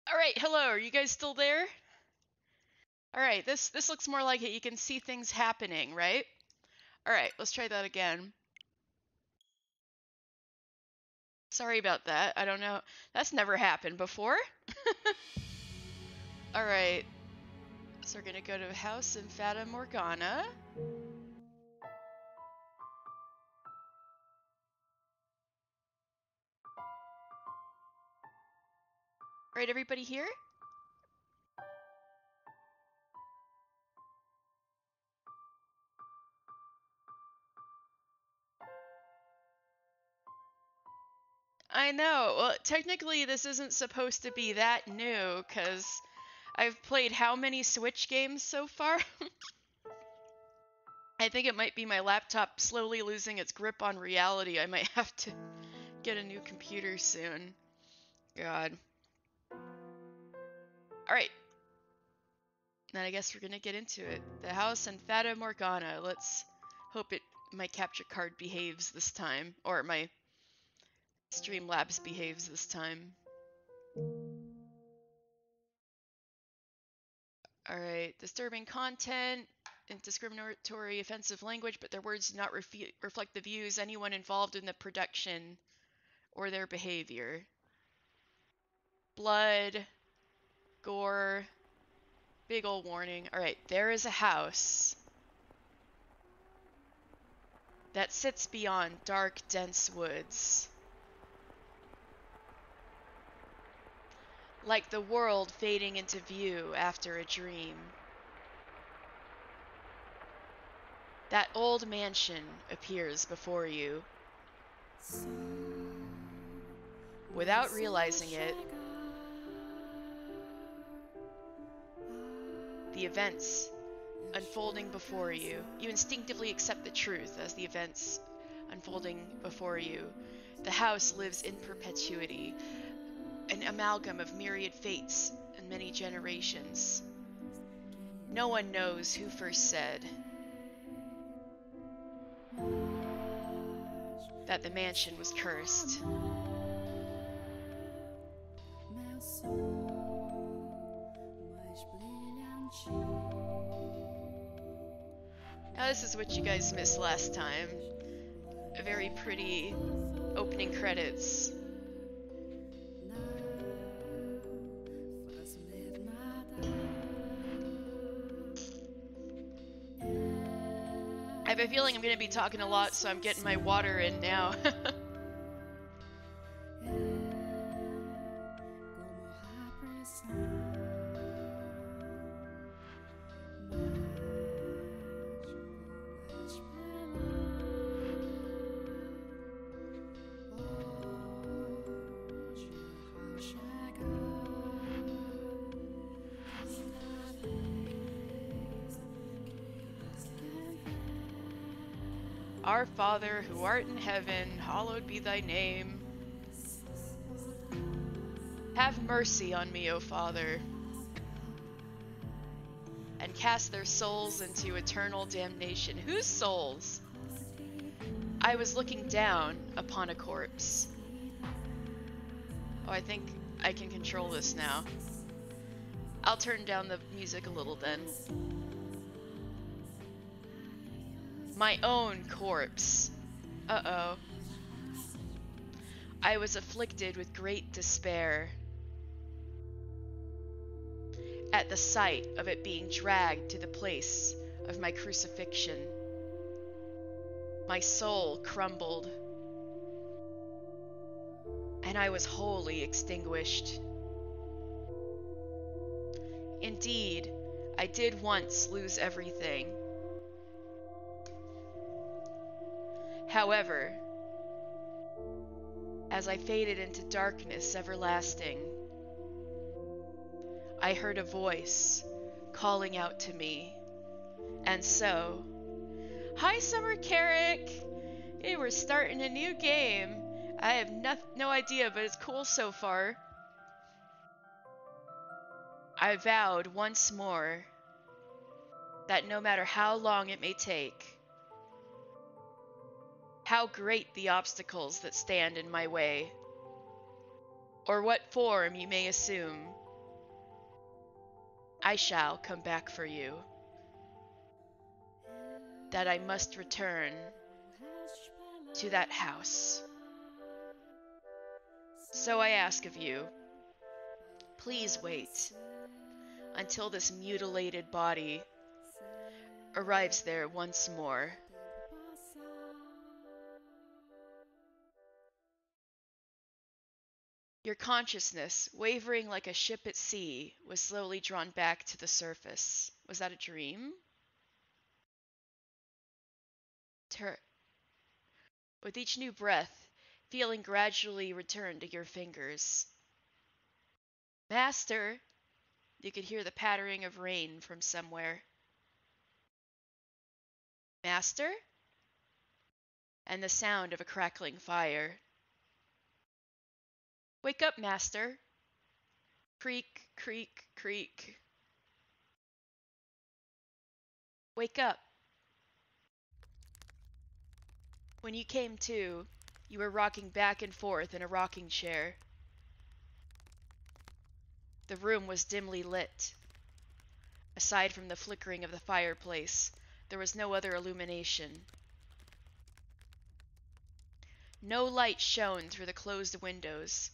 Alright, hello, are you guys still there? Alright, this looks more like it. You can see things happening, right? Alright, let's try that again. Sorry about that. I don't know. That's never happened before. Alright, so we're gonna go to a house in Fata Morgana. Alright, everybody here? I know. Well, technically this isn't supposed to be that new, because I've played how many Switch games so far? I think it might be my laptop slowly losing its grip on reality. I might have to get a new computer soon. God. Alright. Then I guess we're gonna get into it. The house in Fata Morgana. Let's hope my capture card behaves this time. Or my Streamlabs behaves this time. Alright. Disturbing content and discriminatory, offensive language, but their words do not reflect the views anyone involved in the production or their behavior. Blood, gore, big ol' warning. Alright, there is a house that sits beyond dark, dense woods. Like the world fading into view after a dream. That old mansion appears before you. Without realizing it, the events unfolding before you. You instinctively accept the truth as the events unfolding before you. The house lives in perpetuity, an amalgam of myriad fates and many generations. No one knows who first said that the mansion was cursed. Now this is what you guys missed last time. A very pretty opening credits. I have a feeling I'm going to be talking a lot, so I'm getting my water in now. Our Father, who art in heaven, hallowed be thy name. Have mercy on me, O Father, and cast their souls into eternal damnation. Whose souls? I was looking down upon a corpse. Oh, I think I can control this now. I'll turn down the music a little then. My own corpse. Uh-oh. I was afflicted with great despair at the sight of it being dragged to the place of my crucifixion. My soul crumbled, and I was wholly extinguished. Indeed, I did once lose everything. However, as I faded into darkness everlasting, I heard a voice calling out to me. And so, hi Summer Carrick! Hey, we're starting a new game. I have no idea, but it's cool so far. I vowed once more that no matter how long it may take, how great the obstacles that stand in my way, or what form you may assume, I shall come back for you. That I must return to that house. So I ask of you, please wait until this mutilated body arrives there once more. Your consciousness, wavering like a ship at sea, was slowly drawn back to the surface. Was that a dream? With each new breath, feeling gradually returned to your fingers. Master! You could hear the pattering of rain from somewhere. Master? And the sound of a crackling fire. Wake up, Master! Creak, creak, creak. Wake up! When you came to, you were rocking back and forth in a rocking chair. The room was dimly lit. Aside from the flickering of the fireplace, there was no other illumination. No light shone through the closed windows.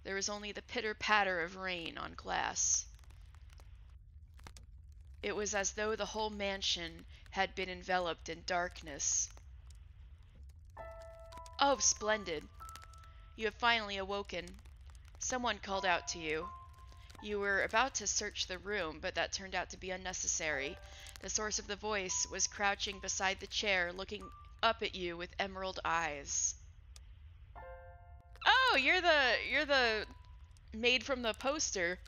There was only the pitter-patter of rain on glass. It was as though the whole mansion had been enveloped in darkness. Oh, splendid! You have finally awoken. Someone called out to you. You were about to search the room, but that turned out to be unnecessary. The source of the voice was crouching beside the chair, looking up at you with emerald eyes. Oh, you're the maid from the poster.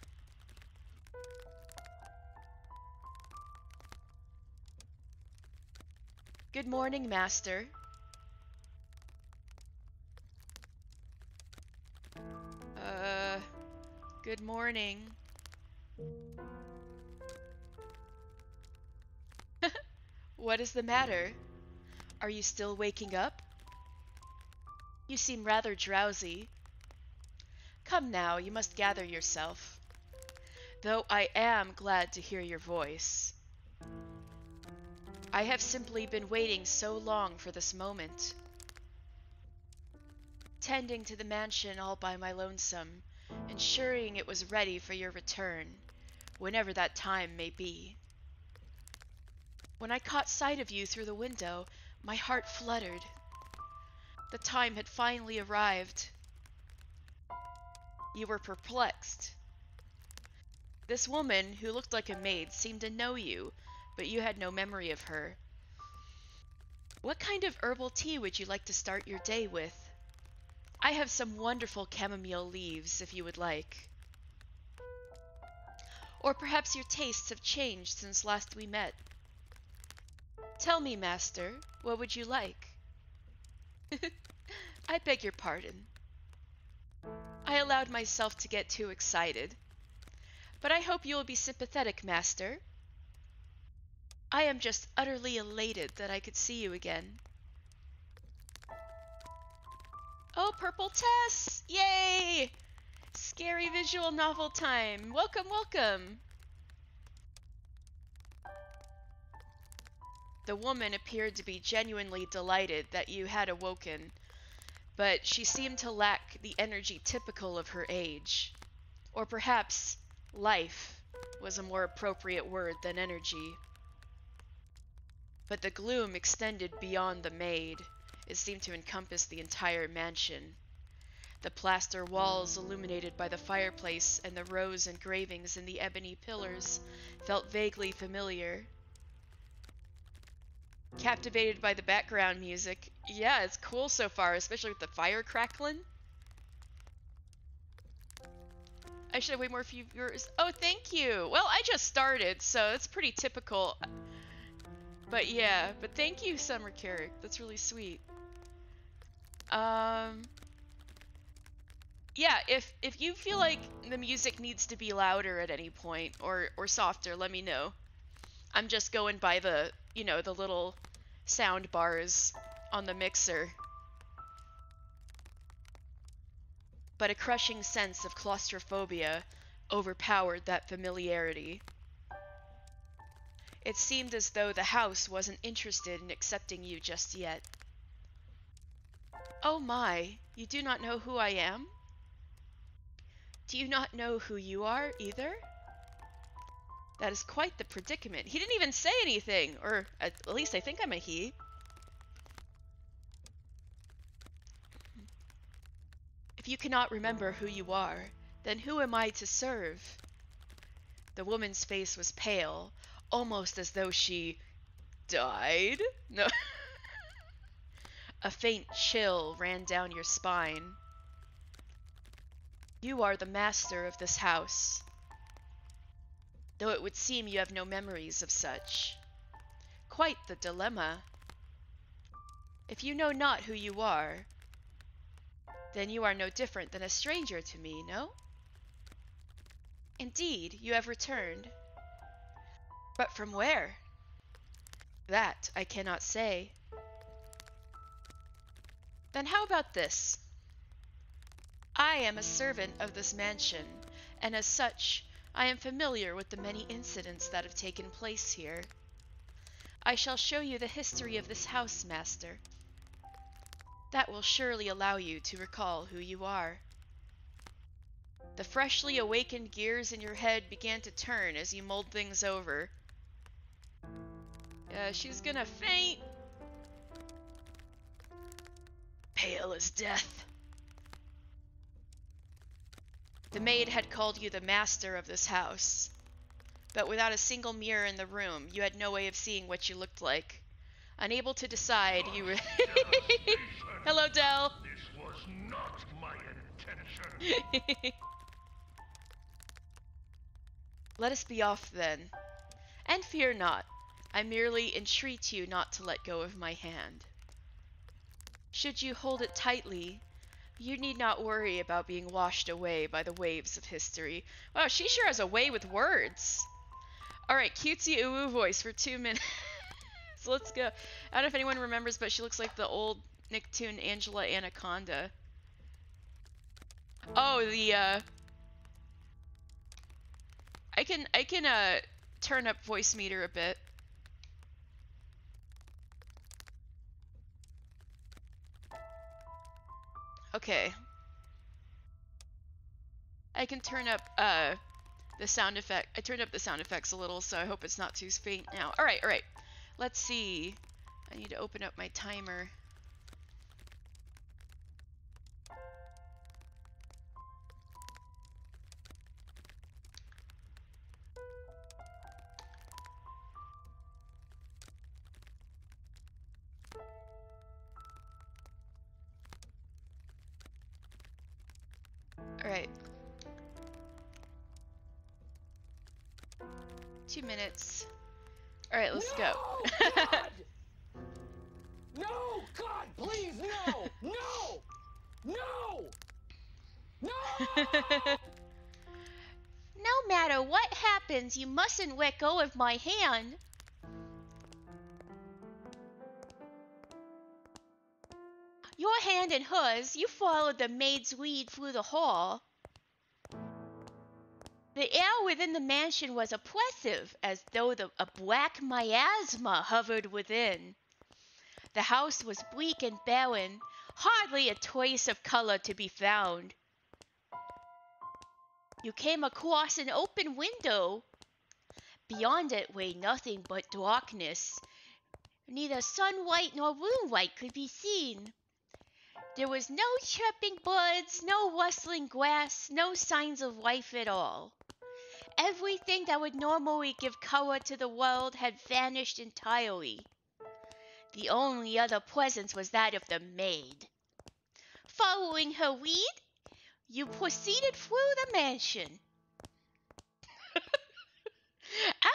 Good morning, Master. Good morning. What is the matter? Are you still waking up? You seem rather drowsy. Come now, you must gather yourself. Though I am glad to hear your voice. I have simply been waiting so long for this moment. Tending to the mansion all by my lonesome, ensuring it was ready for your return, whenever that time may be. When I caught sight of you through the window, my heart fluttered. The time had finally arrived. You were perplexed. This woman, who looked like a maid, seemed to know you, but you had no memory of her. What kind of herbal tea would you like to start your day with? I have some wonderful chamomile leaves, if you would like. Or perhaps your tastes have changed since last we met. Tell me, Master, what would you like? I beg your pardon. I allowed myself to get too excited. But I hope you will be sympathetic, Master. I am just utterly elated that I could see you again. Oh, Purple Tess! Yay! Scary visual novel time. Welcome, welcome. The woman appeared to be genuinely delighted that you had awoken, but she seemed to lack the energy typical of her age. Or perhaps life was a more appropriate word than energy. But the gloom extended beyond the maid. It seemed to encompass the entire mansion. The plaster walls, illuminated by the fireplace, and the rose engravings in the ebony pillars felt vaguely familiar. Captivated by the background music. Yeah, it's cool so far, especially with the fire crackling. I should have way more viewers. Oh, thank you. Well, I just started, so it's pretty typical. But yeah, but thank you, Summer Carrick. That's really sweet. Yeah, if you feel like the music needs to be louder at any point or softer, let me know. I'm just going by the, you know, the little sound bars on the mixer. But a crushing sense of claustrophobia overpowered that familiarity. It seemed as though the house wasn't interested in accepting you just yet. Oh my, you do not know who I am? Do you not know who you are, either? That is quite the predicament. He didn't even say anything, or at least I think I'm a he. If you cannot remember who you are, then who am I to serve? The woman's face was pale, almost as though she died? No. A faint chill ran down your spine. You are the master of this house, though it would seem you have no memories of such. Quite the dilemma. If you know not who you are, then you are no different than a stranger to me, no? Indeed, you have returned. But from where? That I cannot say. Then how about this? I am a servant of this mansion, and as such, I am familiar with the many incidents that have taken place here. I shall show you the history of this house, master. That will surely allow you to recall who you are. The freshly awakened gears in your head began to turn as you mulled things over. She's gonna faint. Pale as death. The maid had called you the master of this house, but without a single mirror in the room, you had no way of seeing what you looked like. Unable to decide, you were... Hello, Del! This was not my intention. Let us be off, then. And fear not. I merely entreat you not to let go of my hand. Should you hold it tightly, you need not worry about being washed away by the waves of history. Wow, she sure has a way with words. Alright, cutesy uwu voice for 2 minutes. So let's go. I don't know if anyone remembers, but she looks like the old Nicktoon Angela Anaconda. Oh, the, I can turn up voice meter a bit. Okay. I can turn up, the sound effect. I turned up the sound effects a little, so I hope it's not too faint now. Alright, alright. Let's see. I need to open up my timer. Alright. 2 minutes. Alright, let's go. God! No! God, please, no! No! No! No! No matter what happens, you mustn't let go of my hand. Your hand and hers, you followed the maid's lead through the hall. The air within the mansion was oppressive, as though a black miasma hovered within. The house was bleak and barren, hardly a trace of color to be found. You came across an open window. Beyond it lay nothing but darkness. Neither sunlight nor moonlight could be seen. There was no chirping birds, no rustling grass, no signs of life at all. Everything that would normally give color to the world had vanished entirely. The only other presence was that of the maid. Following her lead, you proceeded through the mansion.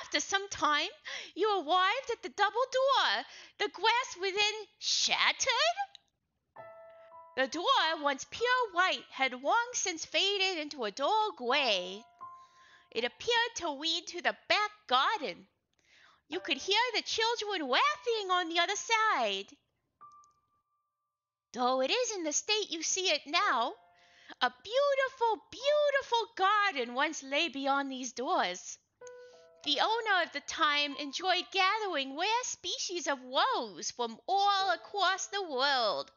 After some time, you arrived at the double door. The glass within shattered? The door, once pure white, had long since faded into a dull gray. It appeared to lead to the back garden. You could hear the children laughing on the other side. Though it is in the state you see it now, a beautiful, beautiful garden once lay beyond these doors. The owner of the time enjoyed gathering rare species of rose from all across the world.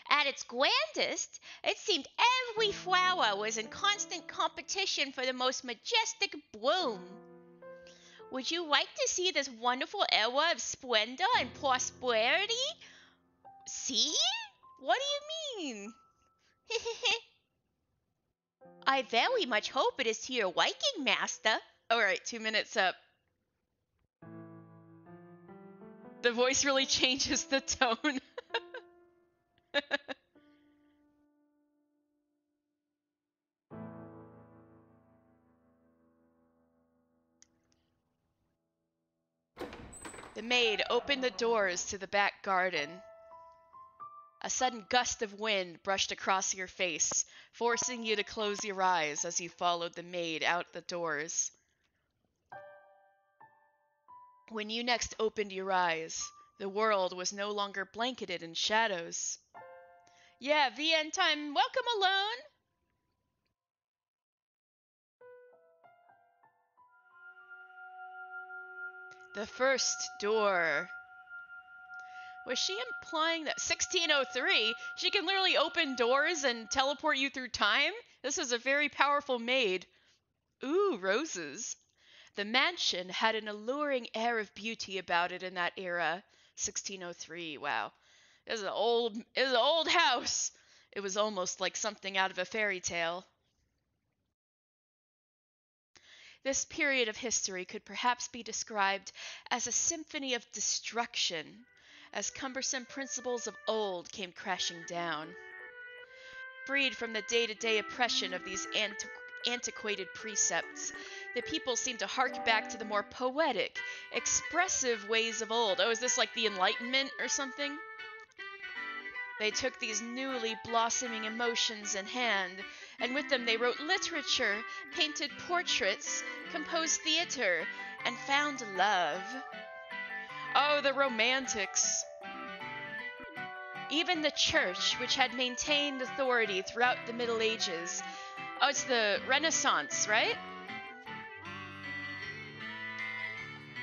At its grandest, it seemed every flower was in constant competition for the most majestic bloom. Would you like to see this wonderful era of splendor and prosperity? See? What do you mean? I very much hope it is to your liking, master. Alright, 2 minutes up. The voice really changes the tone. The maid opened the doors to the back garden. A sudden gust of wind brushed across your face, forcing you to close your eyes as you followed the maid out the doors. When you next opened your eyes, the world was no longer blanketed in shadows. Yeah, VN time. Welcome, Alone. The first door. Was she implying that 1603, she can literally open doors and teleport you through time? This is a very powerful maid. Ooh, roses. The mansion had an alluring air of beauty about it in that era. 1603, wow. It was an old house. It was almost like something out of a fairy tale. This period of history could perhaps be described as a symphony of destruction, as cumbersome principles of old came crashing down. Freed from the day-to-day oppression of these antiquated precepts, the people seemed to hark back to the more poetic, expressive ways of old. Oh, is this like the Enlightenment or something? They took these newly blossoming emotions in hand, and with them they wrote literature, painted portraits, composed theater, and found love. Oh, the Romantics. Even the church, which had maintained authority throughout the Middle Ages. Oh, it's the Renaissance, right?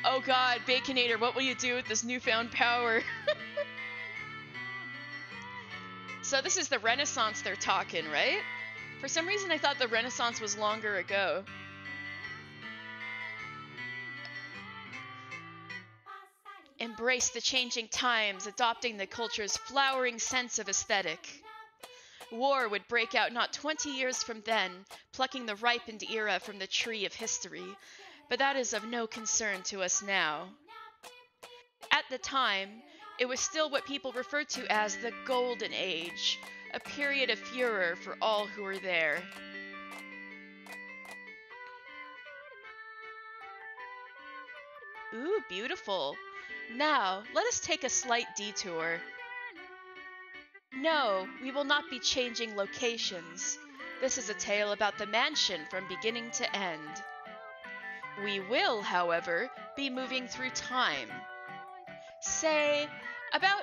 Oh god, Baconator, what will you do with this newfound power? So this is the Renaissance they're talking, right? For some reason I thought the Renaissance was longer ago. Embrace the changing times, adopting the culture's flowering sense of aesthetic. War would break out not 20 years from then, plucking the ripened era from the tree of history, but that is of no concern to us now. At the time, it was still what people referred to as the Golden Age, a period of furor for all who were there. Ooh, beautiful. Now, let us take a slight detour. No, we will not be changing locations. This is a tale about the mansion from beginning to end. We will, however, be moving through time. Say, about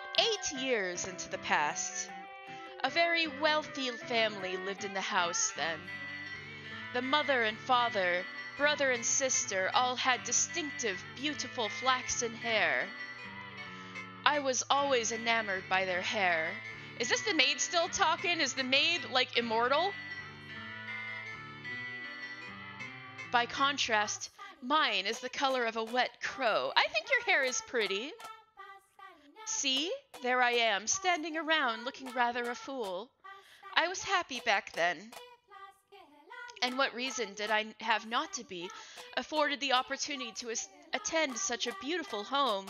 8 years into the past. A very wealthy family lived in the house then. The mother and father, brother and sister all had distinctive, beautiful flaxen hair. I was always enamored by their hair. Is this the maid still talking? Is the maid, like, immortal? By contrast, mine is the color of a wet crow. I think your hair is pretty. See, there I am, standing around looking rather a fool. I was happy back then. And what reason did I have not to be, afforded the opportunity to attend such a beautiful home?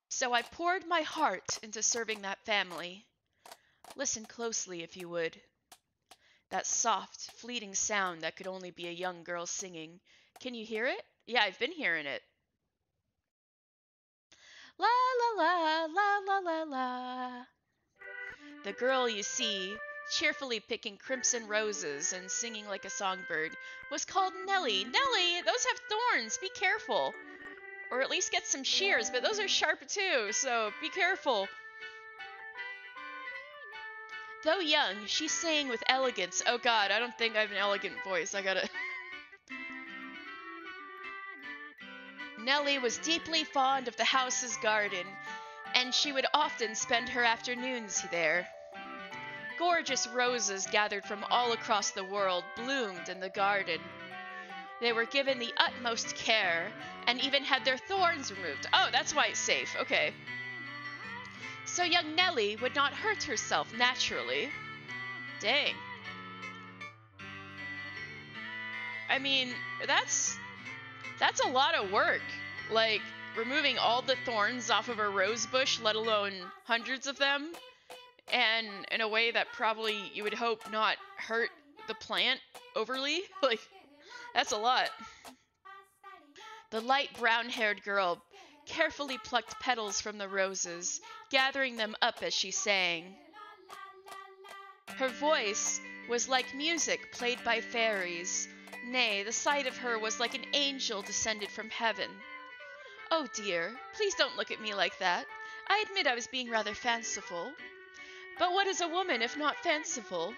So I poured my heart into serving that family. Listen closely, if you would. That soft, fleeting sound that could only be a young girl singing. Can you hear it? Yeah, I've been hearing it. La la la, la la la la. The girl you see, cheerfully picking crimson roses and singing like a songbird, was called Nellie. Nellie, those have thorns, be careful. Or at least get some shears, but those are sharp too, so be careful. Though young, she sang with elegance. Oh god, I don't think I have an elegant voice. I gotta... Nellie was deeply fond of the house's garden, and she would often spend her afternoons there. Gorgeous roses gathered from all across the world bloomed in the garden. They were given the utmost care and even had their thorns removed. Oh, that's why it's safe. Okay. So young Nellie would not hurt herself naturally. Dang. I mean, that's a lot of work. Like, removing all the thorns off of a rose bush, let alone hundreds of them, and in a way that probably you would hope not hurt the plant overly. Like, that's a lot. The light brown-haired girl carefully plucked petals from the roses, gathering them up as she sang. Her voice was like music played by fairies. Nay, the sight of her was like an angel descended from heaven. Oh dear, please don't look at me like that. I admit I was being rather fanciful. But what is a woman if not fanciful?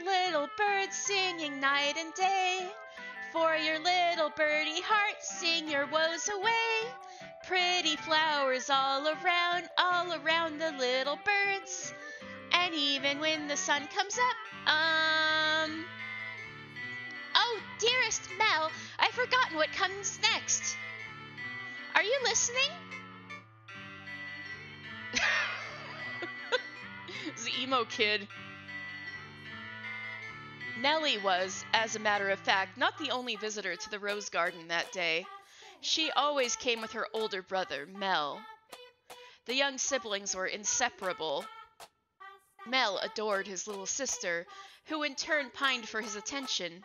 little bird, singing night and day. For your little birdie heart, sing your woes away. Pretty flowers all around the little birds. And even when the sun comes up, Oh, dearest Mel, I've forgotten what comes next. Are you listening? The emo kid. Nellie was, as a matter of fact, not the only visitor to the rose garden that day. She always came with her older brother, Mel. The young siblings were inseparable. Mel adored his little sister, who in turn pined for his attention.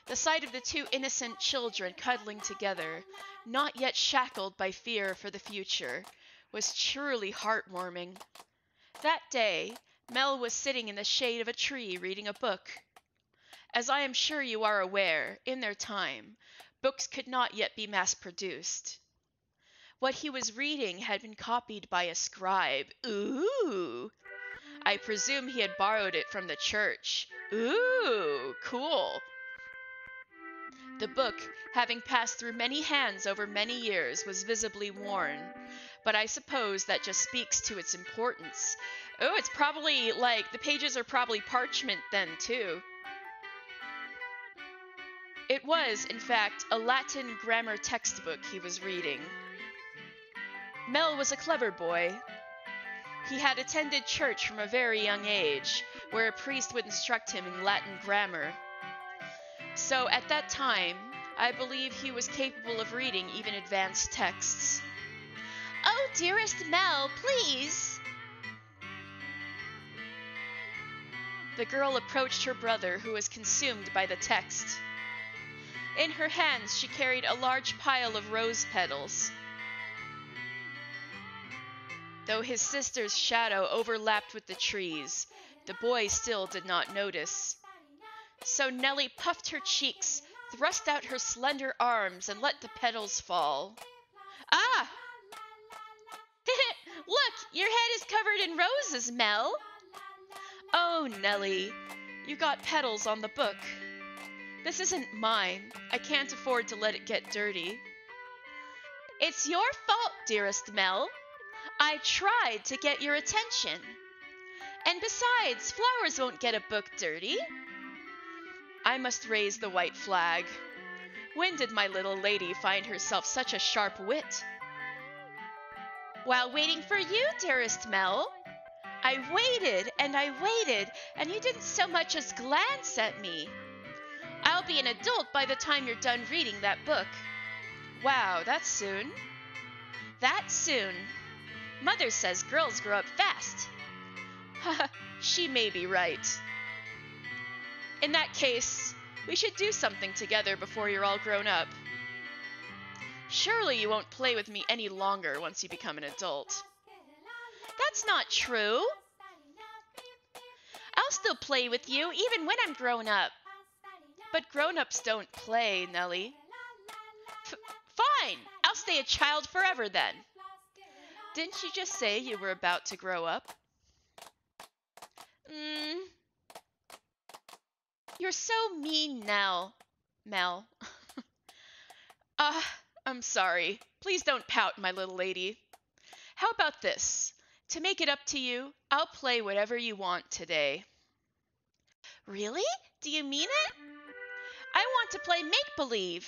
The sight of the two innocent children cuddling together, not yet shackled by fear for the future, was truly heartwarming. That day, Mel was sitting in the shade of a tree reading a book. As I am sure you are aware, in their time, books could not yet be mass-produced. What he was reading had been copied by a scribe. Ooh! I presume he had borrowed it from the church. Ooh, cool. The book, having passed through many hands over many years, was visibly worn. But I suppose that just speaks to its importance. Oh, it's probably, like, the pages are probably parchment then, too. It was, in fact, a Latin grammar textbook he was reading. Mel was a clever boy. He had attended church from a very young age, where a priest would instruct him in Latin grammar. So at that time, I believe he was capable of reading even advanced texts. Oh, dearest Mel, please! The girl approached her brother, who was consumed by the text. In her hands she carried a large pile of rose petals. Though his sister's shadow overlapped with the trees, the boy still did not notice. So Nellie puffed her cheeks, thrust out her slender arms, and let the petals fall. Ah! Look, your head is covered in roses, Mel. Oh, Nellie, you got petals on the book. This isn't mine. I can't afford to let it get dirty. It's your fault, dearest Mel. I tried to get your attention. And besides, flowers won't get a book dirty. I must raise the white flag. When did my little lady find herself such a sharp wit? While waiting for you, dearest Mel. I waited, and you didn't so much as glance at me. I'll be an adult by the time you're done reading that book. Wow, that's soon. That soon. Mother says girls grow up fast. Haha, she may be right. In that case, we should do something together before you're all grown up. Surely you won't play with me any longer once you become an adult. That's not true. I'll still play with you even when I'm grown up. But grown-ups don't play, Nellie. Fine, I'll stay a child forever then. Didn't you just say you were about to grow up? You're You're so mean now, Mel. I'm sorry. Please don't pout, my little lady. How about this? To make it up to you, I'll play whatever you want today. Really? Do you mean it? I want to play make-believe.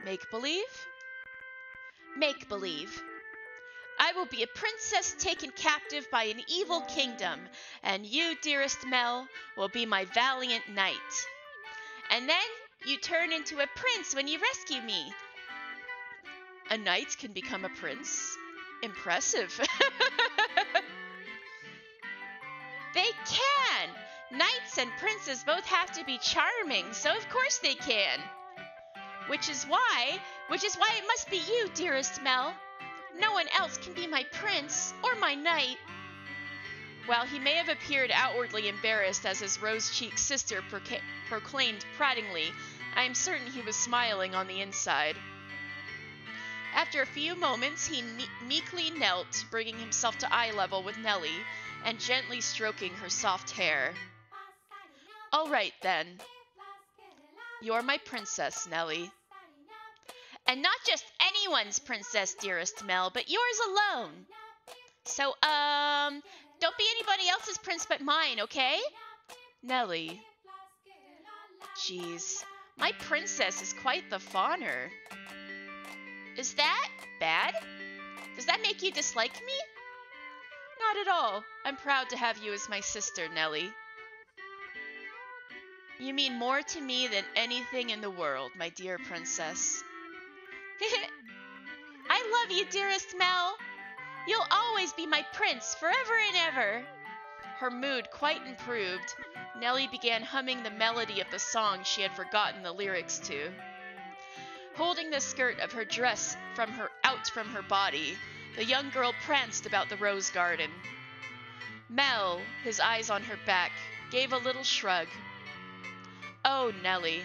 Make-believe? Make-believe. I will be a princess taken captive by an evil kingdom, and you, dearest Mel, will be my valiant knight. And then you turn into a prince when you rescue me. A knight can become a prince? Impressive. They can! Knights and princes both have to be charming, so of course they can. Which is why it must be you, dearest Mel. No one else can be my prince or my knight. While he may have appeared outwardly embarrassed as his rose-cheeked sister proclaimed pratingly, I am certain he was smiling on the inside. After a few moments, he meekly knelt, bringing himself to eye level with Nellie, and gently stroking her soft hair. All right, then. You're my princess, Nellie. And not just anyone's princess, dearest Mel, but yours alone. So, don't be anybody else's prince but mine, okay? Nellie. Jeez, my princess is quite the fawner. Is that bad? Does that make you dislike me? Not at all. I'm proud to have you as my sister, Nellie. You mean more to me than anything in the world, my dear princess. I love you, dearest Mel. You'll always be my prince, forever and ever. Her mood quite improved. Nellie began humming the melody of the song she had forgotten the lyrics to. Holding the skirt of her dress out from her body, the young girl pranced about the rose garden. Mel, his eyes on her back, gave a little shrug. Oh, Nellie,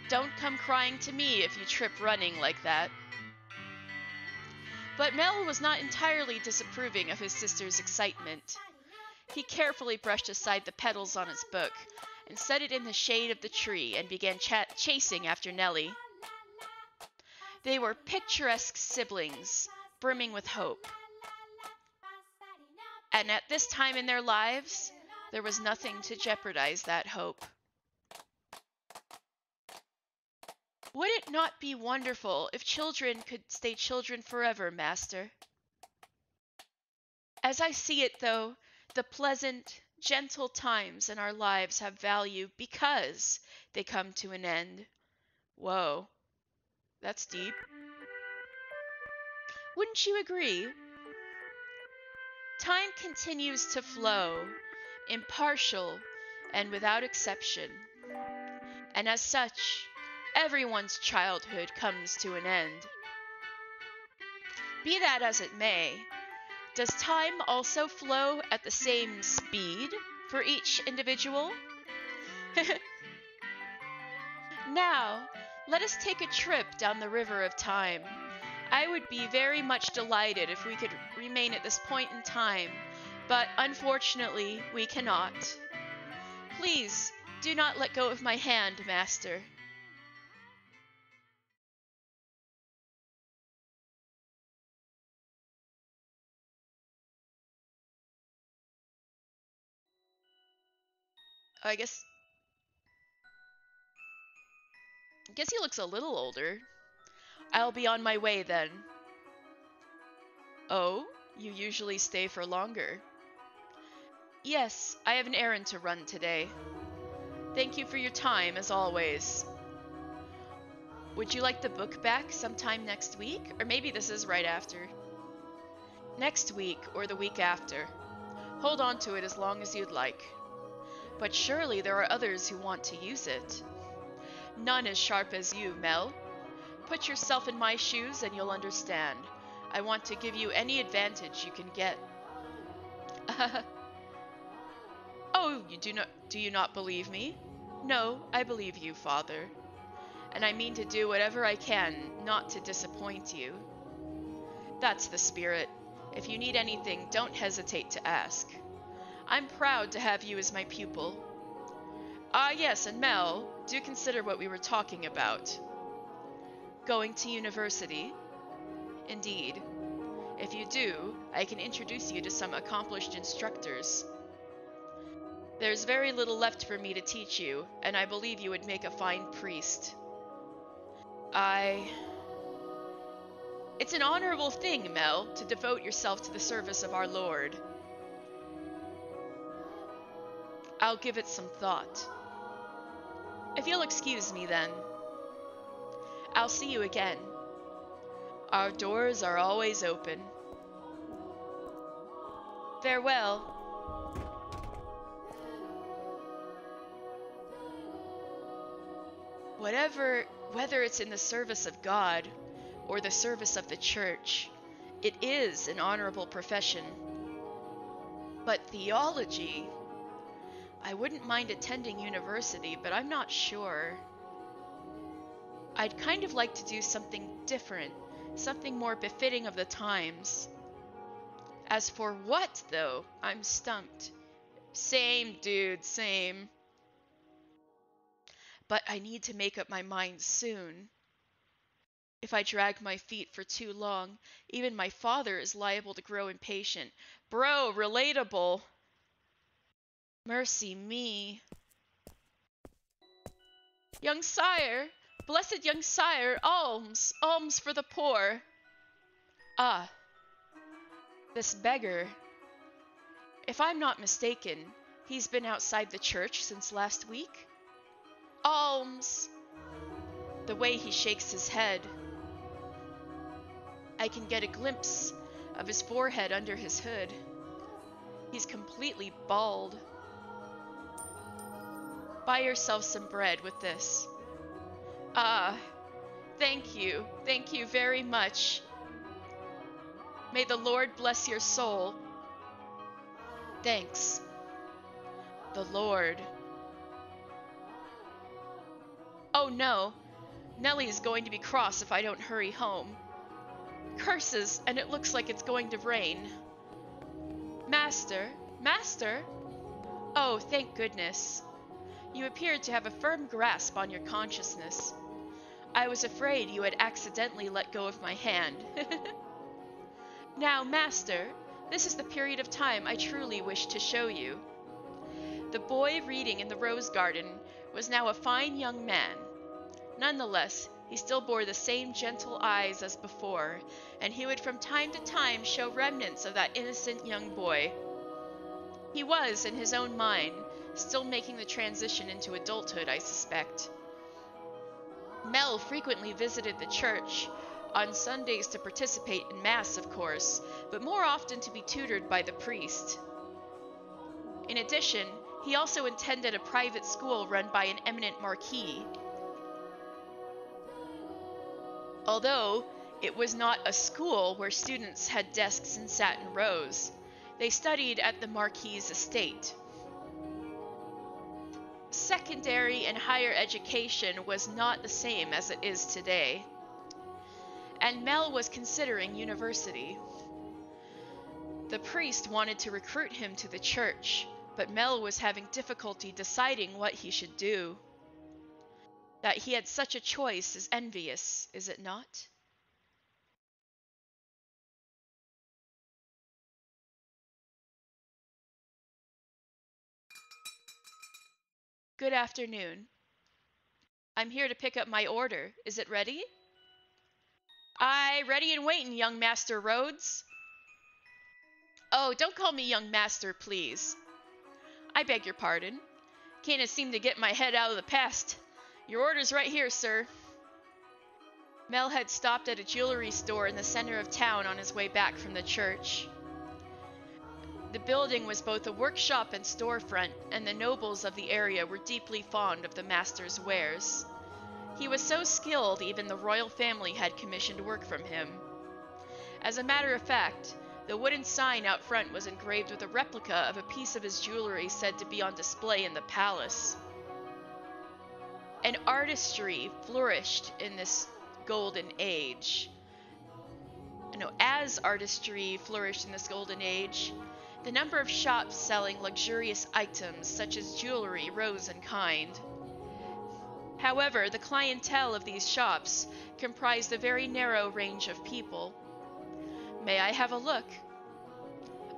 don't come crying to me if you trip running like that. But Mel was not entirely disapproving of his sister's excitement. He carefully brushed aside the petals on his book and set it in the shade of the tree and began chasing after Nellie. They were picturesque siblings, brimming with hope. And at this time in their lives, there was nothing to jeopardize that hope. Would it not be wonderful if children could stay children forever, Master? As I see it, though, the pleasant, gentle times in our lives have value because they come to an end. Whoa, that's deep. Wouldn't you agree? Time continues to flow, impartial and without exception. And as such, everyone's childhood comes to an end. Be that as it may, does time also flow at the same speed for each individual? Now, let us take a trip down the river of time. I would be very much delighted if we could remain at this point in time, but unfortunately, we cannot. Please, do not let go of my hand, Master. I guess he looks a little older. I'll be on my way then. Oh, you usually stay for longer. Yes, I have an errand to run today. Thank you for your time, as always. Would you like the book back sometime next week? Or maybe this is right after. Next week or the week after. Hold on to it as long as you'd like. But surely there are others who want to use it. None as sharp as you, Mel. Put yourself in my shoes and you'll understand. I want to give you any advantage you can get. Oh, do you not believe me? No, I believe you, Father. And I mean to do whatever I can not to disappoint you. That's the spirit. If you need anything, don't hesitate to ask. I'm proud to have you as my pupil. Ah, yes, and Mel, do consider what we were talking about. Going to university? Indeed. If you do, I can introduce you to some accomplished instructors. There's very little left for me to teach you, and I believe you would make a fine priest. It's an honorable thing, Mel, to devote yourself to the service of our Lord. I'll give it some thought. If you'll excuse me, then. I'll see you again. Our doors are always open. Farewell. Whether it's in the service of God or the service of the church, it is an honorable profession. But theology, I wouldn't mind attending university, but I'm not sure. I'd kind of like to do something different, something more befitting of the times. As for what, though, I'm stumped. Same, dude, same. But I need to make up my mind soon. If I drag my feet for too long, even my father is liable to grow impatient. Bro, relatable. Mercy me. Young sire, blessed young sire, alms, alms for the poor. Ah, this beggar. If I'm not mistaken, he's been outside the church since last week. Alms! The way he shakes his head. I can get a glimpse of his forehead under his hood. He's completely bald. Buy yourself some bread with this. Ah, thank you very much. May the Lord bless your soul. Thanks. The Lord. Oh no, Nellie's going to be cross if I don't hurry home. Curses, and it looks like it's going to rain. Master? Master? Oh, thank goodness. You appeared to have a firm grasp on your consciousness. I was afraid you had accidentally let go of my hand. Now, Master, this is the period of time I truly wish to show you. The boy reading in the rose garden was now a fine young man. Nonetheless, he still bore the same gentle eyes as before, and he would from time to time show remnants of that innocent young boy. He was, in his own mind, still making the transition into adulthood, I suspect. Mel frequently visited the church, on Sundays to participate in Mass, of course, but more often to be tutored by the priest. In addition, he also attended a private school run by an eminent marquis. Although it was not a school where students had desks and sat in rows, they studied at the marquis's estate. Secondary and higher education was not the same as it is today, and Mel was considering university. The priest wanted to recruit him to the church, but Mel was having difficulty deciding what he should do. That he had such a choice is envious, is it not? Good afternoon. I'm here to pick up my order. Is it ready? Aye, ready and waiting, young Master Rhodes. Oh, don't call me young master, please. I beg your pardon. Can't seem to get my head out of the past. Your order's right here, sir. Mel had stopped at a jewelry store in the center of town on his way back from the church. The building was both a workshop and storefront, and the nobles of the area were deeply fond of the master's wares. He was so skilled, even the royal family had commissioned work from him. As a matter of fact, the wooden sign out front was engraved with a replica of a piece of his jewelry said to be on display in the palace. An artistry flourished in this golden age. As artistry flourished in this golden age, The number of shops selling luxurious items such as jewelry rose in kind. However, the clientele of these shops comprised a very narrow range of people. May I have a look?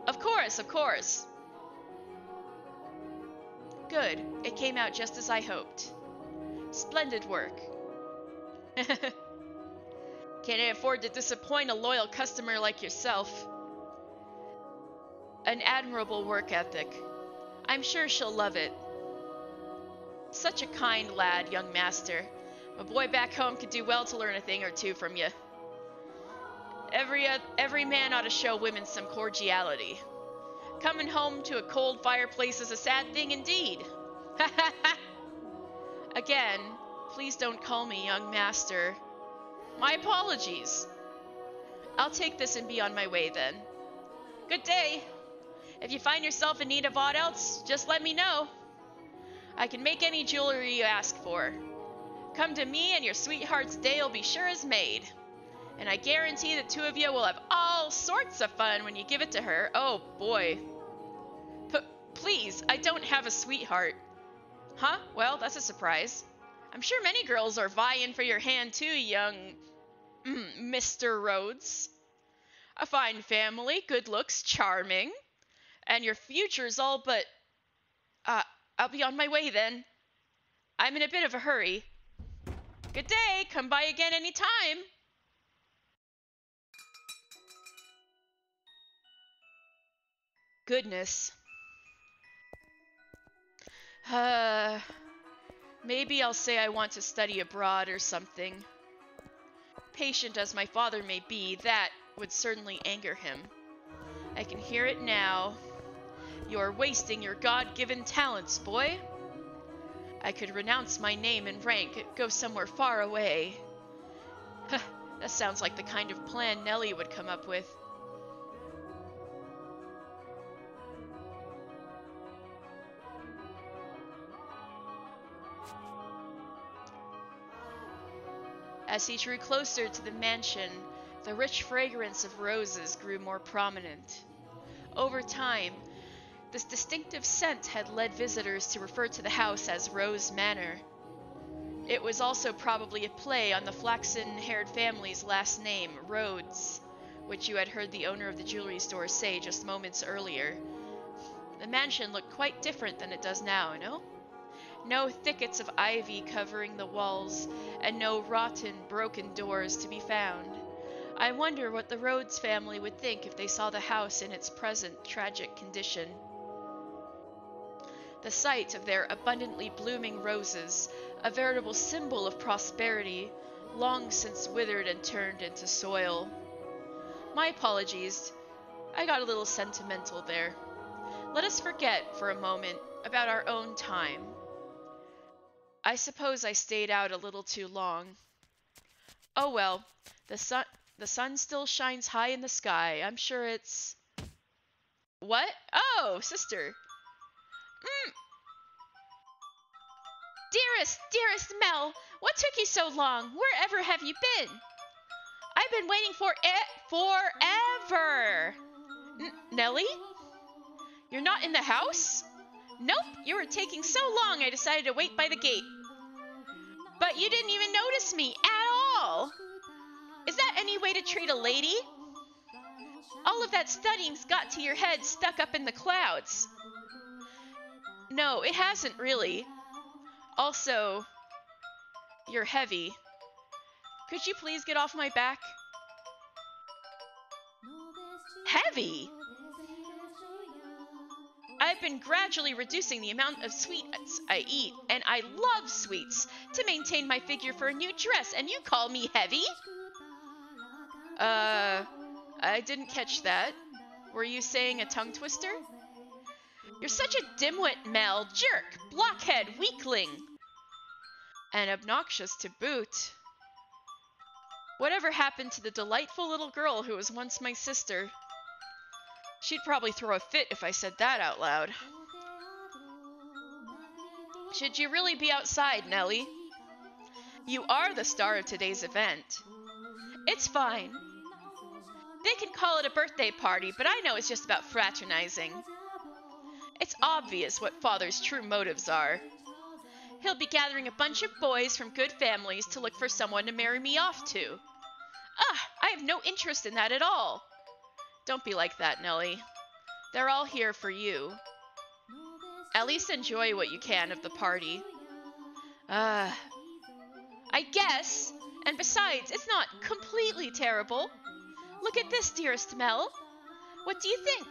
Of course, of course. Good. It came out just as I hoped. Splendid work. Can't afford to disappoint a loyal customer like yourself. An admirable work ethic. I'm sure she'll love it. Such a kind lad, young master. My boy back home could do well to learn a thing or two from you. Every man ought to show women some cordiality. Coming home to a cold fireplace is a sad thing indeed. Again, please don't call me young master. My apologies. I'll take this and be on my way then. Good day. If you find yourself in need of aught else, just let me know. I can make any jewelry you ask for. Come to me and your sweetheart's day will be sure as made. And I guarantee the two of you will have all sorts of fun when you give it to her. Oh boy. Please, I don't have a sweetheart. Huh? Well, that's a surprise. I'm sure many girls are vying for your hand too, young Mr. Rhodes. A fine family, good looks, charming. And your future's all but... I'll be on my way then. I'm in a bit of a hurry. Good day, come by again any time. Goodness. Maybe I'll say I want to study abroad or something. Patient as my father may be, that would certainly anger him. I can hear it now. You're wasting your God-given talents, boy. I could renounce my name and rank, go somewhere far away. That sounds like the kind of plan Nellie would come up with. As he drew closer to the mansion, the rich fragrance of roses grew more prominent. Over time, this distinctive scent had led visitors to refer to the house as Rose Manor. It was also probably a play on the flaxen-haired family's last name, Rhodes, which you had heard the owner of the jewelry store say just moments earlier. The mansion looked quite different than it does now, no? No thickets of ivy covering the walls, and no rotten, broken doors to be found. I wonder what the Rhodes family would think if they saw the house in its present tragic condition. The sight of their abundantly blooming roses, a veritable symbol of prosperity, long since withered and turned into soil. My apologies. I got a little sentimental there. Let us forget, for a moment, about our own time. I suppose I stayed out a little too long. Oh well, the sun still shines high in the sky. I'm sure it's... What? Oh, sister. Dearest Mel, what took you so long? Wherever have you been? I've been waiting for forever. Nellie? You're not in the house? Nope, you were taking so long I decided to wait by the gate. But you didn't even notice me at all. Is that any way to treat a lady? All of that studying's got to your head stuck up in the clouds. No, it hasn't really. Also, you're heavy. Could you please get off my back? Heavy? I've been gradually reducing the amount of sweets I eat, and I love sweets, to maintain my figure for a new dress, and you call me heavy? I didn't catch that. Were you saying a tongue twister? You're such a dimwit, Mel. Jerk, blockhead, weakling. And obnoxious to boot. Whatever happened to the delightful little girl who was once my sister? She'd probably throw a fit if I said that out loud. Should you really be outside, Nellie? You are the star of today's event. It's fine. They can call it a birthday party, but I know it's just about fraternizing. It's obvious what Father's true motives are. He'll be gathering a bunch of boys from good families to look for someone to marry me off to. I have no interest in that at all. Don't be like that, Nellie. They're all here for you. At least enjoy what you can of the party. I guess. And besides, it's not completely terrible. Look at this, dearest Mel. What do you think?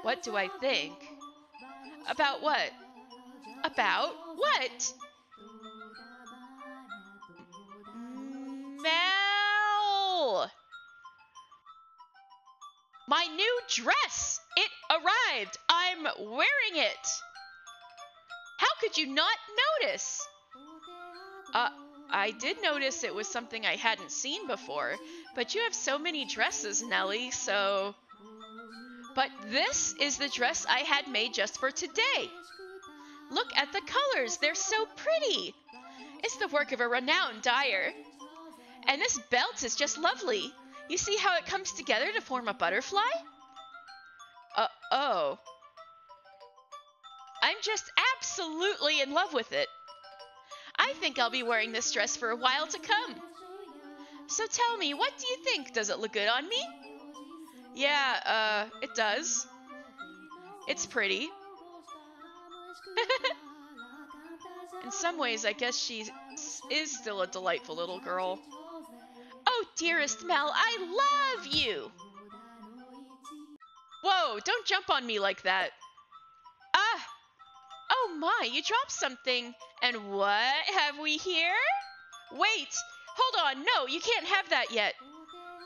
What do I think? About what? About what? Mel! My new dress! It arrived! I'm wearing it! How could you not notice? I did notice it was something I hadn't seen before, but you have so many dresses, Nellie, so... But this is the dress I had made just for today. Look at the colors, they're so pretty. It's the work of a renowned dyer. And this belt is just lovely. You see how it comes together to form a butterfly? Oh. I'm just absolutely in love with it. I think I'll be wearing this dress for a while to come. So tell me, what do you think? Does it look good on me? Yeah, it does. It's pretty. In some ways, I guess she is still a delightful little girl. Oh, dearest Mel, I love you! Whoa, don't jump on me like that. Oh my, you dropped something. And what have we here? Wait, hold on, no, you can't have that yet.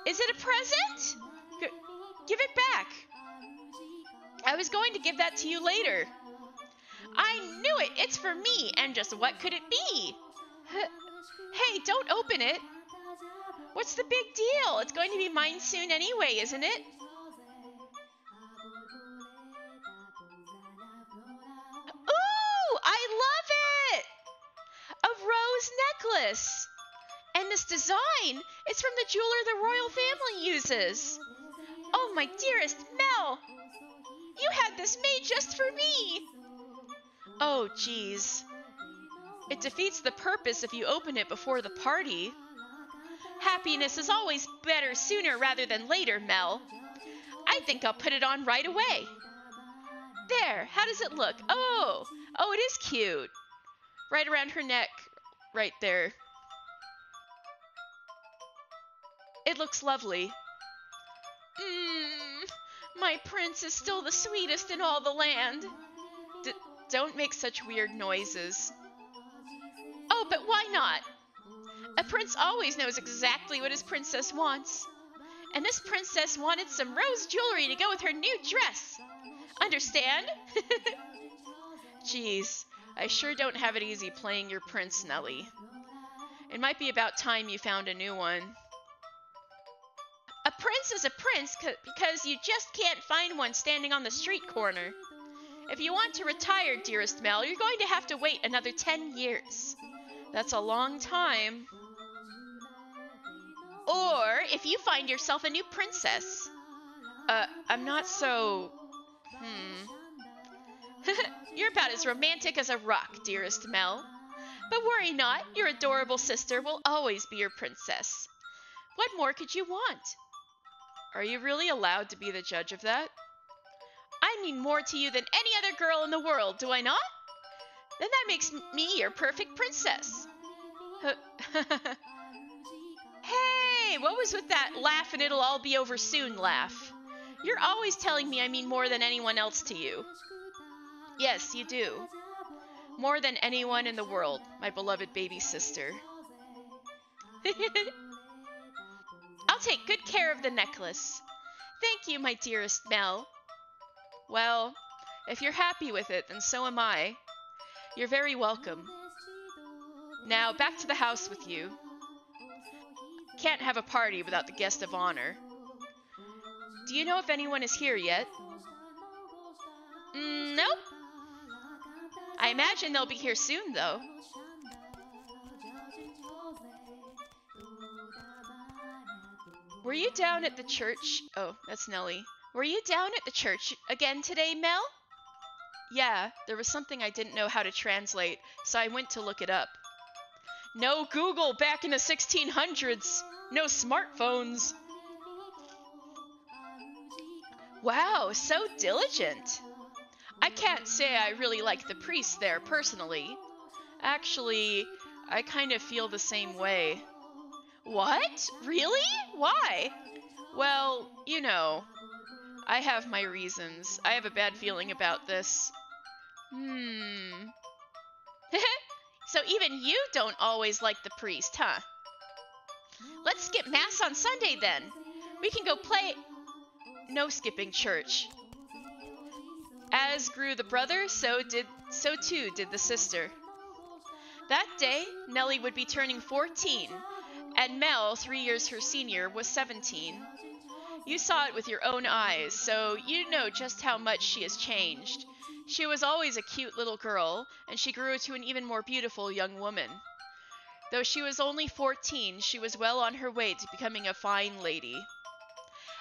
Is it a present? Give it back. I was going to give that to you later. I knew it, it's for me, and just what could it be? Hey, don't open it. What's the big deal? It's going to be mine soon anyway, isn't it? Ooh, I love it! A rose necklace. And this design, it's from the jeweler the royal family uses. Oh, my dearest Mel, you had this made just for me. Oh, geez. It defeats the purpose if you open it before the party. Happiness is always better sooner rather than later, Mel. I think I'll put it on right away. There, how does it look? Oh, it is cute. Right around her neck, right there. It looks lovely. My prince is still the sweetest in all the land. Don't make such weird noises. Oh, but why not? A prince always knows exactly what his princess wants. And this princess wanted some rose jewelry to go with her new dress. Understand? Jeez, I sure don't have it easy playing your prince, Nellie. It might be about time you found a new one. A prince is a prince because you just can't find one standing on the street corner. If you want to retire, dearest Mel, you're going to have to wait another 10 years. That's a long time. Or if you find yourself a new princess. I'm not so... You're about as romantic as a rock, dearest Mel. But worry not, your adorable sister will always be your princess. What more could you want? Are you really allowed to be the judge of that? I mean more to you than any other girl in the world, do I not? Then that makes me your perfect princess. Hey, what was with that laugh and it'll all be over soon laugh? You're always telling me I mean more than anyone else to you. Yes, you do. More than anyone in the world, my beloved baby sister. I'll take good care of the necklace. Thank you, my dearest Mel. Well, if you're happy with it, then so am I. You're very welcome. Now, back to the house with you. Can't have a party without the guest of honor. Do you know if anyone is here yet? Nope. I imagine they'll be here soon, though. Were you down at the church? Oh, that's Nellie. Were you down at the church again today, Mel? Yeah, there was something I didn't know how to translate, so I went to look it up. No Google back in the 1600s. No smartphones. Wow, so diligent. I can't say I really like the priest there personally. Actually, I kind of feel the same way. What? Really? Why? Well, you know, I have my reasons. I have a bad feeling about this. So even you don't always like the priest, huh? Let's skip Mass on Sunday then. We can go play. No skipping church. As grew the brother, so too did the sister. That day, Nellie would be turning 14, and Mel, 3 years her senior, was 17. You saw it with your own eyes, so you know just how much she has changed. She was always a cute little girl, and she grew into an even more beautiful young woman. Though she was only 14, she was well on her way to becoming a fine lady.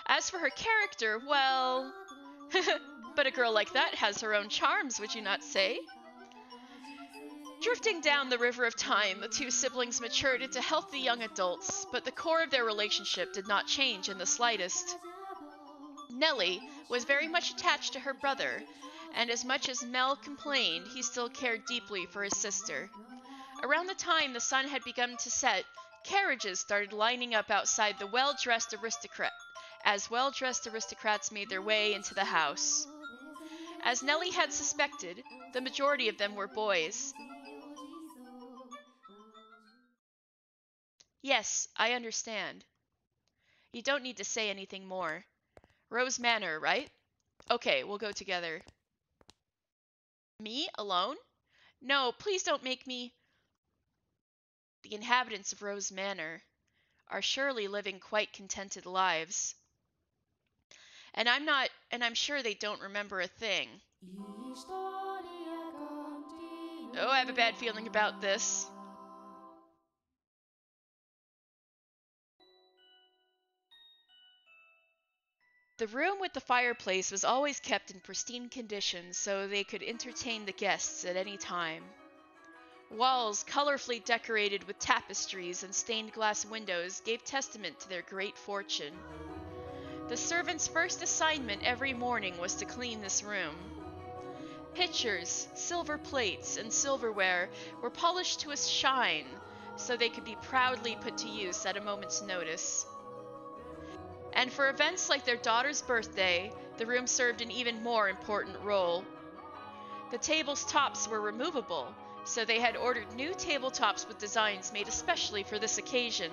As for her character, well... but a girl like that has her own charms, would you not say? Drifting down the river of time, the two siblings matured into healthy young adults, but the core of their relationship did not change in the slightest. Nellie was very much attached to her brother, and as much as Mel complained, he still cared deeply for his sister. Around the time the sun had begun to set, carriages started lining up outside the well-dressed aristocrats made their way into the house. As Nellie had suspected, the majority of them were boys. Yes, I understand. You don't need to say anything more. Rose Manor, right? Okay, we'll go together. Me? Alone? No, please don't make me... The inhabitants of Rose Manor are surely living quite contented lives. And I'm sure they don't remember a thing. Oh, I have a bad feeling about this. The room with the fireplace was always kept in pristine condition so they could entertain the guests at any time. Walls colorfully decorated with tapestries and stained glass windows gave testament to their great fortune. The servant's first assignment every morning was to clean this room. Pitchers, silver plates, and silverware were polished to a shine so they could be proudly put to use at a moment's notice. And for events like their daughter's birthday, the room served an even more important role. The table's tops were removable, so they had ordered new tabletops with designs made especially for this occasion.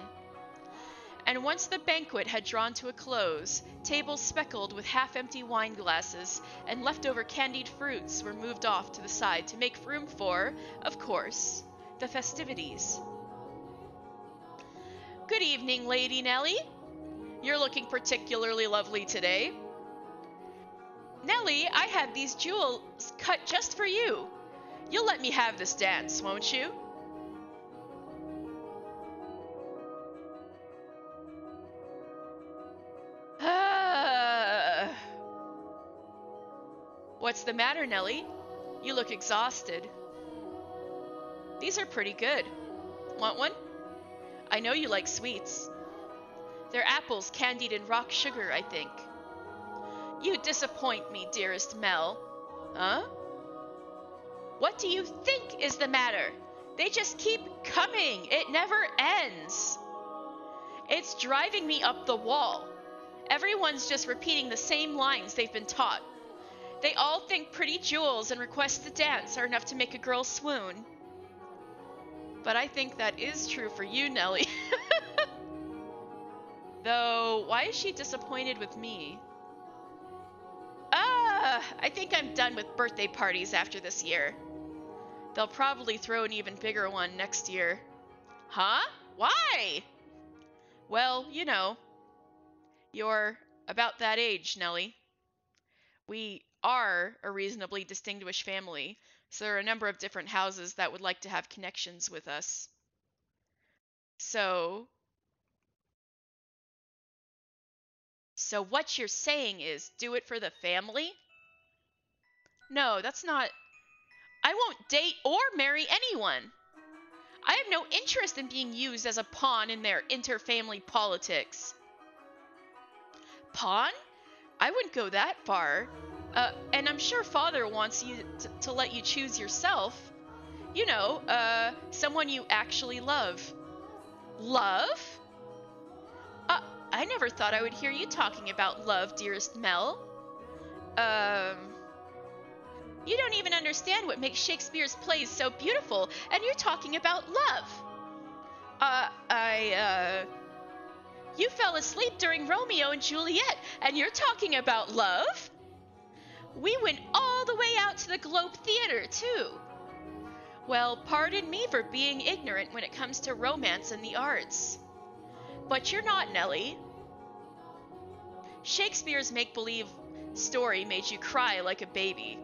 And once the banquet had drawn to a close, tables speckled with half-empty wine glasses and leftover candied fruits were moved off to the side to make room for, of course, the festivities. Good evening, Lady Nellie. You're looking particularly lovely today. Nellie, I had these jewels cut just for you. You'll let me have this dance, won't you? What's the matter, Nellie? You look exhausted. These are pretty good. Want one? I know you like sweets. They're apples candied in rock sugar, I think. You disappoint me, dearest Mel. Huh? What do you think is the matter? They just keep coming. It never ends. It's driving me up the wall. Everyone's just repeating the same lines they've been taught. They all think pretty jewels and requests to dance are enough to make a girl swoon. But I think that is true for you, Nellie. Though, why is she disappointed with me? I think I'm done with birthday parties after this year. They'll probably throw an even bigger one next year. Huh? Why? Well, you know, you're about that age, Nellie. We are a reasonably distinguished family, so there are a number of different houses that would like to have connections with us. So, So what you're saying is, do it for the family? No, that's not... I won't date or marry anyone. I have no interest in being used as a pawn in their inter-family politics. Pawn? I wouldn't go that far. And I'm sure Father wants you to let you choose yourself. You know, someone you actually love. Love? I never thought I would hear you talking about love, dearest Mel. You don't even understand what makes Shakespeare's plays so beautiful, and you're talking about love. You fell asleep during Romeo and Juliet, and you're talking about love? We went all the way out to the Globe Theater, too. Well, pardon me for being ignorant when it comes to romance and the arts. But you're not, Nellie. Shakespeare's make-believe story made you cry like a baby.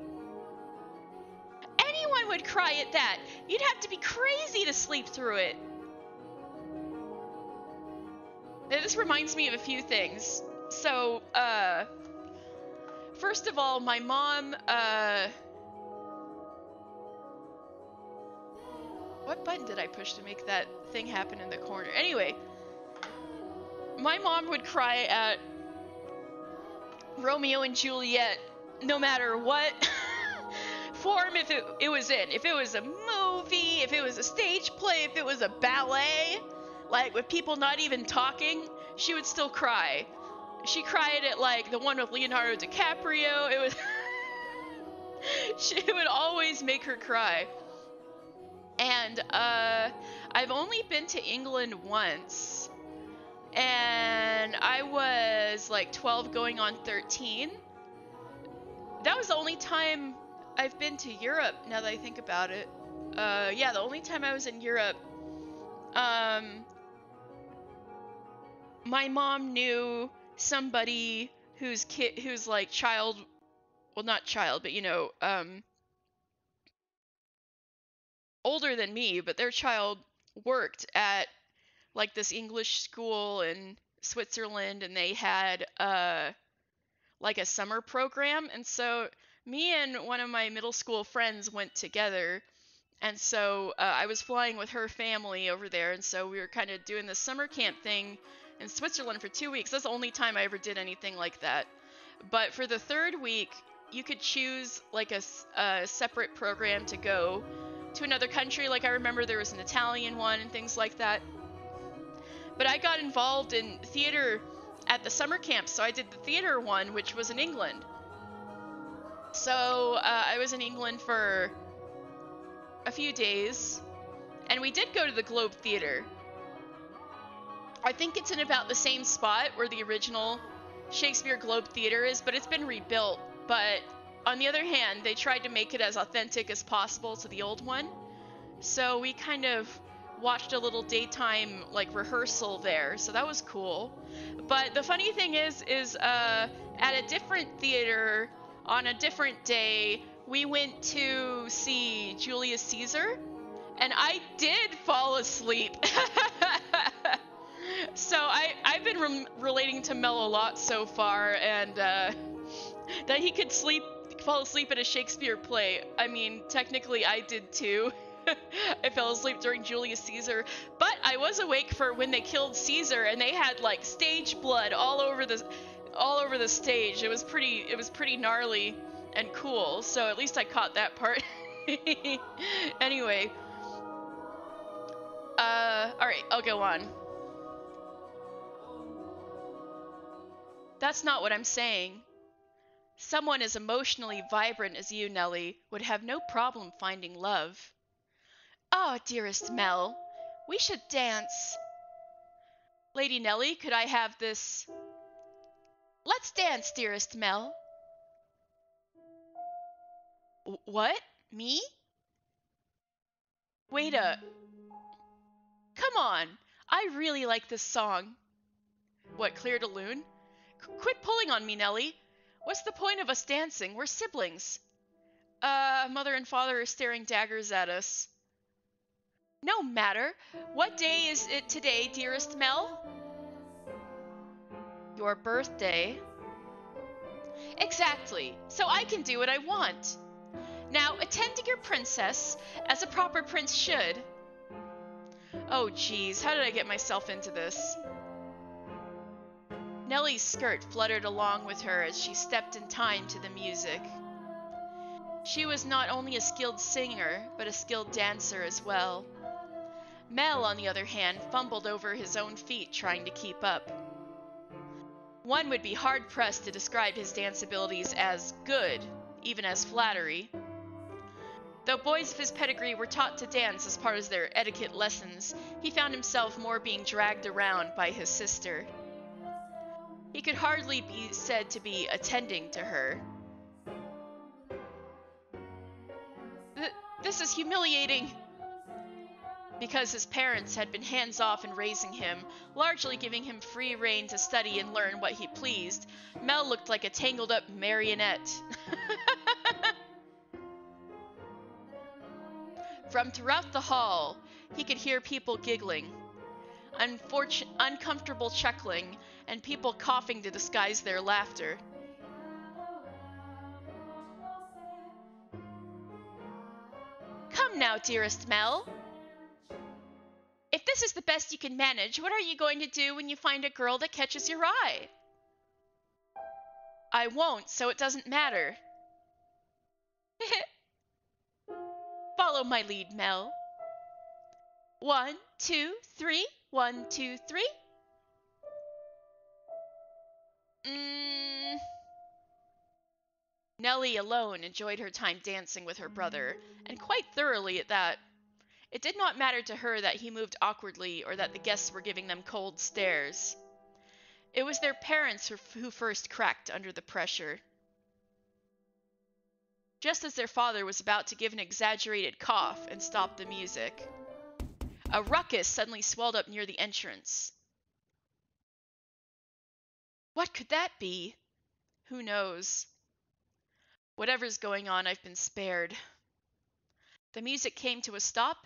Anyone would cry at that. You'd have to be crazy to sleep through it. This reminds me of a few things. So, first of all, my mom, what button did I push to make that thing happen in the corner? Anyway, my mom would cry at Romeo and Juliet no matter what form it was in. If it was a movie, if it was a stage play, if it was a ballet, like with people not even talking, she would still cry. She cried at like the one with Leonardo DiCaprio. It was it would always make her cry. And I've only been to England once, and I was like 12 going on 13. That was the only time I've been to Europe, now that I think about it. Yeah, the only time I was in Europe. My mom knew somebody whose like child, well, not child, but you know, older than me, but their child worked at like this English school in Switzerland, and they had like a summer program. And so me and one of my middle school friends went together, and so I was flying with her family over there, and so we were kind of doing this summer camp thing in Switzerland for 2 weeks. That's the only time I ever did anything like that. But for the third week, you could choose like a separate program to go to another country. Like I remember there was an Italian one and things like that. But I got involved in theater at the summer camp, so I did the theater one, which was in England. So I was in England for a few days, and we did go to the Globe Theater. I think it's in about the same spot where the original Shakespeare Globe Theater is, but it's been rebuilt. But on the other hand, they tried to make it as authentic as possible to the old one. So we kind of watched a little daytime like rehearsal there, so that was cool. But the funny thing is at a different theater on a different day, we went to see Julius Caesar, and I did fall asleep. So I've been relating to Mel a lot so far, and that he could fall asleep at a Shakespeare play. I mean, technically I did too. I fell asleep during Julius Caesar, but I was awake for when they killed Caesar, and they had like stage blood all over the stage. It was pretty gnarly and cool. So at least I caught that part. Anyway, all right, I'll go on. That's not what I'm saying. Someone as emotionally vibrant as you, Nellie, would have no problem finding love. Oh, dearest Mel, we should dance. Lady Nellie, could I have this? Let's dance, dearest Mel. What? Me? Wait a... Come on, I really like this song. What, Claire de Lune? Quit pulling on me, Nellie. What's the point of us dancing? We're siblings. Mother and father are staring daggers at us. No matter. What day is it today, dearest Mel? Your birthday? Exactly, so I can do what I want. Now attend to your princess, as a proper prince should. Oh geez, how did I get myself into this? Nellie's skirt fluttered along with her as she stepped in time to the music. She was not only a skilled singer, but a skilled dancer as well. Mel, on the other hand, fumbled over his own feet trying to keep up. One would be hard-pressed to describe his dance abilities as good, even as flattery. Though boys of his pedigree were taught to dance as part of their etiquette lessons, he found himself more being dragged around by his sister. He could hardly be said to be attending to her. This is humiliating! Because his parents had been hands-off in raising him, largely giving him free rein to study and learn what he pleased, Mel looked like a tangled-up marionette. From throughout the hall, he could hear people giggling, uncomfortable chuckling, and people coughing to disguise their laughter. Come now, dearest Mel. If this is the best you can manage, what are you going to do when you find a girl that catches your eye? I won't, so it doesn't matter. Follow my lead, Mel. 1, 2, 3. 1, 2, 3. Nellie alone enjoyed her time dancing with her brother, and quite thoroughly at that. It did not matter to her that he moved awkwardly or that the guests were giving them cold stares. It was their parents who first cracked under the pressure. Just as their father was about to give an exaggerated cough and stop the music, a ruckus suddenly swelled up near the entrance. What could that be? Who knows? Whatever's going on, I've been spared. The music came to a stop,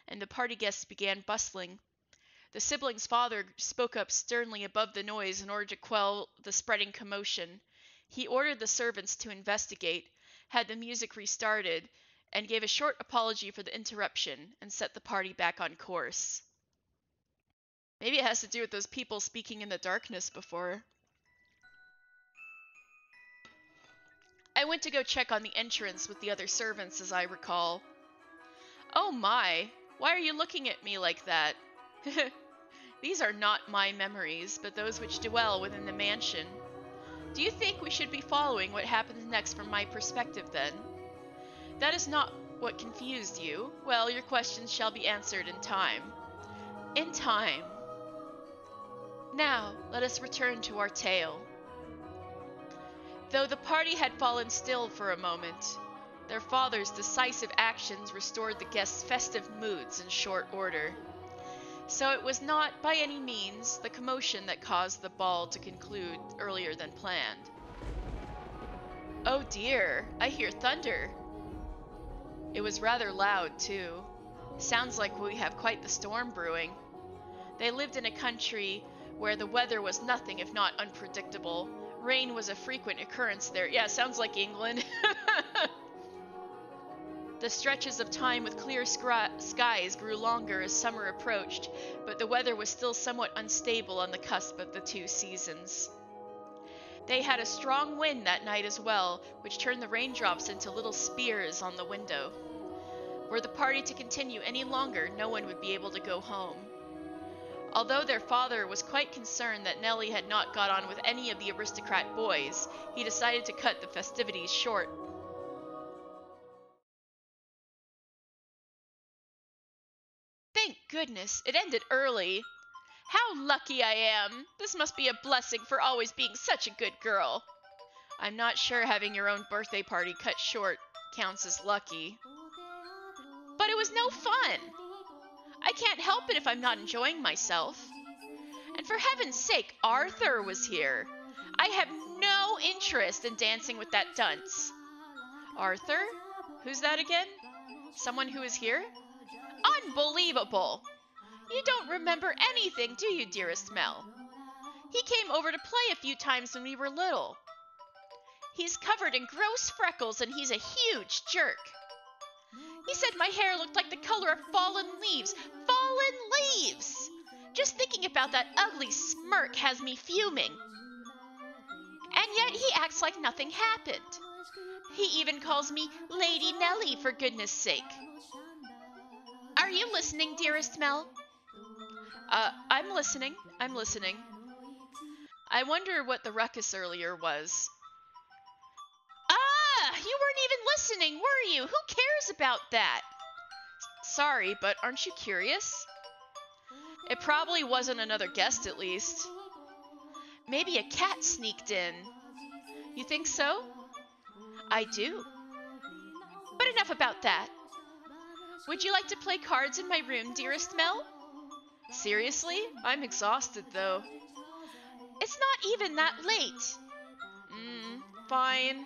and the party guests began bustling. The sibling's father spoke up sternly above the noise in order to quell the spreading commotion. He ordered the servants to investigate, had the music restarted, and gave a short apology for the interruption, and set the party back on course. Maybe it has to do with those people speaking in the darkness before. I went to go check on the entrance with the other servants, as I recall. Oh my, why are you looking at me like that? These are not my memories, but those which dwell within the mansion. Do you think we should be following what happens next from my perspective, then? That is not what confused you. Well, your questions shall be answered in time. In time. Now, let us return to our tale. Though the party had fallen still for a moment, their father's decisive actions restored the guests' festive moods in short order. So it was not, by any means, the commotion that caused the ball to conclude earlier than planned. Oh dear, I hear thunder. It was rather loud, too. Sounds like we have quite the storm brewing. They lived in a country where the weather was nothing if not unpredictable. Rain was a frequent occurrence there. Yeah, sounds like England. The stretches of time with clear skies grew longer as summer approached, but the weather was still somewhat unstable on the cusp of the two seasons. They had a strong wind that night as well, which turned the raindrops into little spears on the window. Were the party to continue any longer, no one would be able to go home. Although their father was quite concerned that Nellie had not got on with any of the aristocrat boys, he decided to cut the festivities short. Thank goodness, it ended early. How lucky I am! This must be a blessing for always being such a good girl. I'm not sure having your own birthday party cut short counts as lucky. But it was no fun! I can't help it if I'm not enjoying myself. And for heaven's sake, Arthur was here. I have no interest in dancing with that dunce. Arthur? Who's that again? Someone who is here? Unbelievable! You don't remember anything, do you, dearest Mel? He came over to play a few times when we were little. He's covered in gross freckles and he's a huge jerk. He said my hair looked like the color of fallen leaves. Fallen leaves! Just thinking about that ugly smirk has me fuming. And yet he acts like nothing happened. He even calls me Lady Nellie, for goodness sake. Are you listening, dearest Mel? I'm listening. I'm listening. I wonder what the ruckus earlier was. Ah! You weren't even listening, were you? Who cares about that? Sorry, but aren't you curious? It probably wasn't another guest, at least. Maybe a cat sneaked in. You think so? I do. But enough about that. Would you like to play cards in my room, dearest Mel? Seriously? I'm exhausted, though. It's not even that late. Fine.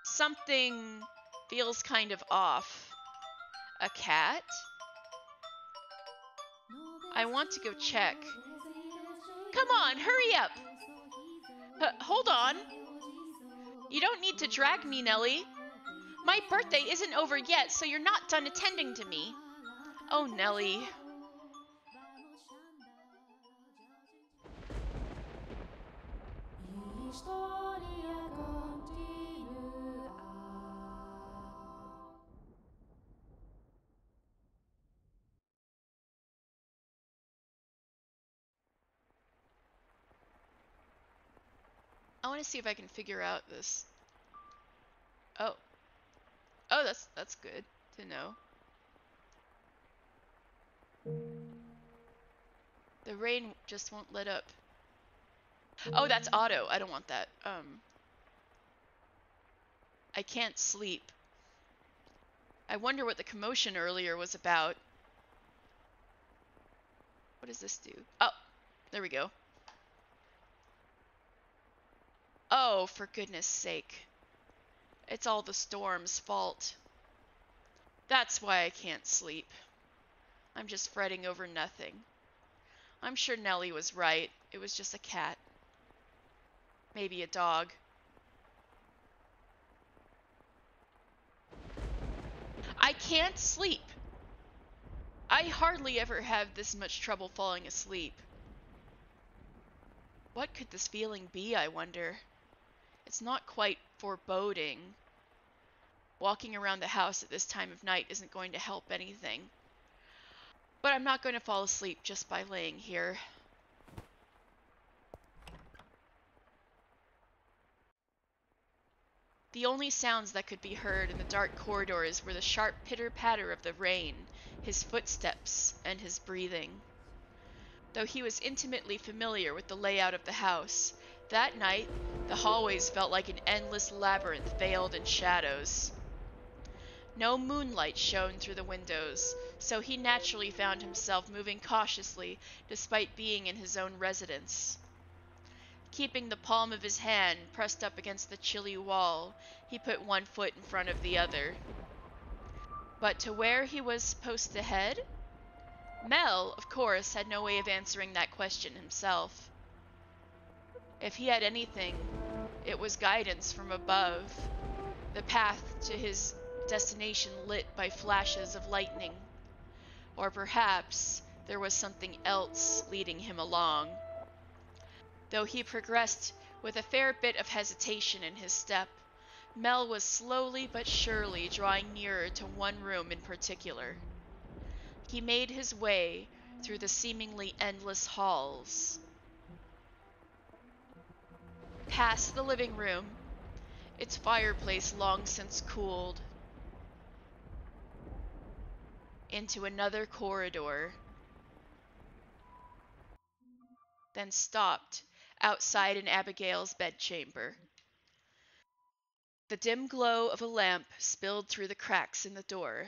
Something feels kind of off. A cat? I want to go check. Come on, hurry up! Hold on. You don't need to drag me, Nellie. My birthday isn't over yet, so you're not done attending to me. Oh, Nellie. I want to see if I can figure out this. Oh. Oh, that's good to know. The rain just won't let up. Oh, that's auto. I don't want that. I can't sleep. I wonder what the commotion earlier was about. What does this do? Oh, there we go. Oh, for goodness sake. It's all the storm's fault. That's why I can't sleep. I'm just fretting over nothing. I'm sure Nellie was right. It was just a cat. Maybe a dog. I can't sleep. I hardly ever have this much trouble falling asleep. What could this feeling be, I wonder? It's not quite foreboding. Walking around the house at this time of night isn't going to help anything. But I'm not going to fall asleep just by laying here. The only sounds that could be heard in the dark corridors were the sharp pitter-patter of the rain, his footsteps, and his breathing. Though he was intimately familiar with the layout of the house, that night the hallways felt like an endless labyrinth veiled in shadows. No moonlight shone through the windows, so he naturally found himself moving cautiously despite being in his own residence. Keeping the palm of his hand pressed up against the chilly wall, he put one foot in front of the other. But to where he was supposed to head? Mel, of course, had no way of answering that question himself. If he had anything, it was guidance from above, the path to his destination lit by flashes of lightning. Or perhaps there was something else leading him along. Though he progressed with a fair bit of hesitation in his step, Mel was slowly but surely drawing nearer to one room in particular. He made his way through the seemingly endless halls. Past the living room, its fireplace long since cooled, into another corridor, then stopped outside an Abigail's bedchamber. The dim glow of a lamp spilled through the cracks in the door.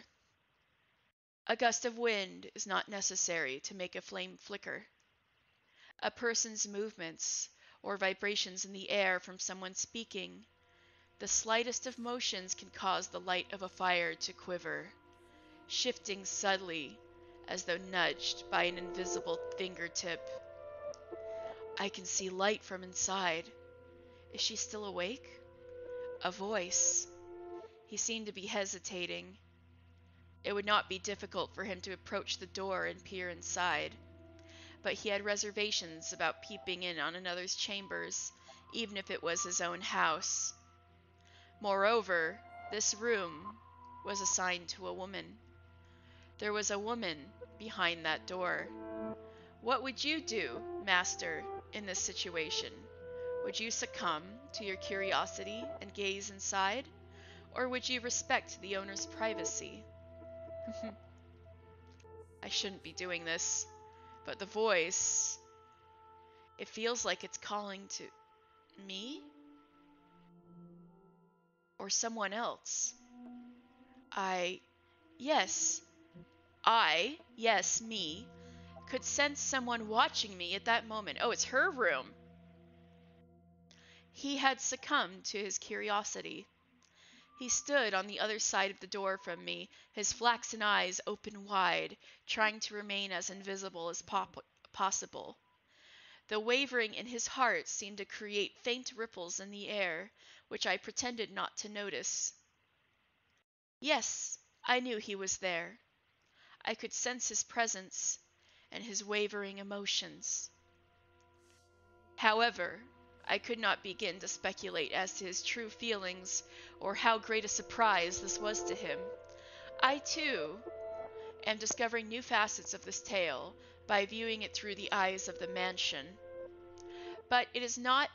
A gust of wind is not necessary to make a flame flicker. A person's movements, or vibrations in the air from someone speaking, the slightest of motions can cause the light of a fire to quiver, shifting subtly as though nudged by an invisible fingertip. I can see light from inside. Is she still awake? A voice. He seemed to be hesitating. It would not be difficult for him to approach the door and peer inside, but he had reservations about peeping in on another's chambers, even if it was his own house. Moreover, this room was assigned to a woman. There was a woman behind that door. What would you do, master, in this situation? Would you succumb to your curiosity and gaze inside? Or would you respect the owner's privacy? I shouldn't be doing this, but the voice, it feels like it's calling to me? Or someone else? I, yes, yes, me, could sense someone watching me at that moment. Oh, it's her room. He had succumbed to his curiosity. He stood on the other side of the door from me, his flaxen eyes open wide, trying to remain as invisible as possible. The wavering in his heart seemed to create faint ripples in the air, which I pretended not to notice. Yes, I knew he was there. I could sense his presence and his wavering emotions. However, I could not begin to speculate as to his true feelings or how great a surprise this was to him. I, too, am discovering new facets of this tale by viewing it through the eyes of the mansion. But it is not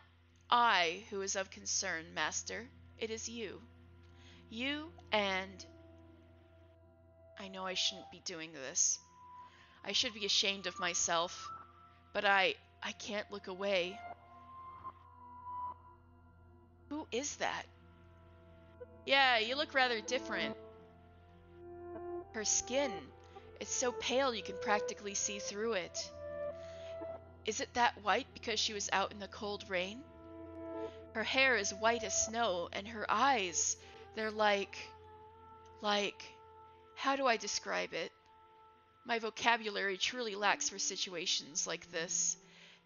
I who is of concern, master. It is you. You and... I know I shouldn't be doing this. I should be ashamed of myself, but I can't look away. Who is that? Yeah, you look rather different. Her skin, it's so pale you can practically see through it. Is it that white because she was out in the cold rain? Her hair is white as snow, and her eyes, they're like, how do I describe it? My vocabulary truly lacks for situations like this.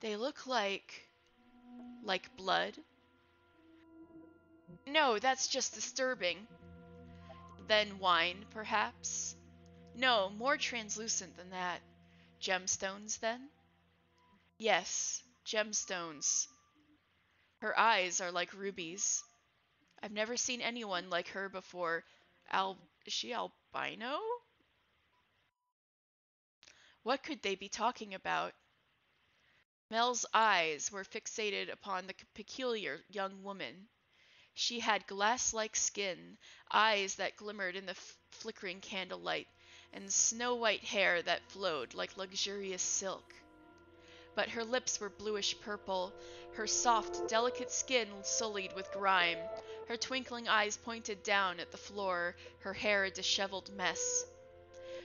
They look like blood. No, that's just disturbing. Then wine, perhaps? No, more translucent than that. Gemstones, then? Yes, gemstones. Her eyes are like rubies. I've never seen anyone like her before. Is she albino? What could they be talking about? Mel's eyes were fixated upon the peculiar young woman. She had glass-like skin, eyes that glimmered in the flickering candlelight, and snow-white hair that flowed like luxurious silk. But her lips were bluish-purple, her soft, delicate skin sullied with grime, her twinkling eyes pointed down at the floor, her hair a disheveled mess.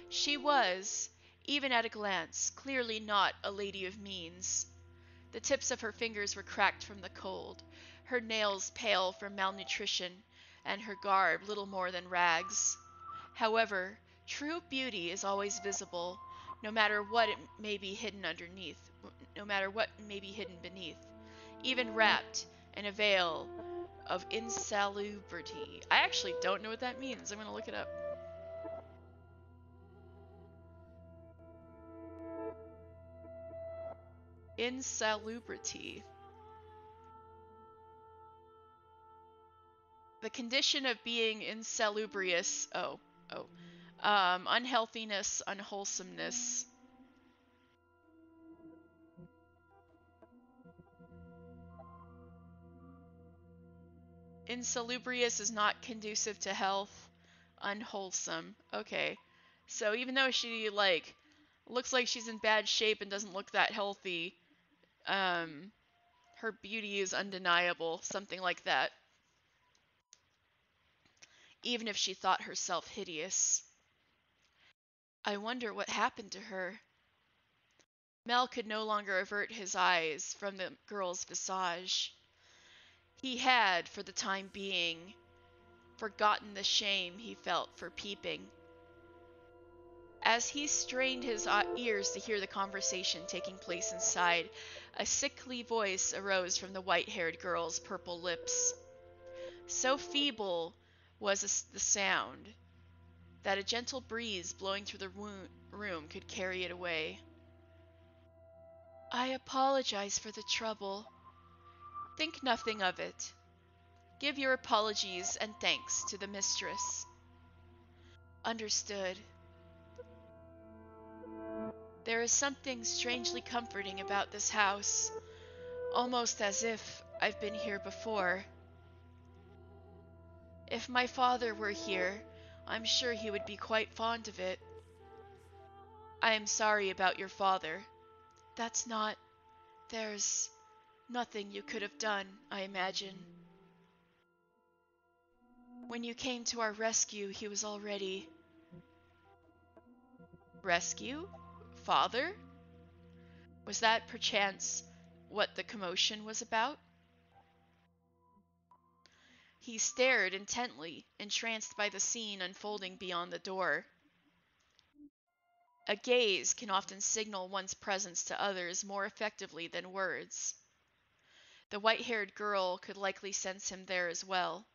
She was, even at a glance, clearly not a lady of means. The tips of her fingers were cracked from the cold, her nails pale from malnutrition, and her garb little more than rags. However, true beauty is always visible, no matter what it may be hidden underneath, no matter what may be hidden beneath, even wrapped in a veil of insalubrity. I actually don't know what that means. I'm going to look it up. Insalubrity. The condition of being insalubrious. Unhealthiness, unwholesomeness. Insalubrious is not conducive to health. Unwholesome. Okay. So even though she, looks like she's in bad shape and doesn't look that healthy, her beauty is undeniable. Something like that. Even if she thought herself hideous. I wonder what happened to her. Mel could no longer avert his eyes from the girl's visage. He had, for the time being, forgotten the shame he felt for peeping. As he strained his ears to hear the conversation taking place inside, a sickly voice arose from the white-haired girl's purple lips. So feeble was the sound that a gentle breeze blowing through the room could carry it away. I apologize for the trouble. Think nothing of it. Give your apologies and thanks to the mistress. Understood. There is something strangely comforting about this house, almost as if I've been here before. If my father were here, I'm sure he would be quite fond of it. I am sorry about your father. That's not... There's nothing you could have done, I imagine. When you came to our rescue, he was already... Rescue? Father? Was that perchance what the commotion was about? He stared intently, entranced by the scene unfolding beyond the door. A gaze can often signal one's presence to others more effectively than words. The white-haired girl could likely sense him there as well.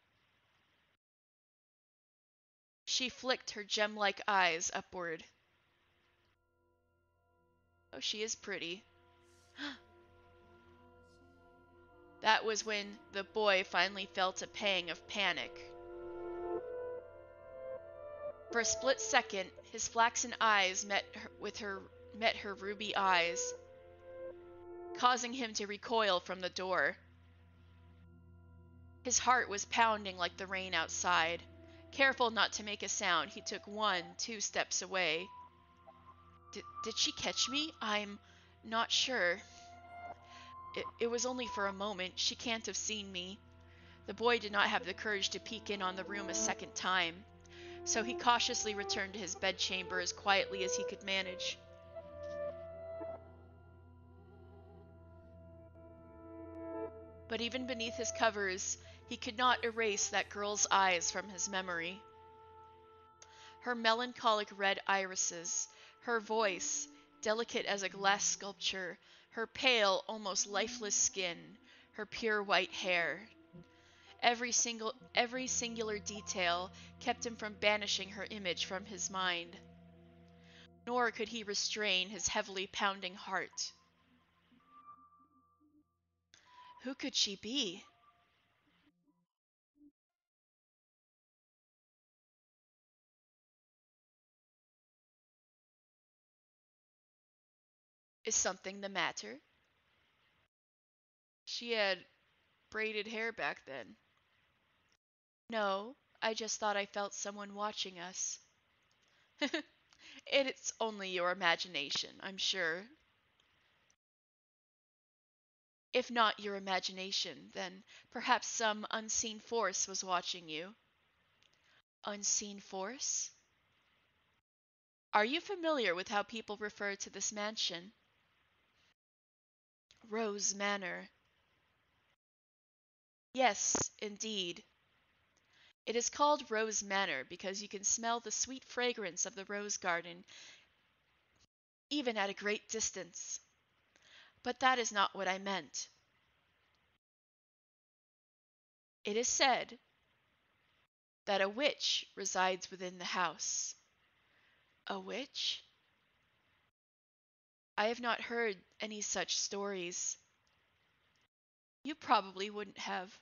She flicked her gem-like eyes upward. Oh, she is pretty. That was when the boy finally felt a pang of panic. For a split second, his flaxen eyes met her ruby eyes, causing him to recoil from the door. His heart was pounding like the rain outside. Careful not to make a sound, he took 1-2 steps away. Did she catch me? I'm not sure. It was only for a moment. She can't have seen me. The boy did not have the courage to peek in on the room a second time, so he cautiously returned to his bedchamber as quietly as he could manage. But even beneath his covers, he could not erase that girl's eyes from his memory. Her melancholic red irises, her voice, delicate as a glass sculpture, her pale, almost lifeless skin, her pure white hair. Every singular detail kept him from banishing her image from his mind. Nor could he restrain his heavily pounding heart. Who could she be? Is something the matter? She had braided hair back then. No, I just thought I felt someone watching us. It's only your imagination, I'm sure. If not your imagination, then perhaps some unseen force was watching you. Unseen force? Are you familiar with how people refer to this mansion? Rose Manor. Yes, indeed. It is called Rose Manor because you can smell the sweet fragrance of the rose garden even at a great distance. But that is not what I meant. It is said that a witch resides within the house. A witch? I have not heard any such stories. You probably wouldn't have.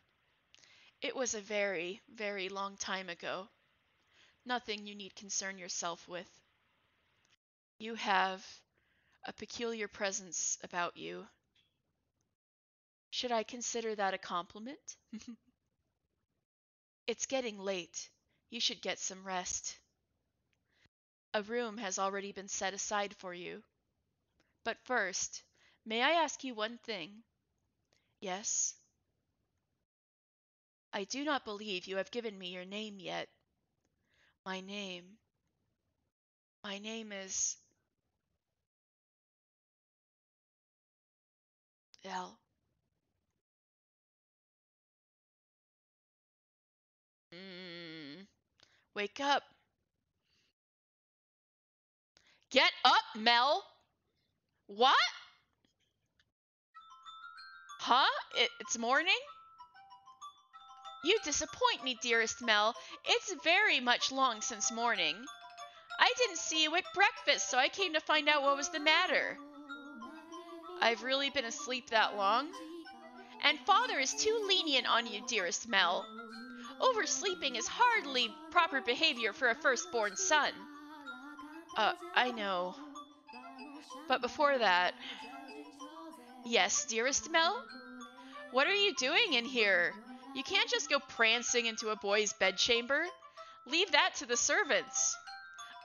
It was a very, very long time ago. Nothing you need concern yourself with. You have a peculiar presence about you. Should I consider that a compliment? It's getting late. You should get some rest. A room has already been set aside for you. But first, may I ask you one thing? Yes? I do not believe you have given me your name yet. My name. My name is... Well... Wake up. Get up, Mel! What? Huh? It's morning? You disappoint me, dearest Mel. It's very much long since morning. I didn't see you at breakfast, so I came to find out what was the matter. I've really been asleep that long? And Father is too lenient on you, dearest Mel. Oversleeping is hardly proper behavior for a firstborn son. I know. But before that... Yes, dearest Mel? What are you doing in here? You can't just go prancing into a boy's bedchamber. Leave that to the servants.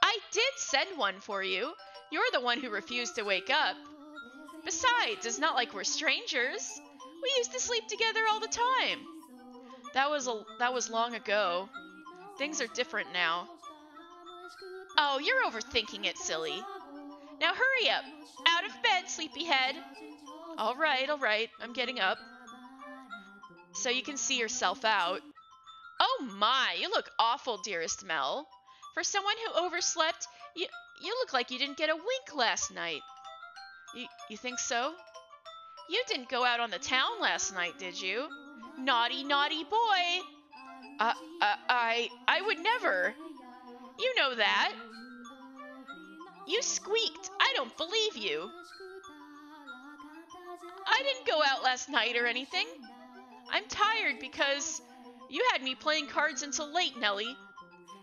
I did send one for you. You're the one who refused to wake up. Besides, it's not like we're strangers. We used to sleep together all the time. That was long ago. Things are different now. Oh, you're overthinking it, silly. Now hurry up. Out of bed, sleepyhead. All right. I'm getting up. So you can see yourself out. Oh my, you look awful, dearest Mel. For someone who overslept, you look like you didn't get a wink last night. You think so? You didn't go out on the town last night, did you? Naughty, naughty boy. I would never. You know that. You squeaked. I don't believe you. I didn't go out last night or anything. I'm tired because you had me playing cards until late, Nellie.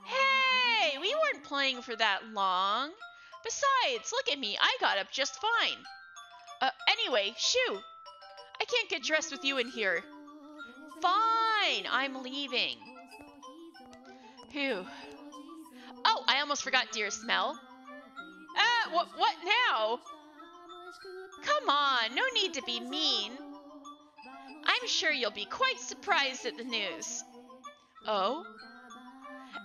Hey, we weren't playing for that long. Besides, look at me. I got up just fine. Anyway, shoo. I can't get dressed with you in here. Fine, I'm leaving. Phew. Oh, I almost forgot, dearest Mel. What now? Come on, no need to be mean. I'm sure you'll be quite surprised at the news. Oh?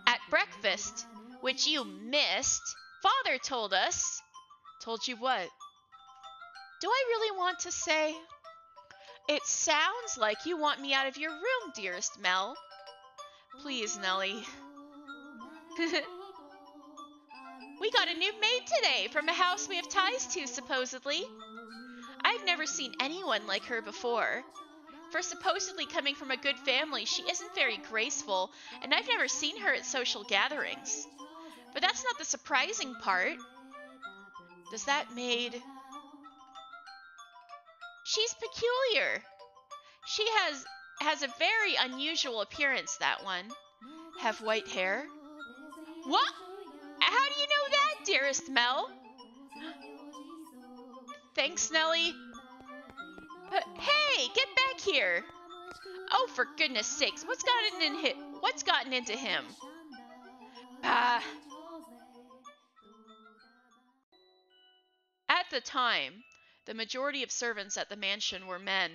At breakfast, which you missed, Father told us. Told you what? Do I really want to say? It sounds like you want me out of your room, dearest Mel. Please, Nellie. We got a new maid today from a house we have ties to, supposedly. I've never seen anyone like her before. For supposedly coming from a good family, she isn't very graceful, and I've never seen her at social gatherings. But that's not the surprising part. Does that maid... She's peculiar. She has a very unusual appearance, that one. Have white hair? What? How do you know that, dearest Mel? Thanks, Nellie. Hey, get back here. Oh, for goodness sakes, what's gotten into him? At the time, the majority of servants at the mansion were men.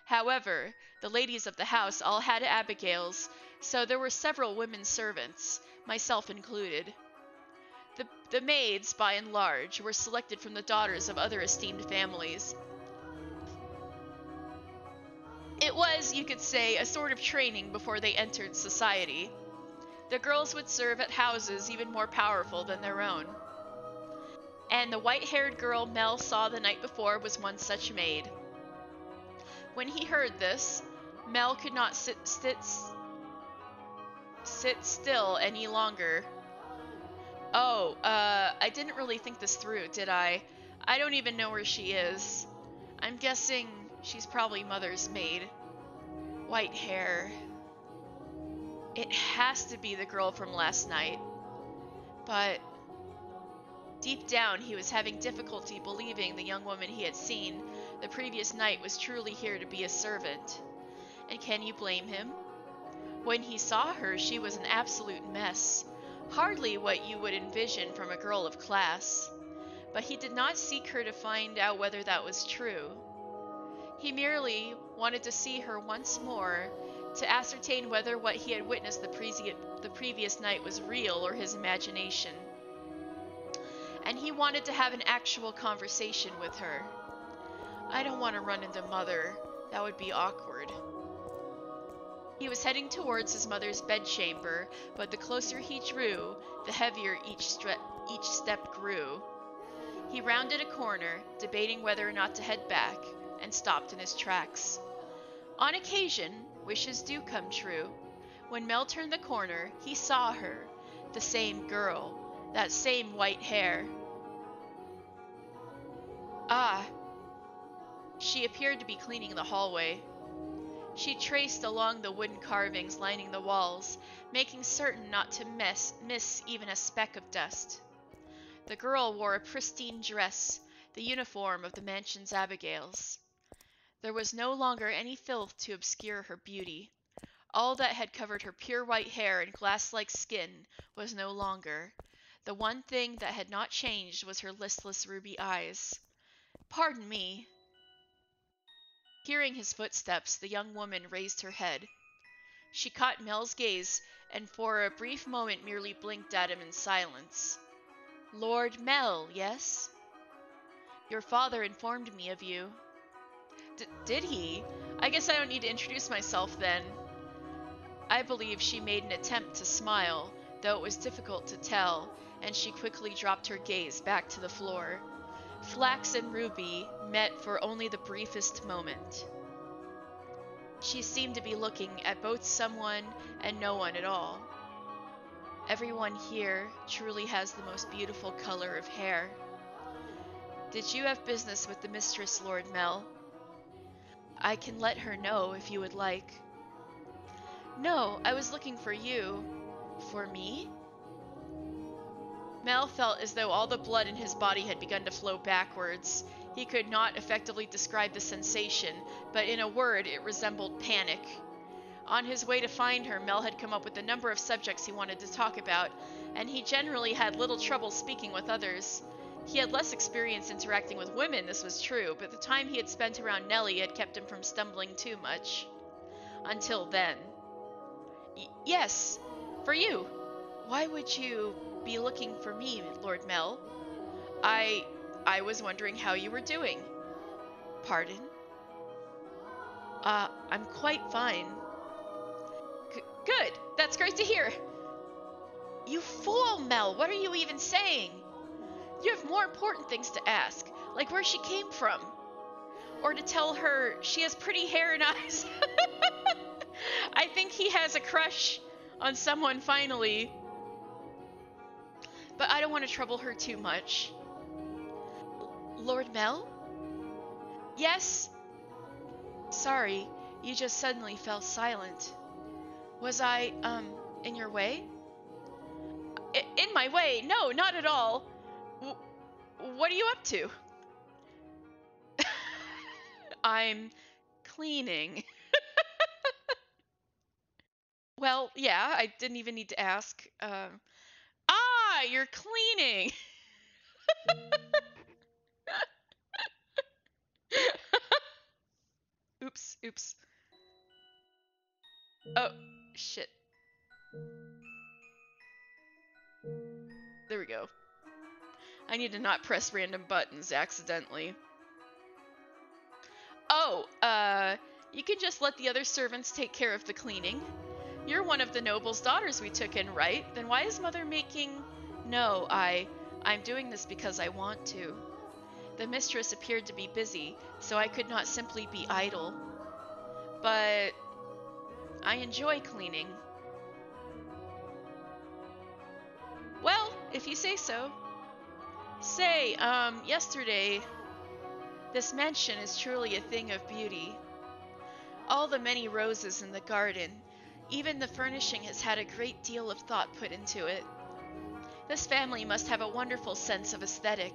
However, the ladies of the house all had Abigails, so there were several women servants, myself included. The maids, by and large, were selected from the daughters of other esteemed families. It was, you could say, a sort of training before they entered society. The girls would serve at houses even more powerful than their own. And the white-haired girl Mel saw the night before was one such maid. When he heard this, Mel could not sit still any longer. Oh, I didn't really think this through, did I? I don't even know where she is. I'm guessing she's probably Mother's maid. White hair. It has to be the girl from last night. But deep down, he was having difficulty believing the young woman he had seen the previous night was truly here to be a servant. And can you blame him? When he saw her, she was an absolute mess. Hardly what you would envision from a girl of class. But he did not seek her to find out whether that was true. He merely wanted to see her once more, to ascertain whether what he had witnessed the previous night was real or his imagination. And he wanted to have an actual conversation with her. I don't want to run into Mother. That would be awkward. He was heading towards his mother's bedchamber, but the closer he drew, the heavier each step grew. He rounded a corner, debating whether or not to head back, and stopped in his tracks. On occasion, wishes do come true. When Mel turned the corner, he saw her, the same girl, that same white hair. Ah, she appeared to be cleaning the hallway. She traced along the wooden carvings lining the walls, making certain not to miss even a speck of dust. The girl wore a pristine dress, the uniform of the mansion's Abigails. There was no longer any filth to obscure her beauty. All that had covered her pure white hair and glass-like skin was no longer. The one thing that had not changed was her listless ruby eyes. "Pardon me." Hearing his footsteps, the young woman raised her head. She caught Mel's gaze and for a brief moment merely blinked at him in silence. "Lord Mel, yes? Your father informed me of you." Did he? I guess I don't need to introduce myself then. I believe she made an attempt to smile, though it was difficult to tell, and she quickly dropped her gaze back to the floor. Flax and Ruby met for only the briefest moment. She seemed to be looking at both someone and no one at all. Everyone here truly has the most beautiful color of hair. Did you have business with the mistress, Lord Mel? I can let her know if you would like. No, I was looking for you. For me? Mel felt as though all the blood in his body had begun to flow backwards. He could not effectively describe the sensation, but in a word, it resembled panic. On his way to find her, Mel had come up with a number of subjects he wanted to talk about, and he generally had little trouble speaking with others. He had less experience interacting with women, this was true, but the time he had spent around Nellie had kept him from stumbling too much. Until then. Yes, for you. Why would you be looking for me, Lord Mel? I was wondering how you were doing. Pardon? I'm quite fine. Good. That's great to hear. You fool, Mel. What are you even saying? You have more important things to ask, like where she came from. Or to tell her she has pretty hair and eyes. I think he has a crush on someone finally. But I don't want to trouble her too much. Lord Mel? Yes? Sorry, you just suddenly fell silent. Was I, in your way? In my way? No, not at all. What are you up to? I'm cleaning. Well, yeah, I didn't even need to ask. You're cleaning. Oops. Oh, shit. There we go. I need to not press random buttons accidentally. Oh, you can just let the other servants take care of the cleaning. You're one of the noble's daughters we took in, right? Then why is Mother making... No, I'm doing this because I want to. The mistress appeared to be busy, so I could not simply be idle. But I enjoy cleaning. Well, if you say so. Say, yesterday... This mansion is truly a thing of beauty. All the many roses in the garden, even the furnishing has had a great deal of thought put into it. This family must have a wonderful sense of aesthetic.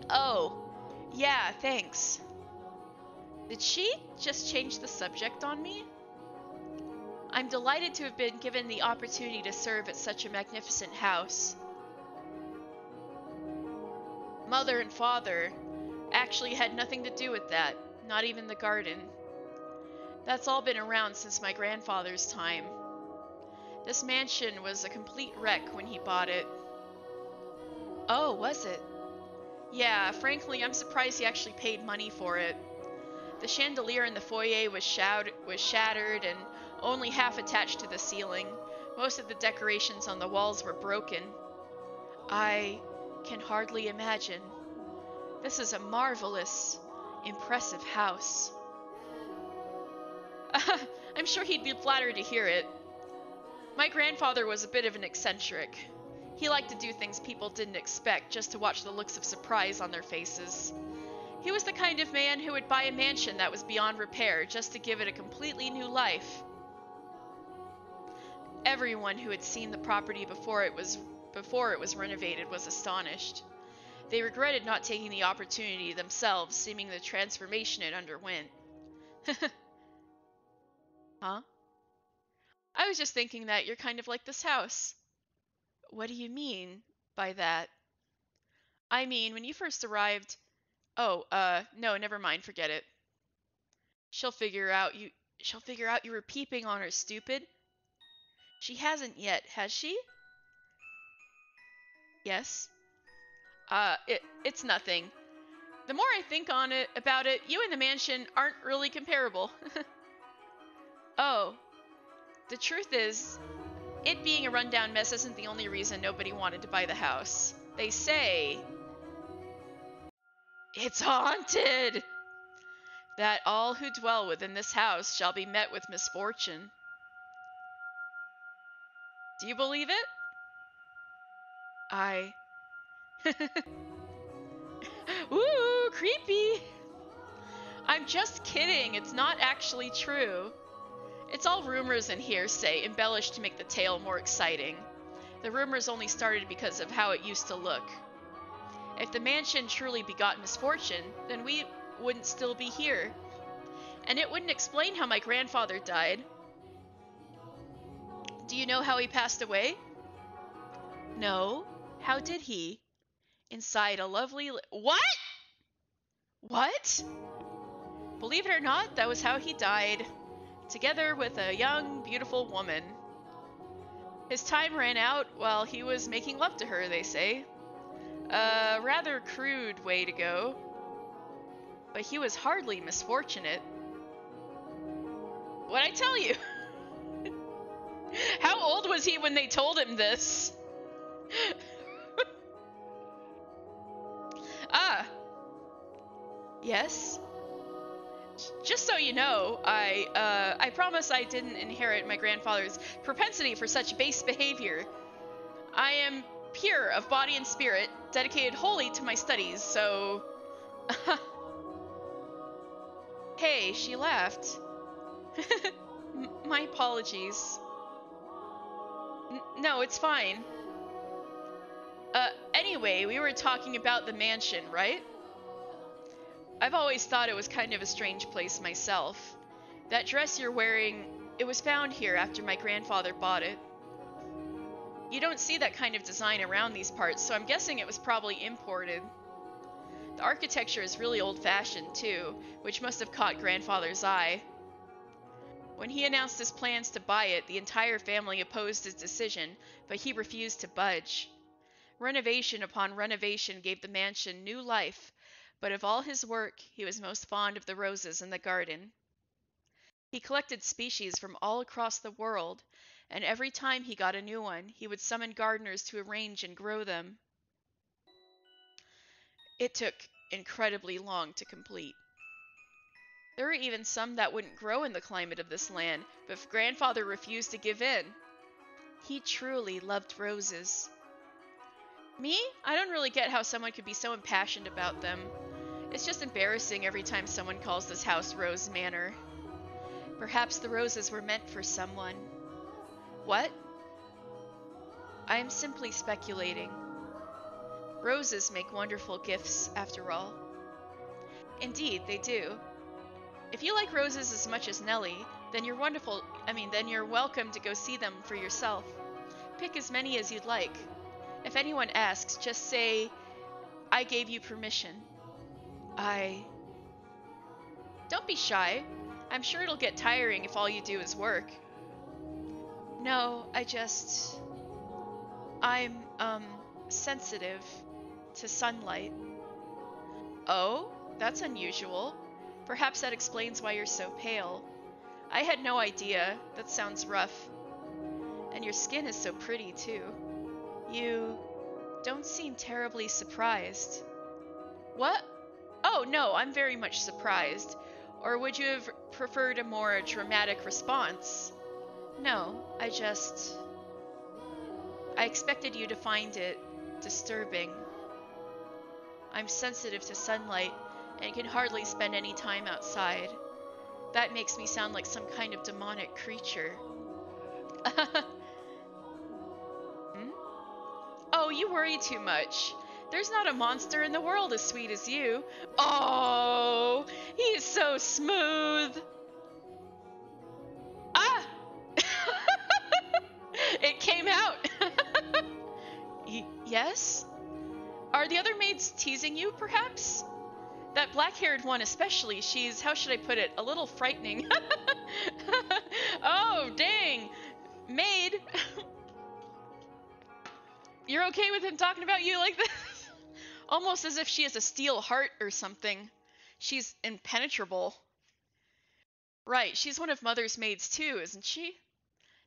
Oh, yeah, thanks. Did she just change the subject on me? I'm delighted to have been given the opportunity to serve at such a magnificent house. Mother and father actually had nothing to do with that, not even the garden. That's all been around since my grandfather's time. This mansion was a complete wreck when he bought it. Oh, was it? Yeah, frankly, I'm surprised he actually paid money for it. The chandelier in the foyer was shattered and only half attached to the ceiling. Most of the decorations on the walls were broken. I can hardly imagine. This is a marvelous, impressive house. I'm sure he'd be flattered to hear it. My grandfather was a bit of an eccentric. He liked to do things people didn't expect just to watch the looks of surprise on their faces. He was the kind of man who would buy a mansion that was beyond repair just to give it a completely new life. Everyone who had seen the property before it was renovated was astonished. They regretted not taking the opportunity themselves, seeing the transformation it underwent. Huh? I was just thinking that you're kind of like this house. What do you mean by that? I mean, when you first arrived... Oh, no, never mind, forget it. She'll figure out you were peeping on her, stupid. She hasn't yet, has she? Yes. It's nothing. The more I think about it, you and the mansion aren't really comparable. Oh, the truth is, it being a rundown mess isn't the only reason nobody wanted to buy the house. They say it's haunted! That all who dwell within this house shall be met with misfortune. Do you believe it? I... Ooh, creepy! I'm just kidding, it's not actually true. It's all rumors and hearsay, embellished to make the tale more exciting. The rumors only started because of how it used to look. If the mansion truly begot misfortune, then we wouldn't still be here. And it wouldn't explain how my grandfather died. Do you know how he passed away? No. How did he? Inside a lovely... What? What? Believe it or not, that was how he died. Together with a young, beautiful woman. His time ran out while he was making love to her, they say. A rather crude way to go. But he was hardly misfortunate. What'd I tell you? How old was he when they told him this? Ah. Yes? Just so you know, I promise I didn't inherit my grandfather's propensity for such base behavior. I am pure of body and spirit, dedicated wholly to my studies, so... Hey, she laughed. My apologies. No, it's fine. Anyway, we were talking about the mansion, right? I've always thought it was kind of a strange place myself. That dress you're wearing, it was found here after my grandfather bought it. You don't see that kind of design around these parts, so I'm guessing it was probably imported. The architecture is really old-fashioned, too, which must have caught grandfather's eye. When he announced his plans to buy it, the entire family opposed his decision, but he refused to budge. Renovation upon renovation gave the mansion new life, but of all his work, he was most fond of the roses in the garden. He collected species from all across the world, and every time he got a new one, he would summon gardeners to arrange and grow them. It took incredibly long to complete. There were even some that wouldn't grow in the climate of this land, but grandfather refused to give in. He truly loved roses. Me? I don't really get how someone could be so impassioned about them. It's just embarrassing every time someone calls this house Rose Manor. Perhaps the roses were meant for someone. What? I am simply speculating. Roses make wonderful gifts, after all. Indeed, they do. If you like roses as much as Nellie, then you're welcome to go see them for yourself. Pick as many as you'd like. If anyone asks, just say, I gave you permission. Don't be shy. I'm sure it'll get tiring if all you do is work. No, I'm, sensitive to sunlight. Oh, that's unusual. Perhaps that explains why you're so pale. I had no idea. That sounds rough. And your skin is so pretty, too. You don't seem terribly surprised. What? Oh, no, I'm very much surprised. Or would you have preferred a more dramatic response? No, I expected you to find it disturbing. I'm sensitive to sunlight and can hardly spend any time outside. That makes me sound like some kind of demonic creature. Hmm? Oh, you worry too much. There's not a monster in the world as sweet as you. Oh, he's so smooth. Ah! It came out. Yes? Are the other maids teasing you, perhaps? That black-haired one especially, she's, how should I put it, a little frightening. Oh, dang. Maid. You're okay with him talking about you like this? Almost as if she has a steel heart or something. She's impenetrable. Right, she's one of Mother's maids too, isn't she?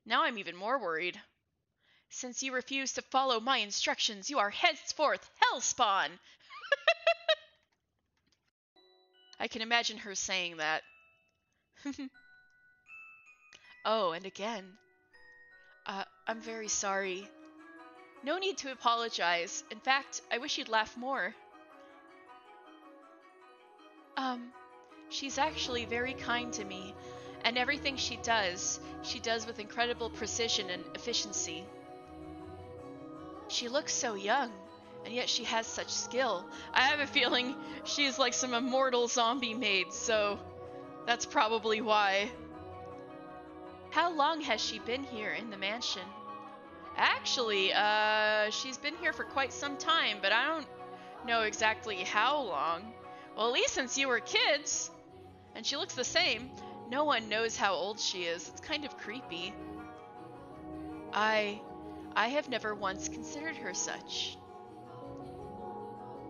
Now I'm even more worried. Since you refuse to follow my instructions, you are henceforth Hellspawn! I can imagine her saying that. Oh, and again. I'm very sorry. No need to apologize. In fact, I wish you'd laugh more. She's actually very kind to me, and everything she does with incredible precision and efficiency. She looks so young, and yet she has such skill. I have a feeling she's like some immortal zombie maid, so that's probably why. How long has she been here in the mansion? Actually, she's been here for quite some time, but I don't know exactly how long. Well, at least since you were kids. And she looks the same. No one knows how old she is. It's kind of creepy. I have never once considered her such.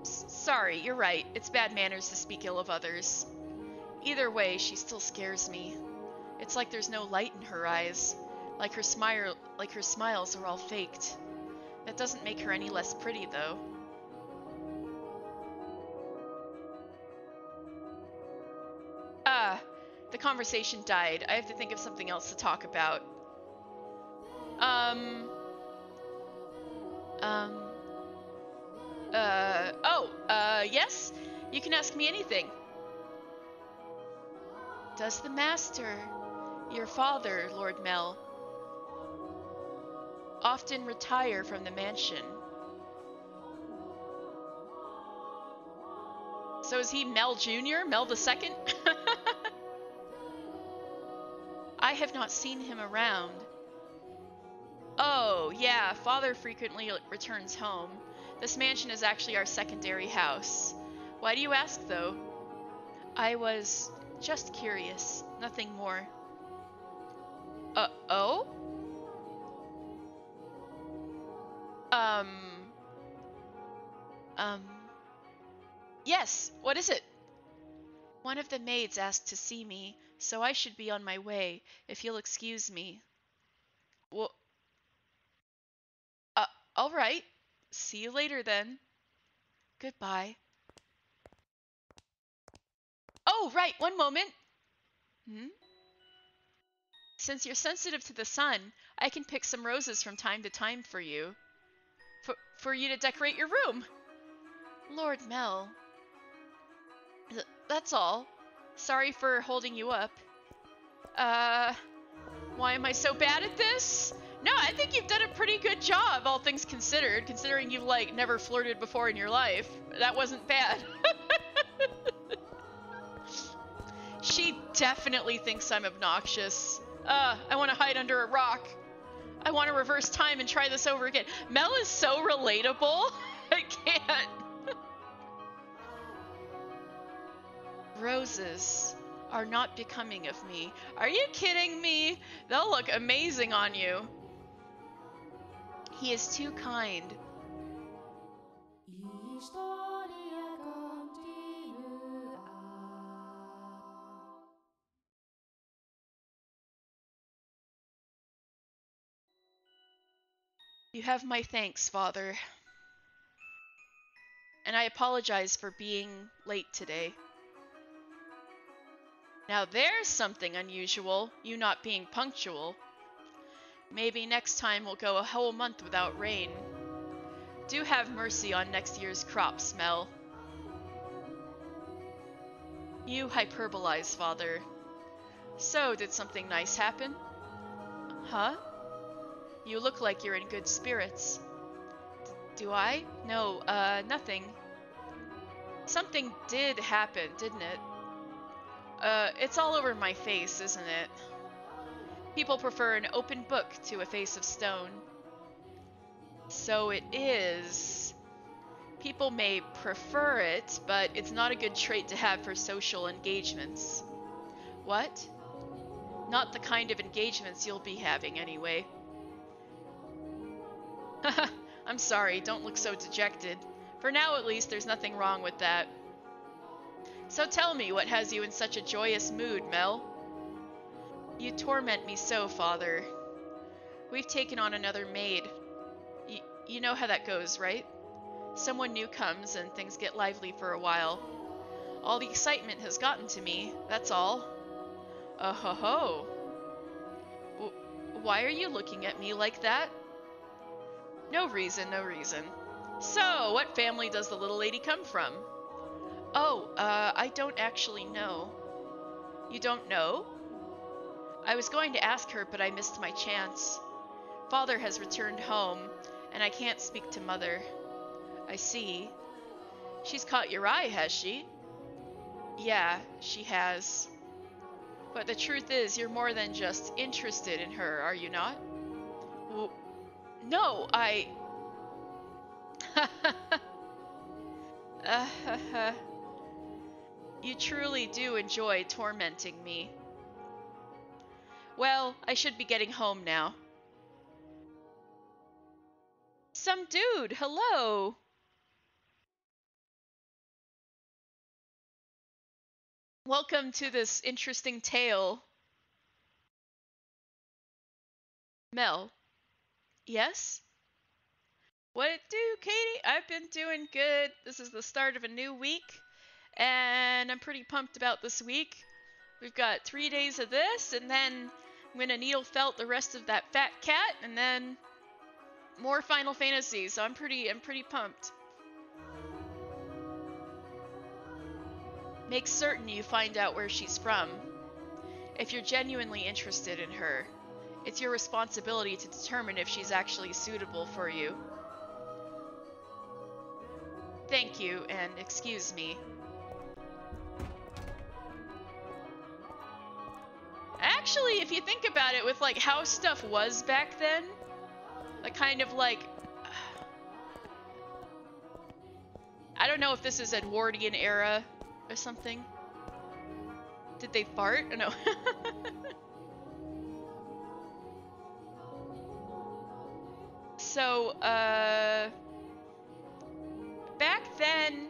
Sorry, you're right. It's bad manners to speak ill of others. Either way, she still scares me. It's like there's no light in her eyes. Like her smiles are all faked. That doesn't make her any less pretty, though. The conversation died. I have to think of something else to talk about. Yes? You can ask me anything. Does the master, your father, Lord Mel, often retire from the mansion? So is he Mel Jr., Mel the Second? I have not seen him around. Oh, yeah, father frequently returns home. This mansion is actually our secondary house. Why do you ask, though? I was just curious, nothing more. Oh? Yes, what is it? One of the maids asked to see me, so I should be on my way, if you'll excuse me. Well, all right. See you later, then. Goodbye. Oh, right, one moment. Since you're sensitive to the sun, I can pick some roses from time to time for you. For you to decorate your room. Lord Mel. That's all. Sorry for holding you up. Why am I so bad at this? No, I think you've done a pretty good job, all things considered, considering you've, like, never flirted before in your life. That wasn't bad. She definitely thinks I'm obnoxious. I want to hide under a rock. I want to reverse time and try this over again. Mel is so relatable. I can't. Roses are not becoming of me. Are you kidding me? They'll look amazing on you. He is too kind. You have my thanks, Father. And I apologize for being late today. Now there's something unusual, you not being punctual. Maybe next time we'll go a whole month without rain. Do have mercy on next year's crops, Mel. You hyperbolize, Father. So, did something nice happen? Huh? You look like you're in good spirits. Do I? No, nothing. Something did happen, didn't it? It's all over my face, isn't it? People prefer an open book to a face of stone. So it is. People may prefer it, but it's not a good trait to have for social engagements. What? Not the kind of engagements you'll be having, anyway. I'm sorry, don't look so dejected. For now, at least, there's nothing wrong with that. So tell me, what has you in such a joyous mood, Mel? You torment me so, Father. We've taken on another maid. You know how that goes, right? Someone new comes and things get lively for a while. All the excitement has gotten to me, that's all. Oh-ho-ho. Why are you looking at me like that? No reason, no reason. So, what family does the little lady come from? Oh, I don't actually know. You don't know? I was going to ask her, but I missed my chance. Father has returned home, and I can't speak to Mother. I see. She's caught your eye, has she? Yeah, she has. But the truth is, you're more than just interested in her, are you not? W no, I... You truly do enjoy tormenting me. Well, I should be getting home now. Some dude, hello! Welcome to this interesting tale. Mel. Yes? What it do, Katie? I've been doing good. This is the start of a new week, and I'm pretty pumped about this week. We've got 3 days of this, and then I'm gonna needle felt the rest of that fat cat, and then more Final Fantasy, so I'm pretty pumped. Make certain you find out where she's from. If you're genuinely interested in her, it's your responsibility to determine if she's actually suitable for you. Thank you, and excuse me. Actually, if you think about it, with like how stuff was back then, like kind of like, I don't know if this is Edwardian era or something. Did they fart? Oh, no. So, back then,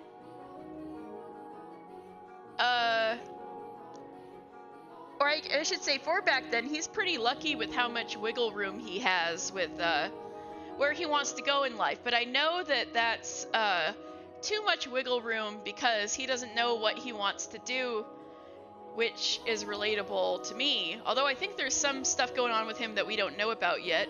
or I should say for back then, he's pretty lucky with how much wiggle room he has with, where he wants to go in life. But I know that that's, too much wiggle room because he doesn't know what he wants to do, which is relatable to me. Although I think there's some stuff going on with him that we don't know about yet.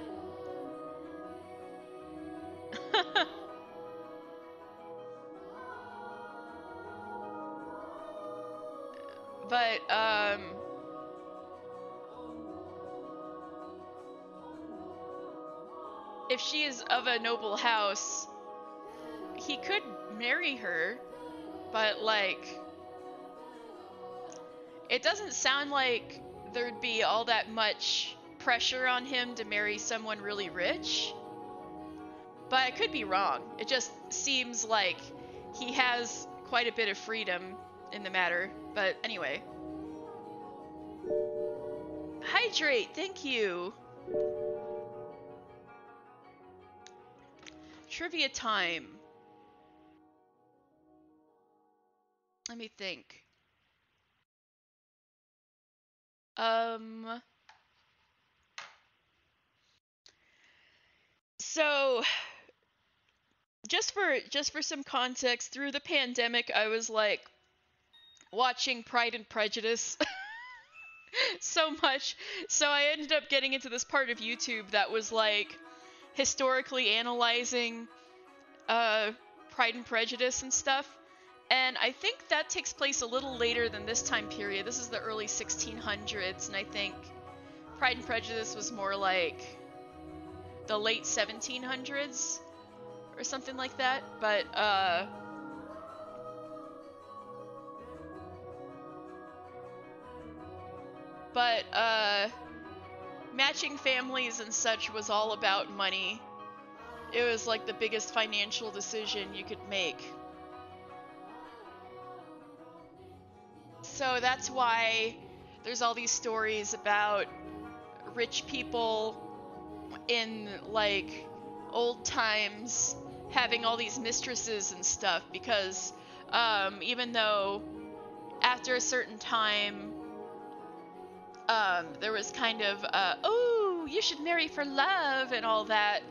But, if she is of a noble house, he could marry her, but, like, it doesn't sound like there'd be all that much pressure on him to marry someone really rich. But I could be wrong. It just seems like he has quite a bit of freedom in the matter. But anyway. Hydrate, thank you. Trivia time. Let me think. So, just for some context, through the pandemic, I was like watching Pride and Prejudice so much. So I ended up getting into this part of YouTube that was like historically analyzing Pride and Prejudice and stuff. And I think that takes place a little later than this time period. This is the early 1600s, and I think Pride and Prejudice was more like the late 1700s or something like that. But matching families and such was all about money. It was like the biggest financial decision you could make. So that's why there's all these stories about rich people in like old times having all these mistresses and stuff, because even though after a certain time there was kind of oh, you should marry for love and all that,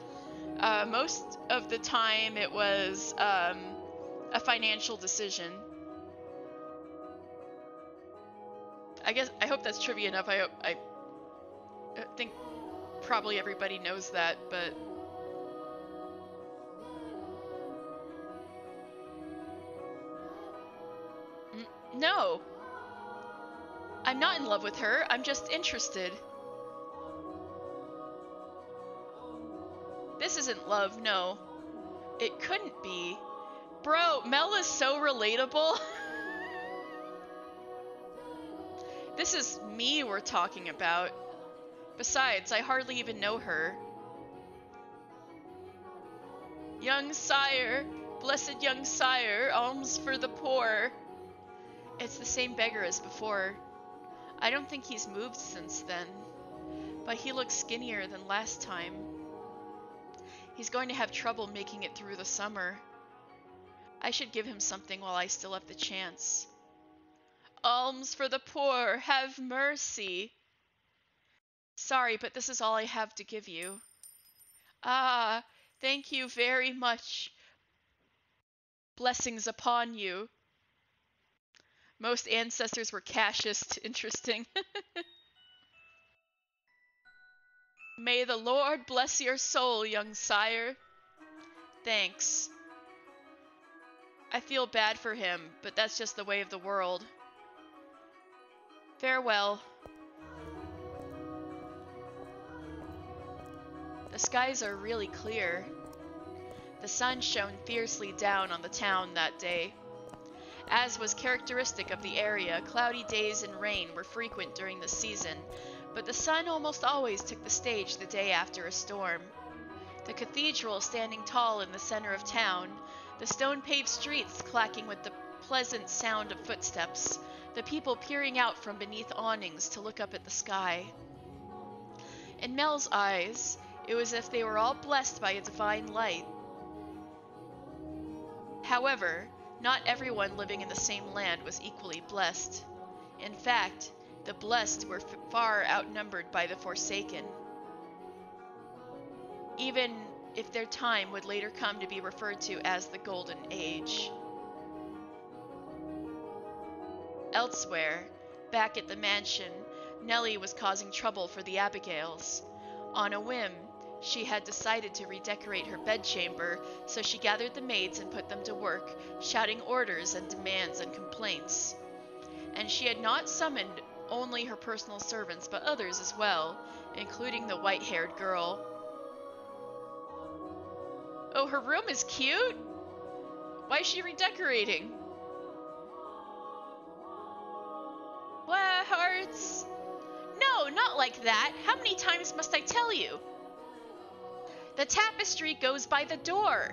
most of the time it was a financial decision. I hope that's trivia enough. I think probably everybody knows that, but no. I'm not in love with her. I'm just interested. This isn't love, no. It couldn't be. Bro, Mel is so relatable. This is me we're talking about. Besides, I hardly even know her. Young sire, blessed young sire, alms for the poor. It's the same beggar as before. I don't think he's moved since then, but he looks skinnier than last time. He's going to have trouble making it through the summer. I should give him something while I still have the chance. Alms for the poor, have mercy. Sorry, but this is all I have to give you. Ah, thank you very much. Blessings upon you. Most ancestors were Cassius. Interesting. May the Lord bless your soul, young sire. Thanks. I feel bad for him, but that's just the way of the world. Farewell. The skies are really clear. The sun shone fiercely down on the town that day. As was characteristic of the area, cloudy days and rain were frequent during the season, but the sun almost always took the stage the day after a storm. The cathedral standing tall in the center of town, the stone-paved streets clacking with the pleasant sound of footsteps, the people peering out from beneath awnings to look up at the sky. In Mel's eyes, it was as if they were all blessed by a divine light. However, not everyone living in the same land was equally blessed. In fact, the blessed were far outnumbered by the forsaken. Even if their time would later come to be referred to as the Golden Age. Elsewhere, back at the mansion, Nellie was causing trouble for the Abigails. On a whim, she had decided to redecorate her bedchamber, so she gathered the maids and put them to work, shouting orders and demands and complaints. And she had not summoned only her personal servants, but others as well, including the white-haired girl. Oh, her room is cute? Why is she redecorating? What, hearts? No, not like that. How many times must I tell you? The tapestry goes by the door.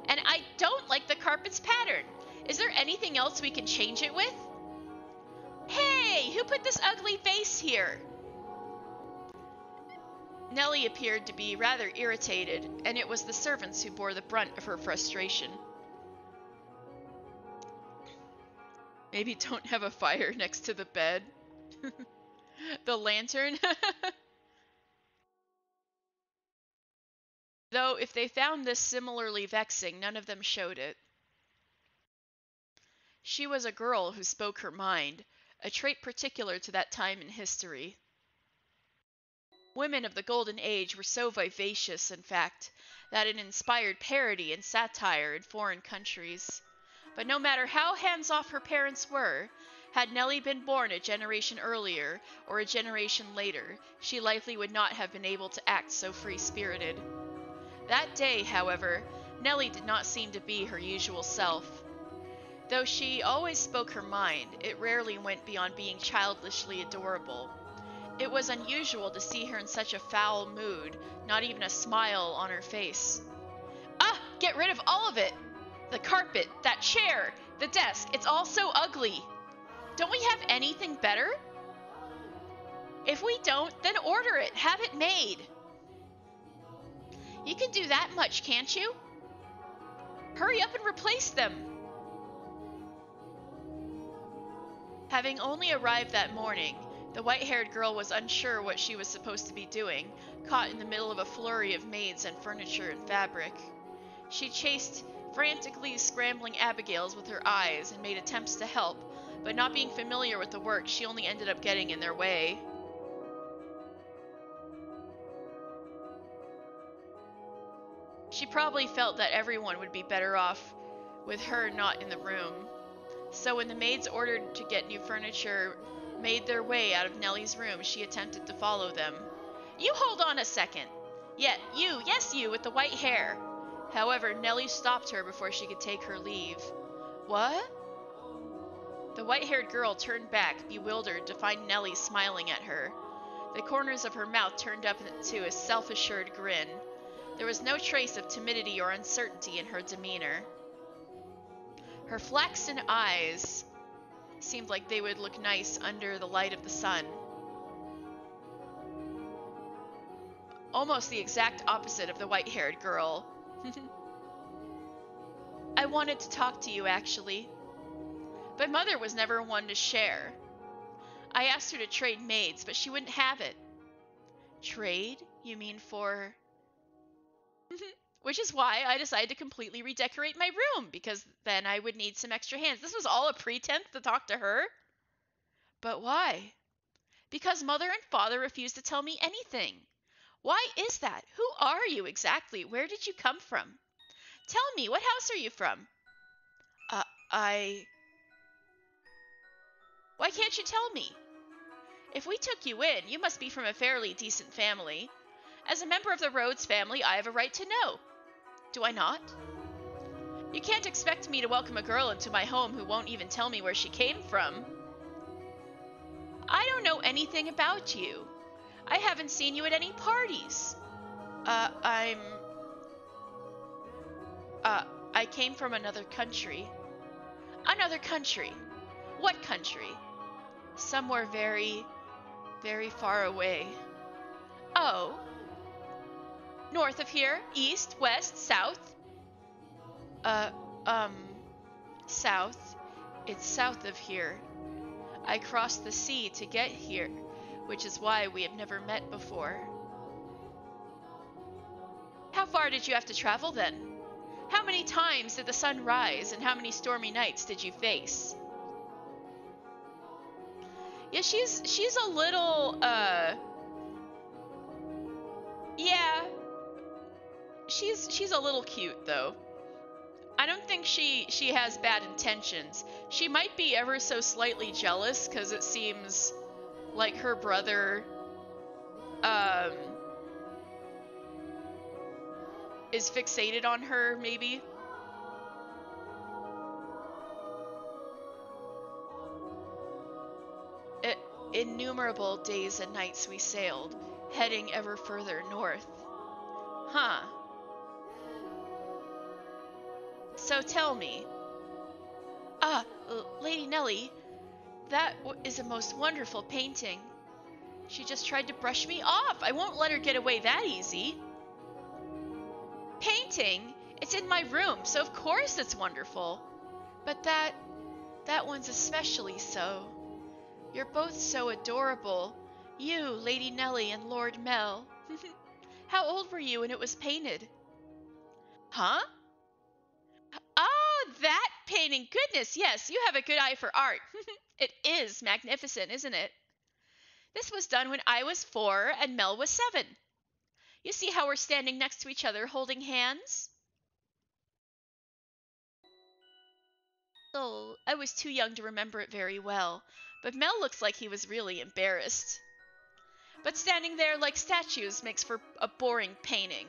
And I don't like the carpet's pattern. Is there anything else we can change it with? Hey, who put this ugly vase here? Nellie appeared to be rather irritated, and it was the servants who bore the brunt of her frustration. Maybe don't have a fire next to the bed. The lantern? though if they found this similarly vexing, none of them showed it. She was a girl who spoke her mind, a trait particular to that time in history. Women of the Golden Age were so vivacious, in fact, that it inspired parody and satire in foreign countries. But no matter how hands-off her parents were, had Nellie been born a generation earlier or a generation later, she likely would not have been able to act so free-spirited. That day, however, Nellie did not seem to be her usual self. Though she always spoke her mind, it rarely went beyond being childishly adorable. It was unusual to see her in such a foul mood, not even a smile on her face. Ah! Get rid of all of it! The carpet, that chair, the desk, it's all so ugly. Don't we have anything better? If we don't, then order it, have it made. You can do that much, can't you? Hurry up and replace them. Having only arrived that morning, the white-haired girl was unsure what she was supposed to be doing, caught in the middle of a flurry of maids and furniture and fabric. She chased frantically scrambling Abigails with her eyes and made attempts to help, but not being familiar with the work, she only ended up getting in their way. She probably felt that everyone would be better off with her not in the room. So when the maids ordered to get new furniture made their way out of Nellie's room, she attempted to follow them. You hold on a second. Yes, you with the white hair. However, Nellie stopped her before she could take her leave. What? The white-haired girl turned back, bewildered, to find Nellie smiling at her. The corners of her mouth turned up into a self-assured grin. There was no trace of timidity or uncertainty in her demeanor. Her flaxen eyes seemed like they would look nice under the light of the sun. Almost the exact opposite of the white-haired girl. I wanted to talk to you, actually. But Mother was never one to share. I asked her to trade maids, but she wouldn't have it. Trade? You mean for... Which is why I decided to completely redecorate my room, because then I would need some extra hands. This was all a pretense to talk to her. But why? Because Mother and Father refused to tell me anything. Why is that? Who are you exactly? Where did you come from? Tell me, what house are you from? Why can't you tell me? If we took you in, you must be from a fairly decent family. As a member of the Rhodes family, I have a right to know. Do I not? You can't expect me to welcome a girl into my home who won't even tell me where she came from. I don't know anything about you. I haven't seen you at any parties. I came from another country. Another country? What country? Somewhere very, very far away. Oh. North of here? East? West? South? South. It's south of here. I crossed the sea to get here, which is why we have never met before. How far did you have to travel then? How many times did the sun rise, and how many stormy nights did you face? Yeah, she's a little, yeah. She's a little cute, though. I don't think she has bad intentions. She might be ever so slightly jealous, because it seems like her brother, is fixated on her, maybe. Innumerable days and nights we sailed, heading ever further north. Huh. So tell me. Lady Nellie, that is a most wonderful painting. She just tried to brush me off. I won't let her get away that easy. Painting? It's in my room, so of course it's wonderful. But that one's especially so. You're both so adorable. You, Lady Nellie, and Lord Mel. How old were you when it was painted? Huh? Oh, that painting. Goodness, yes, you have a good eye for art. It is magnificent, isn't it? This was done when I was 4 and Mel was 7. You see how we're standing next to each other holding hands? Oh, I was too young to remember it very well, but Mel looks like he was really embarrassed. But standing there like statues makes for a boring painting.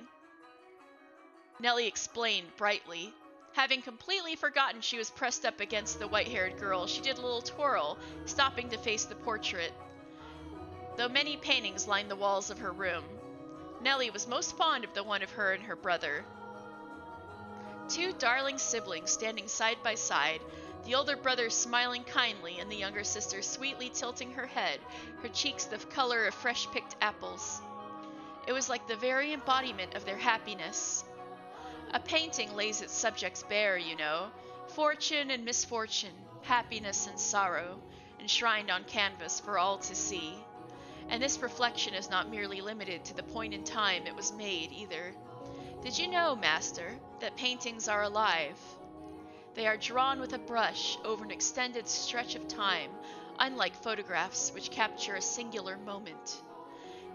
Nellie explained brightly. Having completely forgotten she was pressed up against the white-haired girl, she did a little twirl, stopping to face the portrait. Though many paintings lined the walls of her room, Nellie was most fond of the one of her and her brother. Two darling siblings standing side by side, the older brother smiling kindly and the younger sister sweetly tilting her head, her cheeks the color of fresh-picked apples. It was like the very embodiment of their happiness. A painting lays its subjects bare, you know, fortune and misfortune, happiness and sorrow, enshrined on canvas for all to see. And this reflection is not merely limited to the point in time it was made, either. Did you know, Master, that paintings are alive? They are drawn with a brush over an extended stretch of time, unlike photographs which capture a singular moment.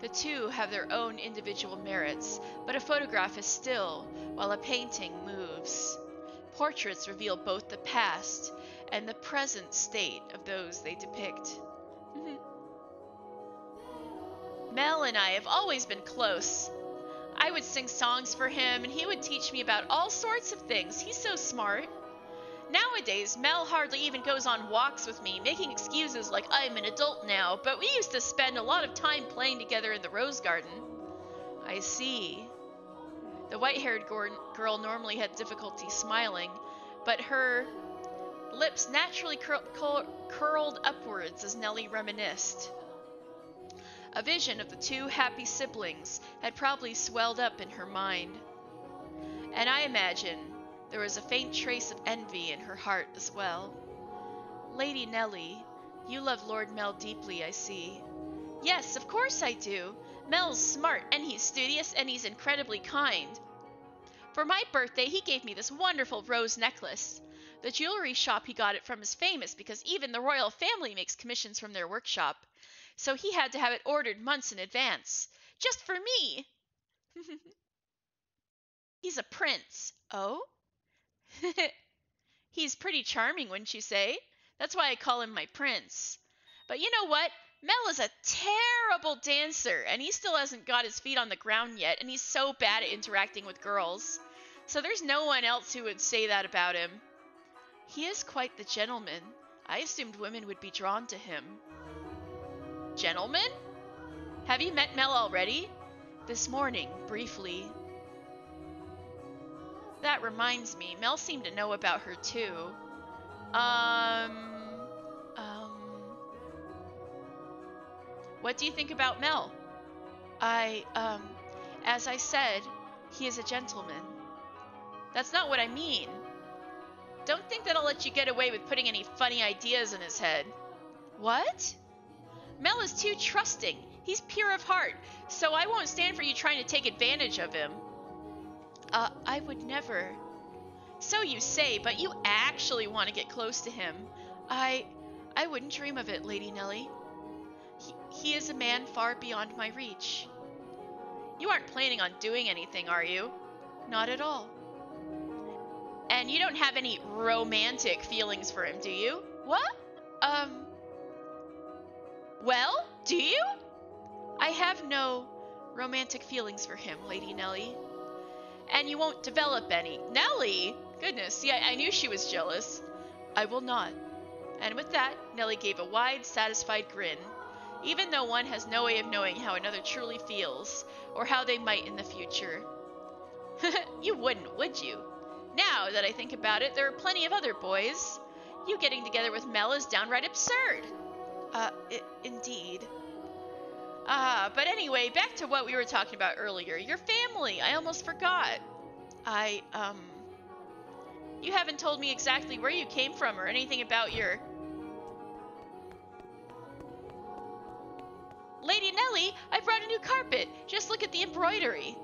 The two have their own individual merits, but a photograph is still, while a painting moves. Portraits reveal both the past and the present state of those they depict. Mel and I have always been close. I would sing songs for him, and he would teach me about all sorts of things. He's so smart. Nowadays, Mel hardly even goes on walks with me, making excuses like I'm an adult now, but we used to spend a lot of time playing together in the rose garden. I see. The white-haired girl normally had difficulty smiling, but her lips naturally curled upwards as Nellie reminisced. A vision of the two happy siblings had probably swelled up in her mind. And I imagine there was a faint trace of envy in her heart as well. Lady Nellie, you love Lord Mel deeply, I see. Yes, of course I do. Mel's smart, and he's studious, and he's incredibly kind. For my birthday, he gave me this wonderful rose necklace. The jewelry shop he got it from is famous because even the royal family makes commissions from their workshop. So he had to have it ordered months in advance. Just for me! He's a prince. Oh? He's pretty charming, wouldn't you say? That's why I call him my prince. But you know what? Mel is a terrible dancer, and he still hasn't got his feet on the ground yet, and he's so bad at interacting with girls. So there's no one else who would say that about him. He is quite the gentleman. I assumed women would be drawn to him. Gentleman? Have you met Mel already? This morning, briefly. That reminds me, Mel seemed to know about her too. What do you think about Mel? As I said, he is a gentleman. That's not what I mean. Don't think that I'll let you get away with putting any funny ideas in his head. What? Mel is too trusting. He's pure of heart, so I won't stand for you trying to take advantage of him. I would never. So you say, but you actually want to get close to him. I wouldn't dream of it, Lady Nellie. He is a man far beyond my reach. You aren't planning on doing anything, are you? Not at all. And you don't have any romantic feelings for him, do you? What? Well, do you? I have no romantic feelings for him, Lady Nellie. And you won't develop any. Nellie? Goodness, see, I knew she was jealous. I will not. And with that, Nellie gave a wide, satisfied grin, even though one has no way of knowing how another truly feels, or how they might in the future. You wouldn't, would you? Now that I think about it, there are plenty of other boys. You getting together with Mel is downright absurd. Indeed. But anyway, back to what we were talking about earlier. Your family, I almost forgot. You haven't told me exactly where you came from or anything about your... Lady Nellie, I brought a new carpet. Just look at the embroidery.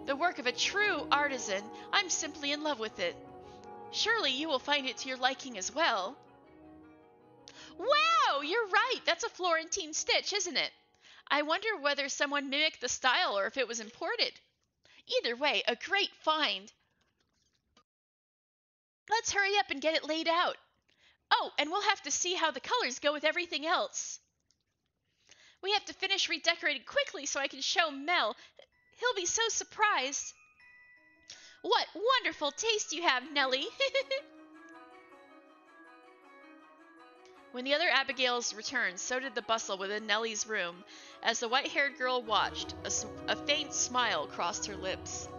The work of a true artisan. I'm simply in love with it. Surely you will find it to your liking as well. Wow, you're right. That's a Florentine stitch, isn't it? I wonder whether someone mimicked the style or if it was imported. Either way, a great find. Let's hurry up and get it laid out. Oh, and we'll have to see how the colors go with everything else. We have to finish redecorating quickly so I can show Mel. He'll be so surprised. What wonderful taste you have, Nellie. When the other Abigails returned, so did the bustle within Nellie's room. As the white-haired girl watched, a faint smile crossed her lips.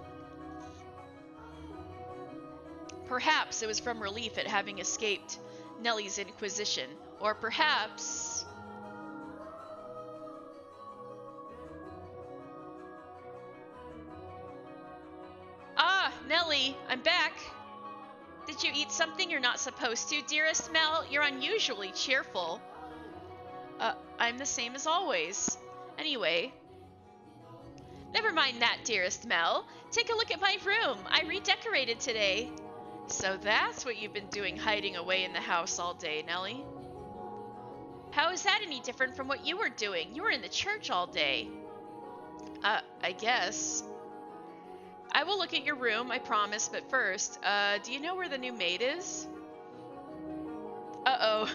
Perhaps it was from relief at having escaped Nellie's inquisition, or perhaps... Ah, Nellie, I'm back. Did you eat something you're not supposed to, dearest Mel? You're unusually cheerful. I'm the same as always. Anyway, never mind that, dearest Mel. Take a look at my room. I redecorated today. So that's what you've been doing, hiding away in the house all day, Nellie. How is that any different from what you were doing? You were in the church all day. I guess. I will look at your room, I promise, but first, do you know where the new maid is? Uh-oh.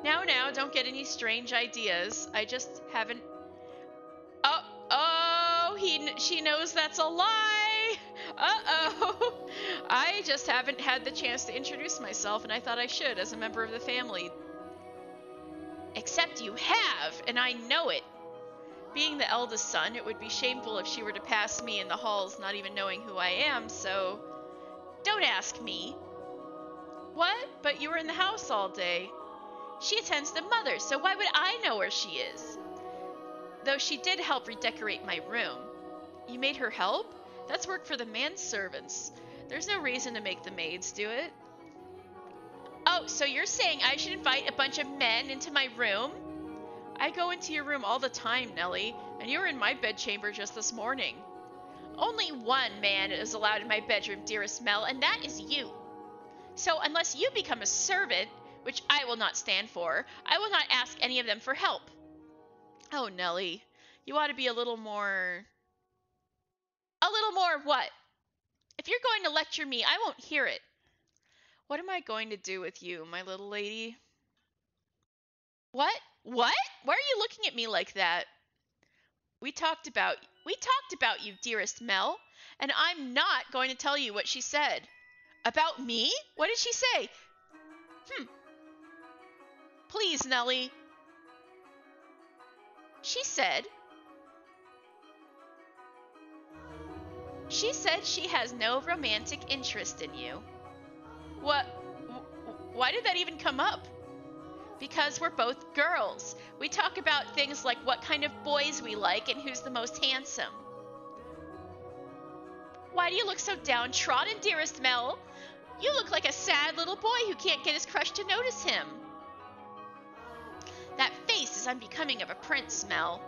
Now, don't get any strange ideas. I just haven't... She knows that's a lie! Uh-oh! I just haven't had the chance to introduce myself, and I thought I should as a member of the family. Except you have, and I know it. Being the eldest son, it would be shameful if she were to pass me in the halls not even knowing who I am, so... Don't ask me. What? But you were in the house all day. She attends to mother, so why would I know where she is? Though she did help redecorate my room. You made her help? That's work for the manservants. There's no reason to make the maids do it. Oh, so you're saying I should invite a bunch of men into my room? I go into your room all the time, Nellie, and you were in my bedchamber just this morning. Only one man is allowed in my bedroom, dearest Mel, and that is you. So unless you become a servant, which I will not stand for, I will not ask any of them for help. Oh, Nellie, you ought to be a little more... A little more what? If you're going to lecture me, I won't hear it. What am I going to do with you, my little lady? What? What? Why are you looking at me like that? We talked about you, dearest Mel, and I'm not going to tell you what she said. About me? What did she say? Please, Nellie. She said she has no romantic interest in you. What? Why did that even come up? Because we're both girls. We talk about things like what kind of boys we like and who's the most handsome. Why do you look so downtrodden, dearest Mel? You look like a sad little boy who can't get his crush to notice him. That face is unbecoming of a prince, Mel.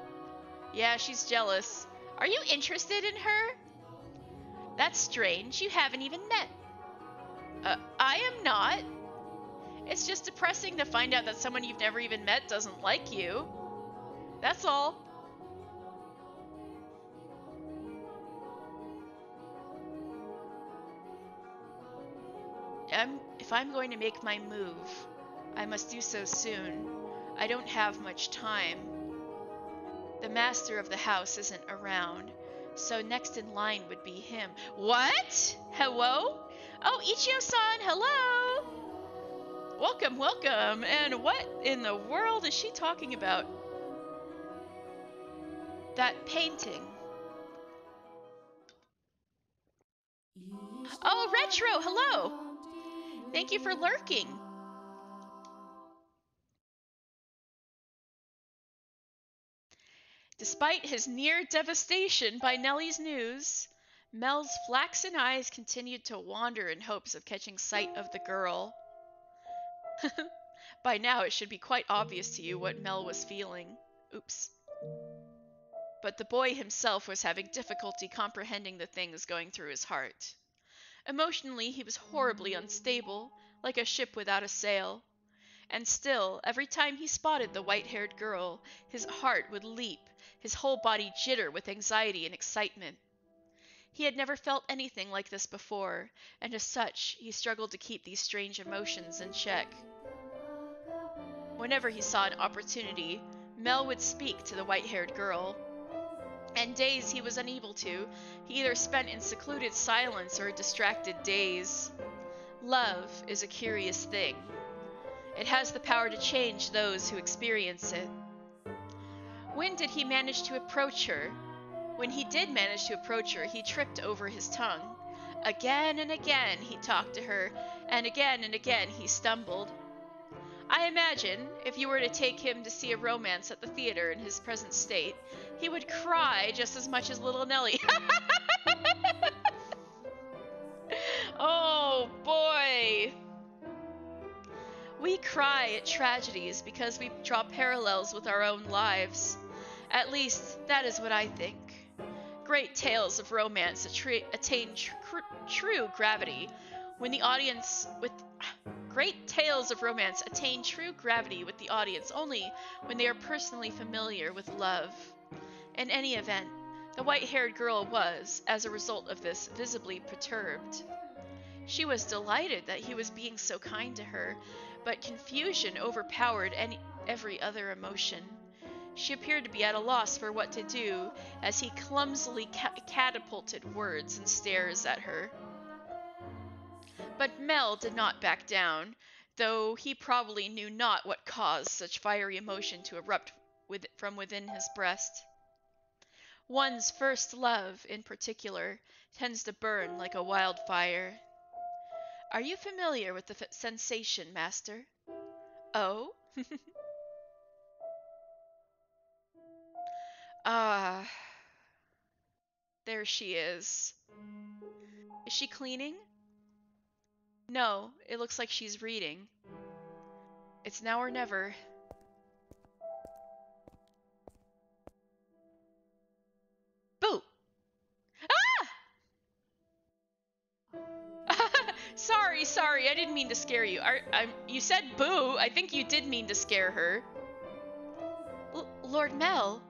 Yeah, she's jealous. Are you interested in her? That's strange. You haven't even met. I am not. It's just depressing to find out that someone you've never even met doesn't like you. That's all. If I'm going to make my move, I must do so soon. I don't have much time. The master of the house isn't around, so next in line would be him. What? Hello? Oh, Ichio-san, hello! Welcome, welcome. And what in the world is she talking about? That painting. Oh, Retro, hello! Thank you for lurking. Despite his near devastation by Nellie's news, Mel's flaxen eyes continued to wander in hopes of catching sight of the girl. By now, it should be quite obvious to you what Mel was feeling. Oops. but the boy himself was having difficulty comprehending the things going through his heart. Emotionally, he was horribly unstable, like a ship without a sail. And still, every time he spotted the white-haired girl, his heart would leap, his whole body jitter with anxiety and excitement. He had never felt anything like this before, and as such, he struggled to keep these strange emotions in check. Whenever he saw an opportunity, Mel would speak to the white-haired girl. And days he was unable to, he either spent in secluded silence or a distracted daze. Love is a curious thing. It has the power to change those who experience it. When did he manage to approach her? When he did manage to approach her, he tripped over his tongue. Again and again he talked to her, and again he stumbled. I imagine, if you were to take him to see a romance at the theater in his present state, he would cry just as much as little Nellie. Oh, boy! We cry at tragedies because we draw parallels with our own lives. At least, that is what I think. Great tales of romance attain true gravity when the audience with Great tales of romance attain true gravity with the audience only when they are personally familiar with love. In any event, the white-haired girl was, as a result of this, visibly perturbed. She was delighted that he was being so kind to her, but confusion overpowered every other emotion. She appeared to be at a loss for what to do, as he clumsily catapulted words and stares at her. But Mel did not back down, though he probably knew not what caused such fiery emotion to erupt from within his breast. One's first love, in particular, tends to burn like a wildfire. Are you familiar with the sensation, Master? Oh? Ah. There she is. Is she cleaning? No, it looks like she's reading. It's now or never. Boo! Ah! Sorry, I didn't mean to scare you. You said boo. I think you did mean to scare her. Lord Mel,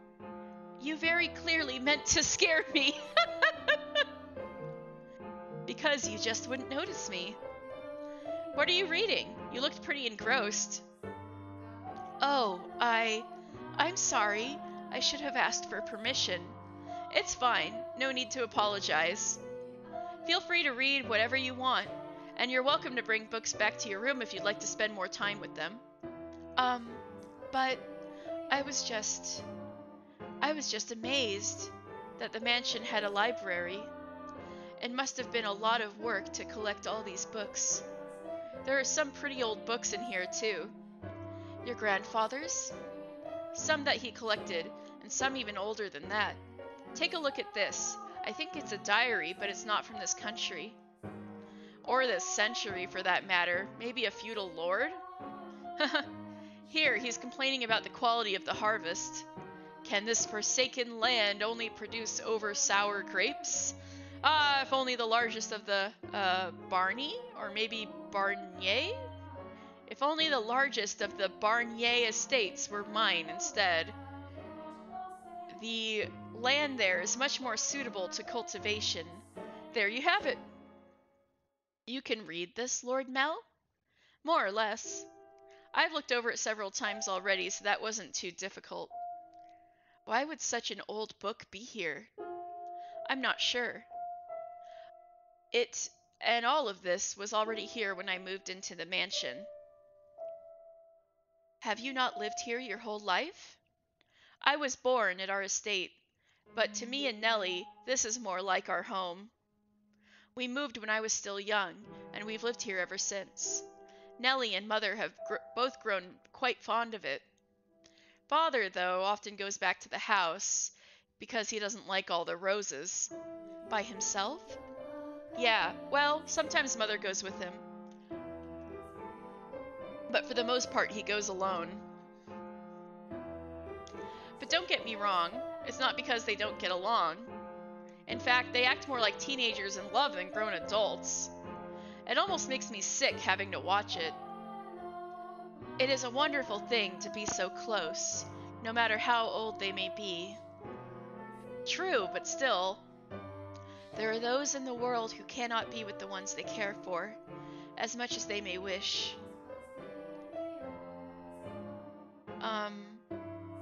you very clearly meant to scare me. Because you just wouldn't notice me. What are you reading? You looked pretty engrossed. Oh, I'm sorry. I should have asked for permission. It's fine. No need to apologize. Feel free to read whatever you want, and you're welcome to bring books back to your room if you'd like to spend more time with them. But I was just amazed that the mansion had a library. It must have been a lot of work to collect all these books. There are some pretty old books in here, too. Your grandfather's? Some that he collected, and some even older than that. Take a look at this. I think it's a diary, but it's not from this country. Or this century, for that matter. Maybe a feudal lord? Here, he's complaining about the quality of the harvest. Can this forsaken land only produce over-sour grapes? Ah, if only the largest of the, Barney? Or maybe Barnier? If only the largest of the Barnier estates were mine instead. The land there is much more suitable to cultivation. There you have it. You can read this, Lord Mel? More or less. I've looked over it several times already, so that wasn't too difficult. Why would such an old book be here? I'm not sure. It and all of this was already here when I moved into the mansion. Have you not lived here your whole life? I was born at our estate, but to me and Nellie, this is more like our home. We moved when I was still young, and we've lived here ever since. Nellie and Mother have both grown quite fond of it. Father, though, often goes back to the house because he doesn't like all the roses. By himself? Yeah, well, sometimes Mother goes with him. But for the most part, he goes alone. But don't get me wrong, It's not because they don't get along. In fact, they act more like teenagers in love than grown adults. It almost makes me sick having to watch it. It is a wonderful thing to be so close, no matter how old they may be. True, but still, there are those in the world who cannot be with the ones they care for, as much as they may wish. Um,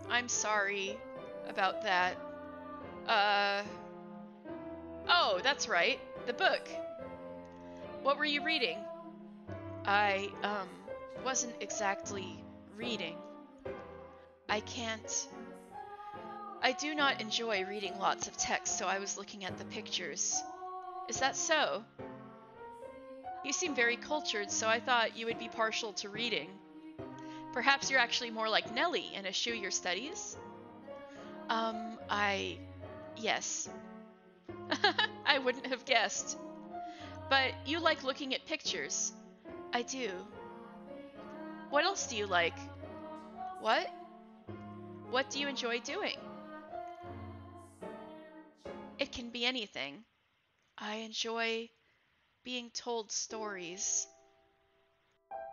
I'm sorry about that. Oh, that's right, the book. What were you reading? I, wasn't exactly reading. I can't. I do not enjoy reading lots of text, so I was looking at the pictures. Is that so? You seem very cultured, so I thought you would be partial to reading. Perhaps you're actually more like Nellie and eschew your studies? Yes. I wouldn't have guessed. But you like looking at pictures. I do. What else do you like? What? What do you enjoy doing? It can be anything. I enjoy being told stories.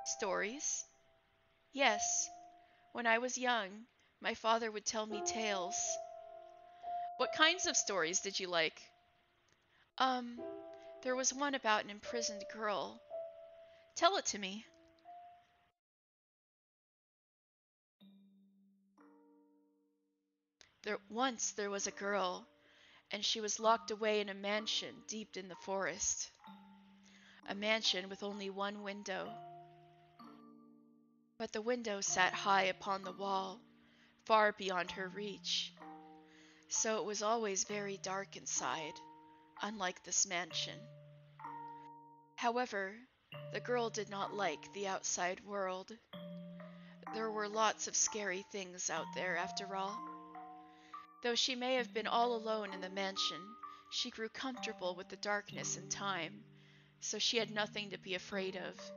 Stories? Yes. When I was young, my father would tell me tales. What kinds of stories did you like? Um, there was one about an imprisoned girl. Tell it to me. Once there was a girl, and she was locked away in a mansion deep in the forest. A mansion with only one window. But the window sat high upon the wall, far beyond her reach. So it was always very dark inside, unlike this mansion. However, the girl did not like the outside world. There were lots of scary things out there, after all. Though she may have been all alone in the mansion, she grew comfortable with the darkness in time, so she had nothing to be afraid of.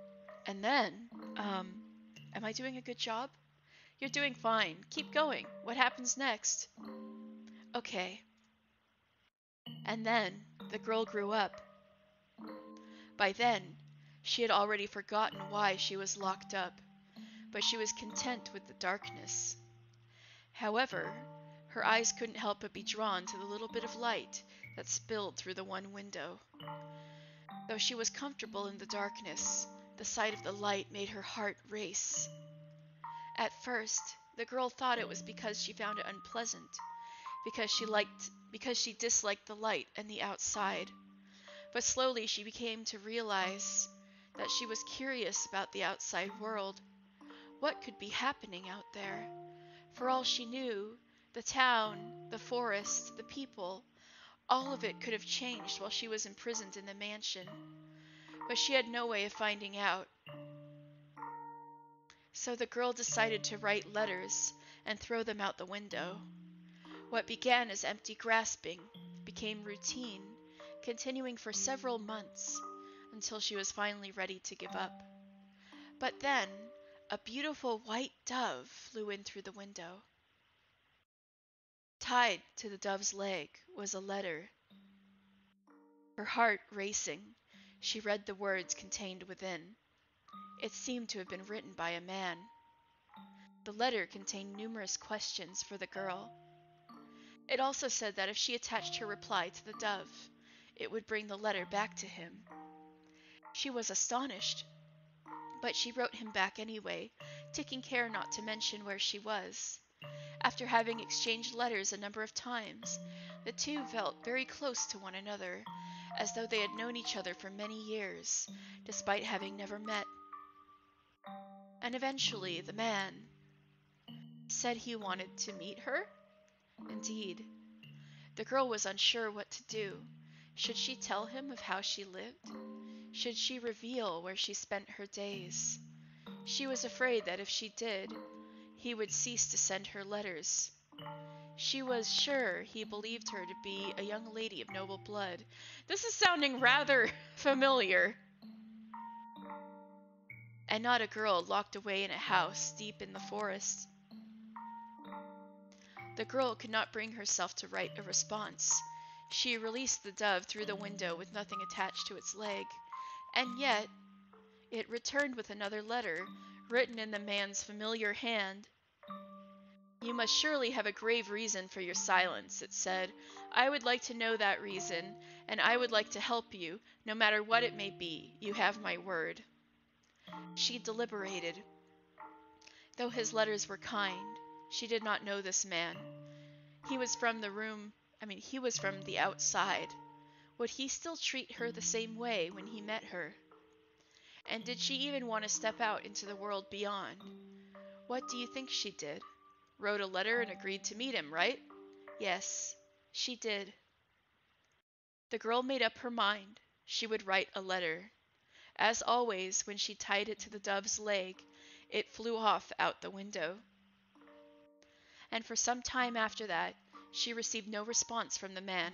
And then, am I doing a good job? You're doing fine. Keep going. What happens next? Okay. And then, the girl grew up. By then, she had already forgotten why she was locked up, but she was content with the darkness. However, her eyes couldn't help but be drawn to the little bit of light that spilled through the one window. Though she was comfortable in the darkness, the sight of the light made her heart race. At first, the girl thought it was because she found it unpleasant, because she disliked the light and the outside. But slowly she became to realize that she was curious about the outside world. What could be happening out there? For all she knew, the town, the forest, the people, all of it could have changed while she was imprisoned in the mansion. But she had no way of finding out. So the girl decided to write letters and throw them out the window. What began as empty grasping became routine, continuing for several months until she was finally ready to give up. But then, a beautiful white dove flew in through the window. Tied to the dove's leg was a letter. Her heart racing, she read the words contained within. It seemed to have been written by a man. The letter contained numerous questions for the girl. It also said that if she attached her reply to the dove, it would bring the letter back to him. She was astonished, but she wrote him back anyway, taking care not to mention where she was. After having exchanged letters a number of times, the two felt very close to one another, as though they had known each other for many years, despite having never met. And eventually, the man said he wanted to meet her. Indeed, the girl was unsure what to do. Should she tell him of how she lived? Should she reveal where she spent her days? She was afraid that if she did, he would cease to send her letters. She was sure he believed her to be a young lady of noble blood. This is sounding rather familiar. And not a girl locked away in a house deep in the forest. The girl could not bring herself to write a response. She released the dove through the window with nothing attached to its leg, and yet it returned with another letter, written in the man's familiar hand. "You must surely have a grave reason for your silence," it said. "I would like to know that reason, and I would like to help you, no matter what it may be. You have my word." She deliberated. Though his letters were kind, she did not know this man. He was from the outside. Would he still treat her the same way when he met her? And did she even want to step out into the world beyond? What do you think she did? Wrote a letter and agreed to meet him, right? Yes, she did. The girl made up her mind. She would write a letter. As always, when she tied it to the dove's leg, it flew off out the window. And for some time after that, she received no response from the man.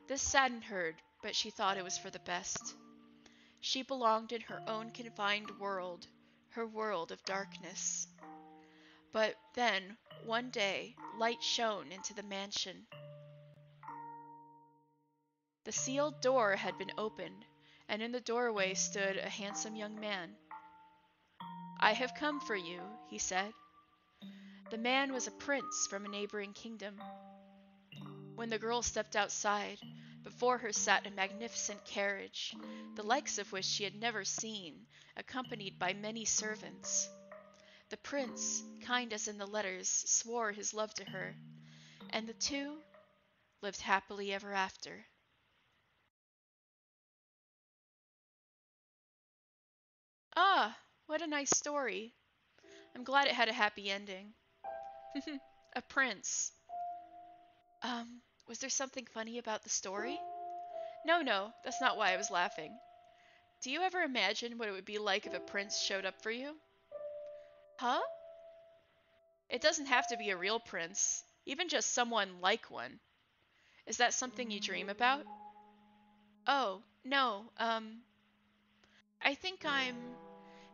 This saddened her, but she thought it was for the best. She belonged in her own confined world, her world of darkness. But then, one day, light shone into the mansion. The sealed door had been opened, and in the doorway stood a handsome young man. "I have come for you," he said. The man was a prince from a neighboring kingdom. When the girl stepped outside, before her sat a magnificent carriage, the likes of which she had never seen, accompanied by many servants. The prince, kind as in the letters, swore his love to her, and the two lived happily ever after. Ah, what a nice story. I'm glad it had a happy ending. A prince. Was there something funny about the story? No, that's not why I was laughing. Do you ever imagine what it would be like if a prince showed up for you? Huh? It doesn't have to be a real prince, even just someone like one. Is that something you dream about? Oh, no, I think I'm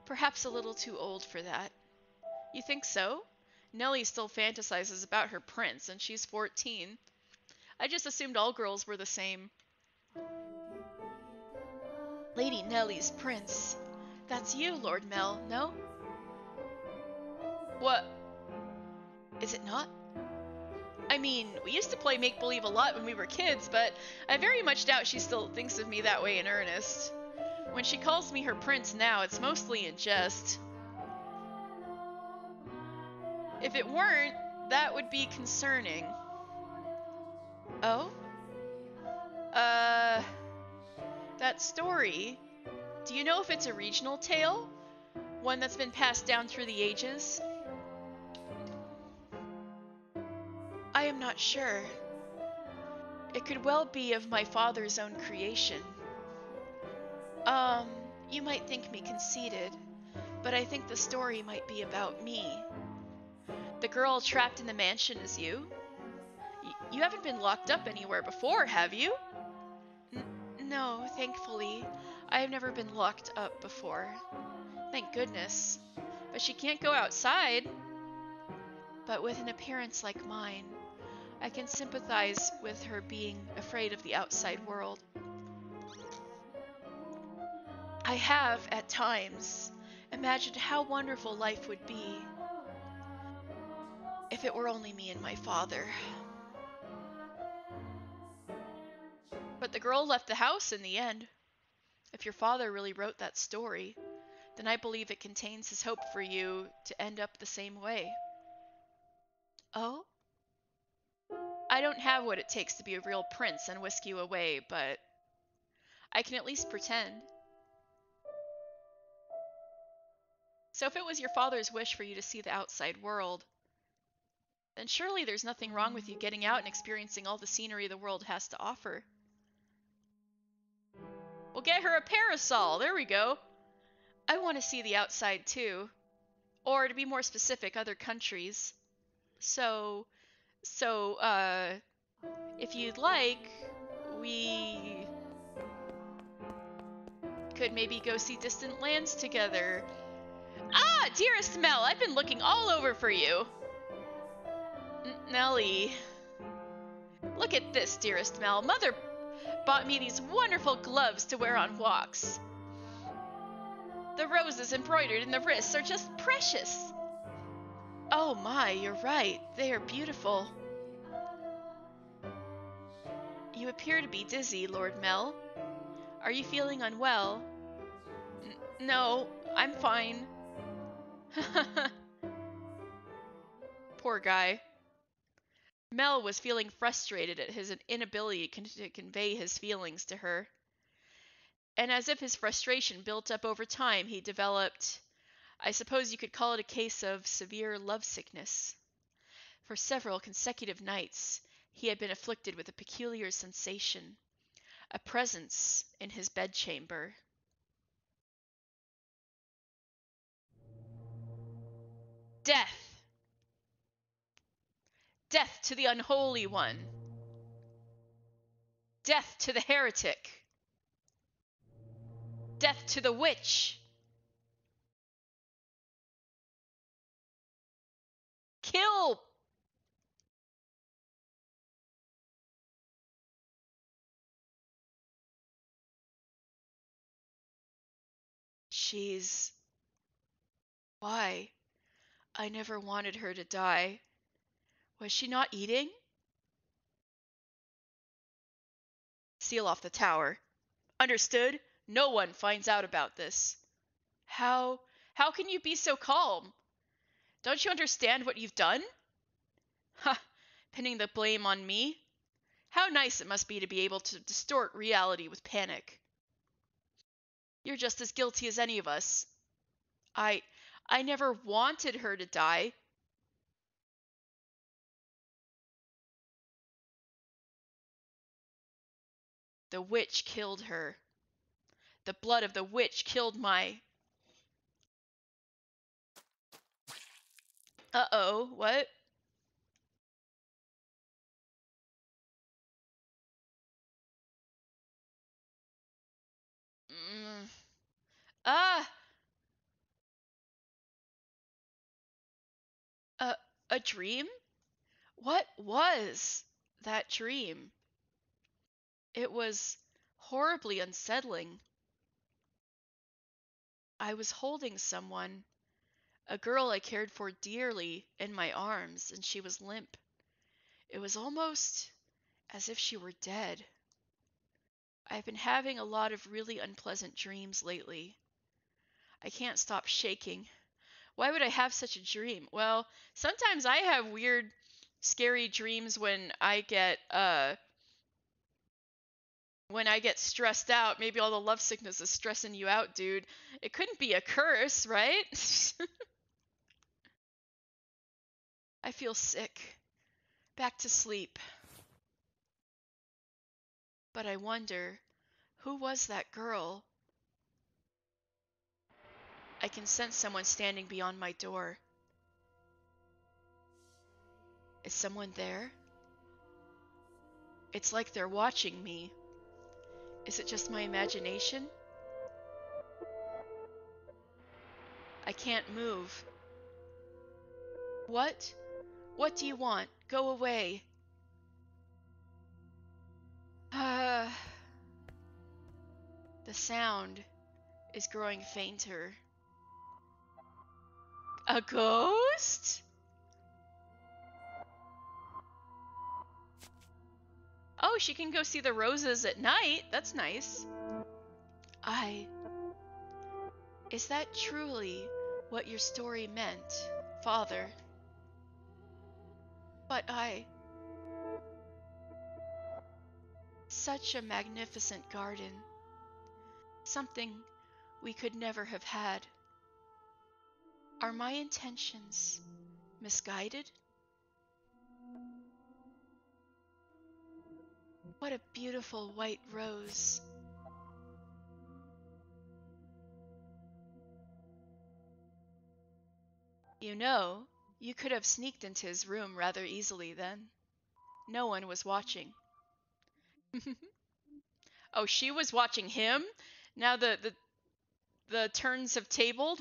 perhaps a little too old for that. You think so? Nellie still fantasizes about her prince, and she's 14. I just assumed all girls were the same. Lady Nellie's prince. That's you, Lord Mel, no? What? Is it not? I mean, we used to play make-believe a lot when we were kids, but I very much doubt she still thinks of me that way in earnest. When she calls me her prince now, it's mostly in jest. If it weren't, that would be concerning. Oh? Uh, that story. Do you know if it's a regional tale? One that's been passed down through the ages? I am not sure. It could well be of my father's own creation. You might think me conceited, but I think the story might be about me. The girl trapped in the mansion is you. You haven't been locked up anywhere before, have you? No, thankfully. I have never been locked up before. Thank goodness. But she can't go outside. But with an appearance like mine, I can sympathize with her being afraid of the outside world. I have, at times, imagined how wonderful life would be if it were only me and my father. But the girl left the house in the end. If your father really wrote that story, then I believe it contains his hope for you to end up the same way. Oh? I don't have what it takes to be a real prince and whisk you away, but I can at least pretend. So if it was your father's wish for you to see the outside world, then surely there's nothing wrong with you getting out and experiencing all the scenery the world has to offer. We'll get her a parasol. There we go. I want to see the outside too. Or to be more specific, other countries. So, if you'd like, we could maybe go see distant lands together. Ah, dearest Mel, I've been looking all over for you. Nellie. Look at this, dearest Mel. Mother bought me these wonderful gloves to wear on walks. The roses embroidered in the wrists are just precious. Oh my, you're right. They are beautiful. You appear to be dizzy, Lord Mel. Are you feeling unwell? No, I'm fine. Poor guy. Mel was feeling frustrated at his inability to convey his feelings to her. And as if his frustration built up over time, he developed, I suppose you could call it a case of severe lovesickness. For several consecutive nights, he had been afflicted with a peculiar sensation, a presence in his bedchamber. Death! Death to the unholy one! Death to the heretic! Death to the witch! Kill! She's... Why? I never wanted her to die. Was she not eating? Seal off the tower. Understood? No one finds out about this. How can you be so calm? Don't you understand what you've done? Ha! Pinning the blame on me. How nice it must be to be able to distort reality with panic. You're just as guilty as any of us. I never wanted her to die. The witch killed her. The blood of the witch killed my... Uh-oh, what? Mm. Ah! A, a dream? What was that dream? It was horribly unsettling. I was holding someone, a girl I cared for dearly, in my arms, and she was limp. It was almost as if she were dead. I've been having a lot of really unpleasant dreams lately. I can't stop shaking. Why would I have such a dream? Well, sometimes I have weird, scary dreams when I get stressed out. Maybe all the lovesickness is stressing you out, dude. It couldn't be a curse, right? I feel sick. Back to sleep. But I wonder, who was that girl? I can sense someone standing beyond my door. Is someone there? It's like they're watching me. Is it just my imagination? I can't move. What? What do you want? Go away. The sound is growing fainter. A ghost? Oh, she can go see the roses at night. That's nice. Is that truly what your story meant, Father? But such a magnificent garden. Something we could never have had. Are my intentions misguided? What a beautiful white rose. You know, you could have sneaked into his room rather easily then. No one was watching. Oh, she was watching him? Now the turns have tabled?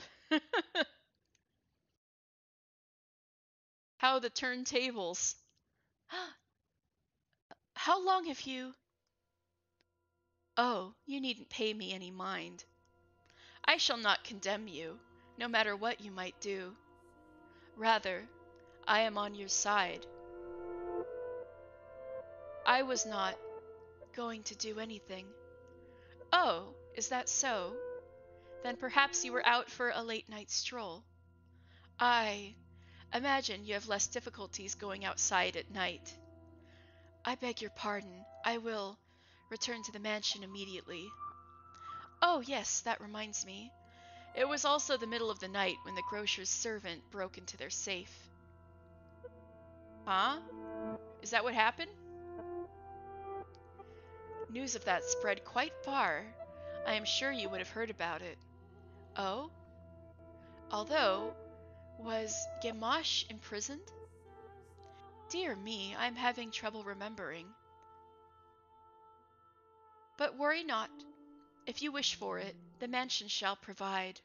How the turntables. How long have you... Oh, you needn't pay me any mind. I shall not condemn you, no matter what you might do. Rather, I am on your side. I was not going to do anything. Oh, is that so? Then perhaps you were out for a late night stroll. I imagine you have less difficulties going outside at night. I beg your pardon. I will return to the mansion immediately. Oh, yes, that reminds me. It was also the middle of the night when the grocer's servant broke into their safe. Huh? Is that what happened? News of that spread quite far. I am sure you would have heard about it. Oh? Although, was Gamache imprisoned? Dear me, I am having trouble remembering. But worry not. If you wish for it, the mansion shall provide.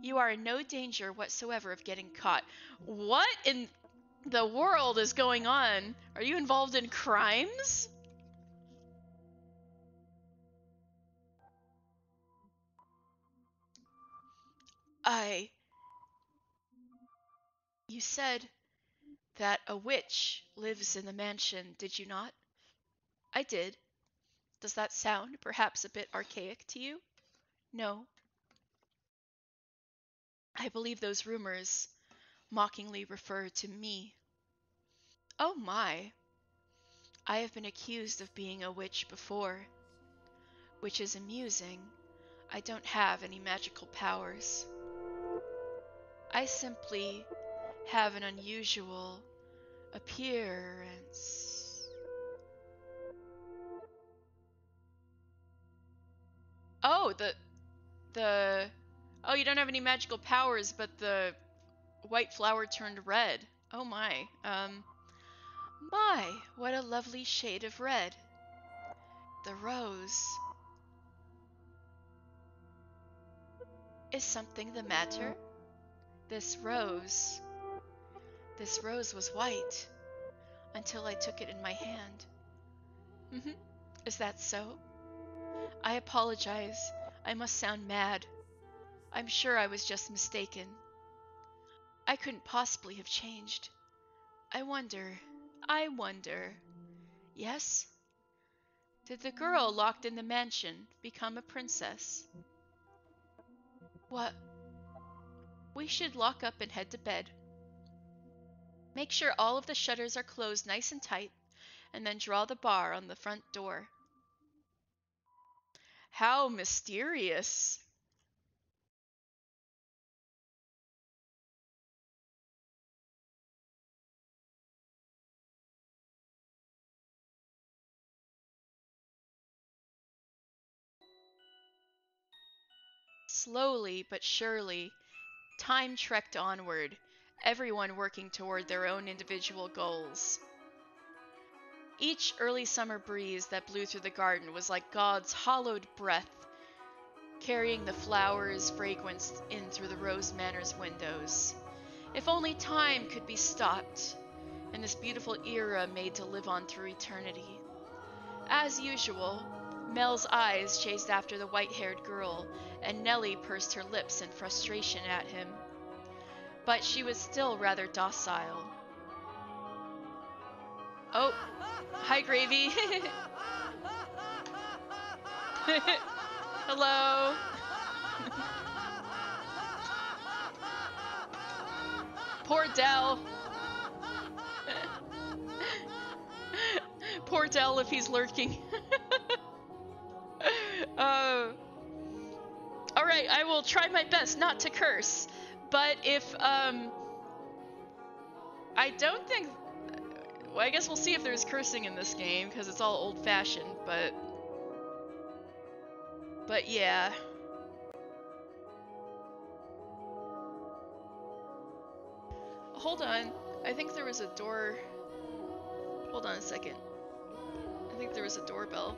You are in no danger whatsoever of getting caught. What in the world is going on? Are you involved in crimes? You said that a witch lives in the mansion, did you not? I did. Does that sound perhaps a bit archaic to you? No. I believe those rumors mockingly refer to me. Oh my. I have been accused of being a witch before, which is amusing. I don't have any magical powers. I simply have an unusual appearance. Oh, the oh, you don't have any magical powers, but the white flower turned red. Oh my. My, what a lovely shade of red. The rose. Is something the matter? This rose. This rose was white until I took it in my hand. Is that so? I apologize. I must sound mad. I'm sure I was just mistaken. I couldn't possibly have changed. I wonder. Yes? Did the girl locked in the mansion become a princess? What? We should lock up and head to bed. Make sure all of the shutters are closed nice and tight, and then draw the bar on the front door. How mysterious. Slowly but surely, time trekked onward, everyone working toward their own individual goals. Each early summer breeze that blew through the garden was like God's hallowed breath, carrying the flowers' fragrance in through the Rose Manor's windows. If only time could be stopped, and this beautiful era made to live on through eternity. As usual, Mel's eyes chased after the white-haired girl, and Nellie pursed her lips in frustration at him. But she was still rather docile. Oh, hi, Gravy. Hello. Poor Dell. Poor Dell if he's lurking. Alright, I will try my best not to curse. But if, I don't think... Well, I guess we'll see if there's cursing in this game, because it's all old-fashioned, but... But yeah. Hold on. I think there was a door... Hold on a second. I think there was a doorbell.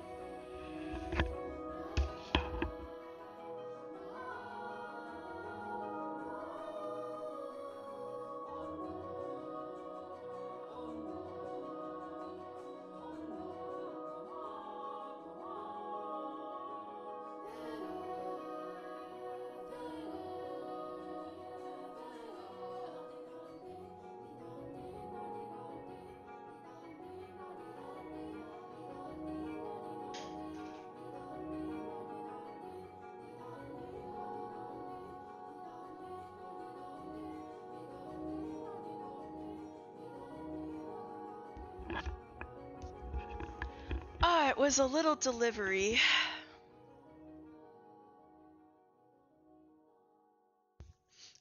That was a little delivery.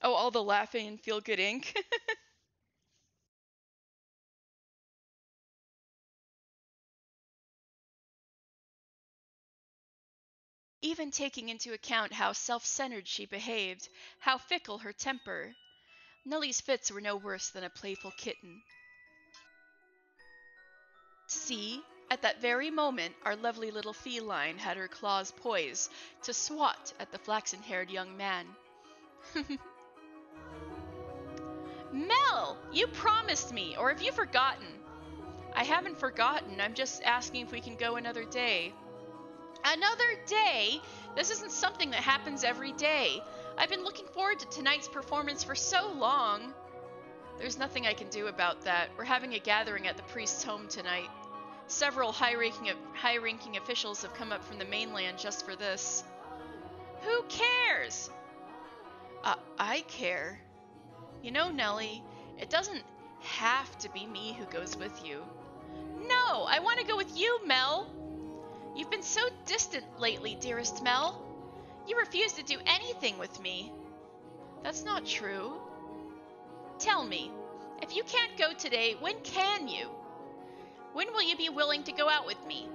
Oh, all the laughing and feel good ink. Even taking into account how self-centered she behaved, how fickle her temper, Nellie's fits were no worse than a playful kitten. See, at that very moment, our lovely little feline had her claws poised to swat at the flaxen-haired young man. Mel, you promised me, or have you forgotten? I haven't forgotten. I'm just asking if we can go another day. Another day? This isn't something that happens every day. I've been looking forward to tonight's performance for so long. There's nothing I can do about that. We're having a gathering at the priest's home tonight. Several high-ranking officials have come up from the mainland just for this. Who cares? I care. You know, Nellie, it doesn't have to be me who goes with you. No, I want to go with you, Mel. You've been so distant lately, dearest Mel. You refuse to do anything with me. That's not true. Tell me, if you can't go today, when can you? When will you be willing to go out with me?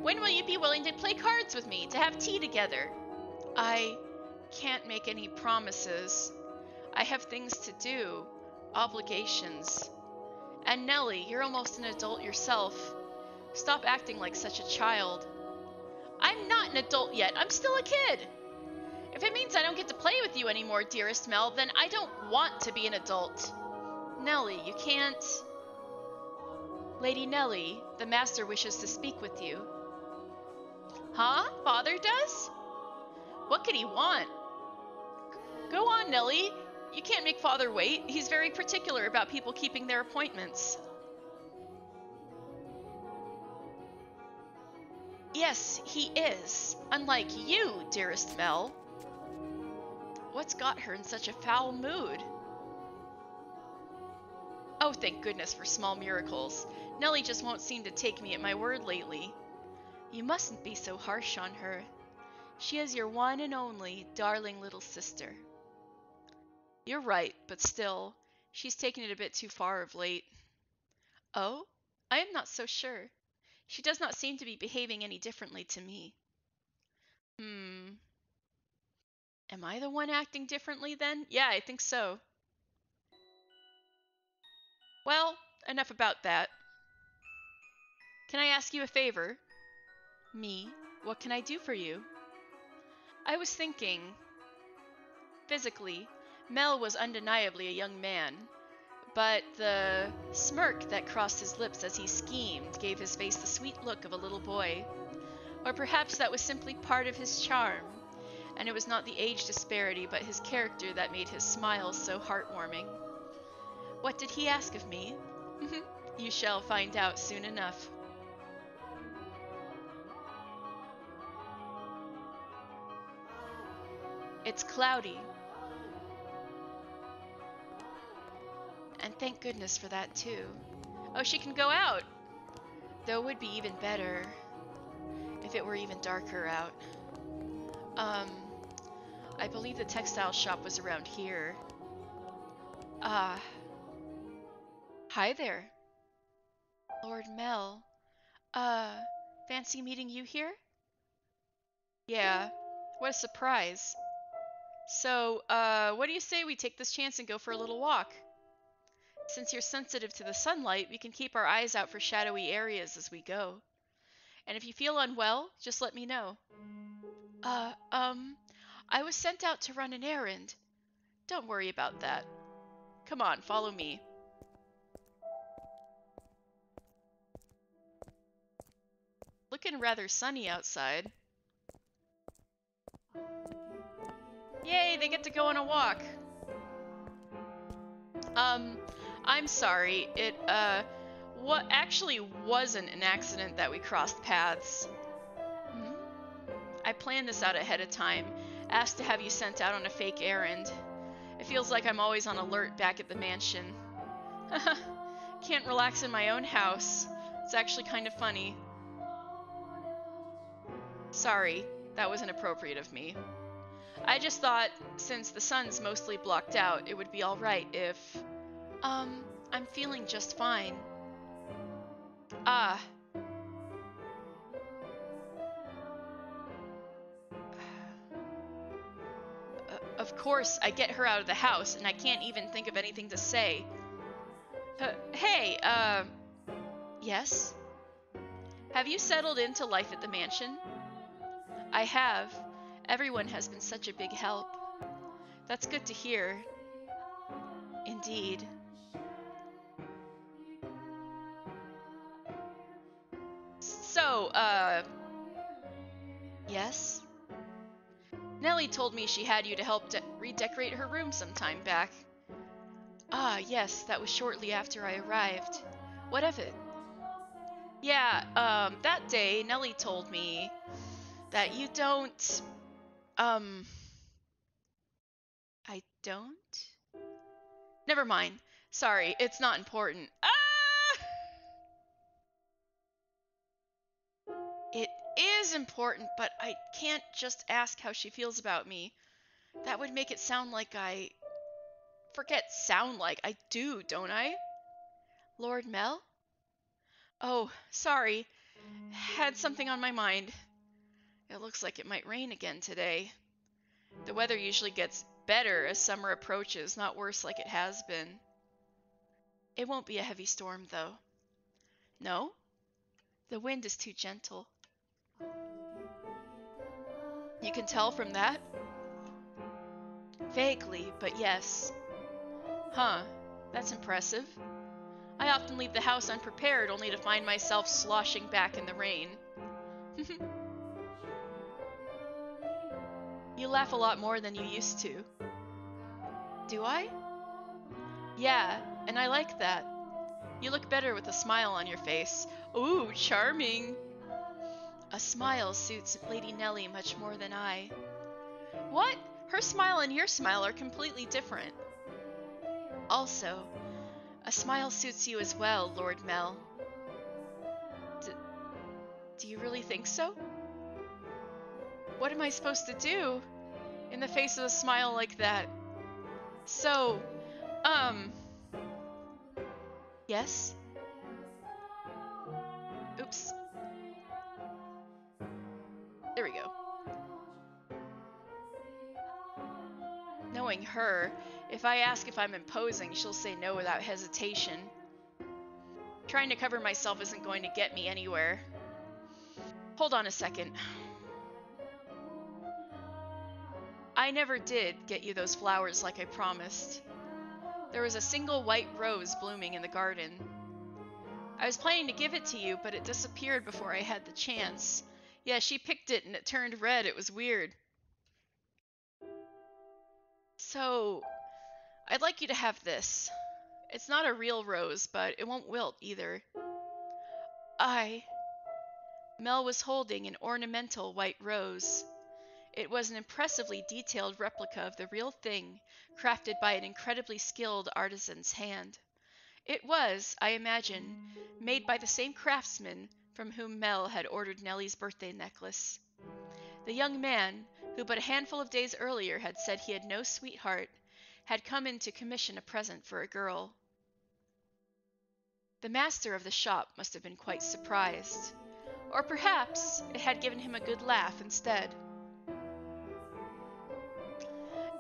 When will you be willing to play cards with me, to have tea together? I can't make any promises. I have things to do, obligations. And Nellie, you're almost an adult yourself. Stop acting like such a child. I'm not an adult yet. I'm still a kid. If it means I don't get to play with you anymore, dearest Mel, then I don't want to be an adult. Nellie, you can't... Lady Nellie, the master wishes to speak with you. Huh? Father does? What could he want? Go on, Nellie. You can't make Father wait. He's very particular about people keeping their appointments. Yes, he is. Unlike you, dearest Mel. What's got her in such a foul mood? Oh, thank goodness for small miracles. Nellie just won't seem to take me at my word lately. You mustn't be so harsh on her. She is your one and only darling little sister. You're right, but still, she's taken it a bit too far of late. Oh? I am not so sure. She does not seem to be behaving any differently to me. Am I the one acting differently then? Yeah, I think so. Well, enough about that. Can I ask you a favor? Me? What can I do for you? I was thinking... Physically, Mel was undeniably a young man, but the smirk that crossed his lips as he schemed gave his face the sweet look of a little boy. Or perhaps that was simply part of his charm, and it was not the age disparity but his character that made his smile so heartwarming. What did he ask of me? You shall find out soon enough. It's cloudy. And thank goodness for that too. Oh, she can go out! Though it would be even better if it were even darker out. I believe the textile shop was around here. Hi there. Lord Mel. Fancy meeting you here? Yeah, what a surprise. So, what do you say we take this chance and go for a little walk? Since you're sensitive to the sunlight, we can keep our eyes out for shadowy areas as we go. And if you feel unwell, just let me know. I was sent out to run an errand. Don't worry about that. Come on, follow me. Looking rather sunny outside. Yay, they get to go on a walk. I'm sorry. It, what actually wasn't an accident that we crossed paths. I planned this out ahead of time, asked to have you sent out on a fake errand. It feels like I'm always on alert back at the mansion. Can't relax in my own house. It's actually kind of funny. Sorry, that was inappropriate of me. I just thought, since the sun's mostly blocked out, it would be alright if... I'm feeling just fine. Ah. Of course, I get her out of the house, and I can't even think of anything to say. Hey, yes? Have you settled into life at the mansion? I have. Everyone has been such a big help. That's good to hear. Indeed. So, yes? Nellie told me she had you to help redecorate her room some time back. Ah, yes, that was shortly after I arrived. What of it? Yeah, that day, Nellie told me that you don't, um, I don't? Never mind. Sorry, it's not important. Ah! It is important, but I can't just ask how she feels about me. That would make it sound like I... Forget sound like. I do, don't I? Lord Mel? Oh, sorry. Had something on my mind. It looks like it might rain again today. The weather usually gets better as summer approaches, not worse like it has been. It won't be a heavy storm, though. No? The wind is too gentle. You can tell from that? Vaguely, but yes. Huh, that's impressive. I often leave the house unprepared only to find myself sloshing back in the rain. You laugh a lot more than you used to. Do I? Yeah, and I like that. You look better with a smile on your face. Ooh, charming! A smile suits Lady Nellie much more than I. What? Her smile and your smile are completely different. Also, a smile suits you as well, Lord Mel. Do you really think so? What am I supposed to do in the face of a smile like that? So, yes? Oops. There we go. Knowing her, if I ask if I'm imposing, she'll say no without hesitation. Trying to cover myself isn't going to get me anywhere. Hold on a second. I never did get you those flowers like I promised. There was a single white rose blooming in the garden. I was planning to give it to you, but it disappeared before I had the chance. Yeah, she picked it and it turned red. It was weird. So, I'd like you to have this. It's not a real rose, but it won't wilt either. Mel was holding an ornamental white rose. It was an impressively detailed replica of the real thing, crafted by an incredibly skilled artisan's hand. It was, I imagine, made by the same craftsman from whom Mel had ordered Nellie's birthday necklace. The young man, who but a handful of days earlier had said he had no sweetheart, had come in to commission a present for a girl. The master of the shop must have been quite surprised. Or perhaps it had given him a good laugh instead.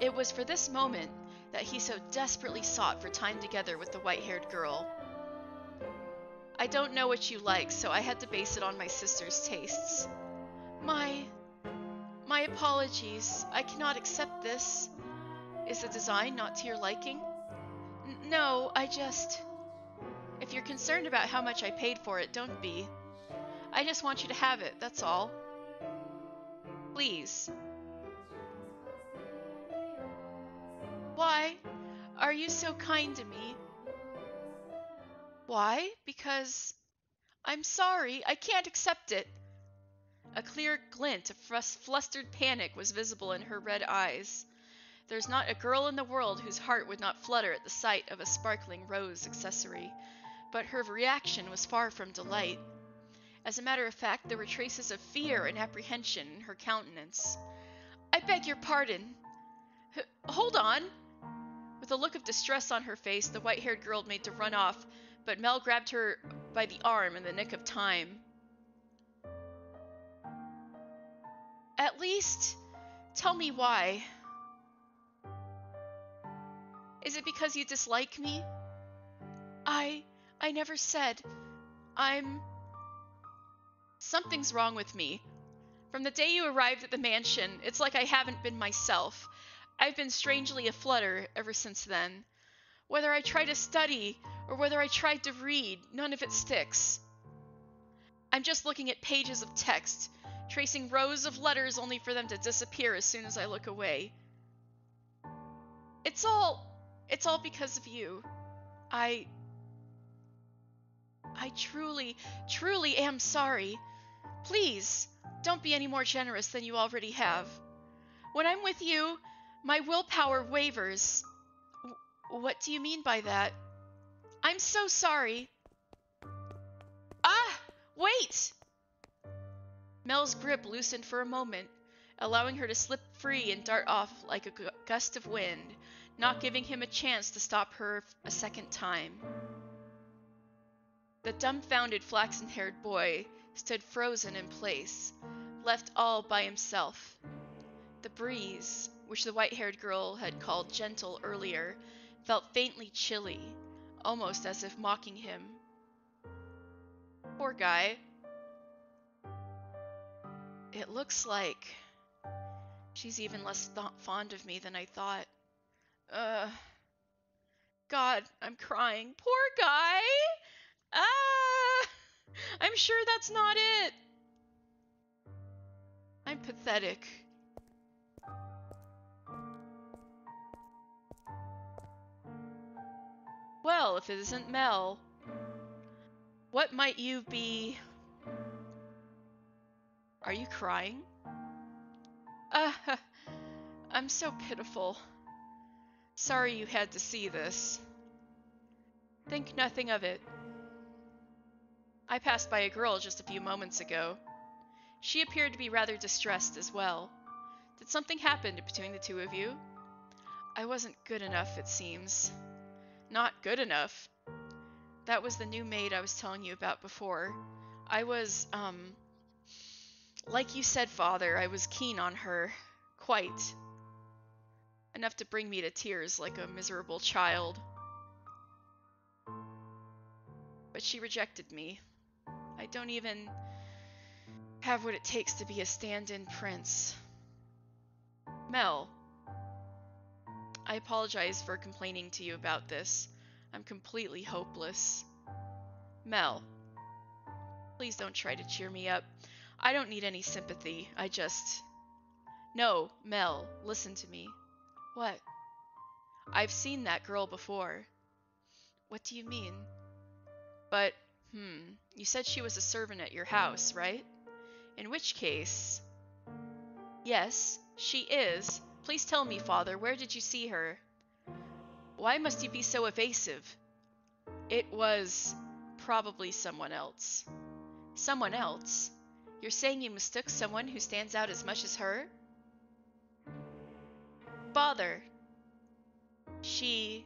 It was for this moment that he so desperately sought for time together with the white-haired girl. I don't know what you like, so I had to base it on my sister's tastes. My apologies. I cannot accept this. Is the design not to your liking? No, If you're concerned about how much I paid for it, don't be. I just want you to have it, that's all. Please. Why are you so kind to me? Why? Because I'm sorry, I can't accept it. A clear glint of flustered panic was visible in her red eyes. There's not a girl in the world whose heart would not flutter at the sight of a sparkling rose accessory, but her reaction was far from delight. As a matter of fact, there were traces of fear and apprehension in her countenance. "I beg your pardon. Hold on." With a look of distress on her face, the white-haired girl made to run off, but Mel grabbed her by the arm in the nick of time. "At least, tell me why. Is it because you dislike me?" I never said. Something's wrong with me. From the day you arrived at the mansion, it's like I haven't been myself. I've been strangely aflutter ever since then. Whether I try to study or whether I try to read, none of it sticks. I'm just looking at pages of text, tracing rows of letters only for them to disappear as soon as I look away. It's all because of you. I truly, truly am sorry. Please, don't be any more generous than you already have. When I'm with you, my willpower wavers. What do you mean by that? I'm so sorry. Ah! Wait! Mel's grip loosened for a moment, allowing her to slip free and dart off like a gust of wind, not giving him a chance to stop her a second time. The dumbfounded flaxen-haired boy stood frozen in place, left all by himself. The breeze, which the white-haired girl had called gentle earlier, felt faintly chilly, almost as if mocking him. Poor guy. It looks like she's even less fond of me than I thought. God, I'm crying. Poor guy! Ah! I'm sure that's not it. I'm pathetic. Well, if it isn't Mel, what might you be? Are you crying? I'm so pitiful. Sorry you had to see this. Think nothing of it. I passed by a girl just a few moments ago. She appeared to be rather distressed as well. Did something happen between the two of you? I wasn't good enough, it seems. Not good enough? That was the new maid I was telling you about before. I was, like you said, Father, I was keen on her. Quite. Enough to bring me to tears like a miserable child. But she rejected me. I don't even have what it takes to be a stand-in prince. Mel, I apologize for complaining to you about this. I'm completely hopeless. Mel, please don't try to cheer me up. I don't need any sympathy. No, Mel, listen to me. What? I've seen that girl before. What do you mean? But, you said she was a servant at your house, right? In which case... Yes, she is. Please tell me, Father, where did you see her? Why must you be so evasive? It was probably someone else. Someone else? You're saying you mistook someone who stands out as much as her? Father. She,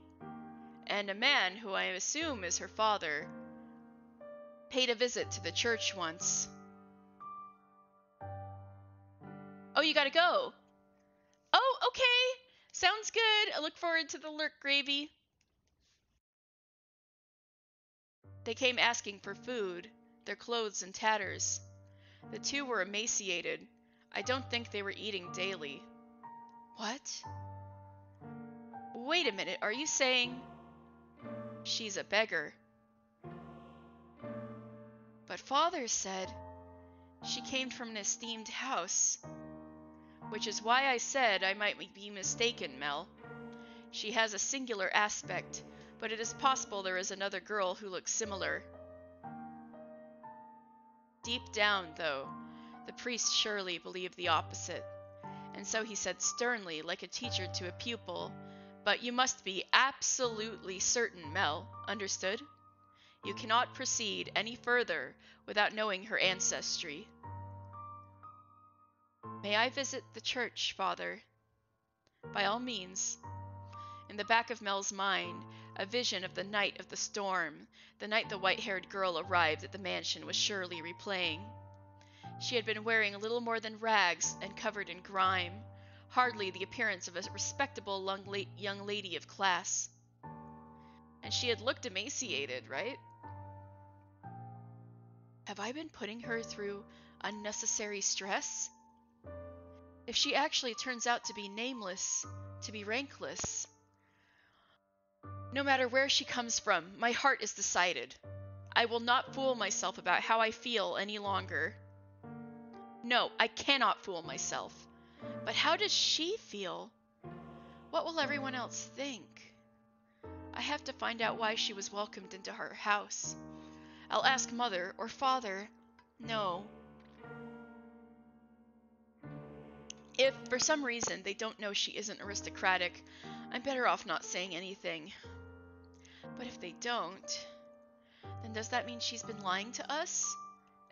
and a man who I assume is her father, paid a visit to the church once. Oh, you gotta go. Oh, okay. Sounds good. I look forward to the lurk gravy. They came asking for food, their clothes in tatters. The two were emaciated. I don't think they were eating daily. What? Wait a minute, are you saying... She's a beggar. But Father said she came from an esteemed house. Which is why I said I might be mistaken, Mel. She has a singular aspect, but it is possible there is another girl who looks similar. Deep down, though, the priest surely believed the opposite, and so he said sternly, like a teacher to a pupil, "But you must be absolutely certain, Mel. Understood? You cannot proceed any further without knowing her ancestry. May I visit the church, Father? By all means. In the back of Mel's mind, a vision of the night of the storm, the night the white-haired girl arrived at the mansion, was surely replaying. She had been wearing little more than rags and covered in grime, hardly the appearance of a respectable young lady of class. And she had looked emaciated, right? Have I been putting her through unnecessary stress? If she actually turns out to be nameless, to be rankless, no matter where she comes from, my heart is decided. I will not fool myself about how I feel any longer. No, I cannot fool myself. But how does she feel? What will everyone else think? I have to find out why she was welcomed into her house. I'll ask Mother or Father. No. If, for some reason, they don't know she isn't aristocratic, I'm better off not saying anything. But if they don't, then does that mean she's been lying to us?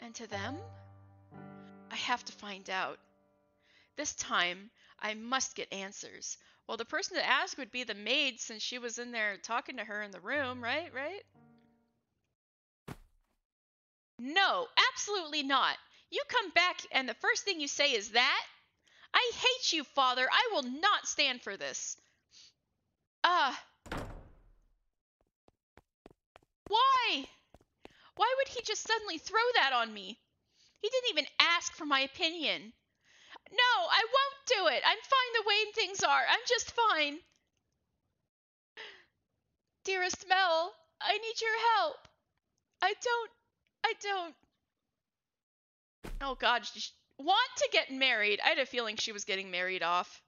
And to them? I have to find out. This time, I must get answers. Well, the person to ask would be the maid, since she was in there talking to her in the room, right? No, absolutely not. You come back and the first thing you say is that? I hate you, Father. I will not stand for this. Why? Why would he just suddenly throw that on me? He didn't even ask for my opinion. No, I won't do it. I'm fine the way things are. I'm just fine. Dearest Mel, I need your help. I don't. Oh God, want to get married. I had a feeling she was getting married off.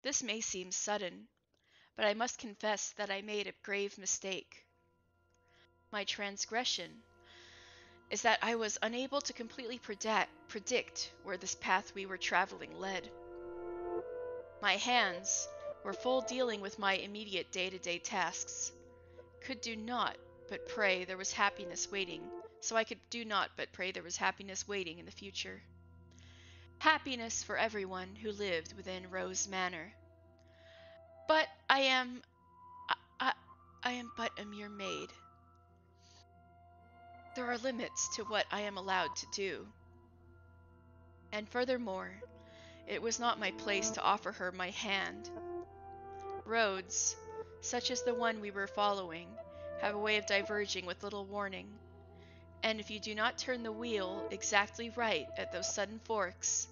This may seem sudden, but I must confess that I made a grave mistake. My transgression is that I was unable to completely predict where this path we were traveling led. My hands were full dealing with my immediate day-to-day tasks, could do naught but pray there was happiness waiting, so I could do naught but pray there was happiness waiting in the future. Happiness for everyone who lived within Rose Manor. But I am but a mere maid. There are limits to what I am allowed to do. And furthermore, it was not my place to offer her my hand. Roads, such as the one we were following, have a way of diverging with little warning, and if you do not turn the wheel exactly right at those sudden forks,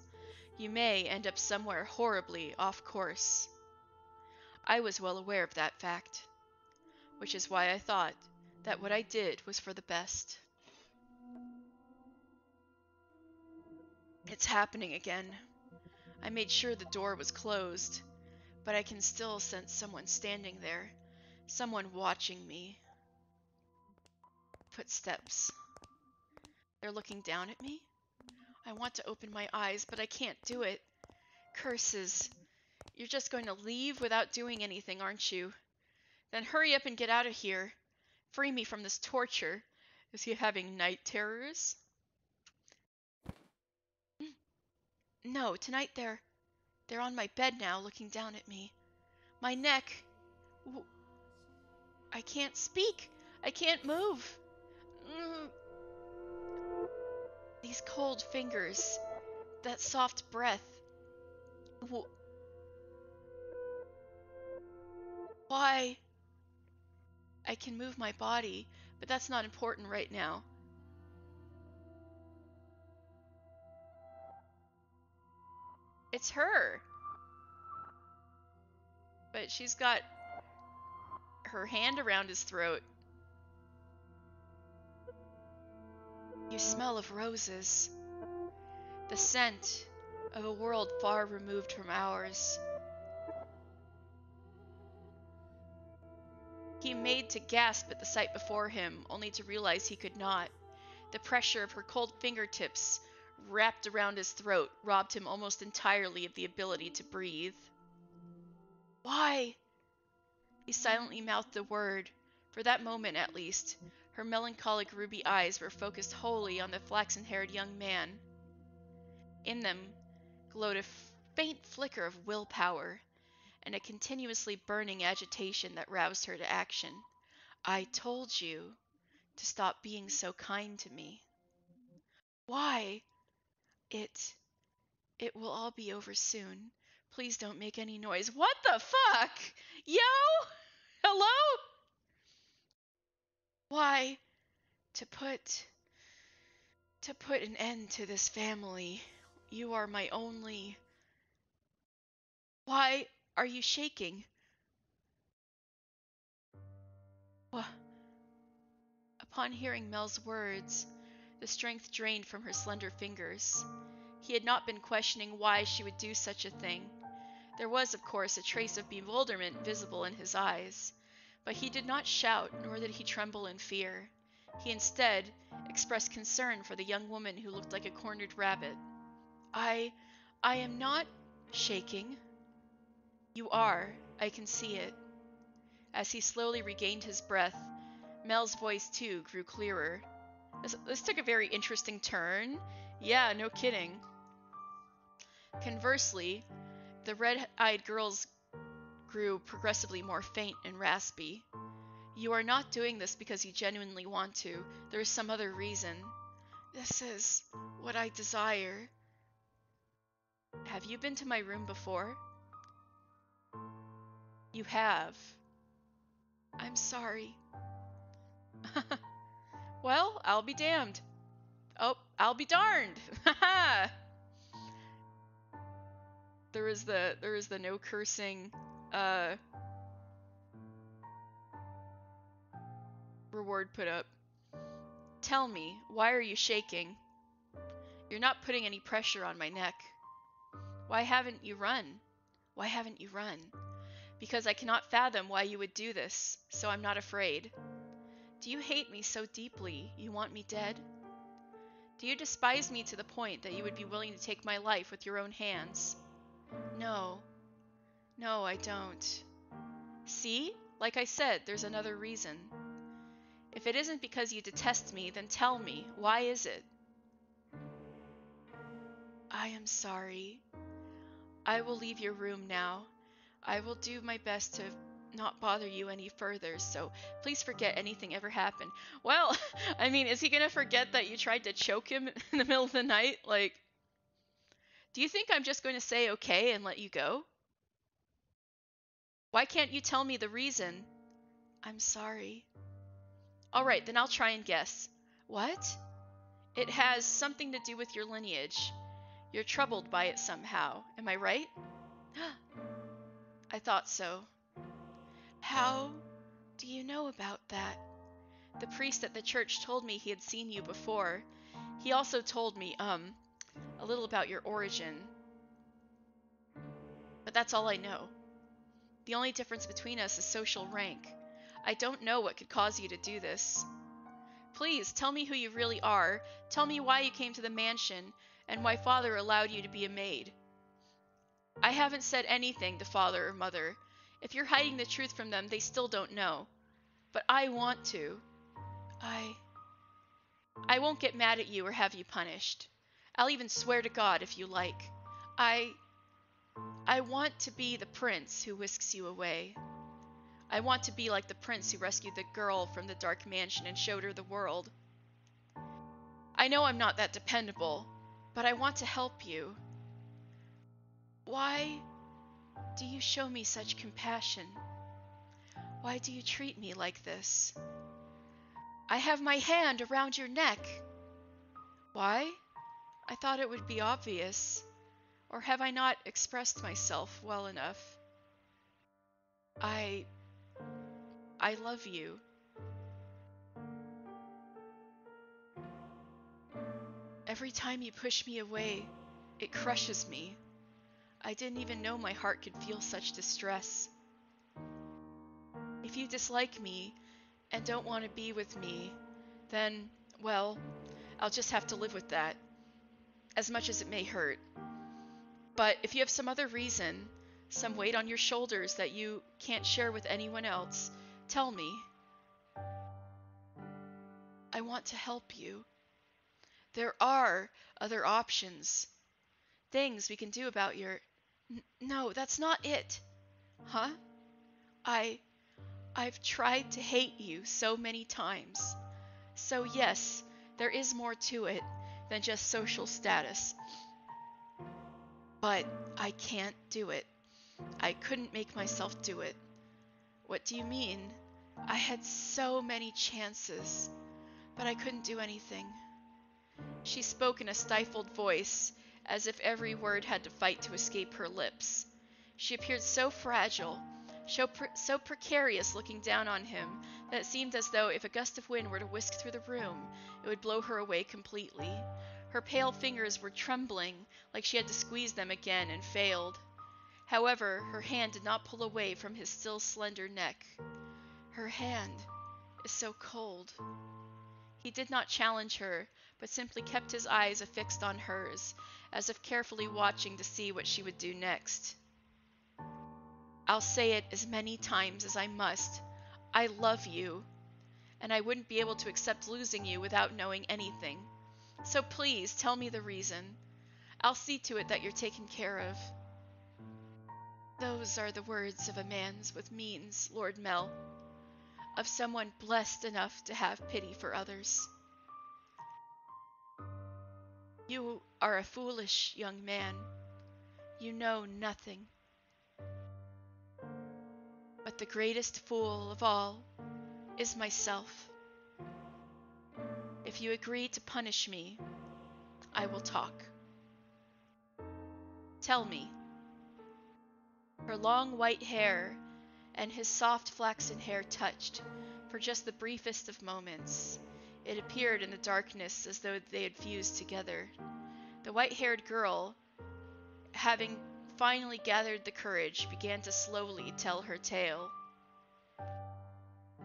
you may end up somewhere horribly off course. I was well aware of that fact, which is why I thought that what I did was for the best. It's happening again. I made sure the door was closed, but I can still sense someone standing there, someone watching me. Footsteps. They're looking down at me? I want to open my eyes, but I can't do it. Curses. You're just going to leave without doing anything, aren't you? Then hurry up and get out of here. Free me from this torture. Is he having night terrors? No, tonight they're on my bed now, looking down at me. My neck. I can't speak. I can't move. These cold fingers. That soft breath. Why? I can move my body, but that's not important right now. It's her. But she's got her hand around his throat. You smell of roses. The scent of a world far removed from ours. He made to gasp at the sight before him, only to realize he could not. The pressure of her cold fingertips wrapped around his throat robbed him almost entirely of the ability to breathe. Why? He silently mouthed the word. For that moment, at least, her melancholic ruby eyes were focused wholly on the flaxen-haired young man. In them glowed a faint flicker of willpower, and a continuously burning agitation that roused her to action. I told you to stop being so kind to me. Why? It will all be over soon. Please don't make any noise. What the fuck? Yo? Hello? Why? To put an end to this family. You are my only... Why are you shaking? What? Upon hearing Mel's words, the strength drained from her slender fingers. He had not been questioning why she would do such a thing. There was, of course, a trace of bewilderment visible in his eyes, but he did not shout, nor did he tremble in fear. He instead expressed concern for the young woman who looked like a cornered rabbit. I am not shaking. You are. I can see it. As he slowly regained his breath, Mel's voice too grew clearer. This took a very interesting turn. Yeah, no kidding. Conversely, the red-eyed girl's grew progressively more faint and raspy. You are not doing this because you genuinely want to. There is some other reason. This is what I desire. Have you been to my room before? You have. I'm sorry. Well, I'll be damned. Oh, I'll be darned. Haha. There is the no cursing reward put up. Tell me, why are you shaking? You're not putting any pressure on my neck. Why haven't you run? Why haven't you run? Because I cannot fathom why you would do this, so I'm not afraid. Do you hate me so deeply you want me dead? Do you despise me to the point that you would be willing to take my life with your own hands? No. No, I don't. See? Like I said, there's another reason. If it isn't because you detest me, then tell me, why is it? I am sorry. I will leave your room now. I will do my best to not bother you any further, so please forget anything ever happened. Well, I mean, is he gonna forget that you tried to choke him in the middle of the night? Like, do you think I'm just going to say okay and let you go? Why can't you tell me the reason? I'm sorry. All right, then I'll try and guess. What? It has something to do with your lineage. You're troubled by it somehow. Am I right? I thought so. How do you know about that? The priest at the church told me he had seen you before. He also told me, a little about your origin. But that's all I know. The only difference between us is social rank. I don't know what could cause you to do this. Please, tell me who you really are. Tell me why you came to the mansion, and why Father allowed you to be a maid. I haven't said anything to Father or Mother. If you're hiding the truth from them, they still don't know. But I want to. I won't get mad at you or have you punished. I'll even swear to God if you like. I want to be the prince who whisks you away. I want to be like the prince who rescued the girl from the dark mansion and showed her the world. I know I'm not that dependable, but I want to help you. Why do you show me such compassion? Why do you treat me like this? I have my hand around your neck. Why? I thought it would be obvious. Or have I not expressed myself well enough? I love you. Every time you push me away, it crushes me. I didn't even know my heart could feel such distress. If you dislike me and don't want to be with me, then, well, I'll just have to live with that, as much as it may hurt. But if you have some other reason, some weight on your shoulders that you can't share with anyone else, tell me. I want to help you. There are other options. Things we can do about your... No, that's not it. Huh? I've tried to hate you so many times. So yes, there is more to it than just social status. But I can't do it. I couldn't make myself do it. What do you mean? I had so many chances, but I couldn't do anything. She spoke in a stifled voice, as if every word had to fight to escape her lips. She appeared so fragile, so precarious looking down on him, that it seemed as though if a gust of wind were to whisk through the room, it would blow her away completely. Her pale fingers were trembling, like she had to squeeze them again and failed. However, her hand did not pull away from his still slender neck. Her hand is so cold. He did not challenge her, but simply kept his eyes affixed on hers, as if carefully watching to see what she would do next. I'll say it as many times as I must. I love you, and I wouldn't be able to accept losing you without knowing anything. So please tell me the reason. I'll see to it that you're taken care of. Those are the words of a man with means, Lord Mel, of someone blessed enough to have pity for others. You are a foolish young man. You know nothing. But the greatest fool of all is myself. If you agree to punish me, I will talk. Tell me. Her long white hair and his soft flaxen hair touched for just the briefest of moments. It appeared in the darkness as though they had fused together. The white-haired girl, having finally gathered the courage, began to slowly tell her tale.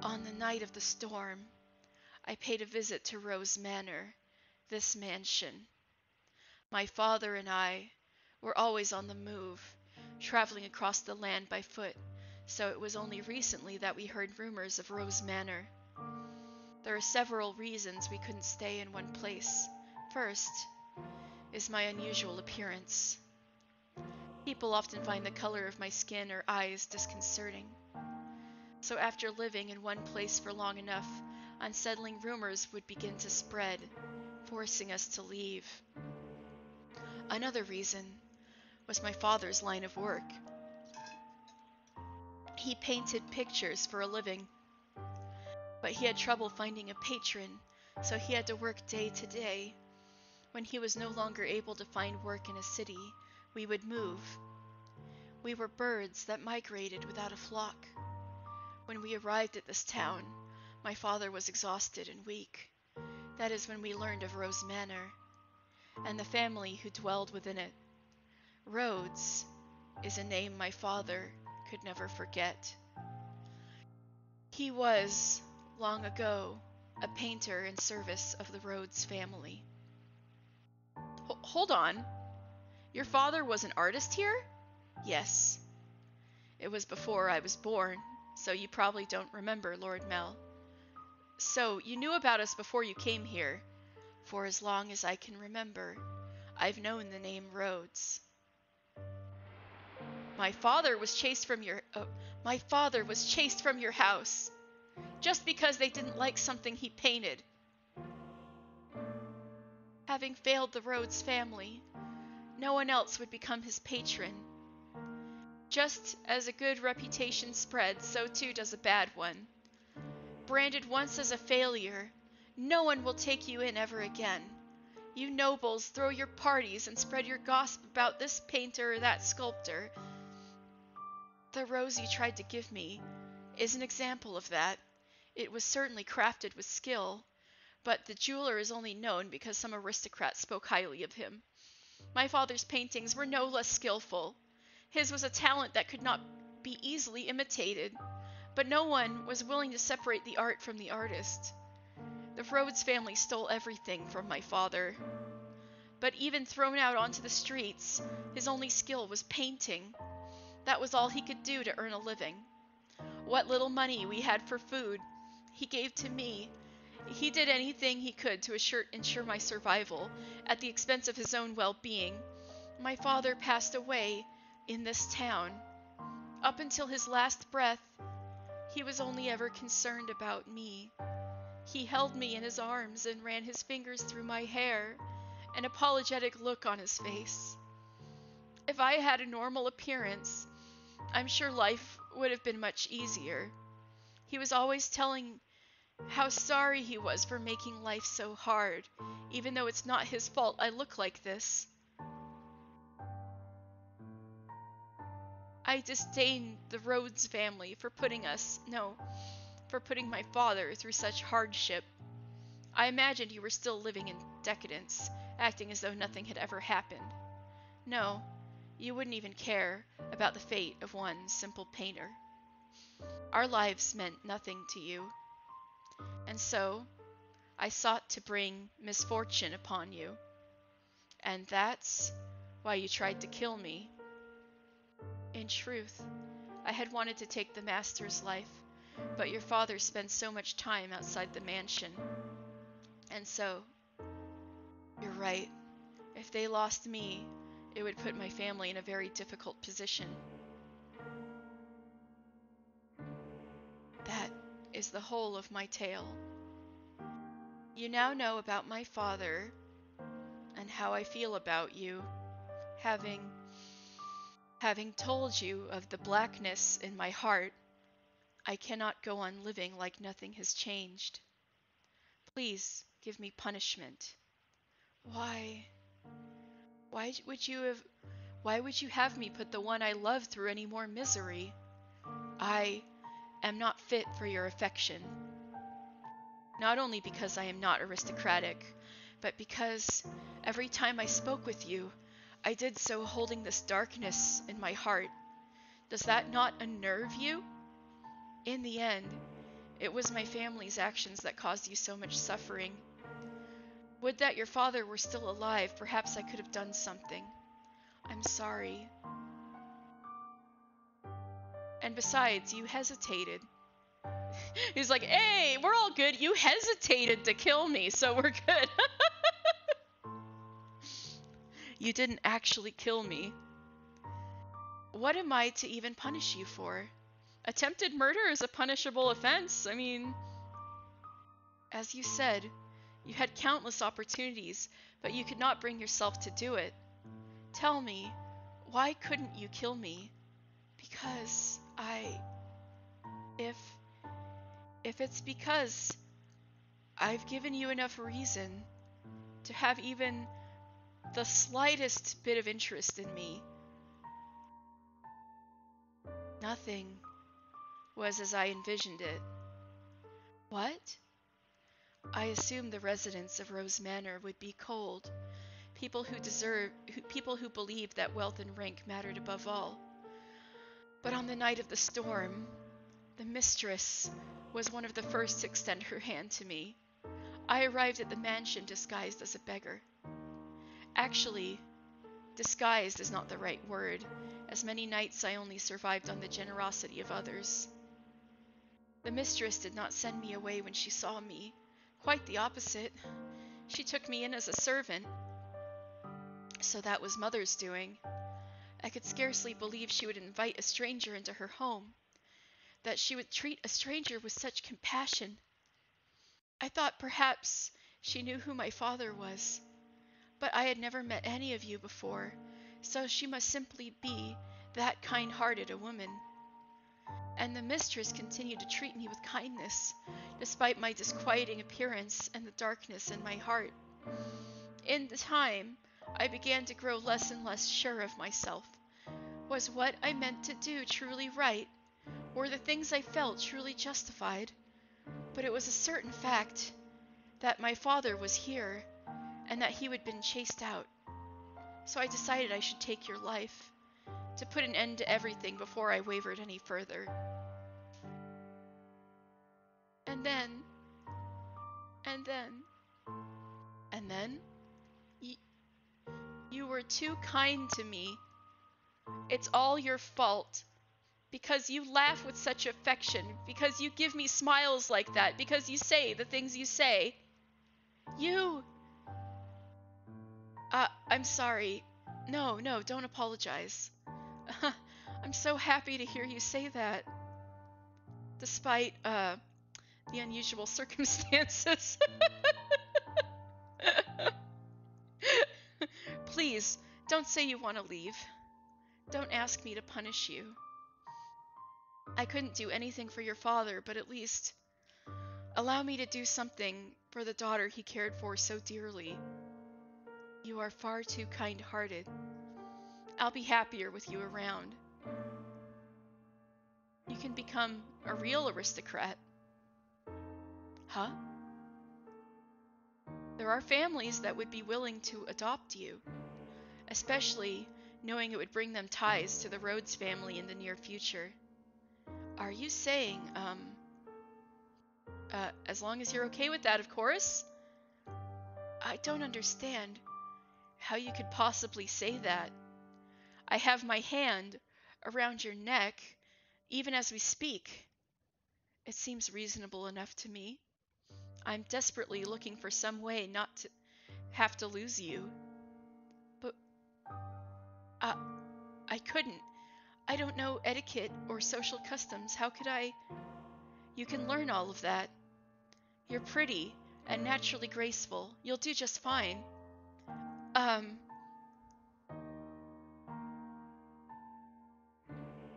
On the night of the storm, I paid a visit to Rose Manor, this mansion. My father and I were always on the move, traveling across the land by foot, so it was only recently that we heard rumors of Rose Manor. There are several reasons we couldn't stay in one place. First is my unusual appearance. People often find the color of my skin or eyes disconcerting. So after living in one place for long enough, unsettling rumors would begin to spread, forcing us to leave. Another reason was my father's line of work. He painted pictures for a living, but he had trouble finding a patron, so he had to work day to day. When he was no longer able to find work in a city, we would move. We were birds that migrated without a flock. When we arrived at this town, my father was exhausted and weak. That is when we learned of Rose Manor and the family who dwelled within it. Rhodes is a name my father could never forget. He was, long ago, a painter in service of the Rhodes family. Hold on. Your father was an artist here? Yes. It was before I was born, so you probably don't remember, Lord Mel. So, you knew about us before you came here. For as long as I can remember, I've known the name Rhodes. My father was chased from your house just because they didn't like something he painted. Having failed the Rhodes family, no one else would become his patron. Just as a good reputation spreads, so too does a bad one. Branded once as a failure, no one will take you in ever again. You nobles throw your parties and spread your gossip about this painter or that sculptor. The rose you tried to give me is an example of that. It was certainly crafted with skill, but the jeweler is only known because some aristocrat spoke highly of him. My father's paintings were no less skillful. His was a talent that could not be easily imitated, But no one was willing to separate the art from the artist. The Rhodes family stole everything from my father. But even thrown out onto the streets, his only skill was painting. That was all he could do to earn a living. What little money we had for food, he gave to me. He did anything he could to ensure my survival, at the expense of his own well-being. My father passed away in this town. Up until his last breath, he was only ever concerned about me. He held me in his arms and ran his fingers through my hair, an apologetic look on his face. If I had a normal appearance, I'm sure life would have been much easier. He was always telling how sorry he was for making life so hard, even though it's not his fault I look like this. I disdained the Rhodes family for putting my father through such hardship. I imagined you were still living in decadence, acting as though nothing had ever happened. No, you wouldn't even care about the fate of one simple painter. Our lives meant nothing to you. And so, I sought to bring misfortune upon you. And that's why you tried to kill me. In truth, I had wanted to take the master's life, but your father spends so much time outside the mansion. And so, you're right. If they lost me, it would put my family in a very difficult position. That is the whole of my tale. You now know about my father and how I feel about you, having told you of the blackness in my heart. I cannot go on living like nothing has changed. Please give me punishment. Why would you have me put the one I love through any more misery? I am not fit for your affection. Not only because I am not aristocratic, but because every time I spoke with you, I did so holding this darkness in my heart. Does that not unnerve you? In the end, it was my family's actions that caused you so much suffering. Would that your father were still alive, perhaps I could have done something. I'm sorry. And besides, you hesitated. He's like, hey, we're all good. You hesitated to kill me, so we're good. You didn't actually kill me. What am I to even punish you for? Attempted murder is a punishable offense. I mean, as you said, you had countless opportunities, but you could not bring yourself to do it. Tell me, why couldn't you kill me? Because if it's because I've given you enough reason to have even the slightest bit of interest in me, nothing was as I envisioned it. What? I assumed the residents of Rose Manor would be cold, people who believed that wealth and rank mattered above all. But on the night of the storm, the mistress was one of the first to extend her hand to me. I arrived at the mansion disguised as a beggar. Actually, disguised is not the right word, as many nights I only survived on the generosity of others. The mistress did not send me away when she saw me. Quite the opposite. She took me in as a servant. So that was Mother's doing. I could scarcely believe she would invite a stranger into her home, that she would treat a stranger with such compassion. I thought perhaps she knew who my father was, but I had never met any of you before, so she must simply be that kind-hearted a woman. And the mistress continued to treat me with kindness, despite my disquieting appearance and the darkness in my heart. In the time, I began to grow less and less sure of myself. Was what I meant to do truly right? Were the things I felt truly justified? But it was a certain fact that my father was here, and that he had been chased out. So I decided I should take your life, to put an end to everything before I wavered any further. And then, and then, and then, you were too kind to me. It's all your fault. Because you laugh with such affection, because you give me smiles like that, because you say the things you say. You... I'm sorry. No, don't apologize. I'm so happy to hear you say that. Despite, the unusual circumstances. Please, don't say you want to leave. Don't ask me to punish you. I couldn't do anything for your father, but at least allow me to do something for the daughter he cared for so dearly. You are far too kind-hearted. I'll be happier with you around. You can become a real aristocrat. Huh? There are families that would be willing to adopt you, especially knowing it would bring them ties to the Rhodes family in the near future. Are you saying, as long as you're okay with that, of course? I don't understand how you could possibly say that. I have my hand around your neck, even as we speak. It seems reasonable enough to me. I'm desperately looking for some way not to have to lose you. But, I couldn't. I don't know etiquette or social customs. How could I? You can learn all of that. You're pretty and naturally graceful. You'll do just fine.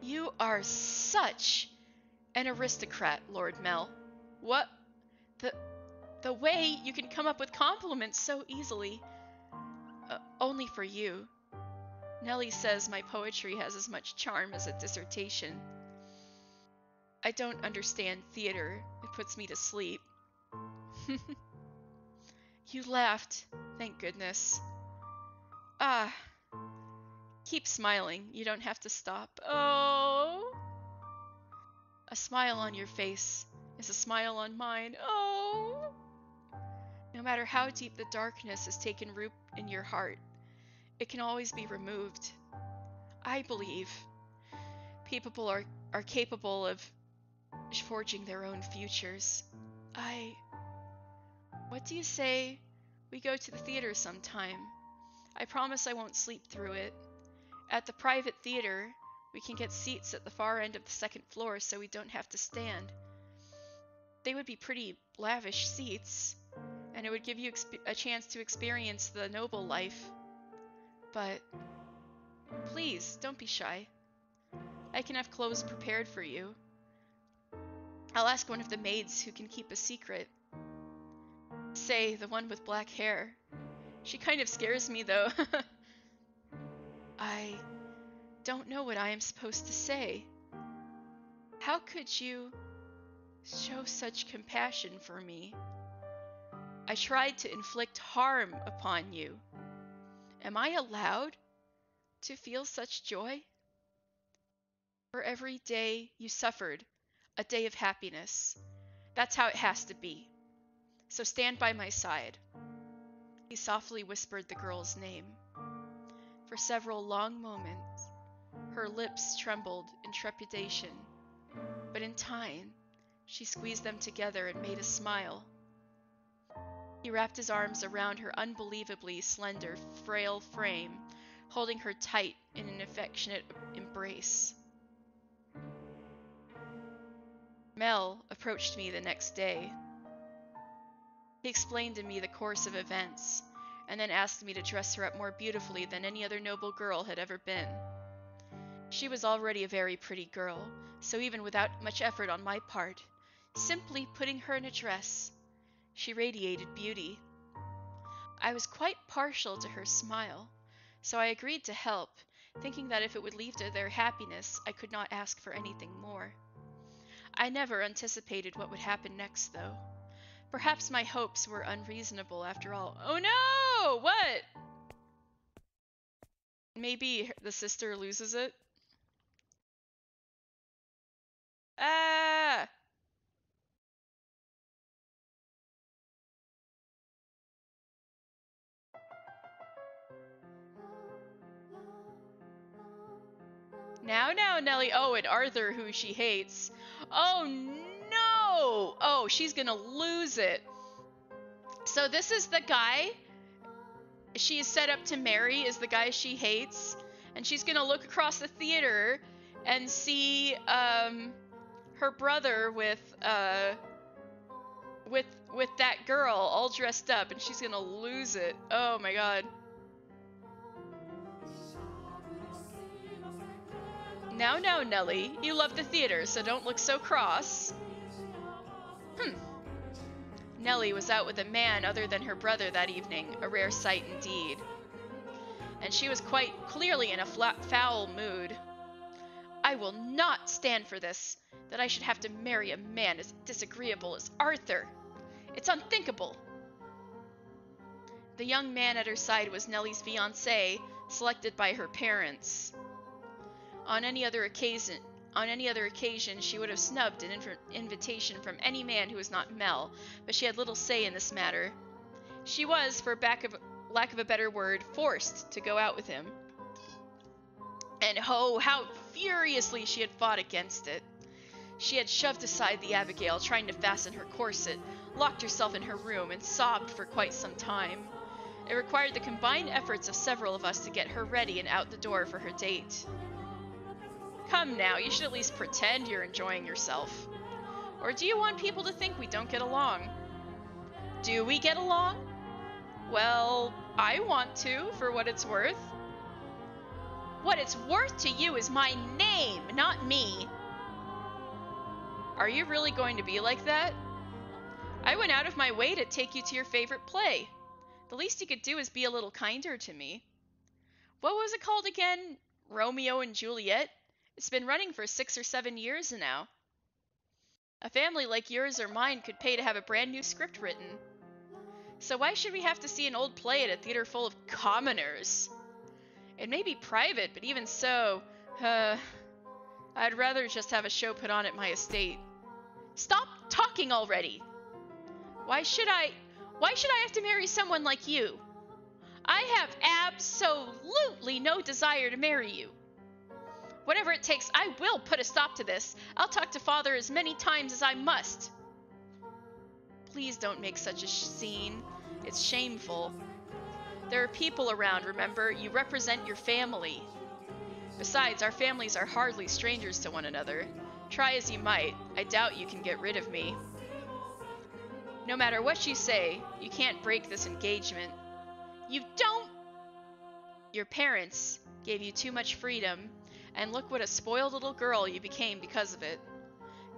You are such an aristocrat, Lord Mel. What? The way you can come up with compliments so easily. Only for you. Nellie says my poetry has as much charm as a dissertation. I don't understand theater. It puts me to sleep. You laughed. Thank goodness. Ah. Keep smiling. You don't have to stop. Oh. A smile on your face is a smile on mine. Oh. No matter how deep the darkness has taken root in your heart, it can always be removed. I believe people are capable of forging their own futures. What do you say we go to the theater sometime? I promise I won't sleep through it. At the private theater, we can get seats at the far end of the second floor so we don't have to stand. They would be pretty lavish seats, and it would give you a chance to experience the noble life. But please, don't be shy. I can have clothes prepared for you. I'll ask one of the maids who can keep a secret. Say, the one with black hair. She kind of scares me, though. I don't know what I am supposed to say. How could you show such compassion for me? I tried to inflict harm upon you. Am I allowed to feel such joy? For every day you suffered, a day of happiness. That's how it has to be. So stand by my side. He softly whispered the girl's name. For several long moments, her lips trembled in trepidation, but in time, she squeezed them together and made a smile. He wrapped his arms around her unbelievably slender, frail frame, holding her tight in an affectionate embrace. Mel approached me the next day. He explained to me the course of events, and then asked me to dress her up more beautifully than any other noble girl had ever been. She was already a very pretty girl, so even without much effort on my part, simply putting her in a dress, she radiated beauty. I was quite partial to her smile, so I agreed to help, thinking that if it would lead to their happiness, I could not ask for anything more. I never anticipated what would happen next, though. Perhaps my hopes were unreasonable after all. Oh no! What? Maybe the sister loses it? Ah! Now, Nellie. Oh, and Arthur, who she hates. Oh, no! Oh, she's gonna lose it. So this is the guy she is set up to marry, is the guy she hates. And she's gonna look across the theater and see her brother with that girl all dressed up, and she's gonna lose it. Oh my god. Now, Nellie, you love the theater, so don't look so cross. Nellie was out with a man other than her brother that evening, a rare sight indeed. And she was quite clearly in a foul mood. I will not stand for this, that I should have to marry a man as disagreeable as Arthur. It's unthinkable. The young man at her side was Nellie's fiancé, selected by her parents. On any other occasion, she would have snubbed an invitation from any man who was not Mel, but she had little say in this matter. She was, for lack of a better word, forced to go out with him. And oh, how furiously she had fought against it. She had shoved aside the Abigail, trying to fasten her corset, locked herself in her room, and sobbed for quite some time. It required the combined efforts of several of us to get her ready and out the door for her date. Come now, you should at least pretend you're enjoying yourself. Or do you want people to think we don't get along? Do we get along? Well, I want to, for what it's worth. What it's worth to you is my name, not me. Are you really going to be like that? I went out of my way to take you to your favorite play. The least you could do is be a little kinder to me. What was it called again? Romeo and Juliet? It's been running for 6 or 7 years now. A family like yours or mine could pay to have a brand new script written. So why should we have to see an old play at a theater full of commoners? It may be private, but even so, I'd rather just have a show put on at my estate. Stop talking already! Why should I have to marry someone like you? I have absolutely no desire to marry you. Whatever it takes, I will put a stop to this. I'll talk to Father as many times as I must. Please don't make such a scene. It's shameful. There are people around, remember? You represent your family. Besides, our families are hardly strangers to one another. Try as you might, I doubt you can get rid of me. No matter what you say, you can't break this engagement. You don't! Your parents gave you too much freedom, and look what a spoiled little girl you became because of it.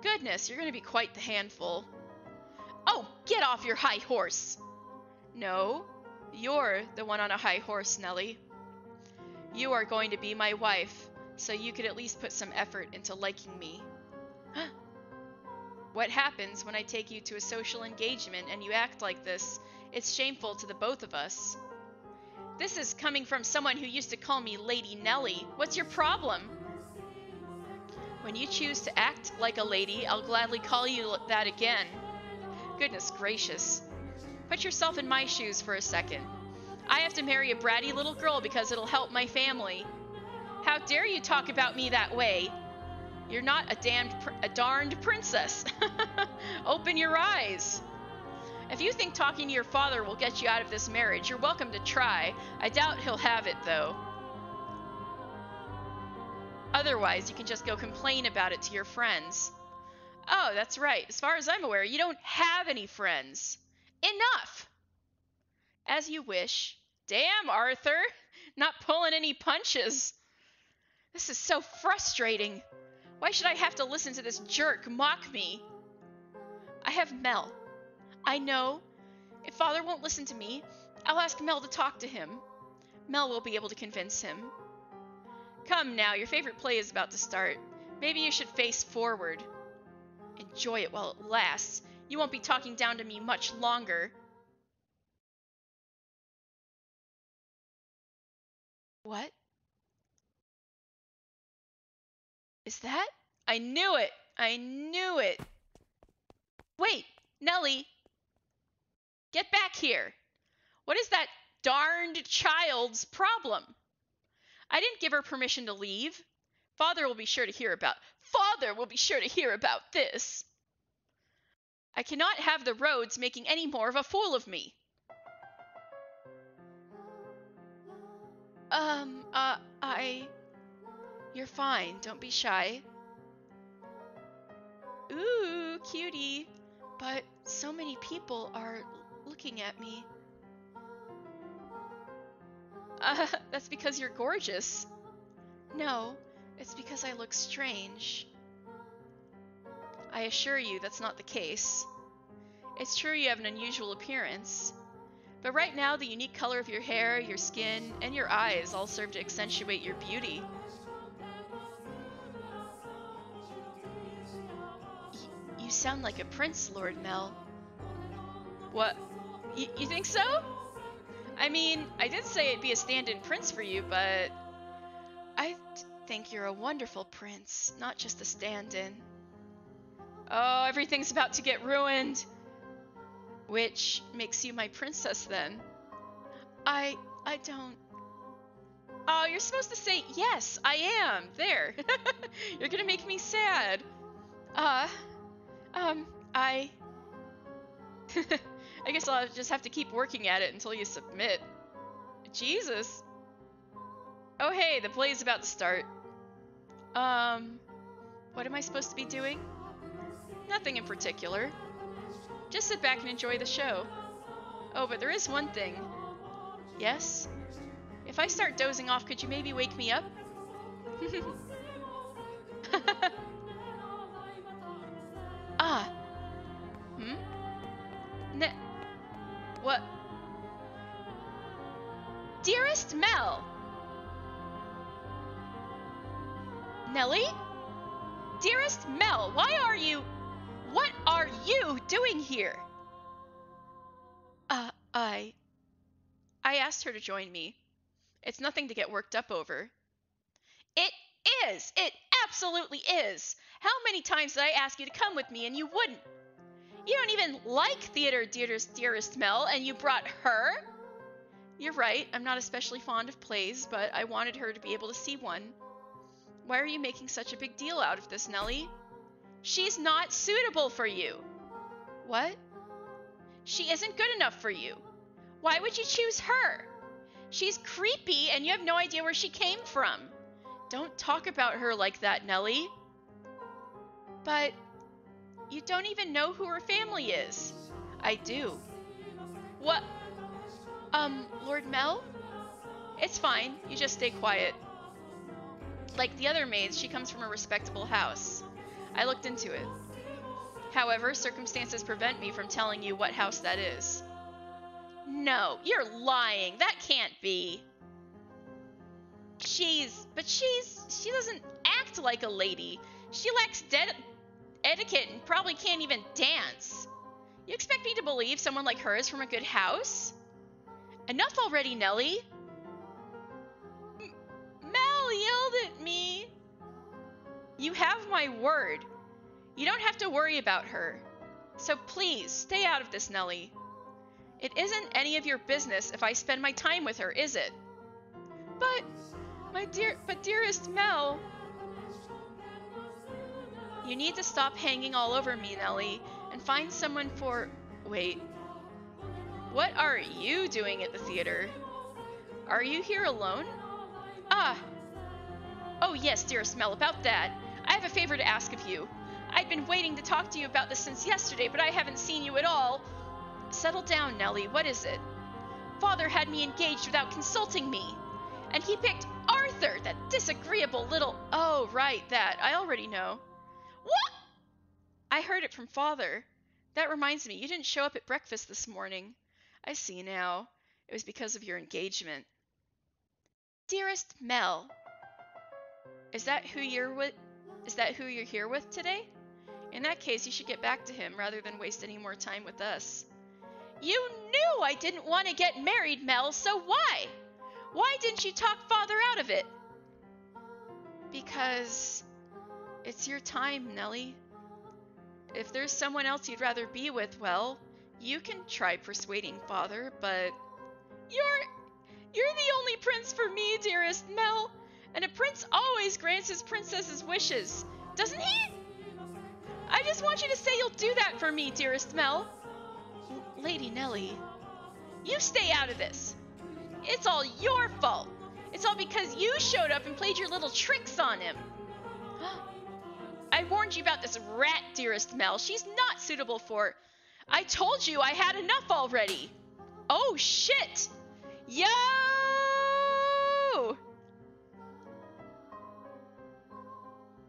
Goodness, you're going to be quite the handful. Oh, get off your high horse! No, you're the one on a high horse, Nellie. You are going to be my wife, so you could at least put some effort into liking me. What happens when I take you to a social engagement and you act like this? It's shameful to the both of us. This is coming from someone who used to call me Lady Nellie. What's your problem? When you choose to act like a lady, I'll gladly call you that again. Goodness gracious. Put yourself in my shoes for a second. I have to marry a bratty little girl because it'll help my family. How dare you talk about me that way? You're not a darned princess. Open your eyes. If you think talking to your father will get you out of this marriage, you're welcome to try. I doubt he'll have it, though. Otherwise, you can just go complain about it to your friends. Oh, that's right. As far as I'm aware, you don't have any friends. Enough! As you wish. Damn, Arthur! Not pulling any punches. This is so frustrating. Why should I have to listen to this jerk mock me? I have Mel. I know. If Father won't listen to me, I'll ask Mel to talk to him. Mel will be able to convince him. Come now, your favorite play is about to start. Maybe you should face forward. Enjoy it while it lasts. You won't be talking down to me much longer. What? Is that? I knew it! I knew it! Wait, Nellie! Get back here! What is that darned child's problem? I didn't give her permission to leave. Father will be sure to hear about this. I cannot have the roads making any more of a fool of me. You're fine. Don't be shy. Ooh, cutie. But so many people are looking at me. That's because you're gorgeous. No, it's because I look strange. I assure you that's not the case. It's true you have an unusual appearance. But right now, the unique color of your hair, your skin, and your eyes all serve to accentuate your beauty. You sound like a prince, Lord Mel. What? You think so? I mean, I did say it'd be a stand-in prince for you, but I think you're a wonderful prince, not just a stand-in. Oh, everything's about to get ruined. Which makes you my princess, then? I don't... Oh, you're supposed to say, yes, I am. There. You're gonna make me sad. I guess I'll just have to keep working at it until you submit. Jesus. Oh, hey, the play's about to start. What am I supposed to be doing? Nothing in particular. Just sit back and enjoy the show. Oh, but there is one thing. Yes? If I start dozing off, could you maybe wake me up? What? Dearest Mel! Nellie? Dearest Mel, what are you doing here? I asked her to join me. It's nothing to get worked up over. It is! It absolutely is! How many times did I ask you to come with me and you wouldn't? You don't even like theater, dearest Mel, and you brought her? You're right, I'm not especially fond of plays, but I wanted her to be able to see one. Why are you making such a big deal out of this, Nellie? She's not suitable for you. What? She isn't good enough for you. Why would you choose her? She's creepy and you have no idea where she came from. Don't talk about her like that, Nellie. But you don't even know who her family is. I do. What? Lord Mel? It's fine. You just stay quiet. Like the other maids, she comes from a respectable house. I looked into it. However, circumstances prevent me from telling you what house that is. No, you're lying. That can't be. She doesn't act like a lady. She lacks etiquette and probably can't even dance. You expect me to believe someone like her is from a good house? Enough already, Nellie. Mel yelled at me. You have my word. You don't have to worry about her. So please, stay out of this, Nellie. It isn't any of your business if I spend my time with her, is it? But dearest Mel. You need to stop hanging all over me, Nellie, and find someone for... Wait. What are you doing at the theater? Are you here alone? Oh yes, dearest Mel, about that. I have a favor to ask of you. I've been waiting to talk to you about this since yesterday, but I haven't seen you at all. Settle down, Nellie. What is it? Father had me engaged without consulting me. And he picked Arthur, that disagreeable little... Oh, right, that. I already know. What? I heard it from Father. That reminds me, you didn't show up at breakfast this morning. I see now. It was because of your engagement. Dearest Mel. Is that who you're here with today? In that case, you should get back to him rather than waste any more time with us. You knew I didn't want to get married, Mel, so why? Why didn't you talk Father out of it? Because it's your time, Nellie. If there's someone else you'd rather be with, well, you can try persuading Father, but... You're the only prince for me, dearest Mel, And a prince always grants his princess's wishes, doesn't he? I just want you to say you'll do that for me, dearest Mel. Lady Nellie, you stay out of this. It's all your fault. It's all because you showed up and played your little tricks on him. I warned you about this rat, dearest Mel. She's not suitable for... I told you I had enough already. Oh, shit. Yo!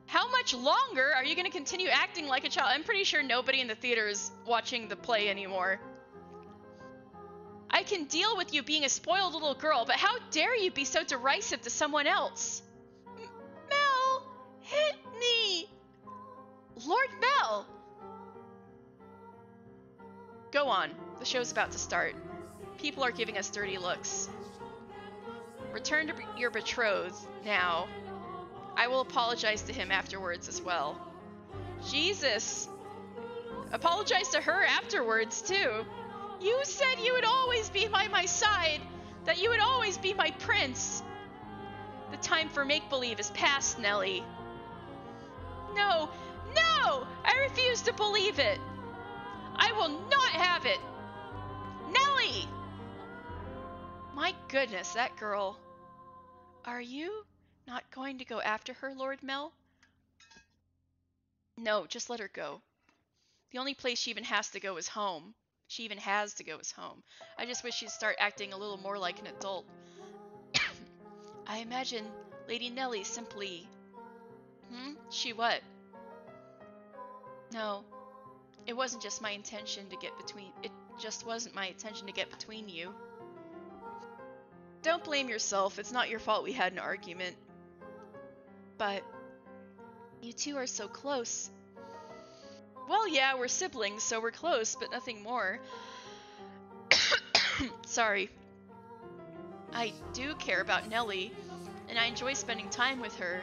How much longer are you going to continue acting like a child? I'm pretty sure nobody in the theater is watching the play anymore. I can deal with you being a spoiled little girl, but how dare you be so derisive to someone else? Mel, hit me! Lord Mel! Go on. The show's about to start. People are giving us dirty looks. Return to your betrothed now. I will apologize to him afterwards as well. Jesus! Apologize to her afterwards, too. You said you would always be by my side, that you would always be my prince. The time for make-believe is past, Nellie. No, no! I refuse to believe it. I will not have it. Nellie! My goodness, that girl. Are you not going to go after her, Lord Mel? No, just let her go. The only place she even has to go is home. She even has to go is home. I just wish she'd start acting a little more like an adult. I imagine Lady Nellie simply... She what? No. It wasn't just my intention to get between... It just wasn't my intention to get between you. Don't blame yourself. It's not your fault we had an argument. But... you two are so close. Well, yeah, we're siblings, so we're close, but nothing more. Sorry. I do care about Nellie, and I enjoy spending time with her,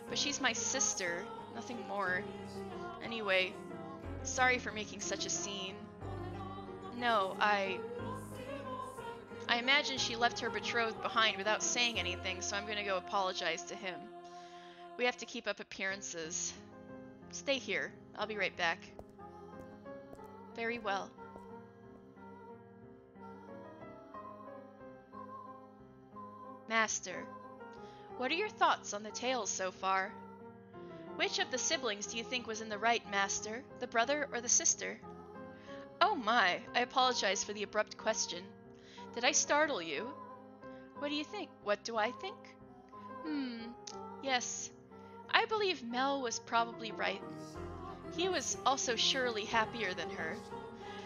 but she's my sister, nothing more. Anyway, sorry for making such a scene. No, I imagine she left her betrothed behind without saying anything, so I'm gonna go apologize to him. We have to keep up appearances. Stay here. I'll be right back. Very well. Master, what are your thoughts on the tales so far? Which of the siblings do you think was in the right, Master? The brother or the sister? Oh my, I apologize for the abrupt question. Did I startle you? What do you think? What do I think? Yes. I believe Mel was probably right. He was also surely happier than her.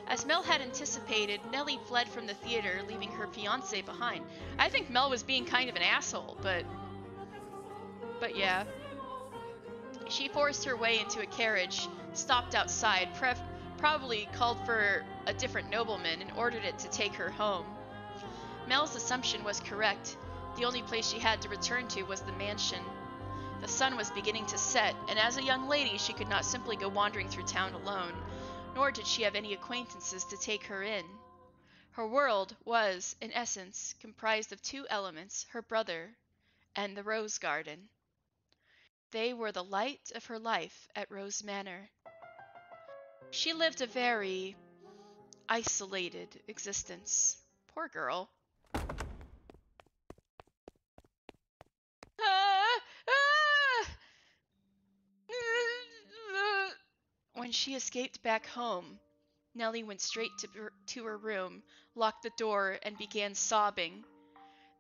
As Mel had anticipated, Nellie fled from the theater, leaving her fiancé behind. I think Mel was being kind of an asshole, but yeah. She forced her way into a carriage, stopped outside, probably called for a different nobleman and ordered it to take her home. Mel's assumption was correct. The only place she had to return to was the mansion. The sun was beginning to set, and as a young lady she could not simply go wandering through town alone, nor did she have any acquaintances to take her in. Her world was, in essence, comprised of two elements, her brother and the rose garden. They were the light of her life at Rose Manor. She lived a very isolated existence. Poor girl. When she escaped back home, Nellie went straight to her room, locked the door, and began sobbing.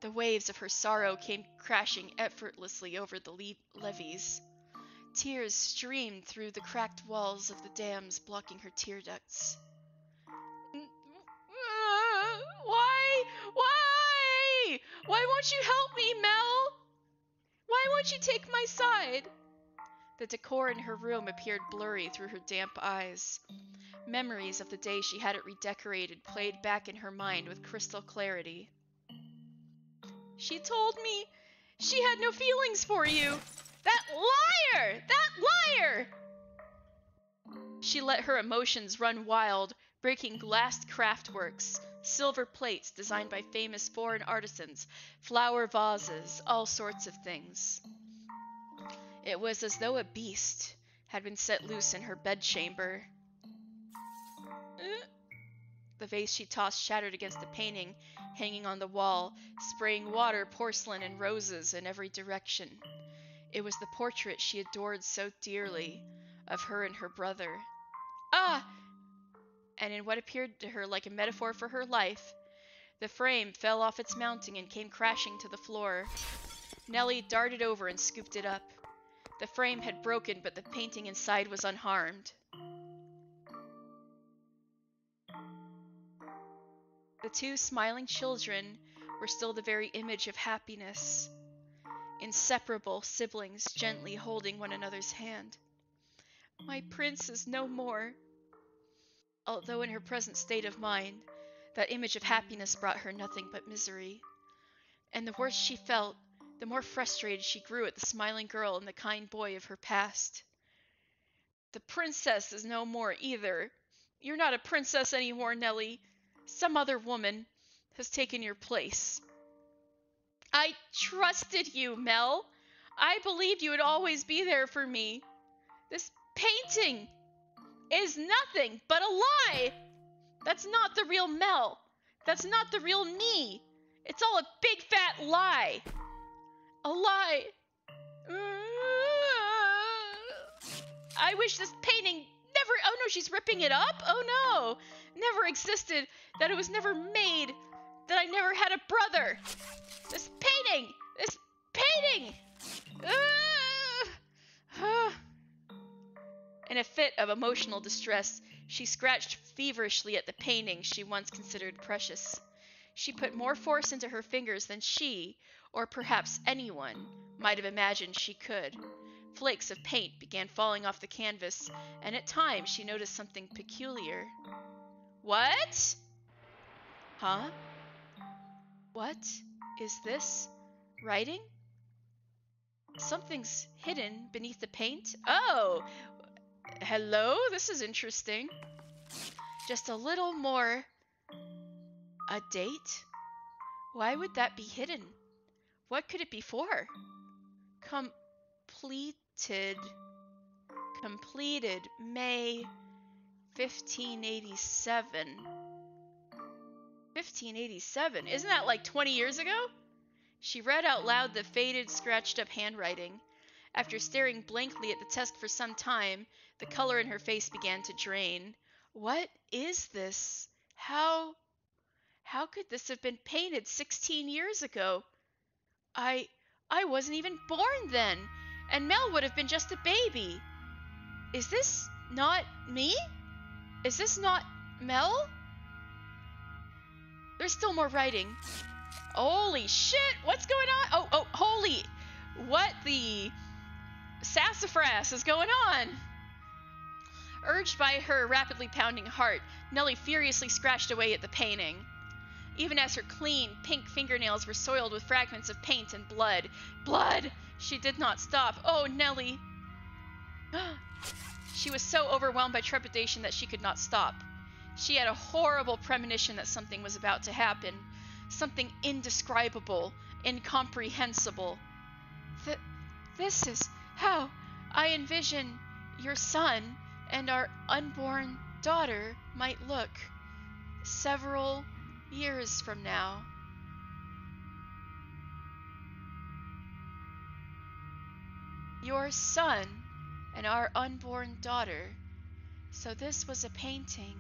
The waves of her sorrow came crashing effortlessly over the levees. Tears streamed through the cracked walls of the dams, blocking her tear ducts. Why? Why? Why won't you help me, Mel? Why won't you take my side? The decor in her room appeared blurry through her damp eyes. Memories of the day she had it redecorated played back in her mind with crystal clarity. She told me she had no feelings for you. That liar! That liar! She let her emotions run wild, breaking glass craftworks, silver plates designed by famous foreign artisans, flower vases, all sorts of things. It was as though a beast had been set loose in her bedchamber. The vase she tossed shattered against the painting hanging on the wall, spraying water, porcelain, and roses in every direction. It was the portrait she adored so dearly of her and her brother. Ah! And in what appeared to her like a metaphor for her life, the frame fell off its mounting and came crashing to the floor. Nellie darted over and scooped it up. The frame had broken, but the painting inside was unharmed. The two smiling children were still the very image of happiness, inseparable siblings gently holding one another's hand. My prince is no more. Although in her present state of mind, that image of happiness brought her nothing but misery. And the worse she felt, the more frustrated she grew at the smiling girl and the kind boy of her past. The princess is no more either. You're not a princess anymore, Nellie. Some other woman has taken your place. I trusted you, Mel. I believed you would always be there for me. This painting is nothing but a lie. That's not the real Mel. That's not the real me. It's all a big fat lie. A lie. I wish this painting never... Oh no, she's ripping it up? Oh no. Never existed. That it was never made. That I never had a brother. This painting. This painting. In a fit of emotional distress, she scratched feverishly at the painting she once considered precious. She put more force into her fingers than she, or perhaps anyone, might have imagined she could. Flakes of paint began falling off the canvas, and at times she noticed something peculiar. What? Huh? What is this? Writing? Something's hidden beneath the paint? Oh! Hello? This is interesting. Just a little more. A date? Why would that be hidden? What could it be for? Completed May 1587. 1587? Isn't that like 20 years ago? She read out loud the faded, scratched-up handwriting. After staring blankly at the text for some time, the color in her face began to drain. What is this? How could this have been painted 16 years ago? I wasn't even born then, and Mel would have been just a baby. Is this not me? Is this not Mel? There's still more writing. Holy shit, what's going on? Oh, holy, what the sassafras is going on? Urged by her rapidly pounding heart, Nellie furiously scratched away at the painting. Even as her clean, pink fingernails were soiled with fragments of paint and blood. Blood! She did not stop. Oh, Nellie! She was so overwhelmed by trepidation that she could not stop. She had a horrible premonition that something was about to happen. Something indescribable, incomprehensible. This is how I envision your son and our unborn daughter might look several years from now. Your son and our unborn daughter. So this was a painting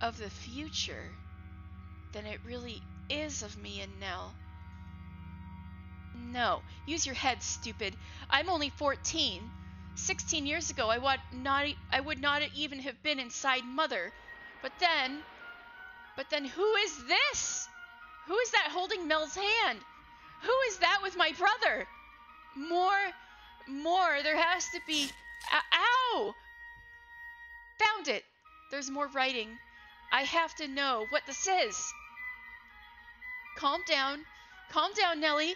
of the future. Then it really is of me and Nell. No, use your head, stupid. I'm only 14. 16 years ago, I would not even have been inside Mother. But then who is this? Who is that holding Mel's hand? Who is that with my brother? More, there has to be... Ow! Found it. There's more writing. I have to know what this is. Calm down, Nellie.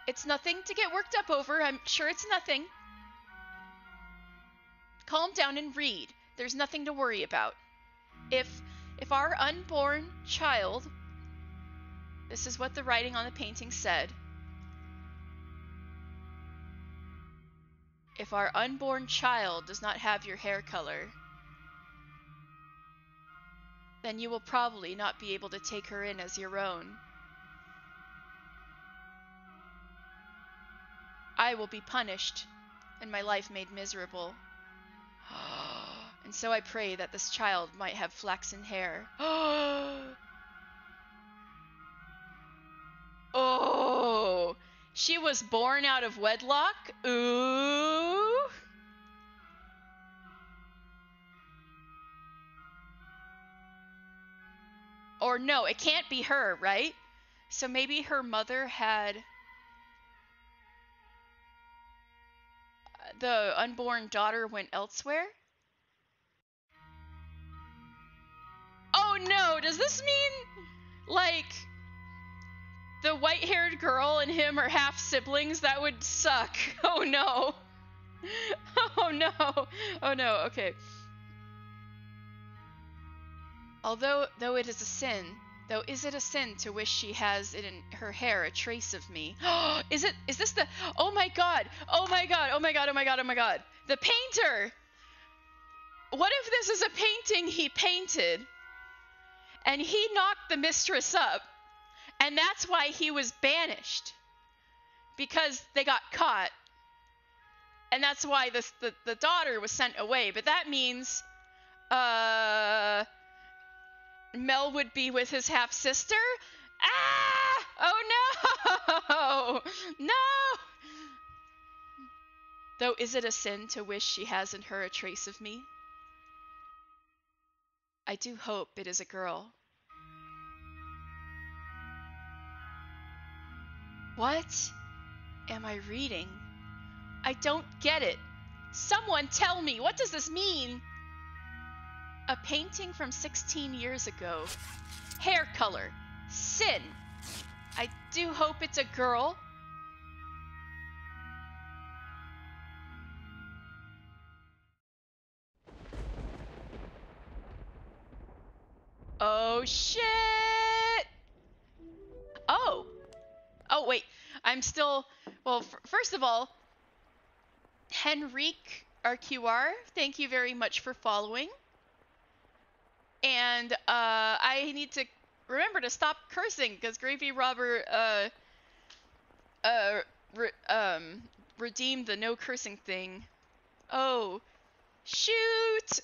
It's nothing to get worked up over. I'm sure it's nothing. Calm down and read. There's nothing to worry about. If If our unborn child, this is what the writing on the painting said, if our unborn child does not have your hair color, then you will probably not be able to take her in as your own. I will be punished and my life made miserable. And so I pray that this child might have flaxen hair. Oh, she was born out of wedlock? Ooh. Or no, it can't be her, right? So maybe her mother had... the unborn daughter went elsewhere? Oh no, does this mean, like, the white-haired girl and him are half siblings? That would suck. Oh no. Oh no. Oh no, okay. Though it is a sin to wish she has in her hair a trace of me. Is this the, oh my god, oh my god, oh my god, oh my god, oh my god. The painter! What if this is a painting he painted, and he knocked the mistress up, and that's why he was banished? Because they got caught. And that's why the daughter was sent away. But that means, Mel would be with his half-sister? Ah! Oh no! No! Though is it a sin to wish she has in her a trace of me? I do hope it is a girl. What am I reading? I don't get it. Someone tell me, what does this mean? A painting from 16 years ago. Hair color. Sin. I do hope it's a girl. Oh shit! Oh! Oh wait, I'm still... Well, first of all, Henrique RQR, thank you very much for following. And I need to remember to stop cursing because Gravy Robber redeemed the no cursing thing. Oh, shoot!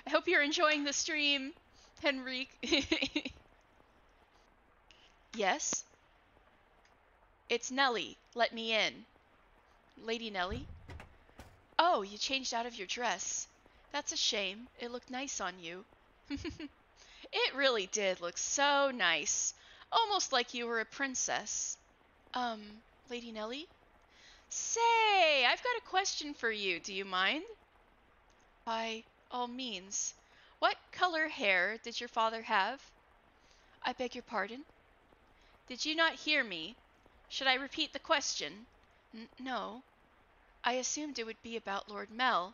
I hope you're enjoying the stream, Henrique. Yes? It's Nellie. Let me in. Lady Nellie? Oh, you changed out of your dress. That's a shame. It looked nice on you. It really did look so nice. Almost like you were a princess. Lady Nellie? Say, I've got a question for you. Do you mind? By all means. What color hair did your father have? I beg your pardon? Did you not hear me? Should I repeat the question? No. I assumed it would be about Lord Mel.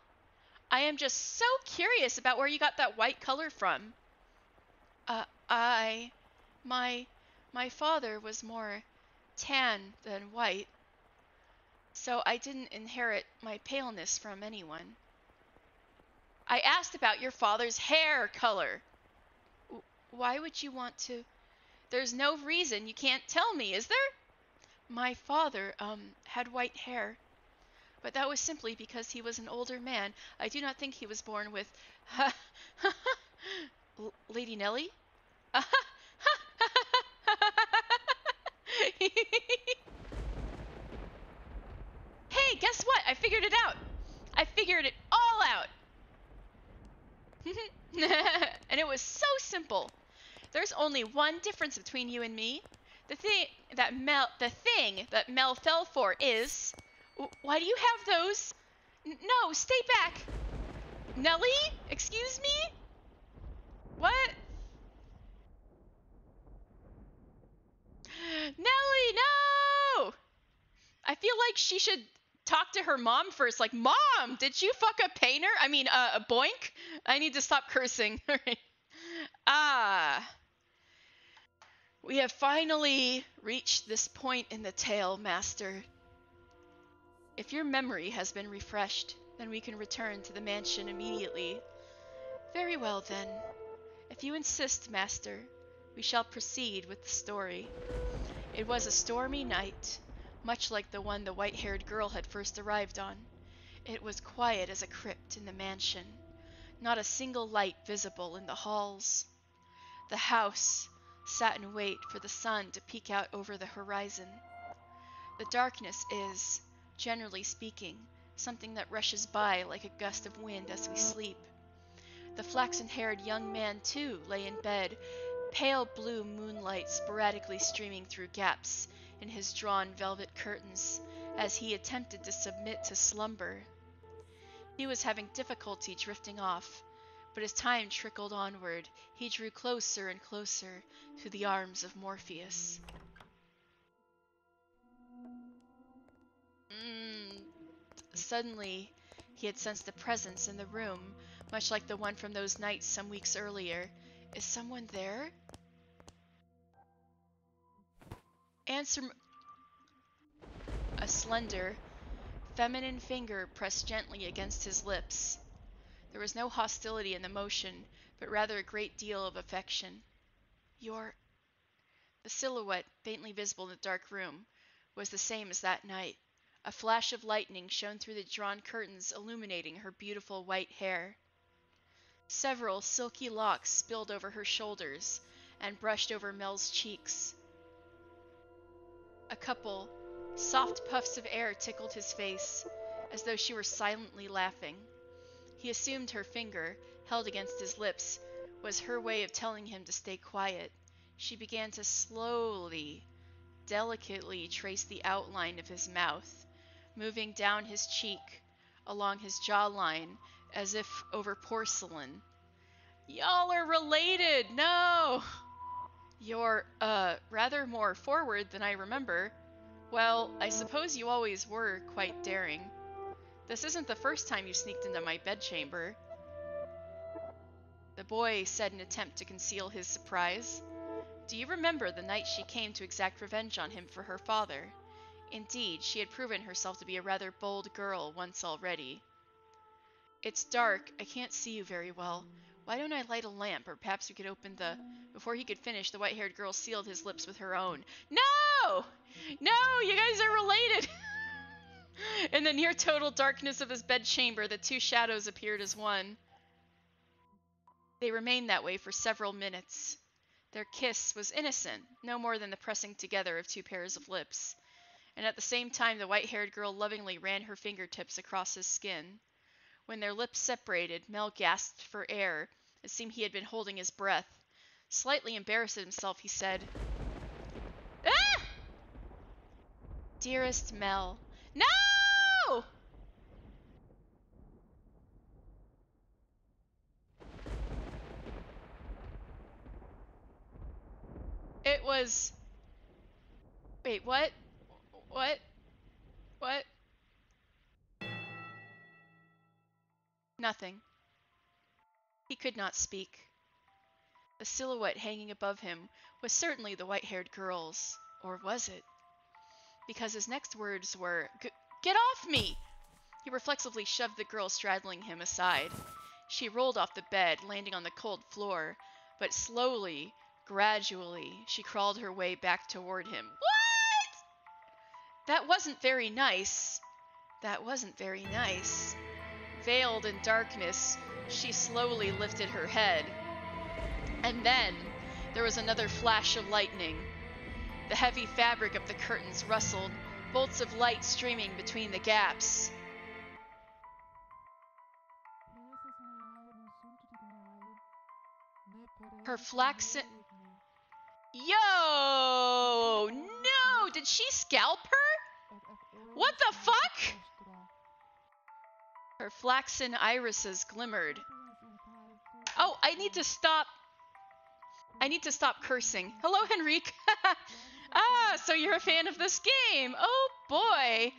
I am just so curious about where you got that white color from. My father was more tan than white, so I didn't inherit my paleness from anyone. I asked about your father's hair color. Why would you want to? There's no reason you can't tell me, is there? My father, had white hair. But that was simply because he was an older man. I do not think he was born with... Lady Nellie? Hey, guess what? I figured it out. I figured it all out. And it was so simple. There's only one difference between you and me. The thing that Mel fell for is... Why do you have those? No, stay back. Nellie? Excuse me? What? Nellie, no! I feel like she should talk to her mom first. Like, Mom, did you fuck a painter? I mean, a boink? I need to stop cursing. All right. Ah. We have finally reached this point in the tale, Master. If your memory has been refreshed, then we can return to the mansion immediately. Very well, then. If you insist, Master, we shall proceed with the story. It was a stormy night, much like the one the white-haired girl had first arrived on. It was quiet as a crypt in the mansion, not a single light visible in the halls. The house sat in wait for the sun to peek out over the horizon. The darkness is, generally speaking, something that rushes by like a gust of wind as we sleep. The flaxen-haired young man, too, lay in bed, pale blue moonlight sporadically streaming through gaps in his drawn velvet curtains as he attempted to submit to slumber. He was having difficulty drifting off, but as time trickled onward, he drew closer and closer to the arms of Morpheus. Suddenly, he had sensed a presence in the room, much like the one from those nights some weeks earlier. Is someone there? Answer. A slender, feminine finger pressed gently against his lips. There was no hostility in the motion, but rather a great deal of affection. You're... The silhouette, faintly visible in the dark room, was the same as that night. A flash of lightning shone through the drawn curtains, illuminating her beautiful white hair. Several silky locks spilled over her shoulders and brushed over Mel's cheeks. A couple soft puffs of air tickled his face, as though she were silently laughing. He assumed her finger, held against his lips, was her way of telling him to stay quiet. She began to slowly, delicately trace the outline of his mouth, moving down his cheek, along his jawline, as if over porcelain. Y'all are related! No! You're, rather more forward than I remember. Well, I suppose you always were quite daring. This isn't the first time you sneaked into my bedchamber. The boy said in an attempt to conceal his surprise. Do you remember the night she came to exact revenge on him for her father? Indeed, she had proven herself to be a rather bold girl once already. It's dark. I can't see you very well. Why don't I light a lamp, or perhaps we could open the... Before he could finish, the white-haired girl sealed his lips with her own. No! No, you guys are related! In the near-total darkness of his bedchamber, the two shadows appeared as one. They remained that way for several minutes. Their kiss was innocent, no more than the pressing together of two pairs of lips. And at the same time, the white-haired girl lovingly ran her fingertips across his skin. When their lips separated, Mel gasped for air. It seemed he had been holding his breath. Slightly embarrassed at himself, he said, "Ah! Dearest Mel." No! It was... Wait, what? What? What? Nothing. He could not speak. The silhouette hanging above him was certainly the white-haired girl's. Or was it? Because his next words were, "Get off me!" He reflexively shoved the girl straddling him aside. She rolled off the bed, landing on the cold floor, but slowly, gradually, she crawled her way back toward him. What? That wasn't very nice. That wasn't very nice. Veiled in darkness, she slowly lifted her head. And then there was another flash of lightning. The heavy fabric of the curtains rustled, bolts of light streaming between the gaps. Her flaxen... Yo! No! Did she scalp her? What the fuck? Her flaxen irises glimmered. Oh, I need to stop cursing. Hello, Henrique. Ah, so you're a fan of this game. Oh boy.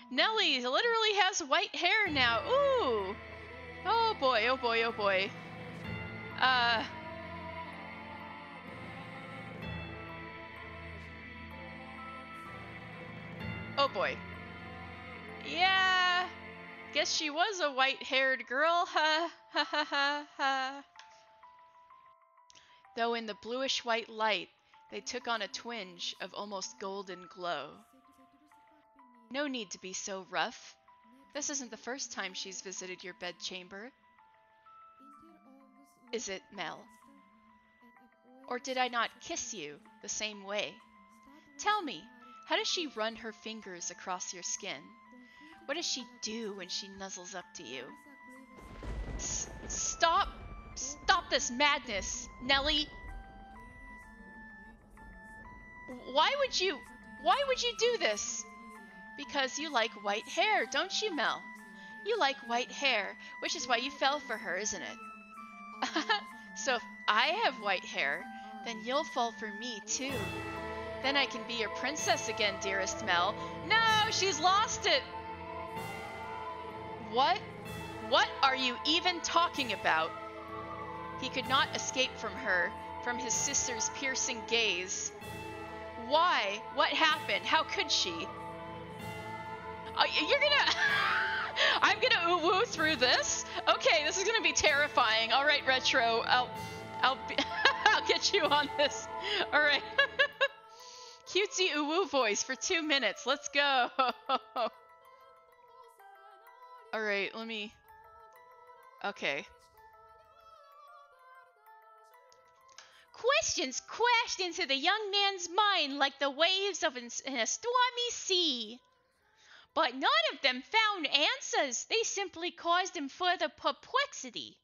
Nellie literally has white hair now. Ooh. Oh boy, oh boy, oh boy. Oh boy. Yeah. Guess she was a white-haired girl. Ha ha ha ha ha. Though in the bluish-white light, they took on a twinge of almost golden glow. No need to be so rough. This isn't the first time she's visited your bedchamber. Is it, Mel? Or did I not kiss you the same way? Tell me, how does she run her fingers across your skin? What does she do when she nuzzles up to you? Stop! Stop this madness, Nellie! Why would you do this? Because you like white hair, don't you, Mel? You like white hair, which is why you fell for her, isn't it? So if I have white hair, then you'll fall for me too. Then I can be your princess again, dearest Mel. No, she's lost it! What? What are you even talking about? He could not escape from her, from his sister's piercing gaze. Why? What happened? How could she? You're gonna... I'm gonna ooh-woo through this? Okay, this is gonna be terrifying. Alright, Retro, I'll get you on this. Alright. Cutesy ooh-woo voice for 2 minutes. Let's go. Alright, let me... Okay. Questions crashed into the young man's mind like the waves of in a stormy sea. But none of them found answers. They simply caused him further perplexity.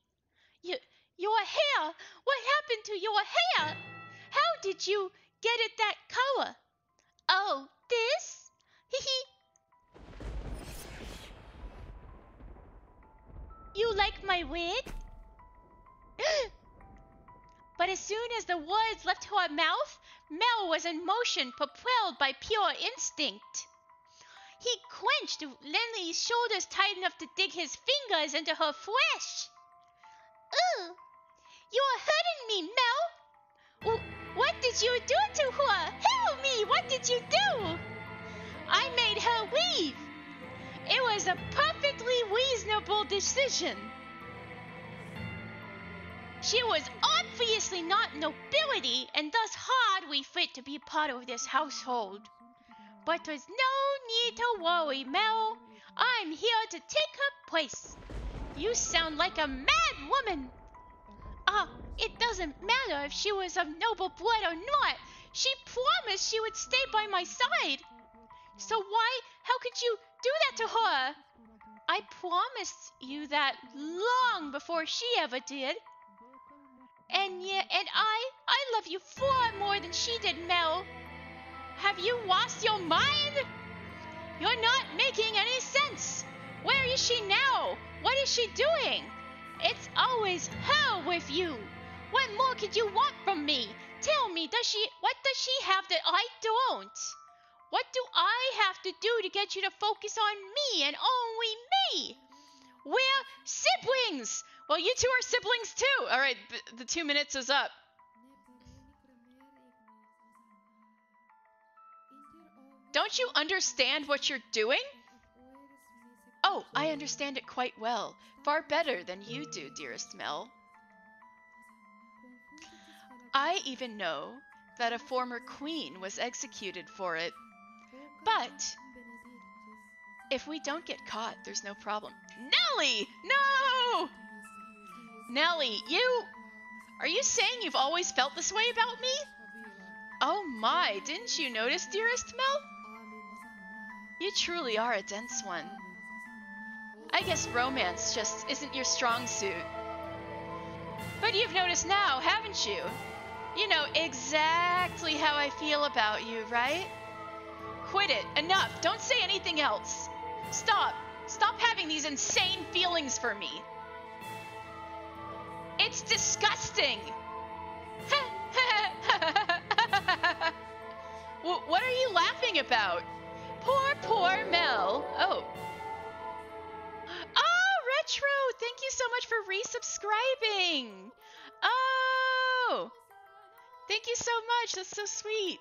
Your hair? What happened to your hair? How did you get it that color? Oh, this? You like my wig? But as soon as the words left her mouth, Mel was in motion, propelled by pure instinct. He clenched Lindley's shoulders tight enough to dig his fingers into her flesh. Ugh! You're hurting me, Mel! What did you do to her? Help me! What did you do? I made her leave. It was a perfectly reasonable decision. She was obviously not nobility, and thus hardly fit to be part of this household. But there's no need to worry, Mel. I'm here to take her place. You sound like a mad woman. It doesn't matter if she was of noble blood or not. She promised she would stay by my side. So how could you do that to her? I promised you that long before she ever did. And I love you far more than she did, Mel. Have you lost your mind? You're not making any sense. Where is she now? What is she doing? It's always her with you. What more could you want from me? Tell me, what does she have that I don't? What do I have to do to get you to focus on me and only me? We're siblings! Well, you two are siblings too! Alright, the 2 minutes is up. Don't you understand what you're doing? Oh, I understand it quite well. Far better than you do, dearest Mel. I even know that a former queen was executed for it. But if we don't get caught, there's no problem. Nellie! No! Nellie, are you saying you've always felt this way about me? Oh my, didn't you notice, dearest Mel? You truly are a dense one. I guess romance just isn't your strong suit. But you've noticed now, haven't you? You know exactly how I feel about you, right? Quit it. Enough. Don't say anything else. Stop. Stop having these insane feelings for me. It's disgusting. What are you laughing about? Poor Mel. Oh. Oh, Retro! Thank you so much for resubscribing. Oh! Thank you so much. That's so sweet.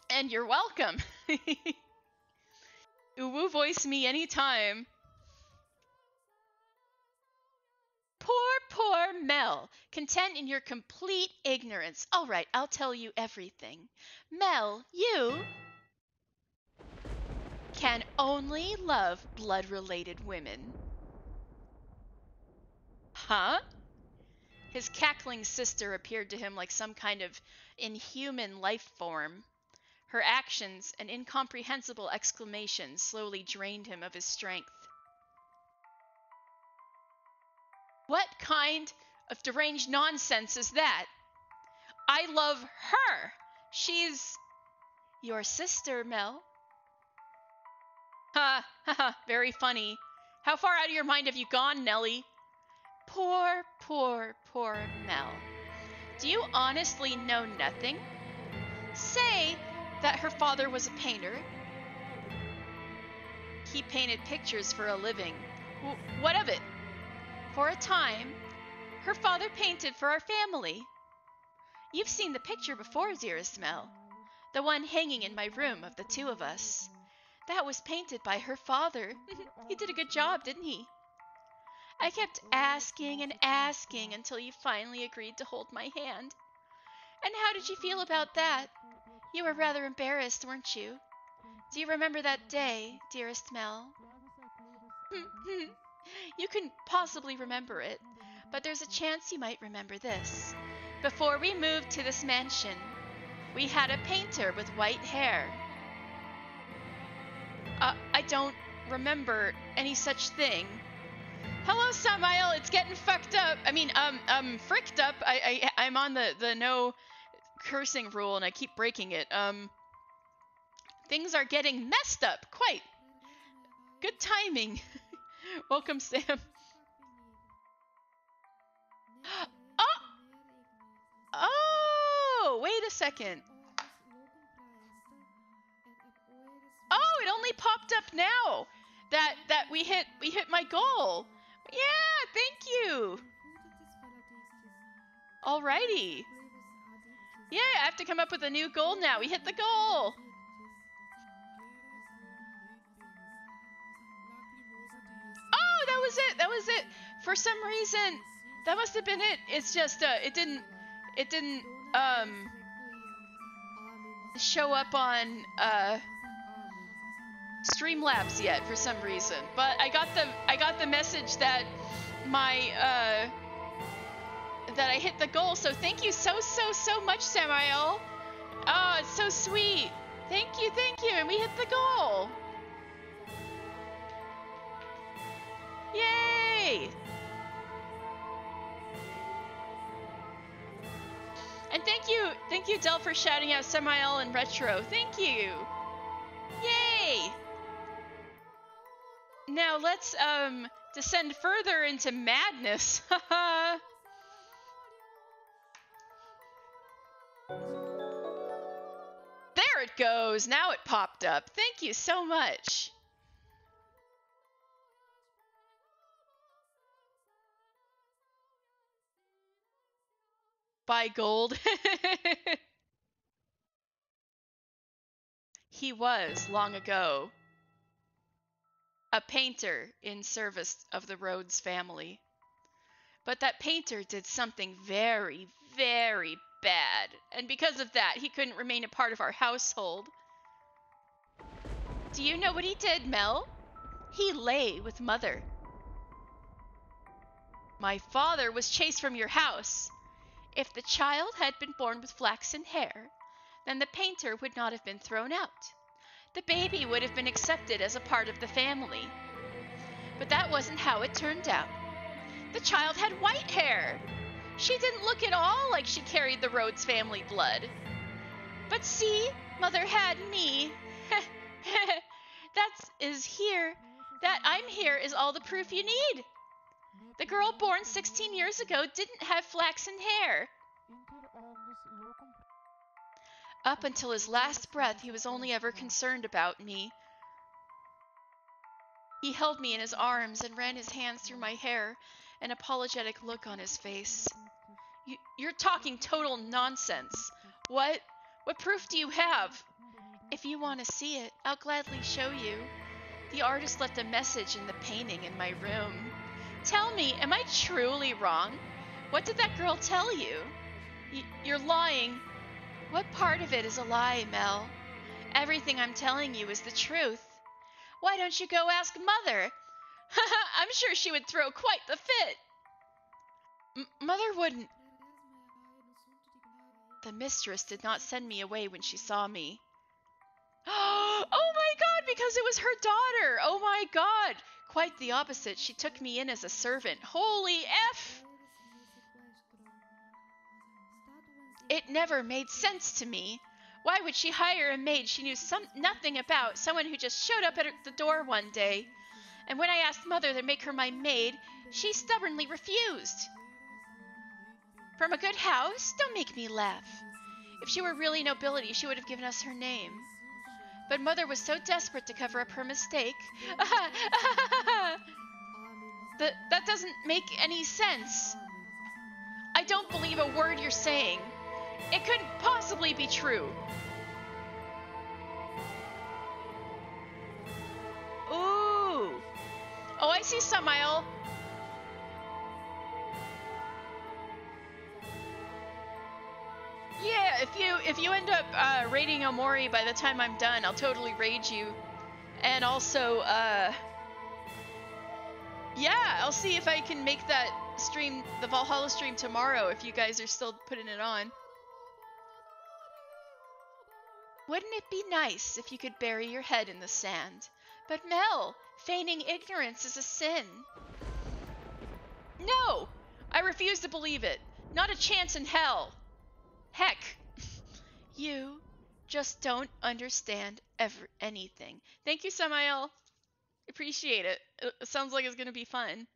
And you're welcome. Uwu voice me anytime. Poor Mel, content in your complete ignorance. All right, I'll tell you everything. Mel, you can only love blood-related women. Huh? His cackling sister appeared to him like some kind of inhuman life form. Her actions and incomprehensible exclamations slowly drained him of his strength. What kind of deranged nonsense is that? I love her. She's your sister, Mel. Ha, ha, ha, very funny. How far out of your mind have you gone, Nellie? Poor Mel. Do you honestly know nothing? Say that her father was a painter. He painted pictures for a living. What of it? For a time, her father painted for our family. You've seen the picture before, dearest Mel. The one hanging in my room of the two of us. That was painted by her father. He did a good job, didn't he? I kept asking and asking until you finally agreed to hold my hand. And how did you feel about that? You were rather embarrassed, weren't you? Do you remember that day, dearest Mel? You couldn't possibly remember it, but there's a chance you might remember this. Before we moved to this mansion, we had a painter with white hair. I don't remember any such thing. Hello, Samael. It's getting fucked up. I mean, fricked up. I'm on the no cursing rule, and I keep breaking it. Things are getting messed up. Quite. Good timing. Welcome, Sam. Oh, wait a second. Oh, it only popped up now. That we hit my goal. Yeah, thank you. Alrighty. Yeah, I have to come up with a new goal now. We hit the goal. Oh, that was it. That was it. For some reason, that must have been it. It's just it didn't show up on Streamlabs yet for some reason. But I got the message that my that I hit the goal. So thank you so much, Samael. Oh, it's so sweet. Thank you, and we hit the goal. Yay! And thank you, Del, for shouting out Samael and Retro. Thank you. Yay! Now let's descend further into madness. There it goes. Now it popped up. Thank you so much. Buy gold. He was, long ago, a painter in service of the Rhodes family. But that painter did something very, very bad, and because of that, he couldn't remain a part of our household. Do you know what he did, Mel? He lay with Mother. My father was chased from your house. If the child had been born with flaxen hair, then the painter would not have been thrown out. The baby would have been accepted as a part of the family. But that wasn't how it turned out. The child had white hair. She didn't look at all like she carried the Rhodes family blood. But see, Mother had me. That I'm here is all the proof you need. The girl born 16 years ago didn't have flaxen hair. Up until his last breath, he was only ever concerned about me. He held me in his arms and ran his hands through my hair, an apologetic look on his face. You're talking total nonsense. What proof do you have? If you want to see it, I'll gladly show you. The artist left a message in the painting in my room. Tell me, am I truly wrong? What did that girl tell you? You're lying. What part of it is a lie, Mel? Everything I'm telling you is the truth. Why don't you go ask Mother? I'm sure she would throw quite the fit. Mother wouldn't. The mistress did not send me away when she saw me. Oh my god, because it was her daughter! Oh my god! Quite the opposite. She took me in as a servant. Holy F! It never made sense to me. Why would she hire a maid she knew nothing about, someone who just showed up at the door one day? And when I asked Mother to make her my maid, she stubbornly refused. From a good house? Don't make me laugh. If she were really nobility, she would have given us her name. But Mother was so desperate to cover up her mistake. That doesn't make any sense. I don't believe a word you're saying. It couldn't possibly be true. Ooh. Oh, I see Samael. Yeah, if you end up raiding Omori by the time I'm done, I'll totally raid you. And also, yeah, I'll see if I can make that stream, the Valhalla stream tomorrow, if you guys are still putting it on. Wouldn't it be nice if you could bury your head in the sand? But Mel, feigning ignorance is a sin. No! I refuse to believe it. Not a chance in hell. Heck. You just don't understand anything. Thank you, Samael. Appreciate it. It sounds like it's going to be fun.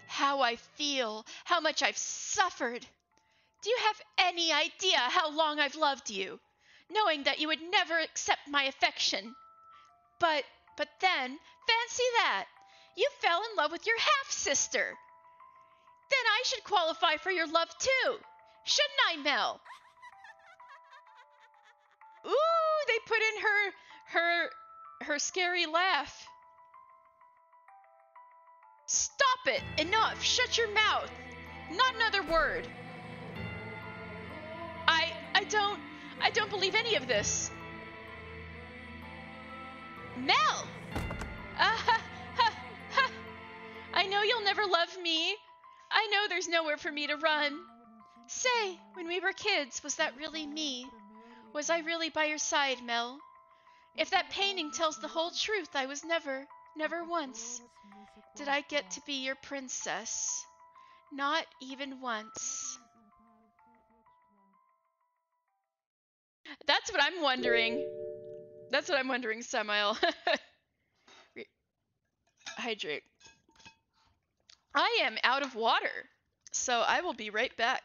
How I feel, how much I've suffered. Do you have any idea how long I've loved you, knowing that you would never accept my affection? But then, fancy that. You fell in love with your half-sister. Then I should qualify for your love too. Shouldn't I, Mel? Ooh, they put in her scary laugh. Stop it! Enough! Shut your mouth! Not another word! I don't believe any of this. Mel! I know you'll never love me. I know there's nowhere for me to run. Say, when we were kids, was that really me? Was I really by your side, Mel? If that painting tells the whole truth, I was never once, did I get to be your princess. Not even once. That's what I'm wondering. That's what I'm wondering, Samael. Hydrate. I am out of water, so I will be right back.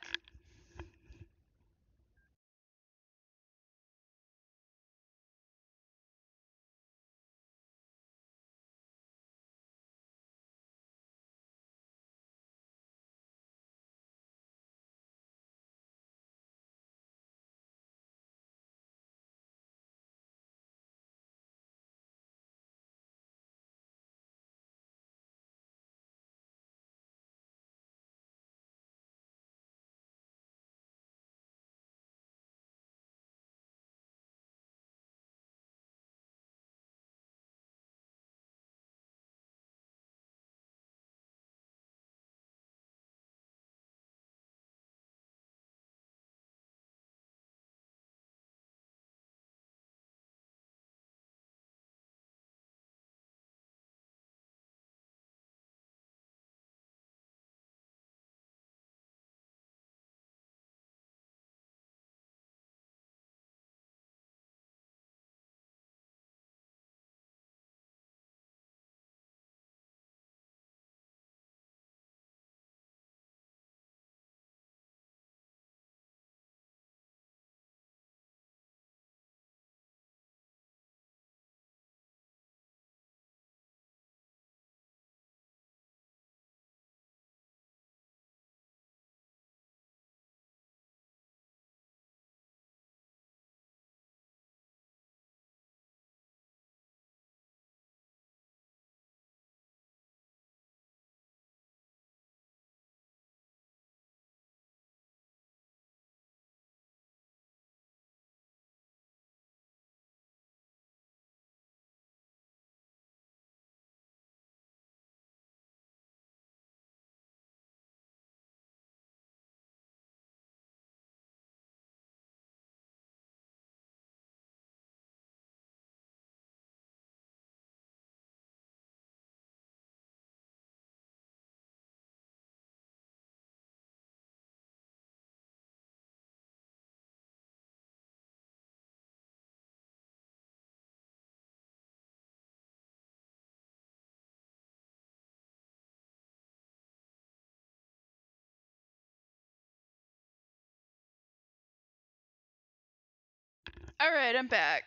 Alright, I'm back.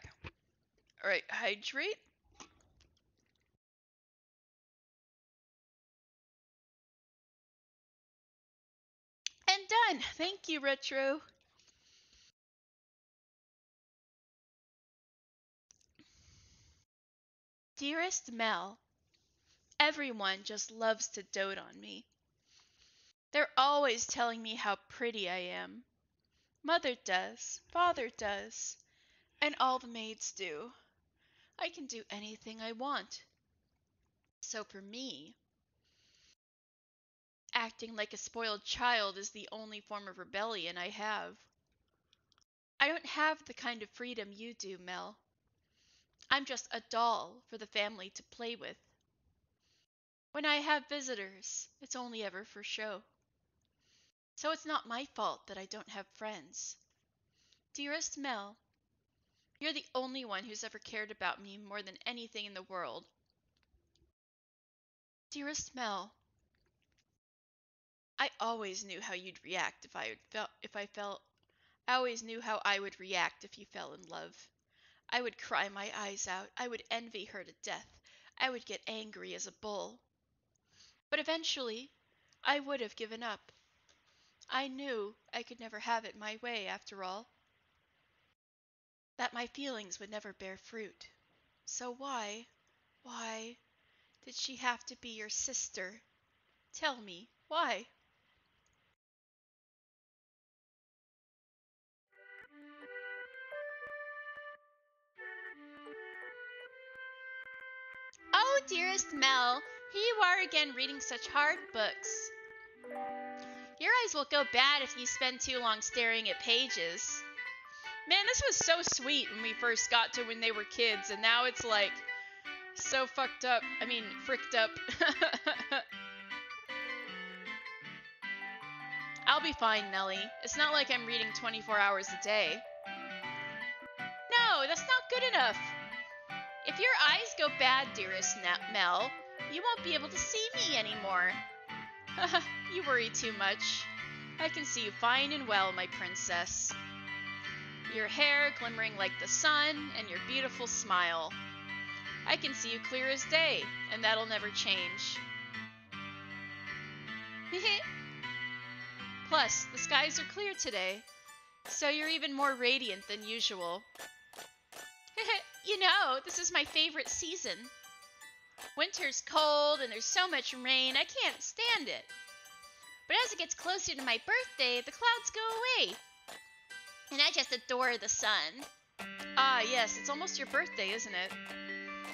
Alright, hydrate. And done! Thank you, Retro. Dearest Mel, everyone just loves to dote on me. They're always telling me how pretty I am. Mother does, father does, and all the maids do. I can do anything I want. So for me, acting like a spoiled child is the only form of rebellion I have. I don't have the kind of freedom you do, Mel. I'm just a doll for the family to play with. When I have visitors, it's only ever for show. So it's not my fault that I don't have friends. Dearest Mel, you're the only one who's ever cared about me more than anything in the world. Dearest Mel, I always knew how you'd react I always knew how I would react if you fell in love. I would cry my eyes out. I would envy her to death. I would get angry as a bull. But eventually, I would have given up. I knew I could never have it my way after all. That my feelings would never bear fruit. So why did she have to be your sister? Tell me, why? Oh, dearest Mel, here you are again reading such hard books. Your eyes will go bad if you spend too long staring at pages. Man, this was so sweet when we first got to when they were kids, and now it's like so fucked up. I mean, fricked up. I'll be fine, Nellie. It's not like I'm reading 24 hours a day. No, that's not good enough. If your eyes go bad, dearest Mel, you won't be able to see me anymore. You worry too much. I can see you fine and well, my princess. Your hair glimmering like the sun, and your beautiful smile. I can see you clear as day, and that'll never change. Plus, the skies are clear today, so you're even more radiant than usual. You know, this is my favorite season. Winter's cold and there's so much rain, I can't stand it. But as it gets closer to my birthday, the clouds go away. And I just adore the sun. Ah, yes, it's almost your birthday, isn't it?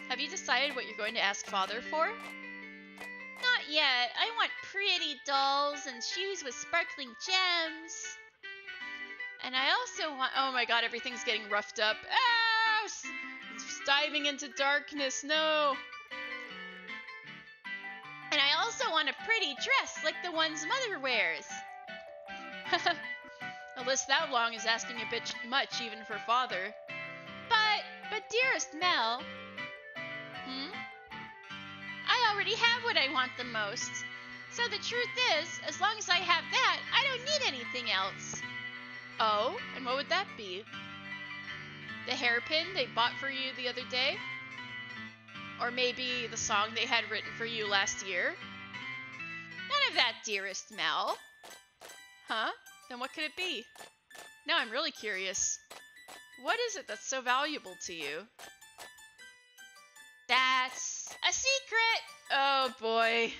Have you decided what you're going to ask Father for? Not yet. I want pretty dolls and shoes with sparkling gems. And I also want... Oh my god, everything's getting roughed up. Ah! It's diving into darkness. No. And I also want a pretty dress like the ones Mother wears. A list that long is asking a bit much even for Father. But dearest Mel... I already have what I want the most. So the truth is, as long as I have that, I don't need anything else. Oh, and what would that be? The hairpin they bought for you the other day? Or maybe the song they had written for you last year? None of that, dearest Mel. Huh? Then what could it be? Now I'm really curious. What is it that's so valuable to you? That's a secret! Oh boy.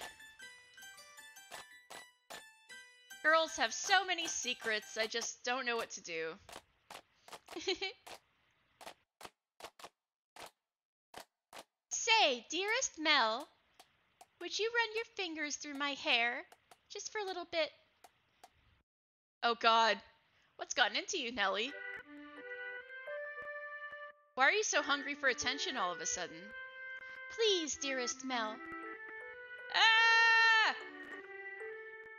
Girls have so many secrets, I just don't know what to do. Say, dearest Mel, would you run your fingers through my hair? Just for a little bit. Oh god. What's gotten into you, Nellie? Why are you so hungry for attention all of a sudden? Please, dearest Mel. Ah!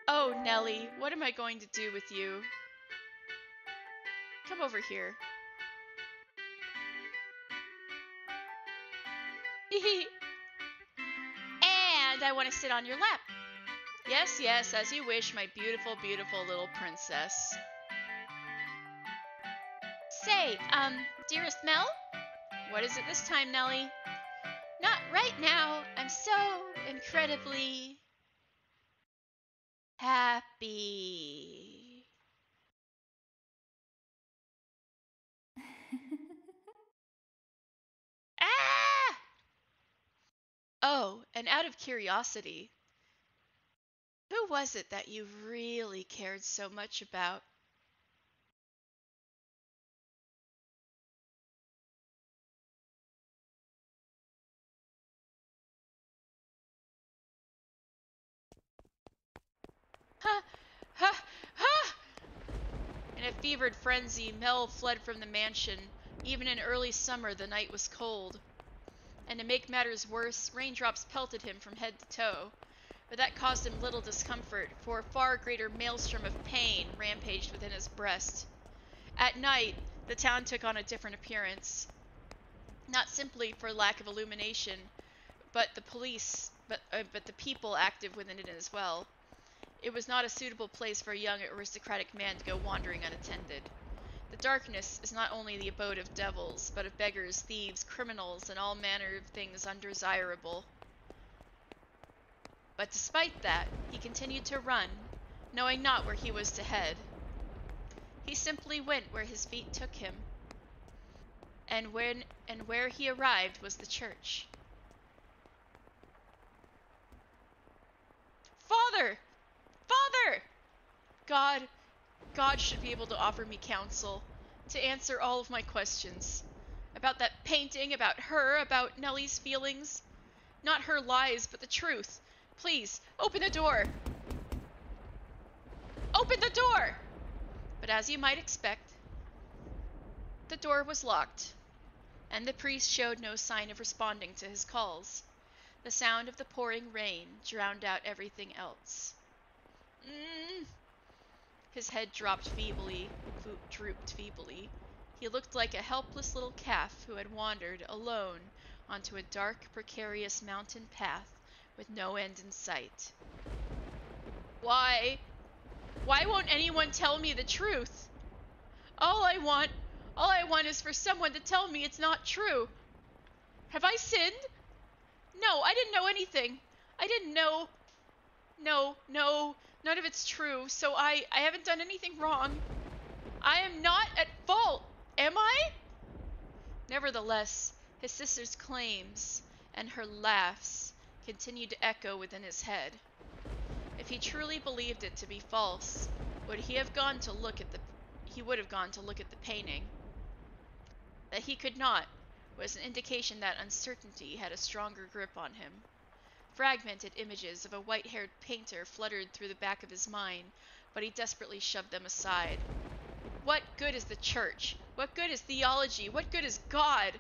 Oh, Nellie, what am I going to do with you? Come over here. And I want to sit on your lap. Yes, yes, as you wish, my beautiful, beautiful little princess. Say, dearest Mel? What is it this time, Nellie? Not right now. I'm so incredibly happy. Ah! Oh, and out of curiosity, who was it that you really cared so much about? Ha! Ha! Ha! In a fevered frenzy, Mel fled from the mansion. Even in early summer, the night was cold. And to make matters worse, raindrops pelted him from head to toe. But that caused him little discomfort, for a far greater maelstrom of pain rampaged within his breast. At night, the town took on a different appearance. Not simply for lack of illumination, but the people active within it as well. It was not a suitable place for a young aristocratic man to go wandering unattended. The darkness is not only the abode of devils, but of beggars, thieves, criminals, and all manner of things undesirable. But despite that, he continued to run, knowing not where he was to head. He simply went where his feet took him. And where he arrived was the church. Father! Father! God, God should be able to offer me counsel, to answer all of my questions. About that painting, about her, about Nellie's feelings. Not her lies, but the truth. Please, open the door! Open the door! But as you might expect, the door was locked, and the priest showed no sign of responding to his calls. The sound of the pouring rain drowned out everything else. His head drooped feebly. He looked like a helpless little calf who had wandered alone onto a dark, precarious mountain path with no end in sight. Why? Why won't anyone tell me the truth? All I want is for someone to tell me it's not true. Have I sinned? No, I didn't know anything. I didn't know. No, none of it's true, so I haven't done anything wrong. I am not at fault, am I? Nevertheless, his sister's claims and her laughs continued to echo within his head. If he truly believed it to be false, would he have gone to look at the painting? That he could not was an indication that uncertainty had a stronger grip on him. Fragmented images of a white-haired painter fluttered through the back of his mind, but he desperately shoved them aside. What good is the church? What good is theology? What good is God?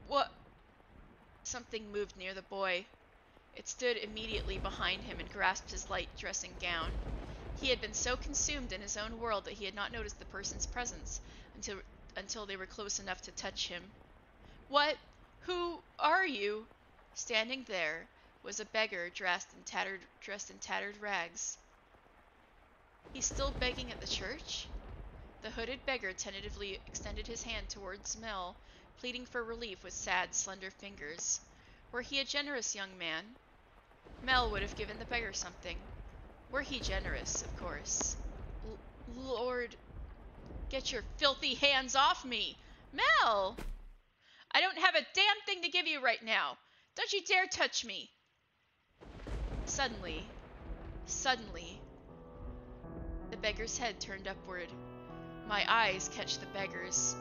What? Something moved near the boy. It stood immediately behind him and grasped his light dressing gown. He had been so consumed in his own world that he had not noticed the person's presence until they were close enough to touch him. What? Who are you? Standing there was a beggar dressed in tattered rags. He's still begging at the church? The hooded beggar tentatively extended his hand towards Mel, pleading for relief with sad, slender fingers. Were he a generous young man, Mel would have given the beggar something. Were he generous, of course. Lord, get your filthy hands off me! Mel! I don't have a damn thing to give you right now! Don't you dare touch me! Suddenly, the beggar's head turned upward. My eyes catch the beggar's.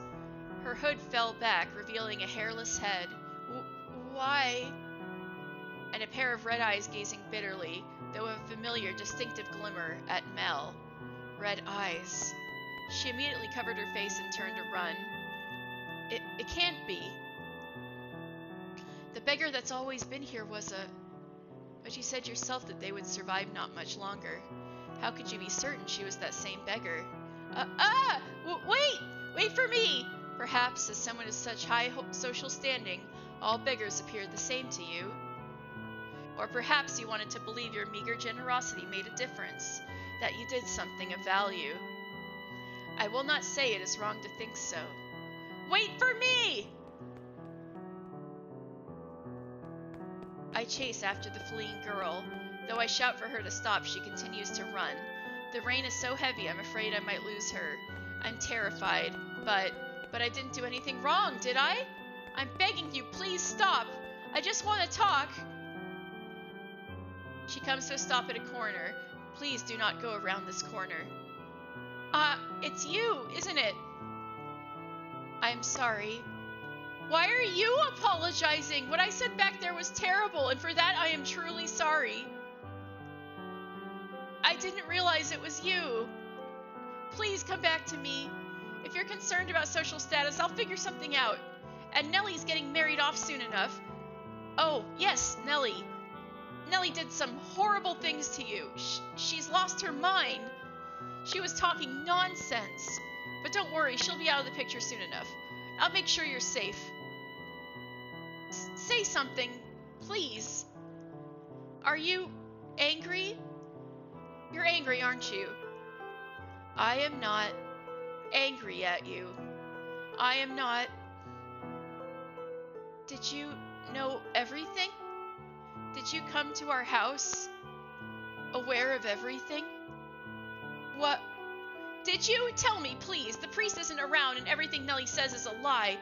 Her hood fell back, revealing a hairless head. Why? And a pair of red eyes gazing bitterly, though a familiar, distinctive glimmer, at Mel. Red eyes. She immediately covered her face and turned to run. It can't be. The beggar that's always been here was a... But you said yourself that they would survive not much longer. How could you be certain she was that same beggar? Wait for me! Perhaps, as someone of such high social standing, all beggars appeared the same to you. Or perhaps you wanted to believe your meager generosity made a difference, that you did something of value. I will not say it is wrong to think so. Wait for me! I chase after the fleeing girl. Though I shout for her to stop, she continues to run. The rain is so heavy, I'm afraid I might lose her. I'm terrified, but I didn't do anything wrong, did I? I'm begging you, please stop. I just want to talk. She comes to a stop at a corner. Please do not go around this corner. It's you, isn't it? I'm sorry. Why are you apologizing? What I said back there was terrible, and for that I am truly sorry. I didn't realize it was you. Please come back to me. If you're concerned about social status, I'll figure something out. And Nellie's getting married off soon enough. Oh, yes, Nellie. Nellie did some horrible things to you. She's lost her mind. She was talking nonsense. But don't worry, she'll be out of the picture soon enough. I'll make sure you're safe. Say something, please. Are you angry? You're angry, aren't you? I am not angry at you. I am not. Did you know everything? Did you come to our house aware of everything? What? Did you? Tell me, please. The priest isn't around and everything Nellie says is a lie.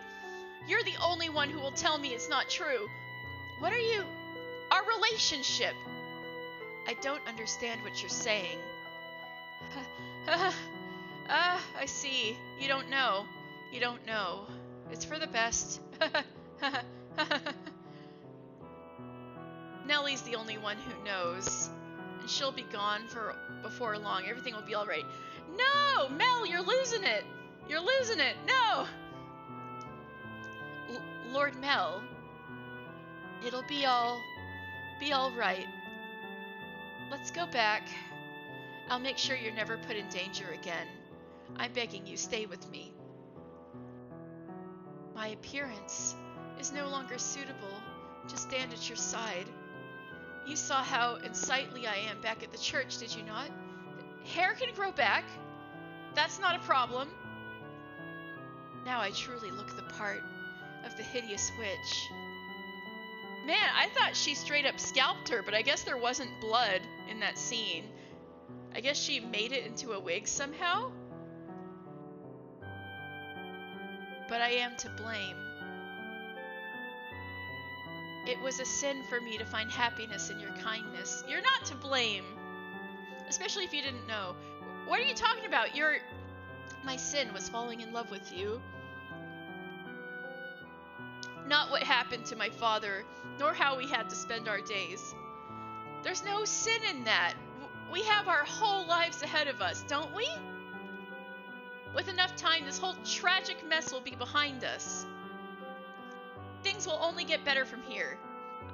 You're the only one who will tell me it's not true. What are you? Our relationship. I don't understand what you're saying. I see. You don't know. You don't know. It's for the best. Nellie's the only one who knows. And she'll be gone before long. Everything will be all right. No! Mel, you're losing it! You're losing it! No! Lord Mel, it'll be all right. Let's go back. I'll make sure you're never put in danger again. I'm begging you, stay with me. My appearance is no longer suitable to stand at your side. You saw how unsightly I am back at the church, did you not? Hair can grow back. That's not a problem. Now I truly look the part of the hideous witch. Man, I thought she straight up scalped her, but I guess there wasn't blood in that scene. I guess she made it into a wig somehow? But I am to blame. It was a sin for me to find happiness in your kindness. You're not to blame. Especially if you didn't know. What are you talking about? My sin was falling in love with you. Not what happened to my father, nor how we had to spend our days. There's no sin in that. We have our whole lives ahead of us, don't we? With enough time, this whole tragic mess will be behind us. Things will only get better from here.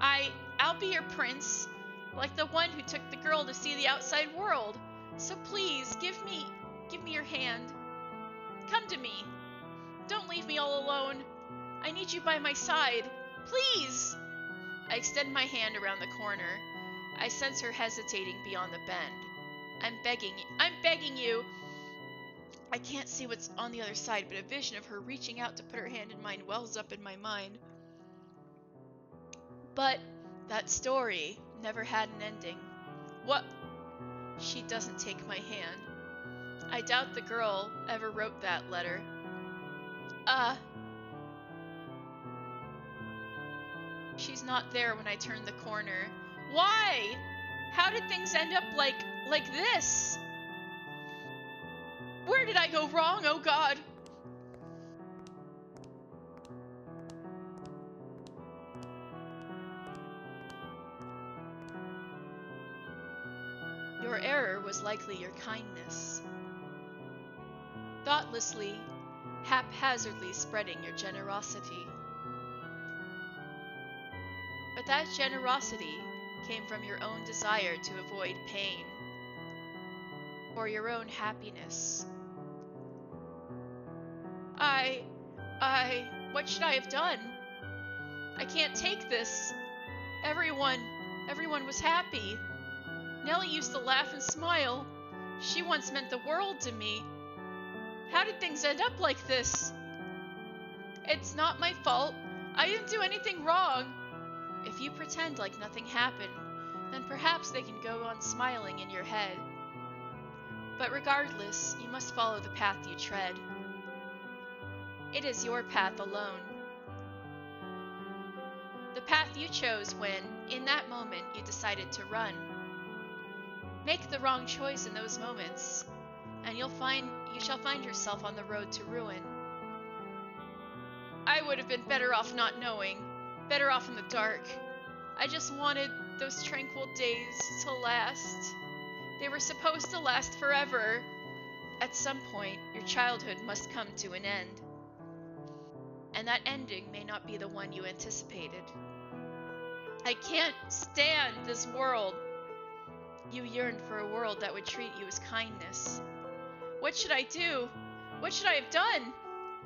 I'll be your prince, like the one who took the girl to see the outside world. So please, give me your hand. Come to me. Don't leave me all alone. I need you by my side. Please! I extend my hand around the corner. I sense her hesitating beyond the bend. I'm begging you. I can't see what's on the other side, but a vision of her reaching out to put her hand in mine wells up in my mind. But that story never had an ending. What? She doesn't take my hand. I doubt the girl ever wrote that letter. She's not there when I turn the corner. Why? How did things end up like this? Where did I go wrong, oh God? Your error was likely your kindness. Thoughtlessly, haphazardly spreading your generosity. But that generosity came from your own desire to avoid pain, for your own happiness. What should I have done? I can't take this. Everyone was happy. Nellie used to laugh and smile. She once meant the world to me. How did things end up like this? It's not my fault. I didn't do anything wrong. If you pretend like nothing happened, then perhaps they can go on smiling in your head. But regardless, you must follow the path you tread. It is your path alone. The path you chose when, in that moment, you decided to run. Make the wrong choice in those moments, and you shall find yourself on the road to ruin. I would have been better off not knowing, better off in the dark. I just wanted those tranquil days to last. They were supposed to last forever. At some point, your childhood must come to an end. And that ending may not be the one you anticipated. I can't stand this world. You yearned for a world that would treat you as kindness. What should I do? What should I have done?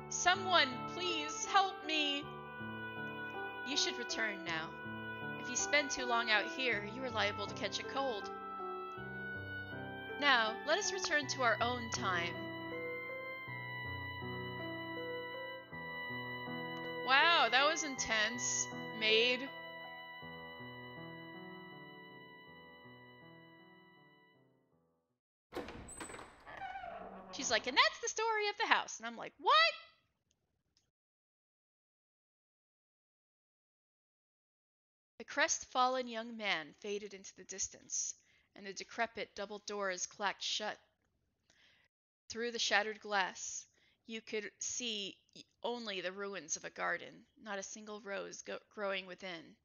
Someone, please help me. You should return now. If you spend too long out here, you are liable to catch a cold. Now, let us return to our own time. Wow, that was intense. Maid. She's like, and that's the story of the house. And I'm like, what? The crestfallen young man faded into the distance, and the decrepit double doors clacked shut. Through the shattered glass, you could see only the ruins of a garden, not a single rose growing within.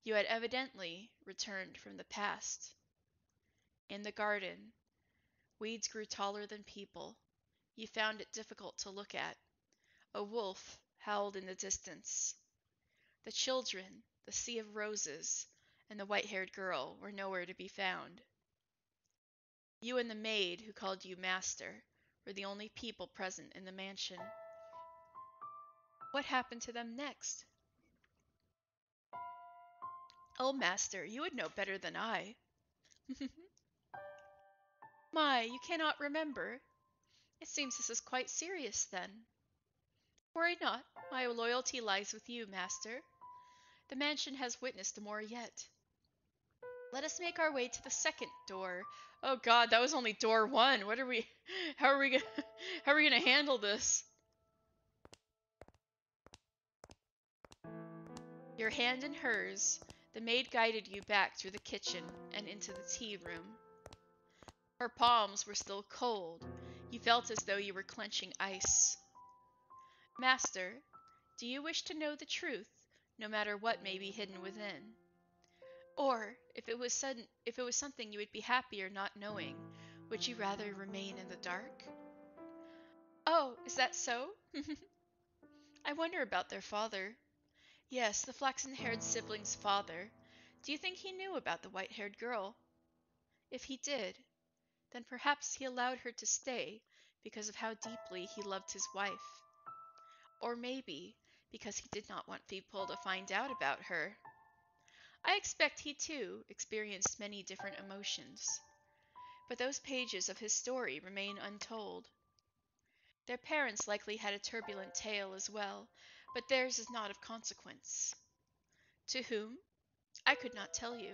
You had evidently returned from the past. In the garden, weeds grew taller than people. You found it difficult to look at. A wolf howled in the distance. The children, the sea of roses, and the white-haired girl were nowhere to be found. You and the maid who called you master were the only people present in the mansion. What happened to them next? Oh, master, you would know better than I. My, you cannot remember. It seems this is quite serious, then. Worry not, my loyalty lies with you, master. The mansion has witnessed more yet. Let us make our way to the second door. Oh god, that was only door one. What are we... How are we gonna handle this? Your hand in hers, the maid guided you back through the kitchen and into the tea room. Her palms were still cold. You felt as though you were clenching ice. Master, do you wish to know the truth, no matter what may be hidden within? Or, if it was something you would be happier not knowing, would you rather remain in the dark? Oh, is that so? I wonder about their father. Yes, the flaxen-haired sibling's father. Do you think he knew about the white-haired girl? If he did, then perhaps he allowed her to stay because of how deeply he loved his wife. Or maybe because he did not want people to find out about her. I expect he too experienced many different emotions, but those pages of his story remain untold. Their parents likely had a turbulent tale as well, but theirs is not of consequence. To whom? I could not tell you.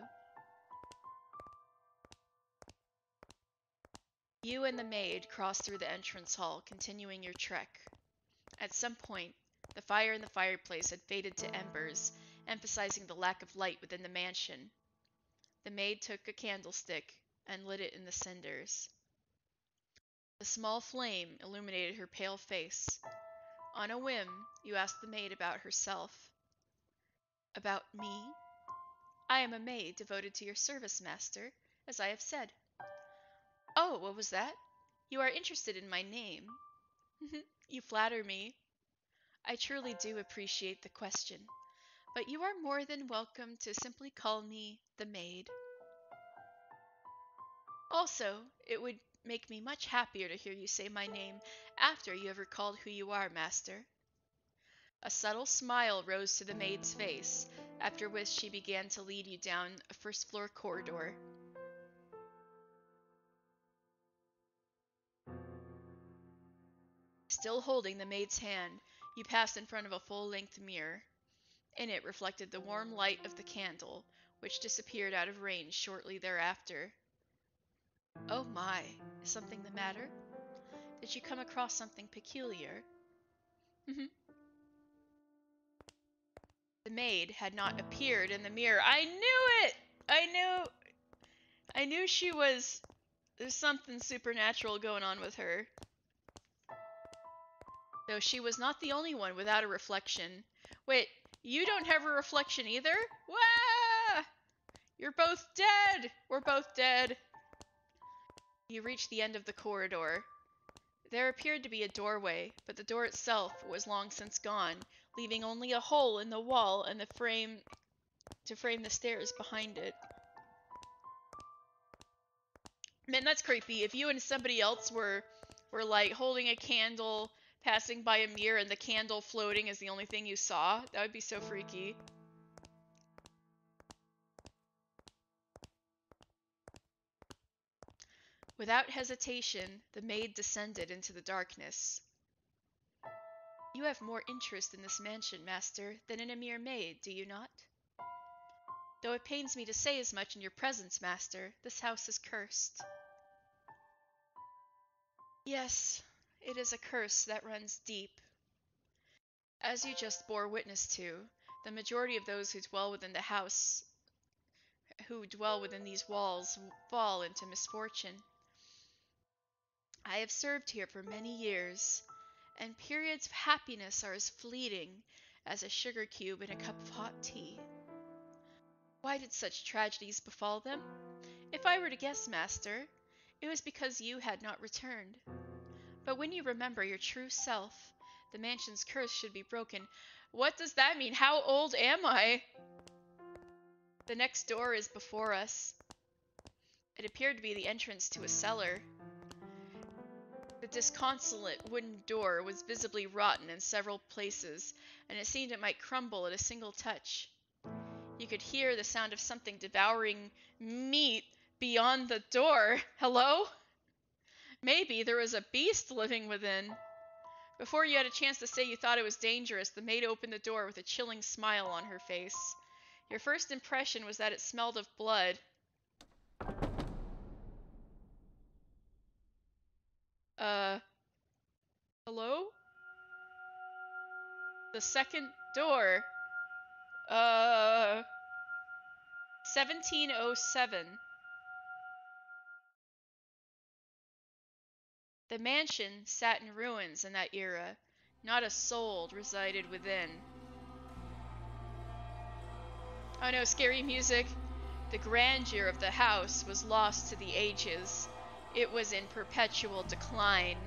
You and the maid crossed through the entrance hall, continuing your trek. At some point, the fire in the fireplace had faded to embers, emphasizing the lack of light within the mansion. The maid took a candlestick and lit it in the cinders. The small flame illuminated her pale face. On a whim, you asked the maid about herself. About me? I am a maid devoted to your service, master, as I have said. Oh, what was that? You are interested in my name. You flatter me. I truly do appreciate the question, but you are more than welcome to simply call me the maid. Also, it would make me much happier to hear you say my name after you have recalled who you are, master. A subtle smile rose to the maid's face, after which she began to lead you down a first-floor corridor. Still holding the maid's hand, you passed in front of a full-length mirror. In it reflected the warm light of the candle, which disappeared out of range shortly thereafter. Oh my, is something the matter? Did you come across something peculiar? The maid had not appeared in the mirror. I knew it! I knew she was... There's something supernatural going on with her. Though she was not the only one without a reflection. Wait, you don't have a reflection either? Wah! You're both dead! We're both dead. You reached the end of the corridor. There appeared to be a doorway, but the door itself was long since gone, leaving only a hole in the wall and the frame to frame the stairs behind it. Man, that's creepy. If you and somebody else were like holding a candle, passing by a mirror, and the candle floating is the only thing you saw, that would be so freaky. Without hesitation, the maid descended into the darkness. You have more interest in this mansion, master, than in a mere maid, do you not? Though it pains me to say as much in your presence, master, this house is cursed. Yes, it is a curse that runs deep. As you just bore witness to, the majority of those who dwell within these walls, fall into misfortune. I have served here for many years, and periods of happiness are as fleeting as a sugar cube in a cup of hot tea. Why did such tragedies befall them? If I were to guess, master, it was because you had not returned. But when you remember your true self, the mansion's curse should be broken. What does that mean? How old am I? The next door is before us. It appeared to be the entrance to a cellar. The disconsolate wooden door was visibly rotten in several places, and it seemed it might crumble at a single touch. You could hear the sound of something devouring meat beyond the door. Hello? Maybe there was a beast living within. Before you had a chance to say you thought it was dangerous, the maid opened the door with a chilling smile on her face. Your first impression was that it smelled of blood. Hello? The second door. 1707. The mansion sat in ruins in that era. Not a soul resided within. Oh no, scary music. The grandeur of the house was lost to the ages. It was in perpetual decline.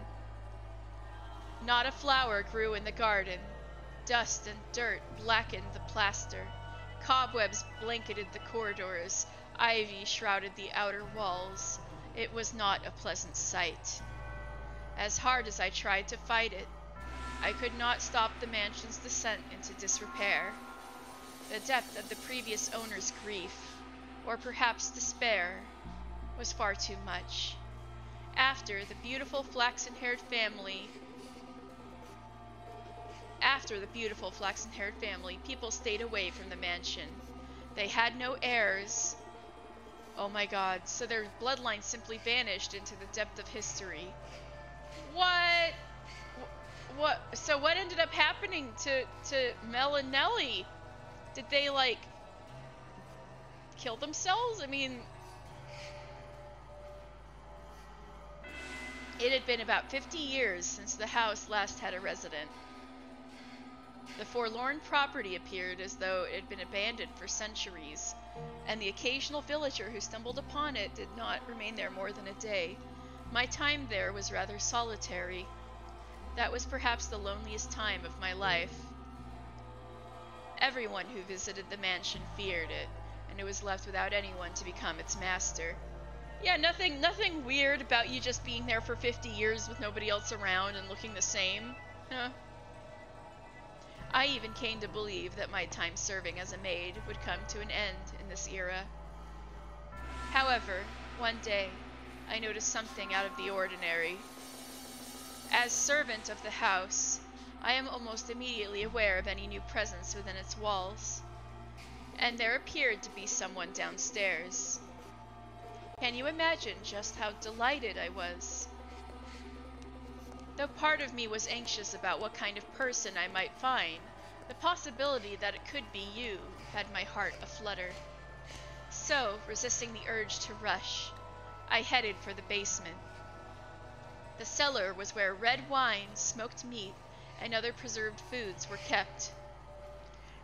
Not a flower grew in the garden. Dust and dirt blackened the plaster. Cobwebs blanketed the corridors. Ivy shrouded the outer walls. It was not a pleasant sight. As hard as I tried to fight it, I could not stop the mansion's descent into disrepair. The depth of the previous owner's grief, or perhaps despair, was far too much. After the beautiful flaxen-haired family, people stayed away from the mansion. They had no heirs. Oh my god, so their bloodline simply vanished into the depth of history. What? So what ended up happening to Mel and Nellie? Did they, like, kill themselves? I mean, it had been about 50 years since the house last had a resident. The forlorn property appeared as though it had been abandoned for centuries, and the occasional villager who stumbled upon it did not remain there more than a day. My time there was rather solitary. That was perhaps the loneliest time of my life. Everyone who visited the mansion feared it, and it was left without anyone to become its master. Yeah, nothing weird about you just being there for 50 years with nobody else around and looking the same. Huh. I even came to believe that my time serving as a maid would come to an end in this era. However, one day, I noticed something out of the ordinary. As servant of the house, I am almost immediately aware of any new presence within its walls. And there appeared to be someone downstairs. Can you imagine just how delighted I was? Though part of me was anxious about what kind of person I might find, the possibility that it could be you had my heart aflutter. So, resisting the urge to rush, I headed for the basement. The cellar was where red wine, smoked meat, and other preserved foods were kept.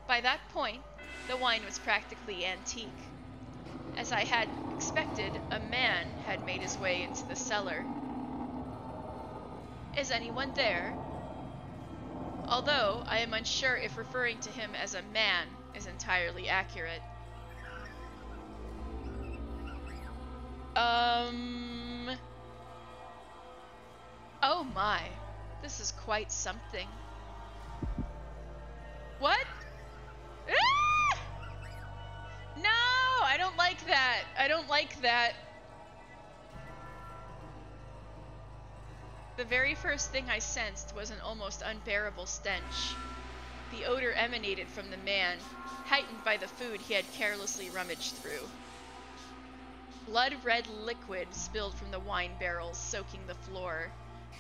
By that point, the wine was practically antique. As I had expected, a man had made his way into the cellar. Is anyone there? Although I am unsure if referring to him as a man is entirely accurate. Oh my, this is quite something. What? Ah! No, I don't like that. I don't like that. The very first thing I sensed was an almost unbearable stench. The odor emanated from the man, heightened by the food he had carelessly rummaged through. Blood-red liquid spilled from the wine barrels, soaking the floor.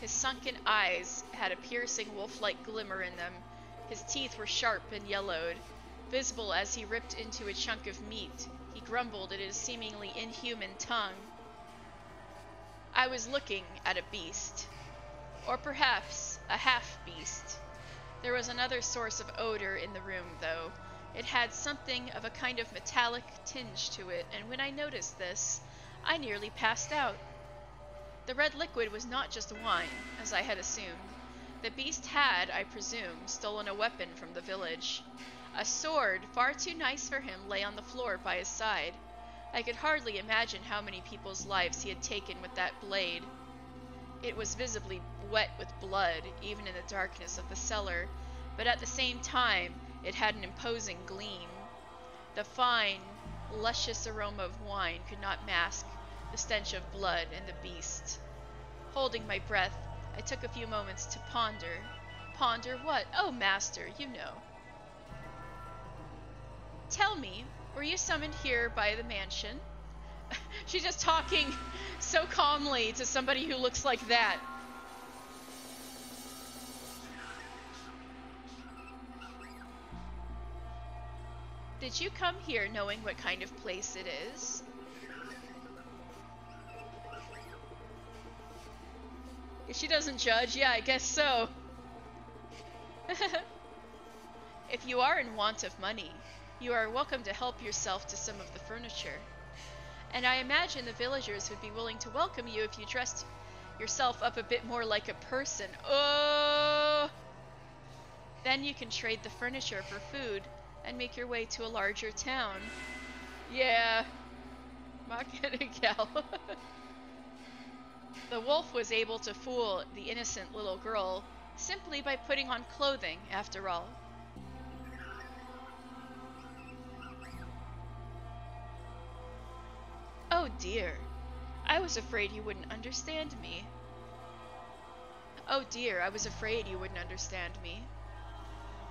His sunken eyes had a piercing wolf-like glimmer in them. His teeth were sharp and yellowed. Visible as he ripped into a chunk of meat, he grumbled in his seemingly inhuman tongue. I was looking at a beast. Or perhaps a half-beast. There was another source of odor in the room, though. It had something of a kind of metallic tinge to it, and when I noticed this, I nearly passed out. The red liquid was not just wine, as I had assumed. The beast had, I presume, stolen a weapon from the village. A sword, far too nice for him, lay on the floor by his side. I could hardly imagine how many people's lives he had taken with that blade. It was visibly wet with blood, even in the darkness of the cellar, but at the same time, it had an imposing gleam. The fine, luscious aroma of wine could not mask the stench of blood and the beast. Holding my breath, I took a few moments to ponder. Ponder what? Oh, master, you know. Tell me, were you summoned here by the mansion? She's just talking so calmly to somebody who looks like that. Did you come here knowing what kind of place it is? If she doesn't judge, yeah, I guess so. If you are in want of money, you are welcome to help yourself to some of the furniture. And I imagine the villagers would be willing to welcome you if you dressed yourself up a bit more like a person. Oh! Then you can trade the furniture for food and make your way to a larger town. Yeah. Gal. The wolf was able to fool the innocent little girl simply by putting on clothing, after all. Oh dear, I was afraid you wouldn't understand me. Oh dear, I was afraid you wouldn't understand me.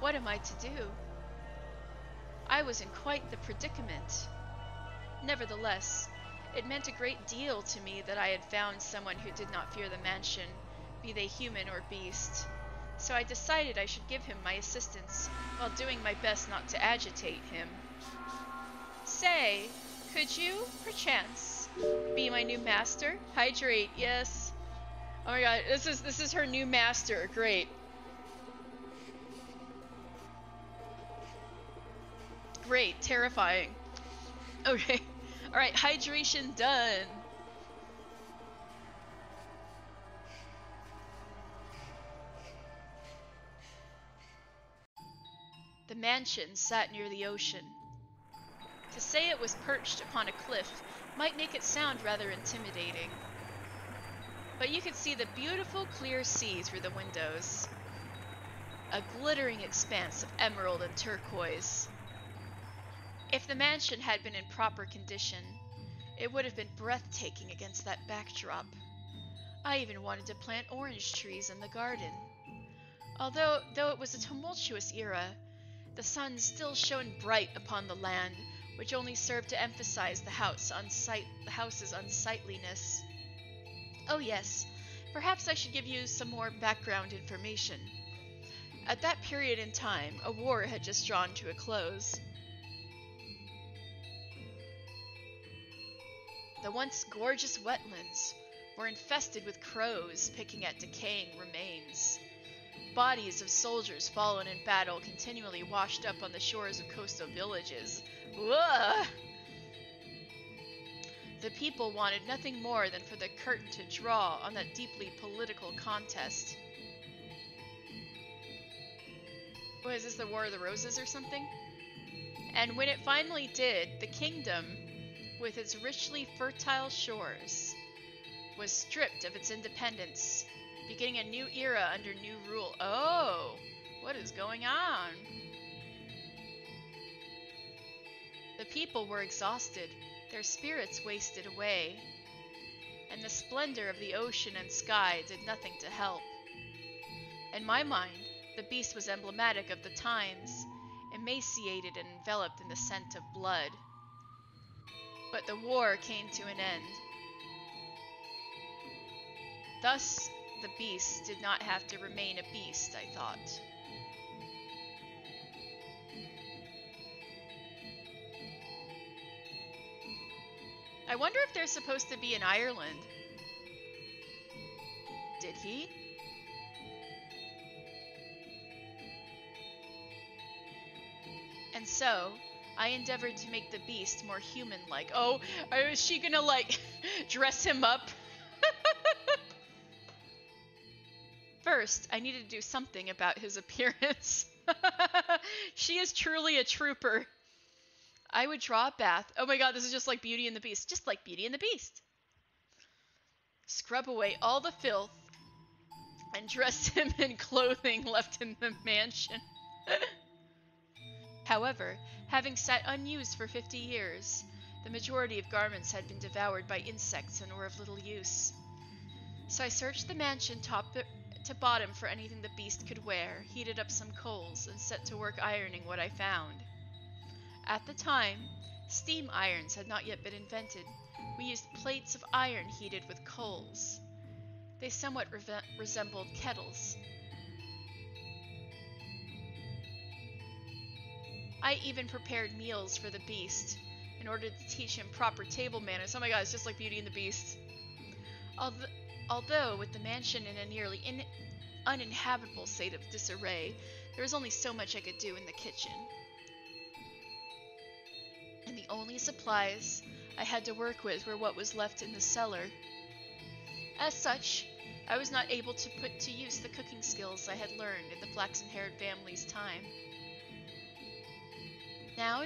What am I to do? I was in quite the predicament. Nevertheless, it meant a great deal to me that I had found someone who did not fear the mansion, be they human or beast. So I decided I should give him my assistance, while doing my best not to agitate him. Say, could you, perchance, be my new master? Hydrate, yes. Oh my god, this is her new master, great. Great, terrifying. Okay, alright, hydration done. The mansion sat near the ocean. To say it was perched upon a cliff might make it sound rather intimidating. But you could see the beautiful clear sea through the windows. A glittering expanse of emerald and turquoise. If the mansion had been in proper condition, it would have been breathtaking against that backdrop. I even wanted to plant orange trees in the garden. Though it was a tumultuous era, the sun still shone bright upon the land, which only served to emphasize the house's unsightliness. Oh yes, perhaps I should give you some more background information. At that period in time, a war had just drawn to a close. The once gorgeous wetlands were infested with crows picking at decaying remains. Bodies of soldiers fallen in battle continually washed up on the shores of coastal villages. Ugh! The people wanted nothing more than for the curtain to draw on that deeply political contest. What is this, the War of the Roses or something? And when it finally did, the kingdom, with its richly fertile shores, was stripped of its independence, beginning a new era under new rule. Oh, what is going on? The people were exhausted, their spirits wasted away, and the splendor of the ocean and sky did nothing to help. In my mind, the beast was emblematic of the times, emaciated and enveloped in the scent of blood. But the war came to an end. Thus, the beast did not have to remain a beast, I thought. I wonder if they're supposed to be in Ireland. Did he? And so, I endeavored to make the beast more human-like. Oh, is she gonna, like, dress him up? First, I needed to do something about his appearance. She is truly a trooper. I would draw a bath. Oh my god, this is just like Beauty and the Beast. Just like Beauty and the Beast. Scrub away all the filth and dress him in clothing left in the mansion. However, having sat unused for 50 years, the majority of garments had been devoured by insects and were of little use. So I searched the mansion top to bottom for anything the beast could wear, heated up some coals, and set to work ironing what I found. At the time, steam irons had not yet been invented. We used plates of iron heated with coals. They somewhat resembled kettles. I even prepared meals for the beast in order to teach him proper table manners. Oh my god, it's just like Beauty and the Beast. Although with the mansion in a nearly uninhabitable state of disarray, there was only so much I could do in the kitchen. And the only supplies I had to work with were what was left in the cellar. As such, I was not able to put to use the cooking skills I had learned in the flaxen-haired family's time. Now,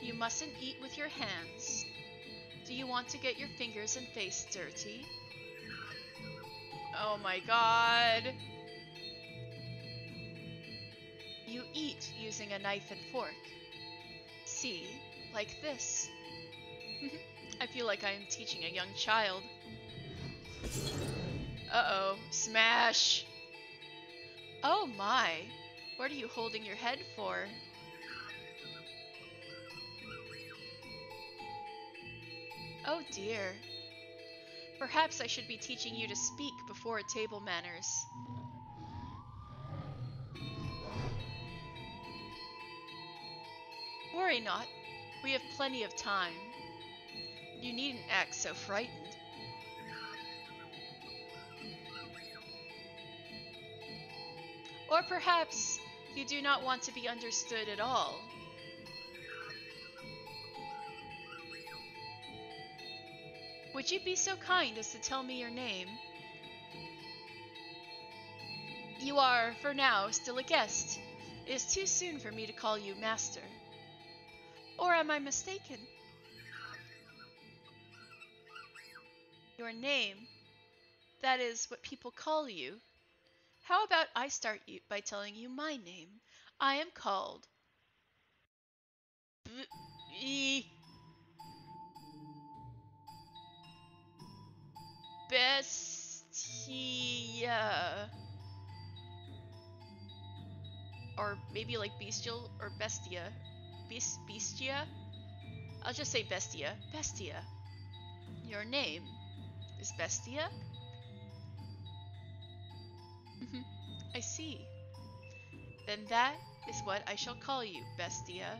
you mustn't eat with your hands. Do you want to get your fingers and face dirty? Oh my god. You eat using a knife and fork. See, like this. I feel like I am teaching a young child. Uh-oh, smash! Oh my, what are you holding your head for? Oh dear. Perhaps I should be teaching you to speak before table manners. Worry not, we have plenty of time. You needn't act so frightened. Or perhaps you do not want to be understood at all. Would you be so kind as to tell me your name? You are, for now, still a guest. It is too soon for me to call you master. Or am I mistaken? Your name, that is what people call you. How about I start by telling you my name? I am called... bestia. Or maybe like bestial or bestia. Bestia? I'll just say bestia. Bestia. Your name is Bestia? I see. Then that is what I shall call you, Bestia.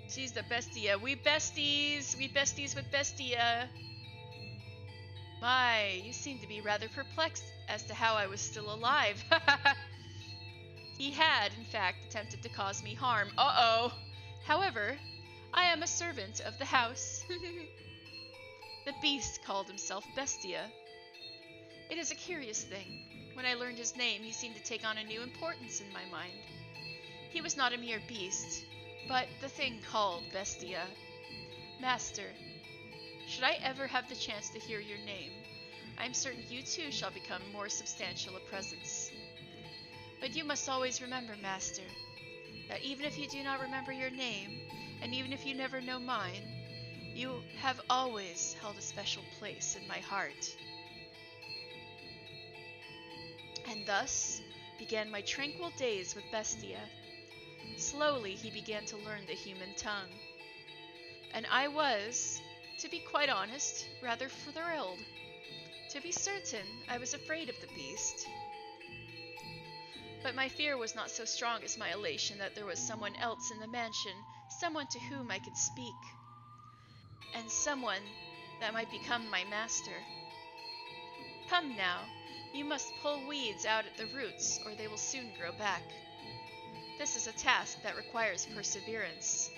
She's the Bestia. We besties! We besties with Bestia! My, you seem to be rather perplexed as to how I was still alive. He had, in fact, attempted to cause me harm. Uh-oh! However, I am a servant of the house. The beast called himself Bestia. It is a curious thing. When I learned his name, he seemed to take on a new importance in my mind. He was not a mere beast, but the thing called Bestia. Master, should I ever have the chance to hear your name, I am certain you too shall become more substantial a presence. But you must always remember, Master, that even if you do not remember your name, and even if you never know mine, you have always held a special place in my heart. And thus began my tranquil days with Bestia. Slowly he began to learn the human tongue. And I was, to be quite honest, rather thrilled. To be certain, I was afraid of the beast. But my fear was not so strong as my elation that there was someone else in the mansion, someone to whom I could speak, and someone that might become my master. Come now, you must pull weeds out at the roots, or they will soon grow back. This is a task that requires perseverance.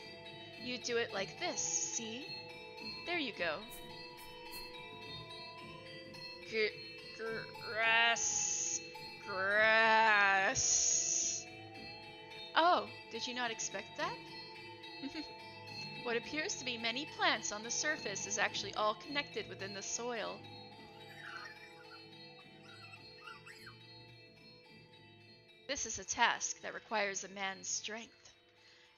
You do it like this, see? There you go. Grass. Grass. Oh, did you not expect that? What appears to be many plants on the surface is actually all connected within the soil. This is a task that requires a man's strength.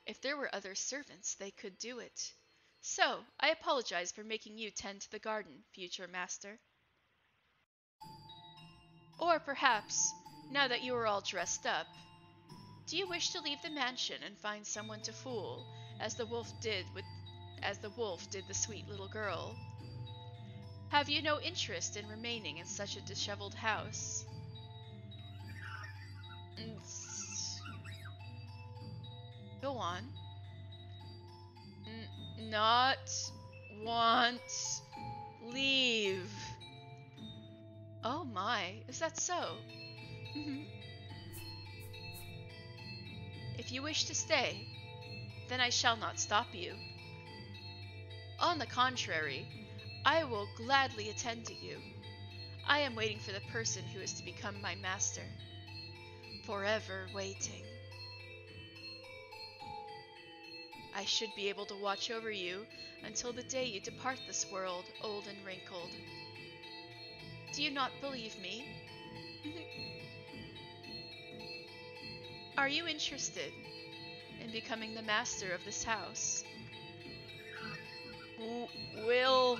If there were other servants, they could do it. So, I apologize for making you tend to the garden, future master. Or perhaps, now that you are all dressed up, do you wish to leave the mansion and find someone to fool, as the wolf did the sweet little girl? Have you no interest in remaining in such a disheveled house? Go on. Not want leave. Oh my, is that so? If you wish to stay, then I shall not stop you. On the contrary, I will gladly attend to you. I am waiting for the person who is to become my master. Forever waiting. I should be able to watch over you until the day you depart this world, old and wrinkled. Do you not believe me? Are you interested in becoming the master of this house? Will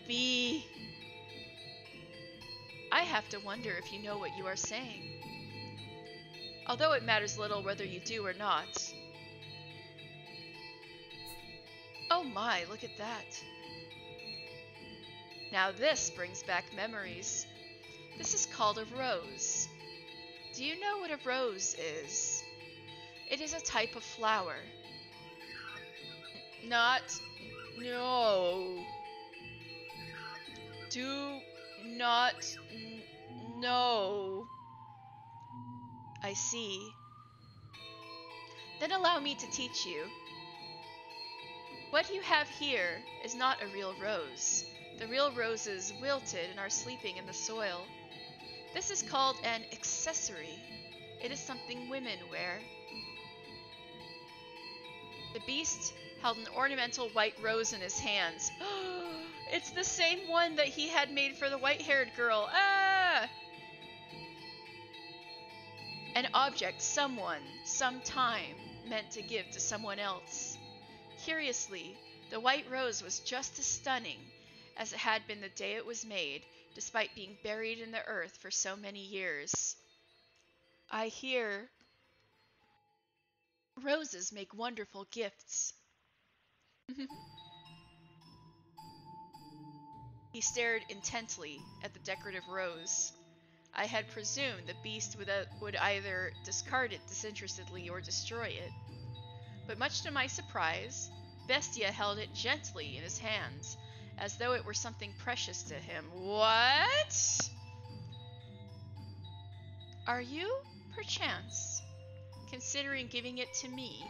be. I have to wonder if you know what you are saying. Although it matters little whether you do or not. Oh my, look at that. Now this brings back memories. This is called a rose. Do you know what a rose is? It is a type of flower. No. Do not know. I see. Then allow me to teach you. What you have here is not a real rose. The real roses wilted and are sleeping in the soil. This is called an accessory. It is something women wear. The beast held an ornamental white rose in his hands. It's the same one that he had made for the white-haired girl. Ah! An object someone, sometime, meant to give to someone else. Curiously, The white rose was just as stunning as it had been the day it was made, despite being buried in the earth for so many years. I hear roses make wonderful gifts. He stared intently at the decorative rose. I had presumed the beast would either discard it disinterestedly or destroy it. But much to my surprise, Bestia held it gently in his hands, as though it were something precious to him. What? Are you, perchance, considering giving it to me?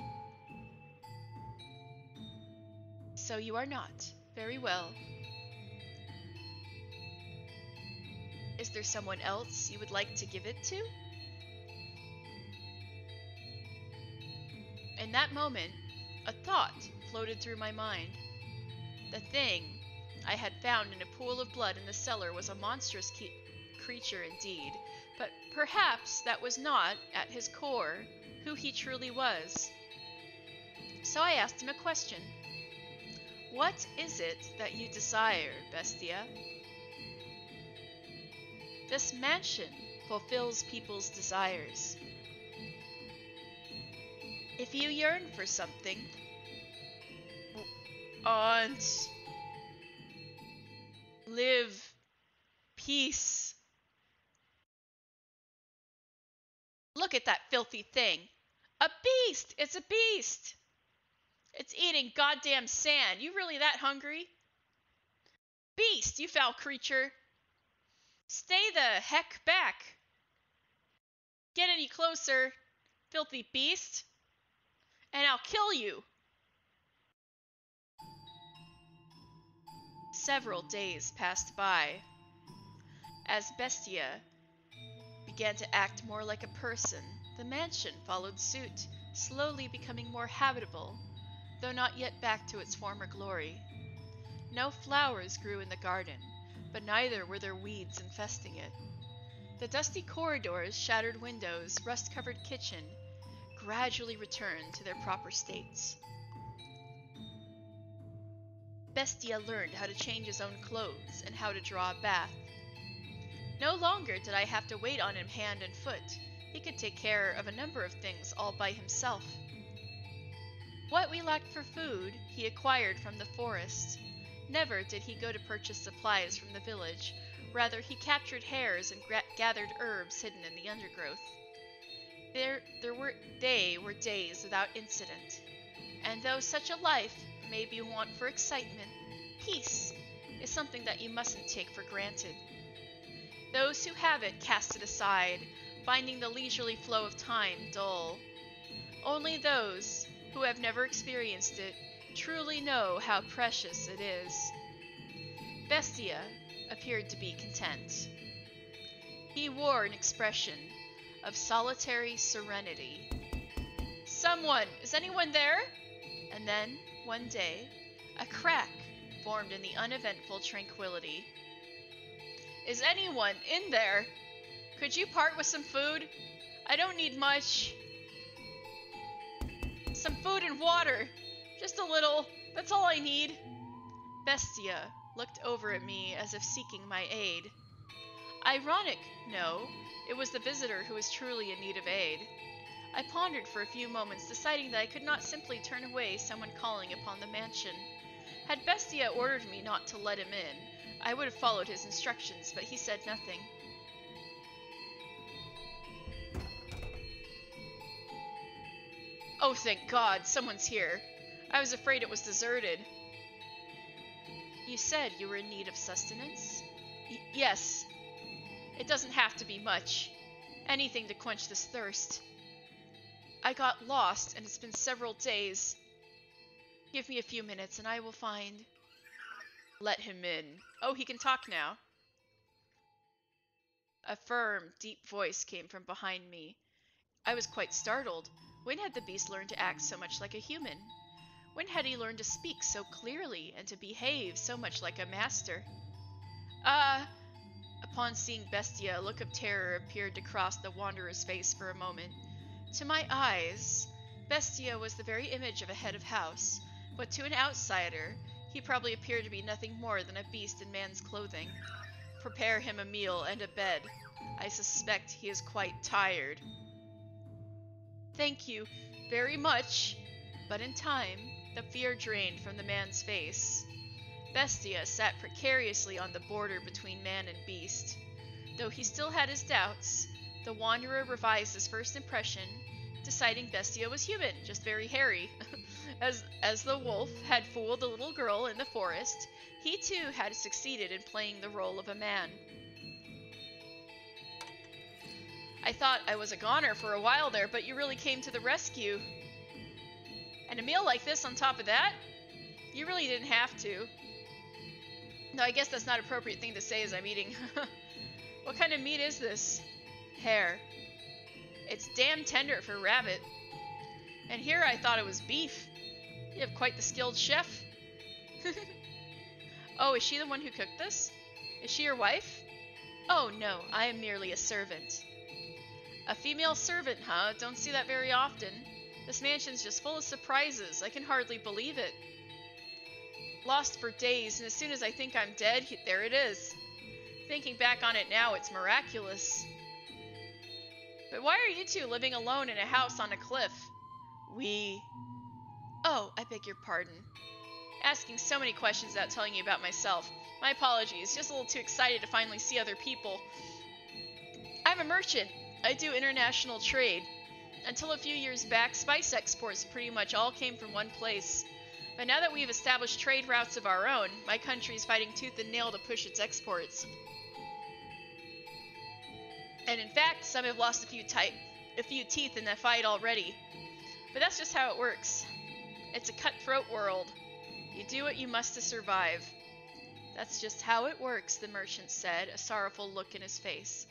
So you are not. Very well. Is there someone else you would like to give it to? In that moment, a thought floated through my mind. The thing I had found in a pool of blood in the cellar was a monstrous creature indeed, but perhaps that was not, at his core, who he truly was. So I asked him a question. What is it that you desire, Bestia? This mansion fulfills people's desires. If you yearn for something, Aunt, live, peace. Look at that filthy thing. A beast! It's a beast! It's eating goddamn sand. You really that hungry? Beast, you foul creature! Stay the heck back! Get any closer, filthy beast, and I'll kill you! Several days passed by. As Bestia began to act more like a person, the mansion followed suit, slowly becoming more habitable, though not yet back to its former glory. No flowers grew in the garden, but neither were there weeds infesting it. The dusty corridors, shattered windows, rust-covered kitchen gradually returned to their proper states. Bestia learned how to change his own clothes and how to draw a bath. No longer did I have to wait on him hand and foot. He could take care of a number of things all by himself. What we lacked for food, he acquired from the forest. Never did he go to purchase supplies from the village. Rather, he captured hares and gathered herbs hidden in the undergrowth. They were days without incident. And though such a life may be want for excitement, peace is something that you mustn't take for granted. Those who have it cast it aside, finding the leisurely flow of time dull. Only those who have never experienced it truly know how precious it is. Bestia appeared to be content. He wore an expression of solitary serenity. Someone! Is anyone there? And then, one day, a crack formed in the uneventful tranquility. Is anyone in there? Could you part with some food? I don't need much. Some food and water. Just a little. That's all I need. Bestia looked over at me as if seeking my aid. Ironic, no. It was the visitor who was truly in need of aid. I pondered for a few moments, deciding that I could not simply turn away someone calling upon the mansion. Had Bestia ordered me not to let him in, I would have followed his instructions, but he said nothing. Oh, thank God, someone's here. I was afraid it was deserted. You said you were in need of sustenance? Yes. It doesn't have to be much. Anything to quench this thirst. I got lost, and it's been several days. Give me a few minutes, and I will find... Let him in. Oh, he can talk now. A firm, deep voice came from behind me. I was quite startled. When had the beast learned to act so much like a human? When had he learned to speak so clearly and to behave so much like a master? Upon seeing Bestia, a look of terror appeared to cross the wanderer's face for a moment. To my eyes, Bestia was the very image of a head of house, but to an outsider, he probably appeared to be nothing more than a beast in man's clothing. Prepare him a meal and a bed. I suspect he is quite tired. Thank you very much. But in time, the fear drained from the man's face. Bestia sat precariously on the border between man and beast. Though he still had his doubts, the wanderer revised his first impression, deciding Bestia was human, just very hairy. As the wolf had fooled the little girl in the forest, he too had succeeded in playing the role of a man. I thought I was a goner for a while there, but you really came to the rescue. And a meal like this on top of that? You really didn't have to. No, I guess that's not an appropriate thing to say as I'm eating. What kind of meat is this? Hare. It's damn tender for rabbit. And here I thought it was beef. You have quite the skilled chef. Oh, is she the one who cooked this? Is she your wife? Oh no, I am merely a servant. A female servant, huh? Don't see that very often. This mansion's just full of surprises. I can hardly believe it. Lost for days, and as soon as I think I'm dead, there it is. Thinking back on it now, it's miraculous. But why are you two living alone in a house on a cliff? Oh, I beg your pardon. Asking so many questions without telling you about myself. My apologies, just a little too excited to finally see other people. I'm a merchant. I do international trade. Until a few years back, spice exports pretty much all came from one place. But now that we've established trade routes of our own, my country's fighting tooth and nail to push its exports. And in fact, some have lost a few teeth in that fight already. But that's just how it works. It's a cutthroat world. You do what you must to survive. That's just how it works, the merchant said, a sorrowful look in his face.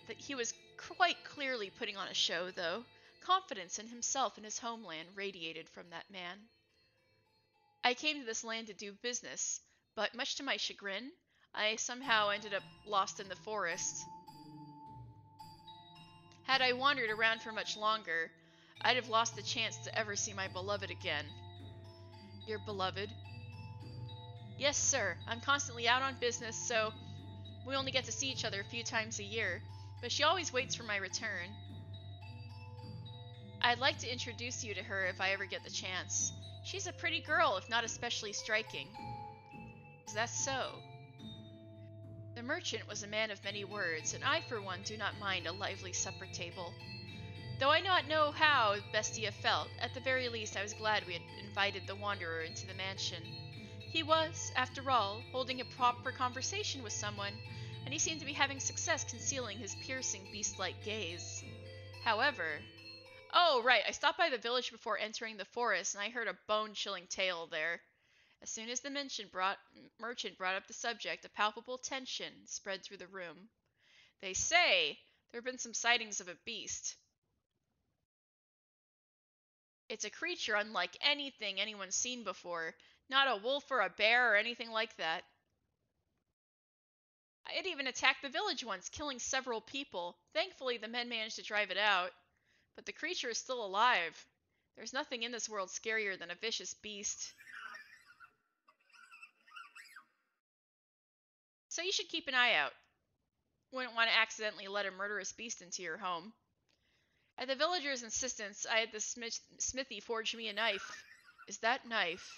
That he was quite clearly putting on a show, though. Confidence in himself and his homeland radiated from that man. I came to this land to do business, but much to my chagrin, I somehow ended up lost in the forest. Had I wandered around for much longer, I'd have lost the chance to ever see my beloved again. Your beloved? Yes, sir. I'm constantly out on business, so we only get to see each other a few times a year, but she always waits for my return. I'd like to introduce you to her if I ever get the chance. She's a pretty girl, if not especially striking. Is that so? The merchant was a man of many words, and I, for one, do not mind a lively supper table. Though I do not know how Bestia felt, at the very least I was glad we had invited the wanderer into the mansion. He was, after all, holding a proper conversation with someone, and he seemed to be having success concealing his piercing beast-like gaze. However... Oh, right, I stopped by the village before entering the forest, and I heard a bone-chilling tale there. As soon as the merchant brought up the subject, a palpable tension spread through the room. They say there have been some sightings of a beast. It's a creature unlike anything anyone's seen before. Not a wolf or a bear or anything like that. It even attacked the village once, killing several people. Thankfully, the men managed to drive it out. But the creature is still alive. There's nothing in this world scarier than a vicious beast. So you should keep an eye out. Wouldn't want to accidentally let a murderous beast into your home. At the villager's insistence, I had the smithy forge me a knife. Is that knife?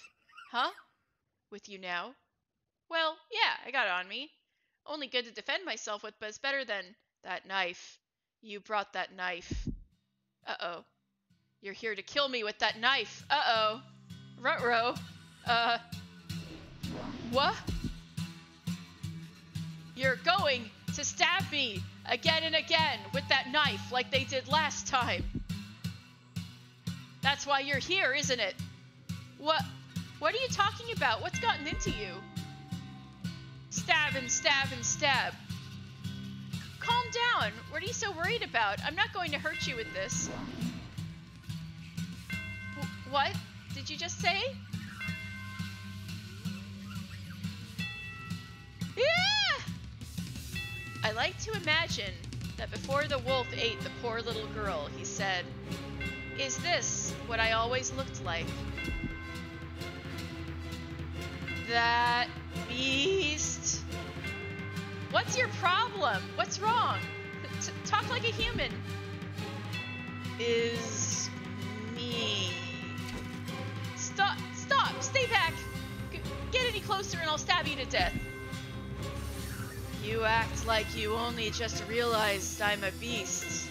Huh? With you now? Well, yeah, I got it on me. Only good to defend myself with, but it's better than that knife. You brought that knife. Uh-oh. You're here to kill me with that knife. Uh-oh. Ruh-roh. What? You're going to stab me again and again with that knife like they did last time. That's why you're here, isn't it? What are you talking about? What's gotten into you? Stab and stab and stab. Calm down. What are you so worried about? I'm not going to hurt you with this. What did you just say? Yeah! I like to imagine that before the wolf ate the poor little girl, he said, "Is this what I always looked like?" That beast. What's your problem? What's wrong? Talk like a human. Is me. Stop! Stop! Stay back! Get any closer and I'll stab you to death. You act like you only just realized I'm a beast.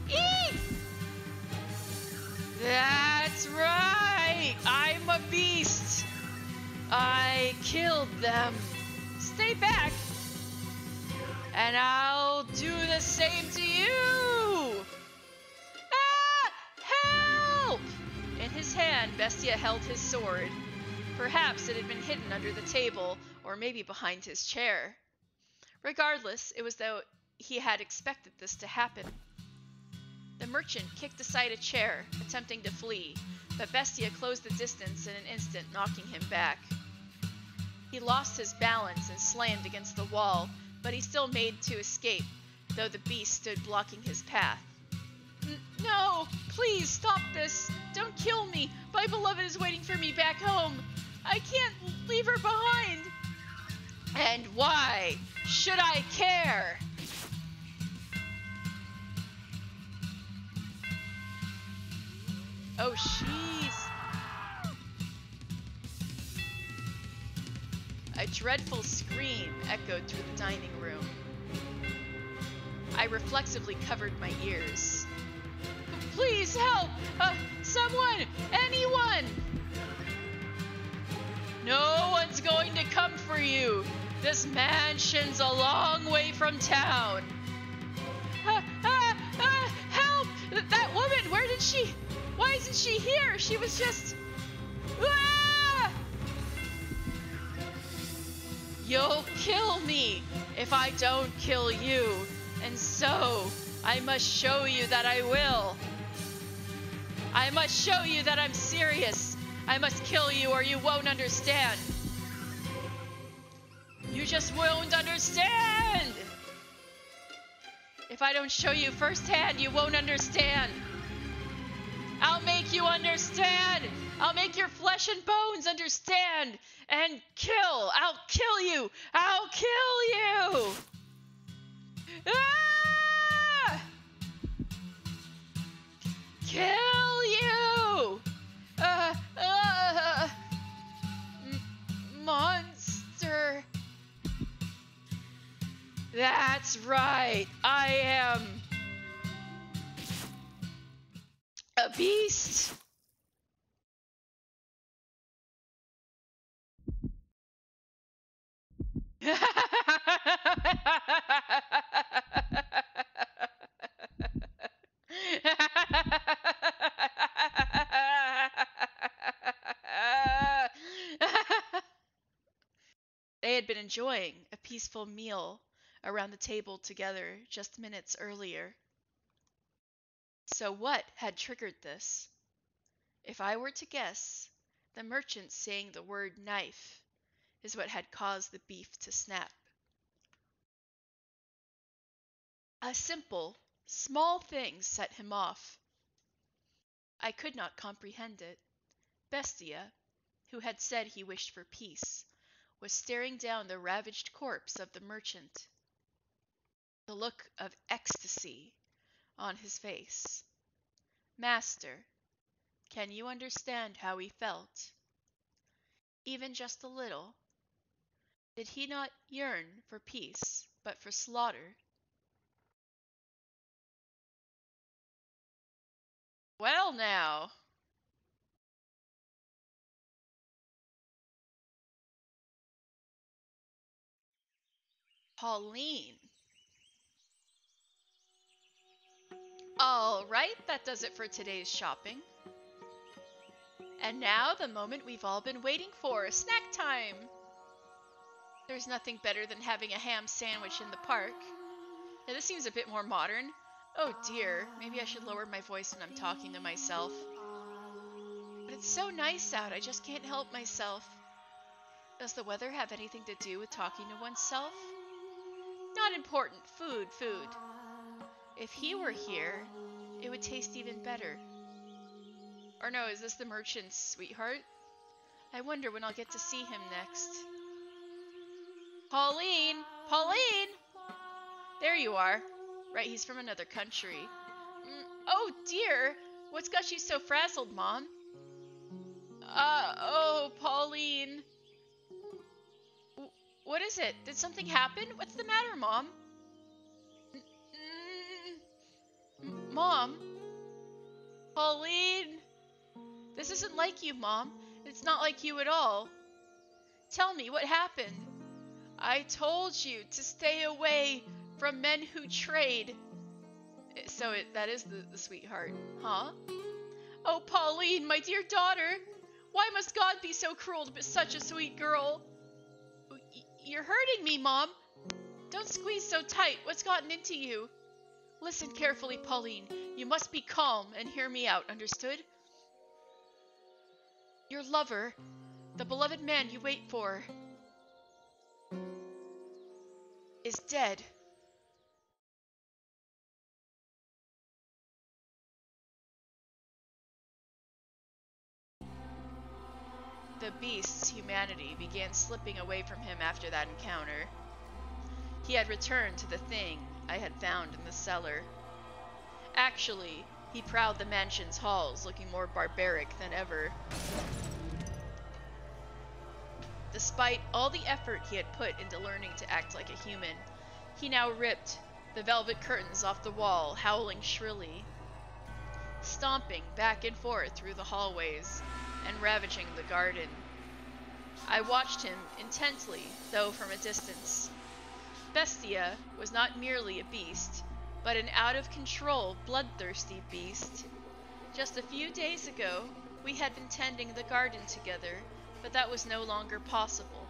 Eek! That's right! I'm a beast! I killed them. Stay back! And I'll do the same to you! Ah! Help! In his hand, Bestia held his sword. Perhaps it had been hidden under the table, or maybe behind his chair. Regardless, it was though he had expected this to happen. The merchant kicked aside a chair, attempting to flee, but Bestia closed the distance in an instant, knocking him back. He lost his balance and slammed against the wall, but he still made to escape, though the beast stood blocking his path. No! Please stop this! Don't kill me! My beloved is waiting for me back home! I can't leave her behind! And why should I care? Oh, jeez. A dreadful scream echoed through the dining room. I reflexively covered my ears. Please help! Someone! Anyone! No one's going to come for you! This mansion's a long way from town! Help! That woman! Where did she... Why isn't she here? She was just... Ah! You'll kill me if I don't kill you, and so I must show you that I will. I must show you that I'm serious. I must kill you or you won't understand. You just won't understand. If I don't show you firsthand, you won't understand. I'll make you understand. I'll make your flesh and bones understand. And kill. I'll kill you. I'll kill you. Ah! Kill you. Monster. That's right. I am a beast. They had been enjoying a peaceful meal around the table together just minutes earlier. So what had triggered this? If I were to guess, the merchant saying the word knife is what had caused the beef to snap. A simple, small thing set him off. I could not comprehend it. Bestia, who had said he wished for peace, was staring down the ravaged corpse of the merchant. The look of ecstasy on his face. Master, can you understand how he felt? Even just a little. Did he not yearn for peace, but for slaughter? Well now. Pauline. All right, that does it for today's shopping. And now the moment we've all been waiting for, snack time! There's nothing better than having a ham sandwich in the park. Now this seems a bit more modern. Oh dear, maybe I should lower my voice when I'm talking to myself. But it's so nice out, I just can't help myself. Does the weather have anything to do with talking to oneself? Not important. Food. If he were here, it would taste even better. Or no, is this the merchant's sweetheart? I wonder when I'll get to see him next. Pauline! Pauline! There you are. Right, he's from another country. Oh dear! What's got you so frazzled, Mom? Oh, Pauline. What is it? Did something happen? What's the matter, Mom? Mom? Pauline? This isn't like you, Mom. It's not like you at all. Tell me, what happened? I told you to stay away from men who trade. So that is the sweetheart, huh? Oh, Pauline, my dear daughter. Why must God be so cruel to such a sweet girl? You're hurting me, Mom. Don't squeeze so tight. What's gotten into you? Listen carefully, Pauline. You must be calm and hear me out, understood? Your lover, the beloved man you wait for, is dead. The beast's humanity began slipping away from him after that encounter. He had returned to the thing I had found in the cellar. Actually, he prowled the mansion's halls, looking more barbaric than ever. Despite all the effort he had put into learning to act like a human, he now ripped the velvet curtains off the wall, howling shrilly, stomping back and forth through the hallways and ravaging the garden. I watched him intently, though from a distance. Bestia was not merely a beast, but an out-of-control, bloodthirsty beast. Just a few days ago, we had been tending the garden together, but that was no longer possible.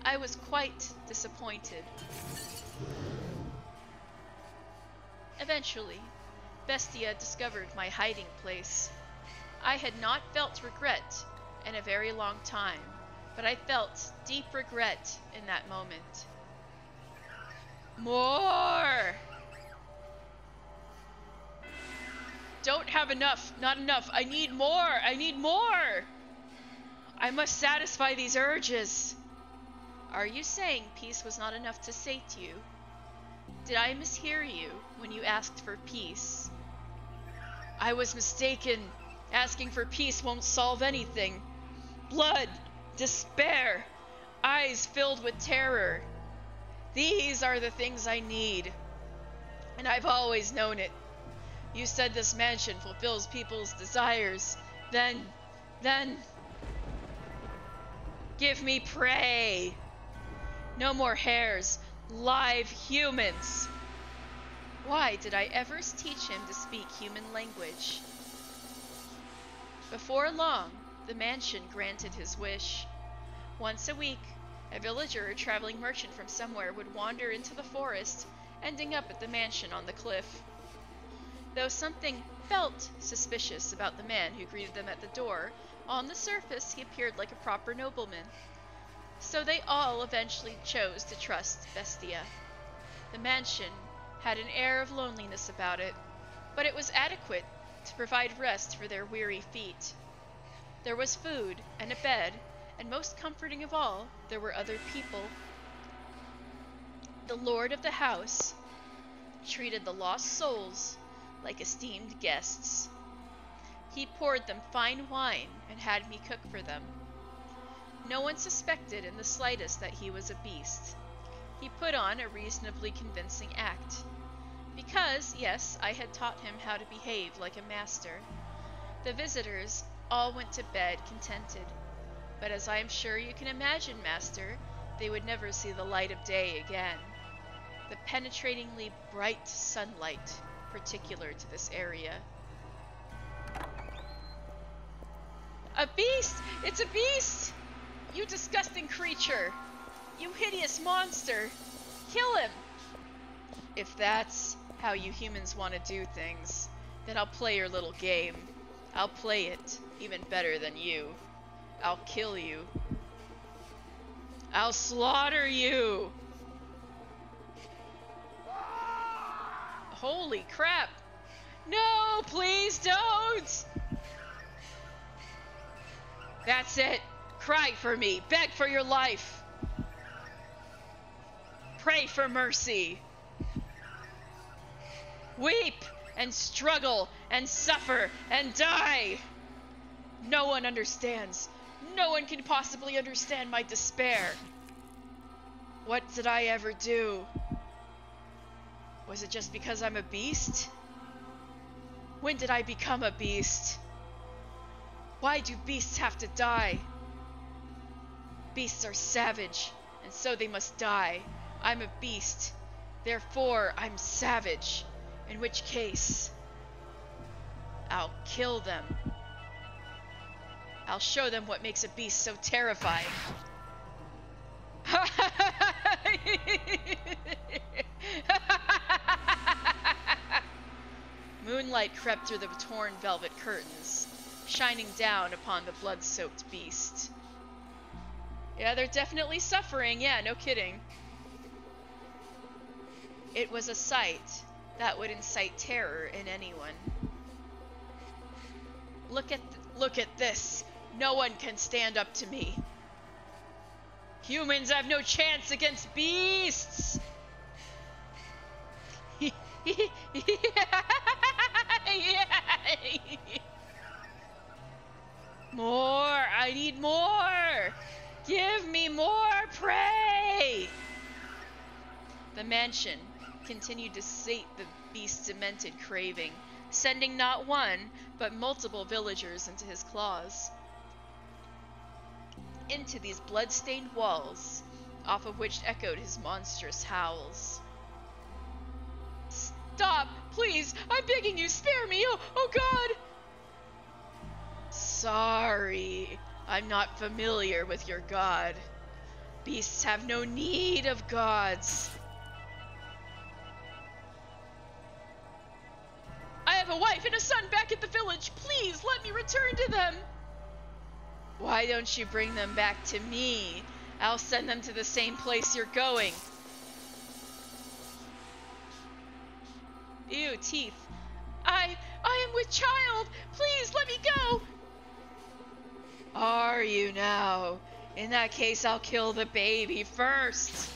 I was quite disappointed. Eventually, Bestia discovered my hiding place. I had not felt regret in a very long time, but I felt deep regret in that moment. More! Don't have enough, not enough. I need more, I need more! I must satisfy these urges. Are you saying peace was not enough to sate you? Did I mishear you when you asked for peace? I was mistaken. Asking for peace won't solve anything. Blood, despair, eyes filled with terror. These are the things I need. And I've always known it. You said this mansion fulfills people's desires. Then, give me prey. No more hares, live humans. Why did I ever teach him to speak human language? Before long, the mansion granted his wish. Once a week, a villager or traveling merchant from somewhere would wander into the forest, ending up at the mansion on the cliff. Though something felt suspicious about the man who greeted them at the door, on the surface he appeared like a proper nobleman. So they all eventually chose to trust Bestia. The mansion had an air of loneliness about it, but it was adequate to provide rest for their weary feet. There was food and a bed, and most comforting of all, there were other people. The lord of the house treated the lost souls like esteemed guests. He poured them fine wine and had me cook for them. No one suspected in the slightest that he was a beast. He put on a reasonably convincing act. Because, yes, I had taught him how to behave like a master. The visitors all went to bed contented. But as I am sure you can imagine, Master, they would never see the light of day again. The penetratingly bright sunlight, particular to this area. A beast! It's a beast! You disgusting creature! You hideous monster! Kill him! If that's how you humans want to do things, then I'll play your little game. I'll play it even better than you. I'll kill you. I'll slaughter you! Holy crap! No, please don't! That's it. Cry for me. Beg for your life. Pray for mercy. Weep and struggle and suffer and die. No one understands. No one can possibly understand my despair. What did I ever do? Was it just because I'm a beast? When did I become a beast? Why do beasts have to die? Beasts are savage, and so they must die. I'm a beast, therefore I'm savage. In which case, I'll kill them. I'll show them what makes a beast so terrifying. Moonlight crept through the torn velvet curtains, shining down upon the blood-soaked beast. Yeah, they're definitely suffering. Yeah, no kidding. It was a sight that would incite terror in anyone. Look at this. No one can stand up to me. Humans have no chance against beasts. More! I need more! Give me more prey! The mansion continued to sate the beast's demented craving, sending not one, but multiple villagers into his claws. Into these blood-stained walls, off of which echoed his monstrous howls. Stop! Please! I'm begging you! Spare me! Oh God! Sorry. I'm not familiar with your god. Beasts have no need of gods. I have a wife and a son back at the village. Please let me return to them. Why don't you bring them back to me? I'll send them to the same place you're going. Ew, teeth. I am with child. Please let me go. Are you now? In that case, I'll kill the baby first.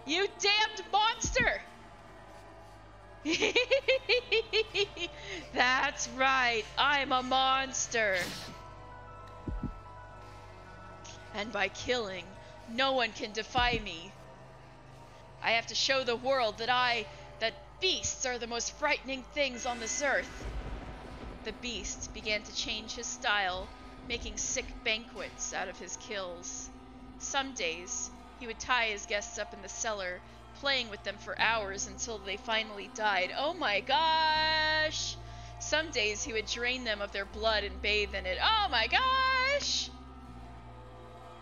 You damned monster! That's right, I'm a monster. And by killing, no one can defy me. I have to show the world that beasts are the most frightening things on this earth. The beast began to change his style, making sick banquets out of his kills. Some days, he would tie his guests up in the cellar, playing with them for hours until they finally died. Oh my gosh! Some days he would drain them of their blood and bathe in it. Oh my gosh!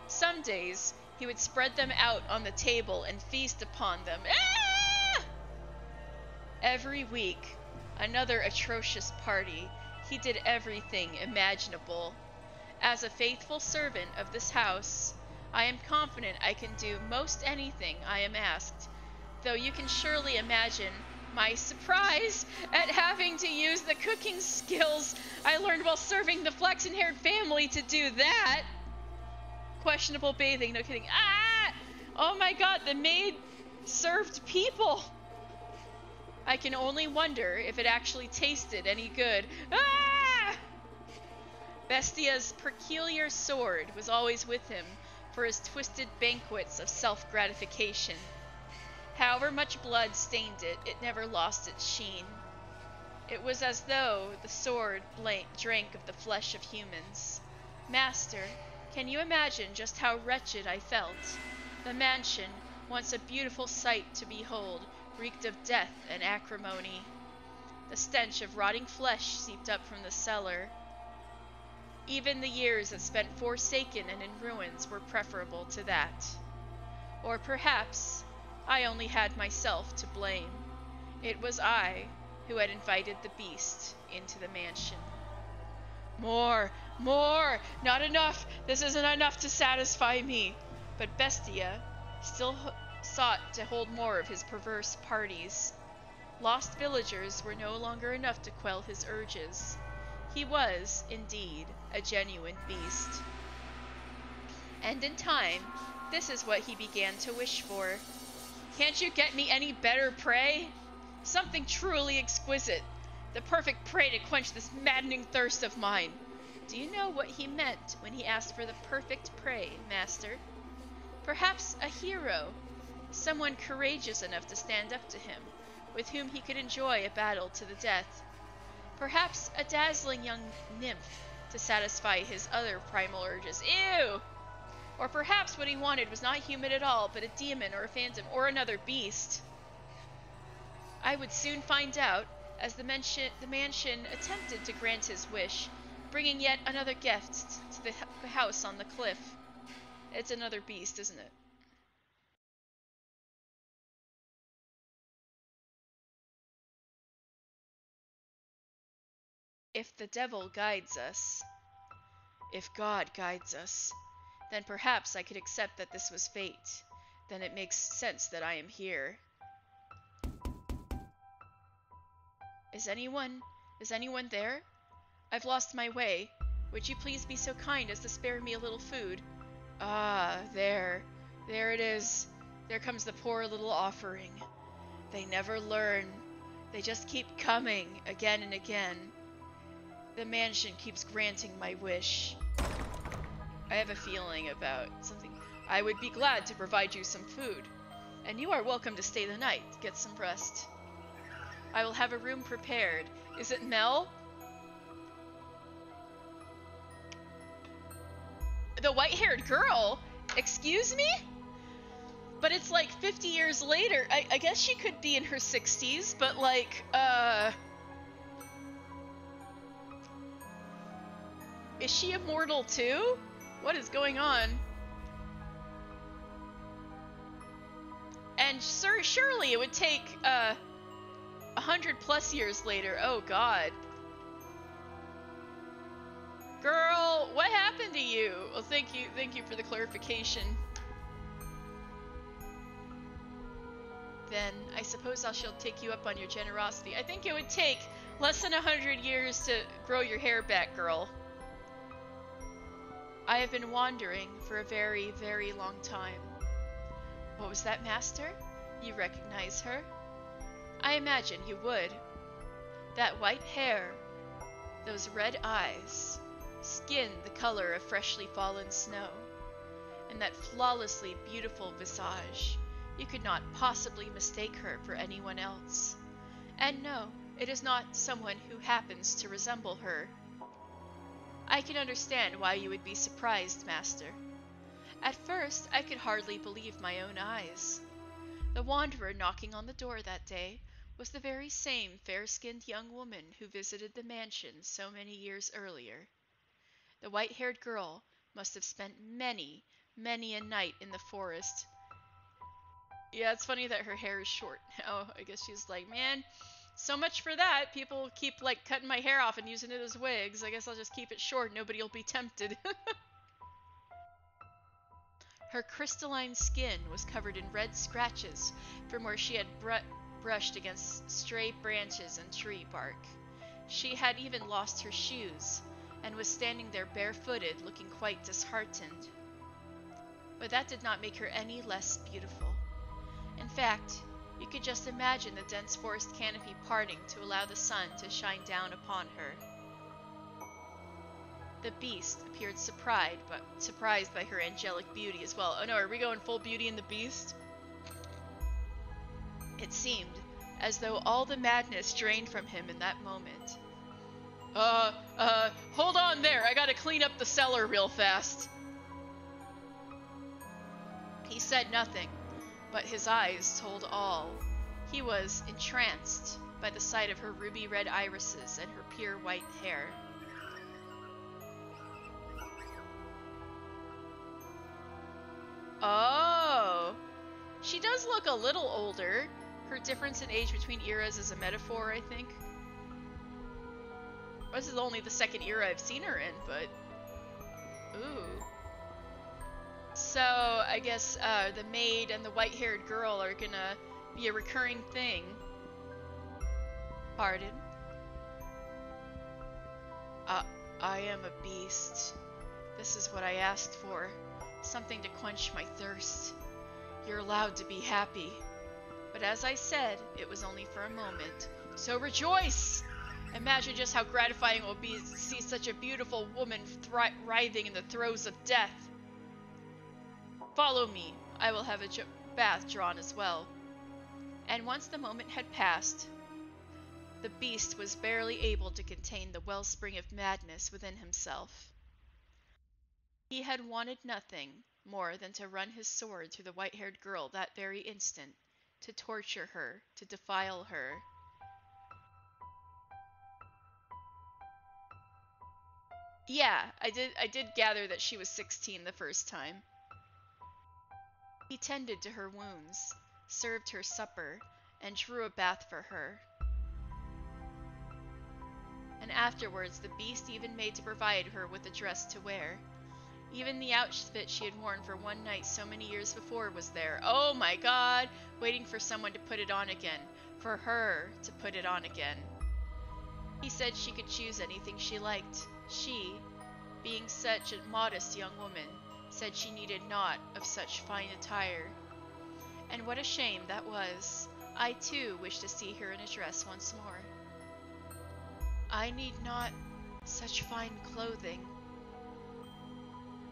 Some days he would spread them out on the table and feast upon them. Ah! Every week, another atrocious party. He did everything imaginable. As a faithful servant of this house, I am confident I can do most anything I am asked, though you can surely imagine my surprise at having to use the cooking skills I learned while serving the flaxen-haired family to do that. Questionable bathing, no kidding. Ah! Oh my god, the maid served people. I can only wonder if it actually tasted any good. Ah! Bestia's peculiar sword was always with him for his twisted banquets of self-gratification. However much blood stained it, it never lost its sheen. It was as though the sword drank of the flesh of humans. Master, can you imagine just how wretched I felt? The mansion, once a beautiful sight to behold, reeked of death and acrimony. The stench of rotting flesh seeped up from the cellar. Even the years that spent forsaken and in ruins were preferable to that. Or perhaps I only had myself to blame. It was I who had invited the beast into the mansion. More! More! Not enough! This isn't enough to satisfy me! But Bestia still sought to hold more of his perverse parties. Lost villagers were no longer enough to quell his urges. He was, indeed, a genuine beast. And in time, this is what he began to wish for. Can't you get me any better prey? Something truly exquisite. The perfect prey to quench this maddening thirst of mine. Do you know what he meant when he asked for the perfect prey, master? Perhaps a hero. Someone courageous enough to stand up to him, with whom he could enjoy a battle to the death. Perhaps a dazzling young nymph to satisfy his other primal urges. Ew! Or perhaps what he wanted was not human at all, but a demon or a phantom or another beast. I would soon find out, as the mansion attempted to grant his wish, bringing yet another gift to the house on the cliff. It's another beast, isn't it? If the devil guides us, if God guides us, then perhaps I could accept that this was fate. Then it makes sense that I am here. Is anyone there? I've lost my way. Would you please be so kind as to spare me a little food? Ah, there it is. There comes the poor little offering. They never learn. They just keep coming, again and again. The mansion keeps granting my wish. I have a feeling about something. I would be glad to provide you some food. And you are welcome to stay the night. Get some rest. I will have a room prepared. Is it Mel? The white-haired girl? Excuse me? But it's like 50 years later. I guess she could be in her 60s, but like, is she immortal too? What is going on? And surely it would take, 100+ years later. Oh god. Girl, what happened to you? Well, thank you for the clarification. Then I suppose I shall take you up on your generosity. I think it would take less than 100 years to grow your hair back, girl. I have been wandering for a very, very long time. What was that, master? You recognize her? I imagine you would. That white hair, those red eyes, skin the color of freshly fallen snow, and that flawlessly beautiful visage. You could not possibly mistake her for anyone else. And no, it is not someone who happens to resemble her. I can understand why you would be surprised, master. At first, I could hardly believe my own eyes. The wanderer knocking on the door that day was the very same fair-skinned young woman who visited the mansion so many years earlier. The white-haired girl must have spent many, many a night in the forest. Yeah, it's funny that her hair is short now. I guess she's like, man, so much for that. People keep, like, cutting my hair off and using it as wigs. I guess I'll just keep it short. Nobody will be tempted. Her crystalline skin was covered in red scratches from where she had brushed against stray branches and tree bark. She had even lost her shoes, and was standing there barefooted, looking quite disheartened. But that did not make her any less beautiful. In fact, you could just imagine the dense forest canopy parting to allow the sun to shine down upon her. The beast appeared surprised by her angelic beauty as well. Oh no, are we going full Beauty and the Beast? It seemed as though all the madness drained from him in that moment. Hold on there, I gotta clean up the cellar real fast. He said nothing, but his eyes told all. He was entranced by the sight of her ruby red irises and her pure white hair. Oh, she does look a little older. Her difference in age between eras is a metaphor, I think. This is only the second era I've seen her in, but... Ooh. So, I guess the maid and the white-haired girl are gonna be a recurring thing. Pardon? Uh, I am a beast. This is what I asked for. Something to quench my thirst. You're allowed to be happy. But as I said, it was only for a moment. So rejoice! Imagine just how gratifying it will be to see such a beautiful woman writhing in the throes of death. Follow me. I will have a bath drawn as well. And once the moment had passed, the beast was barely able to contain the wellspring of madness within himself. He had wanted nothing more than to run his sword through the white-haired girl that very instant, to torture her, to defile her. Yeah, I did gather that she was 16 the first time. He tended to her wounds, served her supper, and drew a bath for her. And afterwards the beast even made to provide her with a dress to wear. Even the outfit she had worn for one night so many years before was there. Oh my god! Waiting for someone to put it on again. For her to put it on again. He said she could choose anything she liked. She, being such a modest young woman, said she needed naught of such fine attire. And what a shame that was. I too wished to see her in a dress once more. I need not such fine clothing.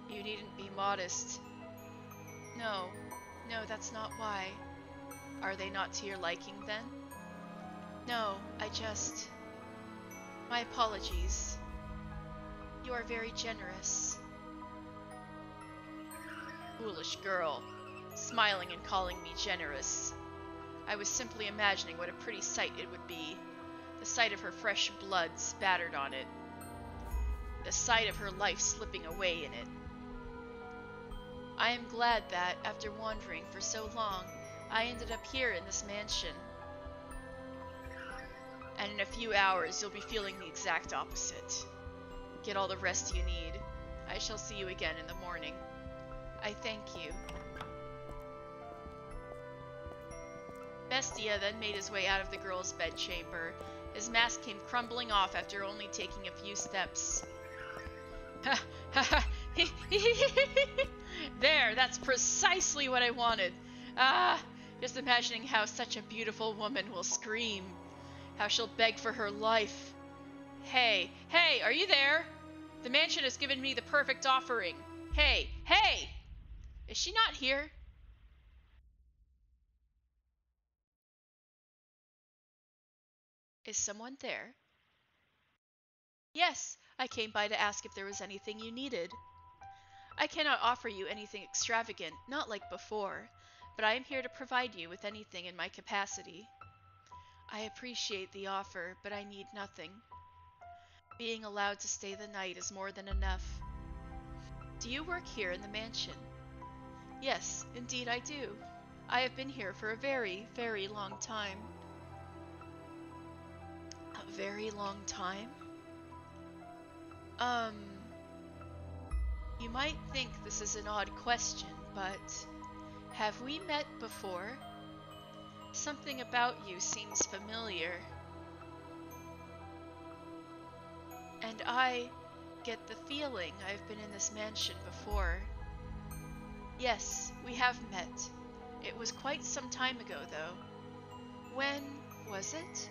You needn't be modest. No, that's not why. Are they not to your liking then? No, my apologies. You are very generous. Foolish girl, smiling and calling me generous. I was simply imagining what a pretty sight it would be. The sight of her fresh blood spattered on it. The sight of her life slipping away in it. I am glad that, after wandering for so long, I ended up here in this mansion. And in a few hours, you'll be feeling the exact opposite. Get all the rest you need. I shall see you again in the morning. I thank you. Bestia then made his way out of the girl's bedchamber. His mask came crumbling off after only taking a few steps. Ha ha ha! There, that's precisely what I wanted. Ah, just imagining how such a beautiful woman will scream. How she'll beg for her life. Hey, are you there? The mansion has given me the perfect offering. Hey! Is she not here? Is someone there? Yes, I came by to ask if there was anything you needed. I cannot offer you anything extravagant, not like before, but I am here to provide you with anything in my capacity. I appreciate the offer, but I need nothing. Being allowed to stay the night is more than enough. Do you work here in the mansion? Yes, indeed I do. I have been here for a very, very long time. A very long time? You might think this is an odd question, but have we met before? Something about you seems familiar. And I get the feeling I've been in this mansion before. Yes, we have met. It was quite some time ago, though. When was it?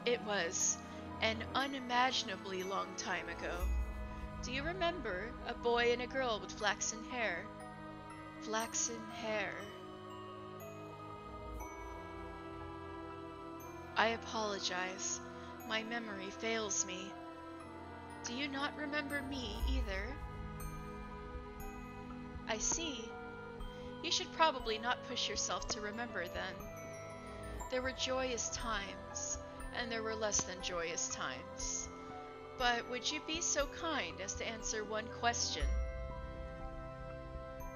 It was an unimaginably long time ago. Do you remember a boy and a girl with flaxen hair? Flaxen hair. I apologize. My memory fails me. Do you not remember me either? I see. You should probably not push yourself to remember then. There were joyous times, and there were less than joyous times. But would you be so kind as to answer one question?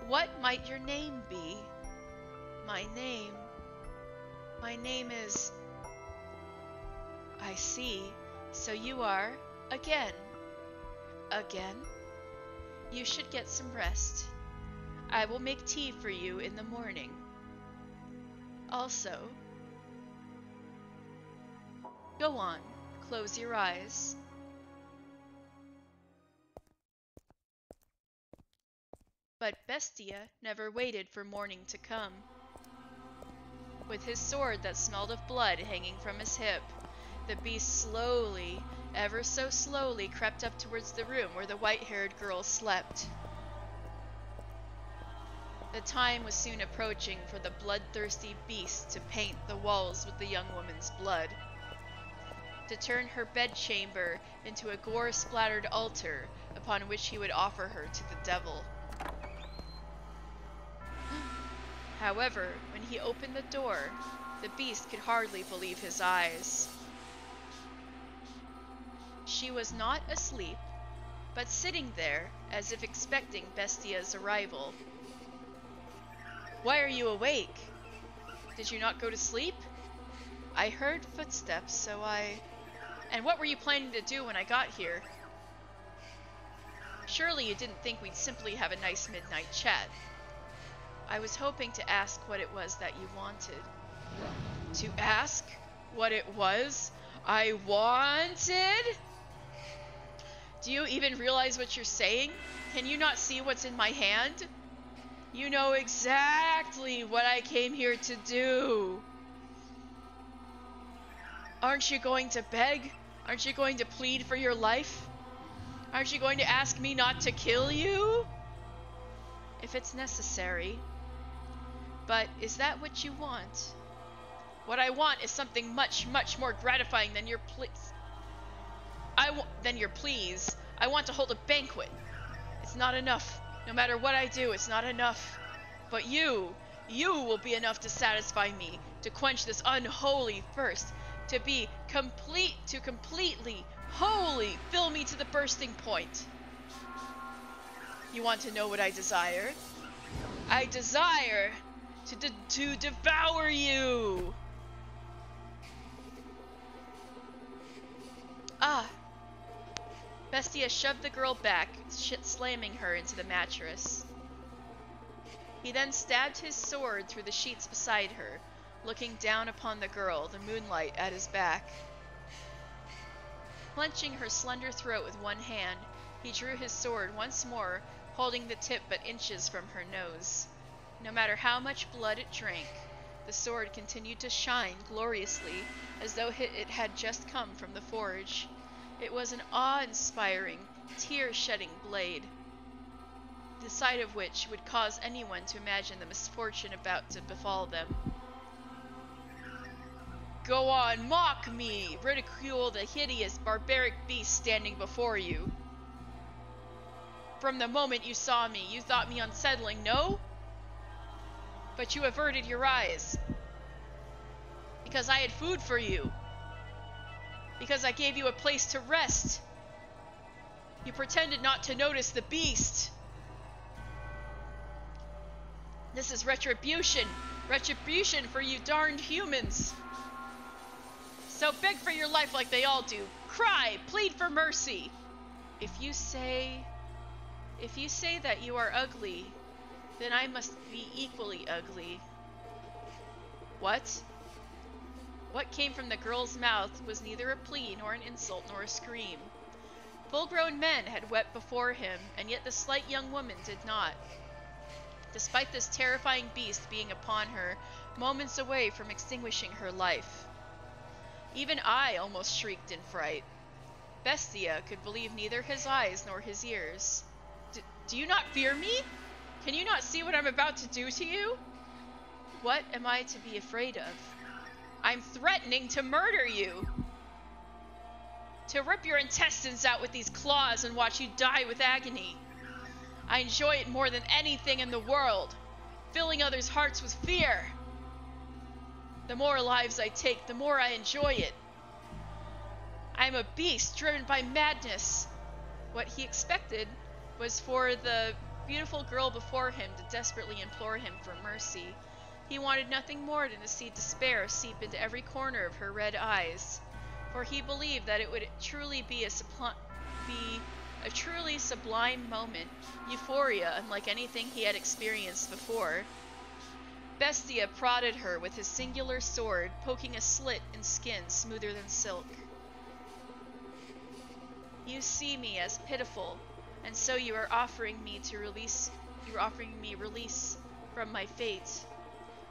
What might your name be? My name is... I see. So you are, again. Again? You should get some rest. I will make tea for you in the morning. Also, Go on, close your eyes. But Bestia never waited for morning to come. With his sword that smelled of blood hanging from his hip, the beast slowly, ever so slowly, crept up towards the room where the white-haired girl slept. The time was soon approaching for the bloodthirsty beast to paint the walls with the young woman's blood, to turn her bedchamber into a gore-splattered altar upon which he would offer her to the devil. However, when he opened the door, the beast could hardly believe his eyes. She was not asleep, but sitting there as if expecting Bestia's arrival. Why are you awake? Did you not go to sleep? I heard footsteps, so I... And what were you planning to do when I got here? Surely you didn't think we'd simply have a nice midnight chat. I was hoping to ask what it was that you wanted. To ask what it was I wanted? Do you even realize what you're saying? Can you not see what's in my hand? You know exactly what I came here to do. Aren't you going to beg? Aren't you going to plead for your life? Aren't you going to ask me not to kill you? If it's necessary. But is that what you want? What I want is something much, much more gratifying than your pleas. I want to hold a banquet. It's not enough. No matter what I do, it's not enough. But you will be enough to satisfy me, to quench this unholy thirst, to completely, wholly fill me to the bursting point. You want to know what I desire? I desire to devour you! Ah! Bestia shoved the girl back, slamming her into the mattress. He then stabbed his sword through the sheets beside her, looking down upon the girl, the moonlight at his back. Clenching her slender throat with one hand, he drew his sword once more, holding the tip but inches from her nose. No matter how much blood it drank, the sword continued to shine gloriously, as though it had just come from the forge. It was an awe-inspiring, tear-shedding blade, the sight of which would cause anyone to imagine the misfortune about to befall them. Go on, mock me! Ridicule the hideous, barbaric beast standing before you. From the moment you saw me, you thought me unsettling, no? But you averted your eyes. Because I had food for you. Because I gave you a place to rest. You pretended not to notice the beast. This is retribution. Retribution for you darned humans. So beg for your life like they all do. Cry, plead for mercy. If you say that you are ugly, then I must be equally ugly. What? What came from the girl's mouth was neither a plea nor an insult nor a scream. Full-grown men had wept before him, and yet the slight young woman did not. Despite this terrifying beast being upon her, moments away from extinguishing her life. Even I almost shrieked in fright. Bestia could believe neither his eyes nor his ears. Do you not fear me? Can you not see what I'm about to do to you? What am I to be afraid of? I'm threatening to murder you. To rip your intestines out with these claws and watch you die with agony. I enjoy it more than anything in the world, filling others' hearts with fear. The more lives I take, the more I enjoy it. I am a beast driven by madness. What he expected was for the beautiful girl before him to desperately implore him for mercy. He wanted nothing more than to see despair seep into every corner of her red eyes, for he believed that it would truly be a truly sublime moment, euphoria unlike anything he had experienced before. Bestia prodded her with his singular sword, poking a slit in skin smoother than silk. You see me as pitiful, and so you are offering me release from my fate.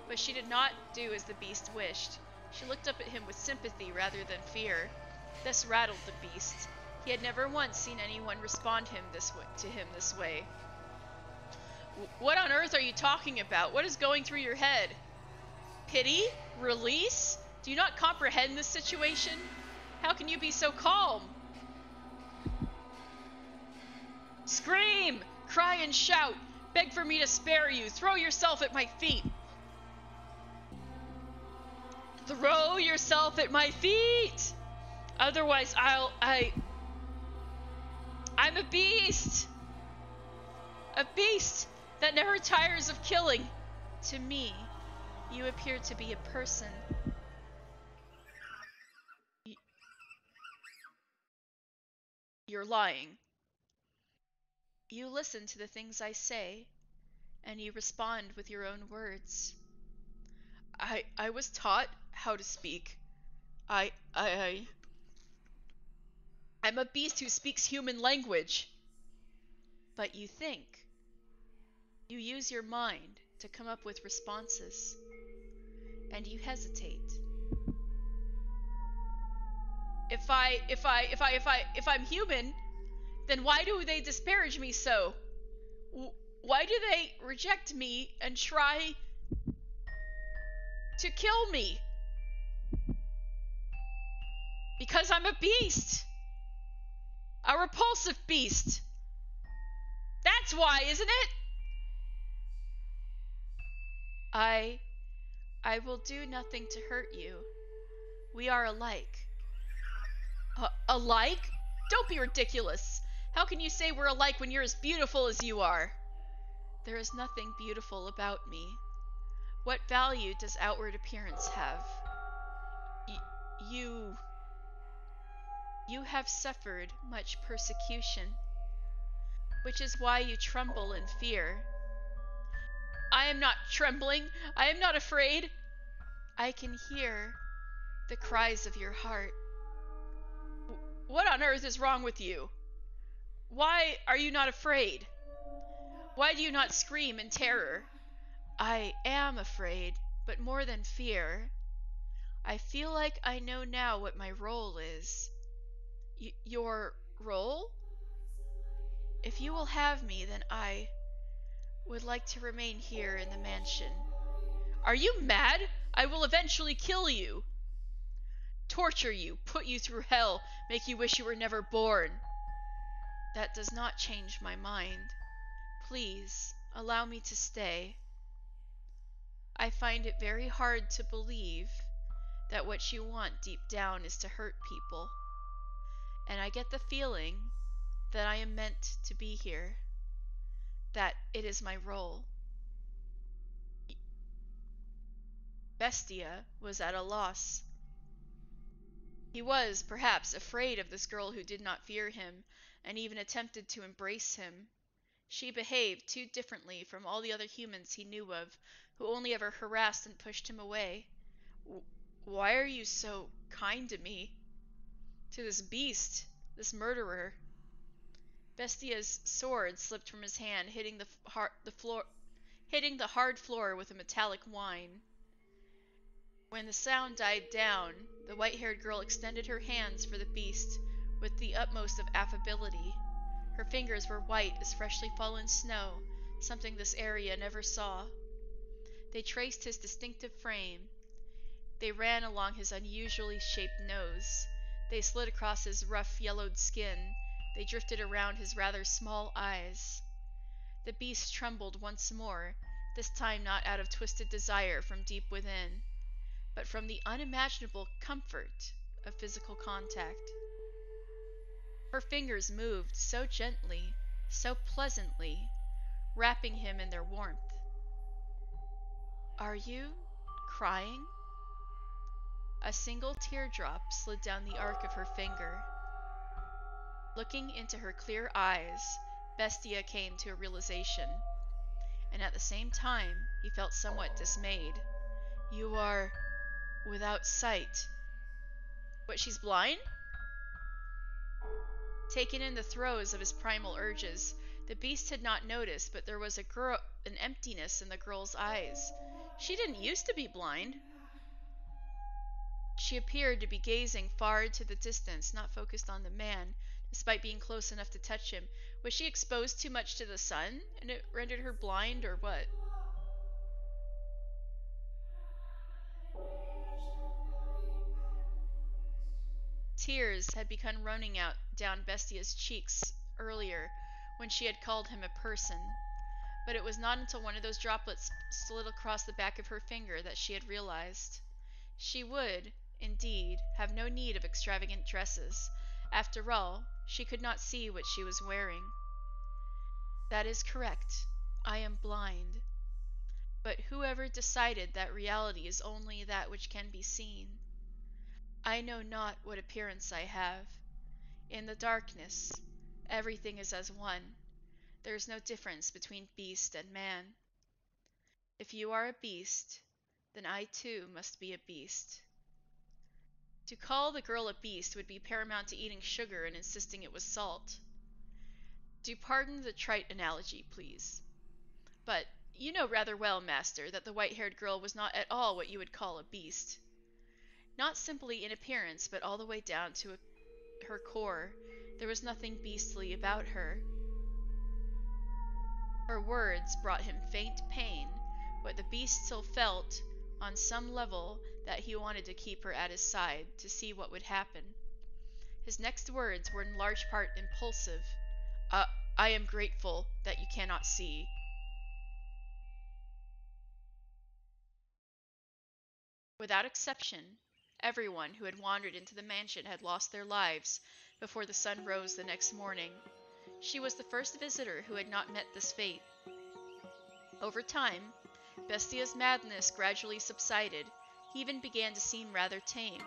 But she did not do as the beast wished. She looked up at him with sympathy rather than fear. This rattled the beast. He had never once seen anyone respond to him this way. What on earth are you talking about? What is going through your head? Pity? Release? Do you not comprehend this situation? How can you be so calm? Scream! Cry and shout! Beg for me to spare you! Throw yourself at my feet! Throw yourself at my feet! Otherwise I'm a beast! A beast that never tires of killing. To me, you appear to be a person. You're lying. You listen to the things I say, and you respond with your own words. I was taught how to speak. I'm a beast who speaks human language. But you think. You use your mind to come up with responses. And you hesitate. If I'm human, then why do they disparage me so? Why do they reject me and try to kill me? Because I'm a beast. A repulsive beast. That's why, isn't it? I will do nothing to hurt you. We are alike. Alike? Don't be ridiculous. How can you say we're alike when you're as beautiful as you are? There is nothing beautiful about me. What value does outward appearance have? You have suffered much persecution, which is why you tremble in fear. I am not trembling. I am not afraid. I can hear the cries of your heart. What on earth is wrong with you? Why are you not afraid? Why do you not scream in terror? I am afraid, but more than fear. I feel like I know now what my role is. Your role? If you will have me, then I would like to remain here in the mansion. Are you mad? I will eventually kill you. Torture you, put you through hell, make you wish you were never born. That does not change my mind. Please, allow me to stay. I find it very hard to believe that what you want deep down is to hurt people. And I get the feeling that I am meant to be here. That it is my role. Bestia was at a loss. He was, perhaps, afraid of this girl who did not fear him, and even attempted to embrace him. She behaved too differently from all the other humans he knew of, who only ever harassed and pushed him away. Why are you so kind to me? To this beast, this murderer? Bestia's sword slipped from his hand, hitting the hard floor with a metallic whine. When the sound died down, the white-haired girl extended her hands for the beast with the utmost of affability. Her fingers were white as freshly fallen snow, something this area never saw. They traced his distinctive frame. They ran along his unusually shaped nose. They slid across his rough, yellowed skin. They drifted around his rather small eyes. The beast trembled once more, this time not out of twisted desire from deep within, but from the unimaginable comfort of physical contact. Her fingers moved so gently, so pleasantly, wrapping him in their warmth. Are you crying? A single teardrop slid down the arc of her finger. Looking into her clear eyes, Bestia came to a realization, and at the same time He felt somewhat dismayed. You are without sight. What, she's blind? Taken in the throes of his primal urges, the beast had not noticed, but there was an emptiness in the girl's eyes. She didn't used to be blind. She appeared to be gazing far into the distance, not focused on the man, despite being close enough to touch him. Was she exposed too much to the sun, and it rendered her blind, or what? Tears had begun running out down Bestia's cheeks earlier, when she had called him a person. But it was not until one of those droplets slid across the back of her finger that she had realized. She would, indeed, have no need of extravagant dresses. After all, she could not see what she was wearing. That is correct. I am blind. But whoever decided that reality is only that which can be seen? I know not what appearance I have. In the darkness, everything is as one. There is no difference between beast and man. If you are a beast, then I too must be a beast. To call the girl a beast would be paramount to eating sugar and insisting it was salt. Do pardon the trite analogy, please. But you know rather well, master, that the white-haired girl was not at all what you would call a beast. Not simply in appearance, but all the way down to her core. There was nothing beastly about her. Her words brought him faint pain, but the beast still felt, on some level, that he wanted to keep her at his side, to see what would happen. His next words were in large part impulsive. I am grateful that you cannot see. Without exception, everyone who had wandered into the mansion had lost their lives before the sun rose the next morning. She was the first visitor who had not met this fate. Over time, Bestia's madness gradually subsided. He even began to seem rather tame.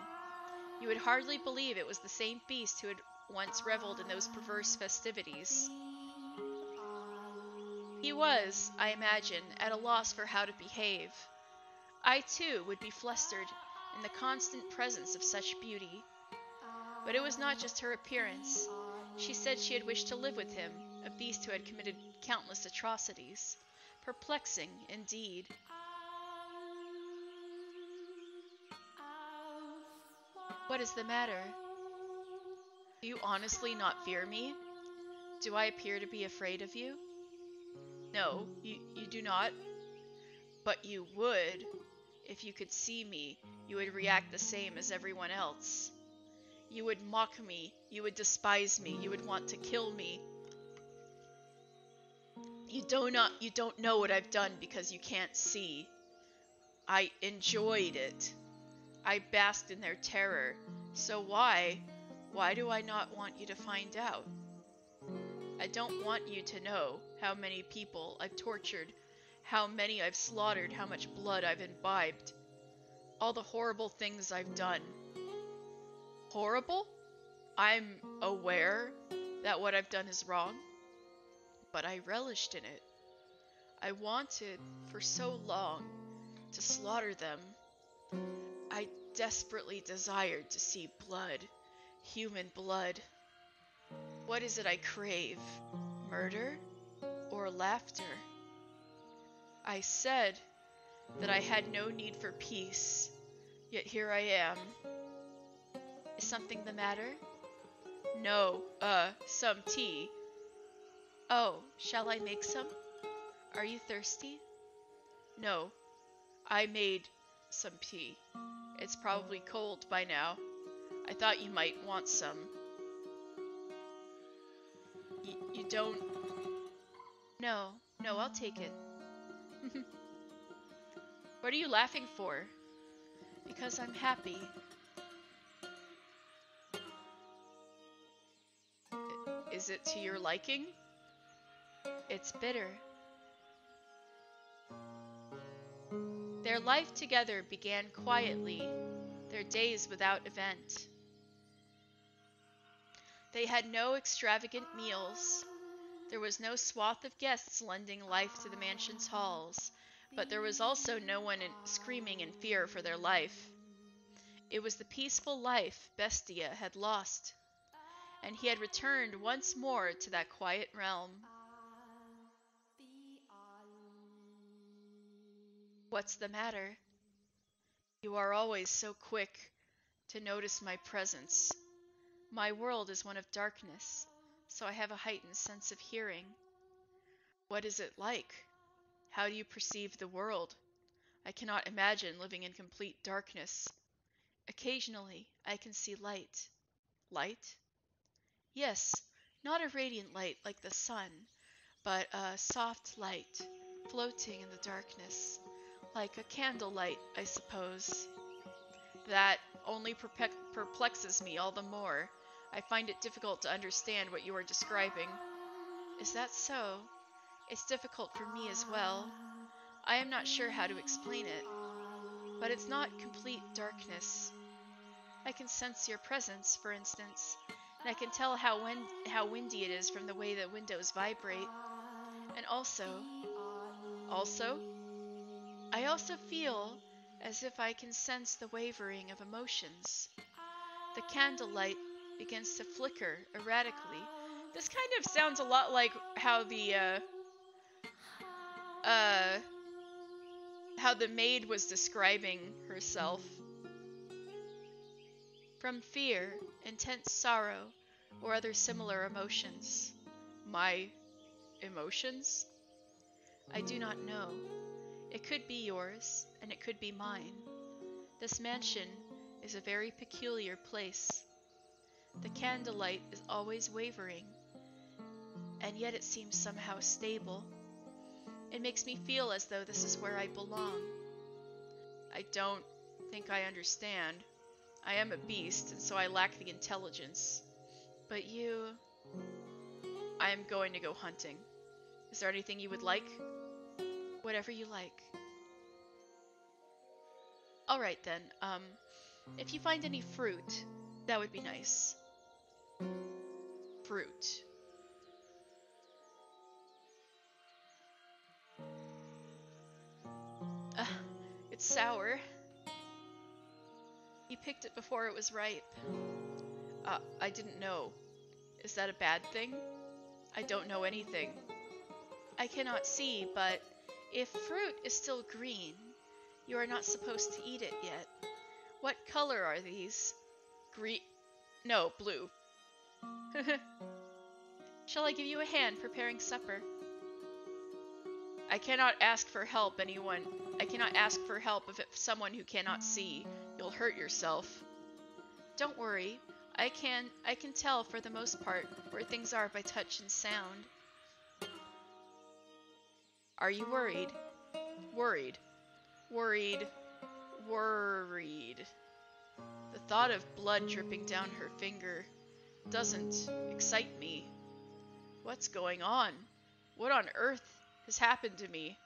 You would hardly believe it was the same beast who had once reveled in those perverse festivities. He was, I imagine, at a loss for how to behave. I, too, would be flustered in the constant presence of such beauty. But it was not just her appearance. She said she had wished to live with him, a beast who had committed countless atrocities. Perplexing, indeed. What is the matter? Do you honestly not fear me? Do I appear to be afraid of you? No, you do not. But you would. If you could see me, you would react the same as everyone else. You would mock me, you would despise me, you would want to kill me. You don't know what I've done because you can't see. I enjoyed it. I basked in their terror. So why do I not want you to find out? I don't want you to know how many people I've tortured, how many I've slaughtered, how much blood I've imbibed. All the horrible things I've done. Horrible? I'm aware that what I've done is wrong, but I relished in it. I wanted, for so long, to slaughter them. I desperately desired to see blood, human blood. What is it I crave? Murder or laughter? I said that I had no need for peace, yet here I am. Is something the matter? No, some tea. Oh, shall I make some? Are you thirsty? No, I made some tea. It's probably cold by now. I thought you might want some. You don't? No, I'll take it. What are you laughing for? Because I'm happy. Is it to your liking? It's bitter. Their life together began quietly, their days without event. They had no extravagant meals. There was no swath of guests lending life to the mansion's halls. but there was also no one screaming in fear for their life. It was the peaceful life Bestia had lost, and he had returned once more to that quiet realm. What's the matter? You are always so quick to notice my presence. My world is one of darkness, so I have a heightened sense of hearing. What is it like? How do you perceive the world? I cannot imagine living in complete darkness. Occasionally, I can see light. Light? Yes, not a radiant light like the sun, but a soft light, floating in the darkness, like a candlelight, I suppose. That only perplexes me all the more. I find it difficult to understand what you are describing. Is that so? It's difficult for me as well. I am not sure how to explain it, but it's not complete darkness. I can sense your presence, for instance, and I can tell how windy it is from the way the windows vibrate. And also, I also feel as if I can sense the wavering of emotions. The candlelight begins to flicker erratically. This kind of sounds a lot like how the maid was describing herself. From fear, intense sorrow, or other similar emotions. My emotions? I do not know. It could be yours, and it could be mine. This mansion is a very peculiar place. The candlelight is always wavering, and yet it seems somehow stable. It makes me feel as though this is where I belong. I don't think I understand. I am a beast, and so I lack the intelligence. But you... I am going to go hunting. Is there anything you would like? Whatever you like. Alright then, if you find any fruit, that would be nice. Fruit. Uh, it's sour. You picked it before it was ripe. I didn't know. Is that a bad thing? I don't know anything. I cannot see, but if fruit is still green, you are not supposed to eat it yet. What color are these? Green? No, blue. Shall I give you a hand preparing supper? I cannot ask for help, anyone. I cannot ask for help if it's someone who cannot see. You'll hurt yourself. Don't worry. I can tell for the most part where things are by touch and sound. Are you worried? Worried. Worried. Worried. The thought of blood dripping down her finger doesn't excite me. What's going on? What on earth has happened to me?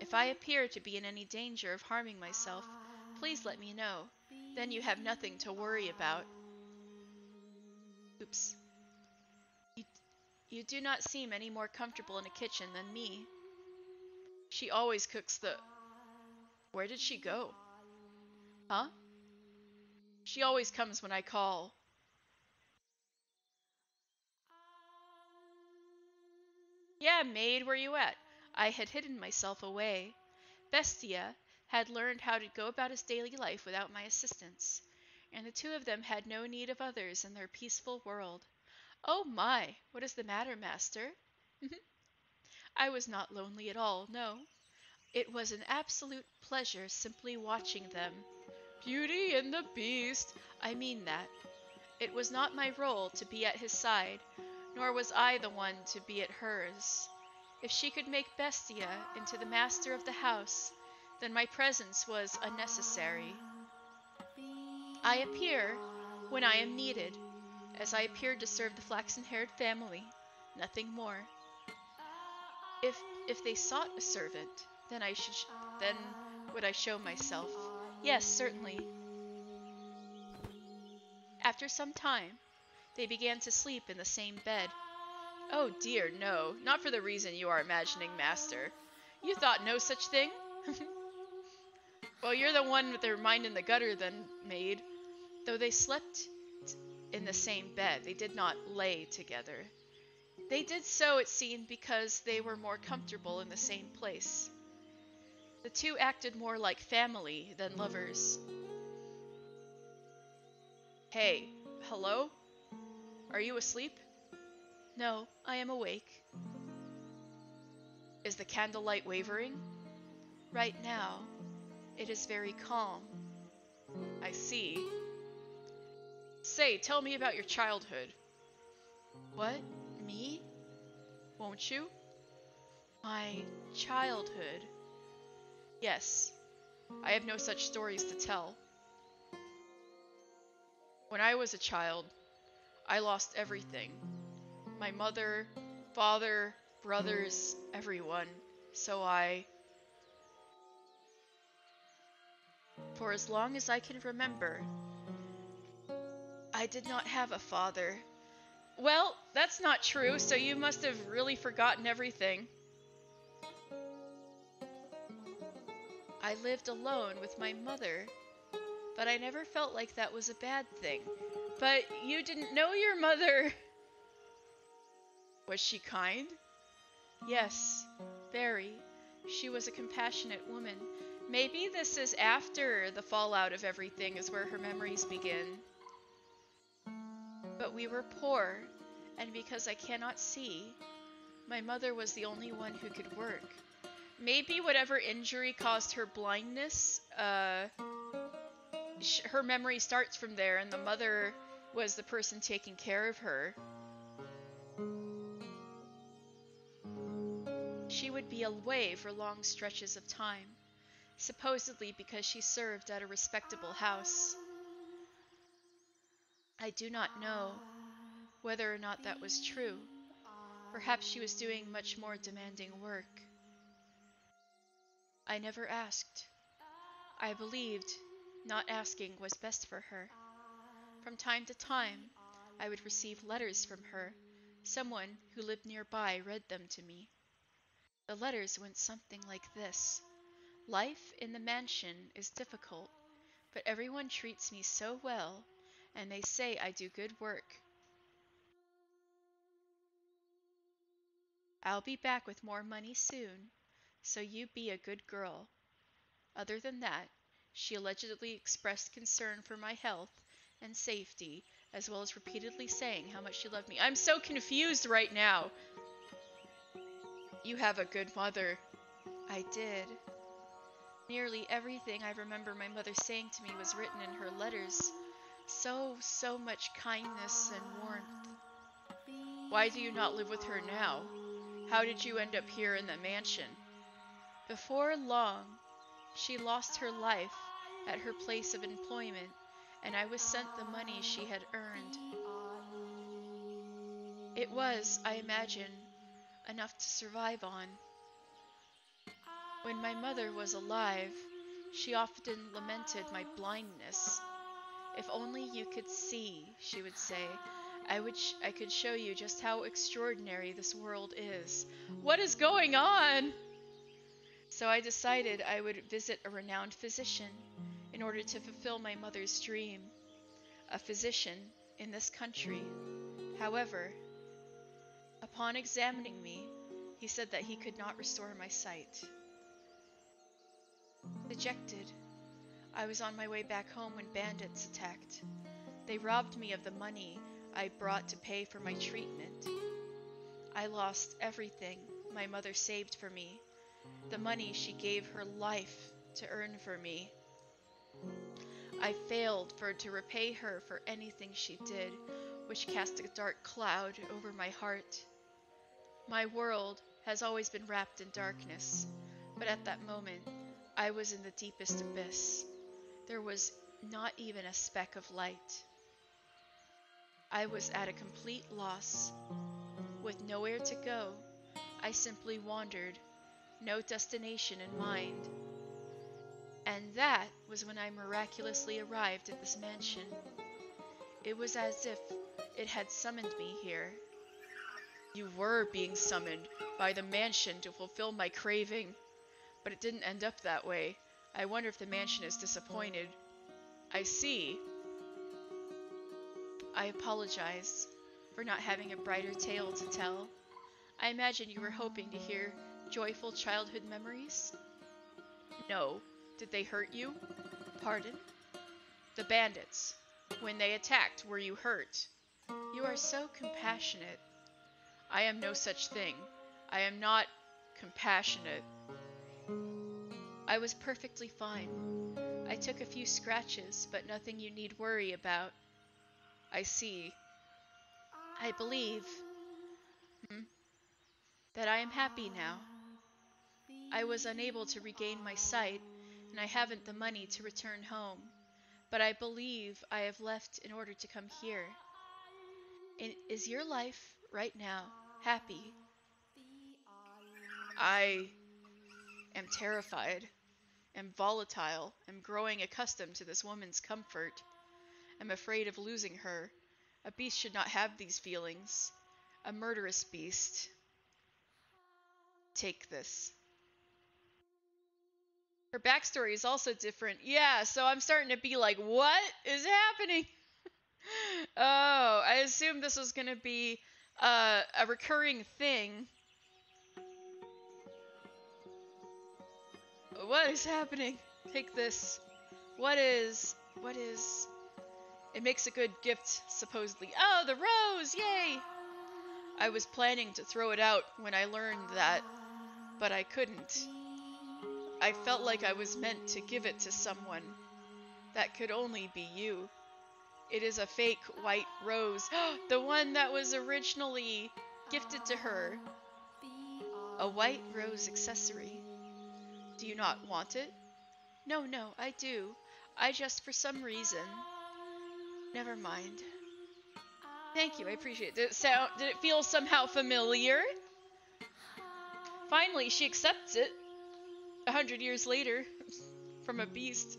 If I appear to be in any danger of harming myself, please let me know. Then you have nothing to worry about. Oops. You do not seem any more comfortable in a kitchen than me. She always cooks the... Where did she go? Huh? She always comes when I call. Yeah, maid, where you at? I had hidden myself away. Bestia had learned how to go about his daily life without my assistance, and the two of them had no need of others in their peaceful world. Oh my, what is the matter, master? I was not lonely at all, no. It was an absolute pleasure simply watching them. Beauty and the Beast, I mean that. It was not my role to be at his side, nor was I the one to be at hers. If she could make Bestia into the master of the house, then my presence was unnecessary. I appear when I am needed, as I appeared to serve the flaxen-haired family, nothing more. If they sought a servant, then would I show myself? Yes, certainly. After some time, they began to sleep in the same bed. Oh dear, no, not for the reason you are imagining, master. You thought no such thing? Well, you're the one with their mind in the gutter then, maid. Though they slept in the same bed, they did not lay together. They did so, it seemed, because they were more comfortable in the same place. The two acted more like family than lovers. Hey, hello? Are you asleep? No, I am awake. Is the candlelight wavering? Right now, it is very calm. I see. Say, tell me about your childhood. What? Me? Won't you? My childhood. Yes, I have no such stories to tell. When I was a child, I lost everything. My mother, father, brothers, everyone. So for as long as I can remember, I did not have a father. Well, that's not true, so you must have really forgotten everything. I lived alone with my mother, but I never felt like that was a bad thing. But you didn't know your mother. Was she kind? Yes, very. She was a compassionate woman. Maybe this is after the fallout of everything is where her memories begin. But we were poor, and because I cannot see, my mother was the only one who could work. Maybe whatever injury caused her blindness, her memory starts from there, and the mother was the person taking care of her. She would be away for long stretches of time, supposedly because she served at a respectable house. I do not know whether or not that was true. Perhaps she was doing much more demanding work. I never asked. I believed not asking was best for her. From time to time, I would receive letters from her. Someone who lived nearby read them to me. The letters went something like this. Life in the mansion is difficult, but everyone treats me so well, and they say I do good work. I'll be back with more money soon, so you be a good girl. Other than that, she allegedly expressed concern for my health and safety, as well as repeatedly saying how much she loved me. I'm so confused right now. You have a good mother. I did. Nearly everything I remember my mother saying to me was written in her letters. So much kindness and warmth. Why do you not live with her now? How did you end up here in the mansion? Before long, she lost her life at her place of employment, and I was sent the money she had earned. It was, I imagine, enough to survive on. When my mother was alive, she often lamented my blindness. If only you could see, she would say, I could show you just how extraordinary this world is. What is going on? So I decided I would visit a renowned physician in order to fulfill my mother's dream. A physician in this country. However, upon examining me, he said that he could not restore my sight. Dejected, I was on my way back home when bandits attacked. They robbed me of the money I brought to pay for my treatment. I lost everything my mother saved for me, the money she gave her life to earn for me. I failed to repay her for anything she did, which cast a dark cloud over my heart. My world has always been wrapped in darkness, but at that moment, I was in the deepest abyss. There was not even a speck of light. I was at a complete loss. With nowhere to go, I simply wandered, no destination in mind. And that was when I miraculously arrived at this mansion. It was as if it had summoned me here. You were being summoned by the mansion to fulfill my craving. But it didn't end up that way. I wonder if the mansion is disappointed. I see. I apologize for not having a brighter tale to tell. I imagine you were hoping to hear joyful childhood memories? No. Did they hurt you? Pardon? The bandits. When they attacked, were you hurt? You are so compassionate. I am no such thing. I am not compassionate. I was perfectly fine. I took a few scratches, but nothing you need worry about. I see. I believe that I am happy now. I was unable to regain my sight, and I haven't the money to return home. But I believe I have left in order to come here. Is your life, right now, happy? I am terrified, am volatile, am growing accustomed to this woman's comfort. I'm afraid of losing her. A beast should not have these feelings. A murderous beast. Take this. Her backstory is also different. Yeah, so I'm starting to be like, what is happening? Oh, I assumed this was going to be a recurring thing. What is happening? Take this. What is... It makes a good gift, supposedly. Oh, the rose! Yay! I was planning to throw it out when I learned that, but I couldn't. I felt like I was meant to give it to someone. That could only be you. It is a fake white rose. The one that was originally gifted to her. A white rose accessory. Do you not want it? No, I do. I just, for some reason... Never mind. Thank you, I appreciate it. Did it feel somehow familiar? Finally, she accepts it. 100 years later, from a beast.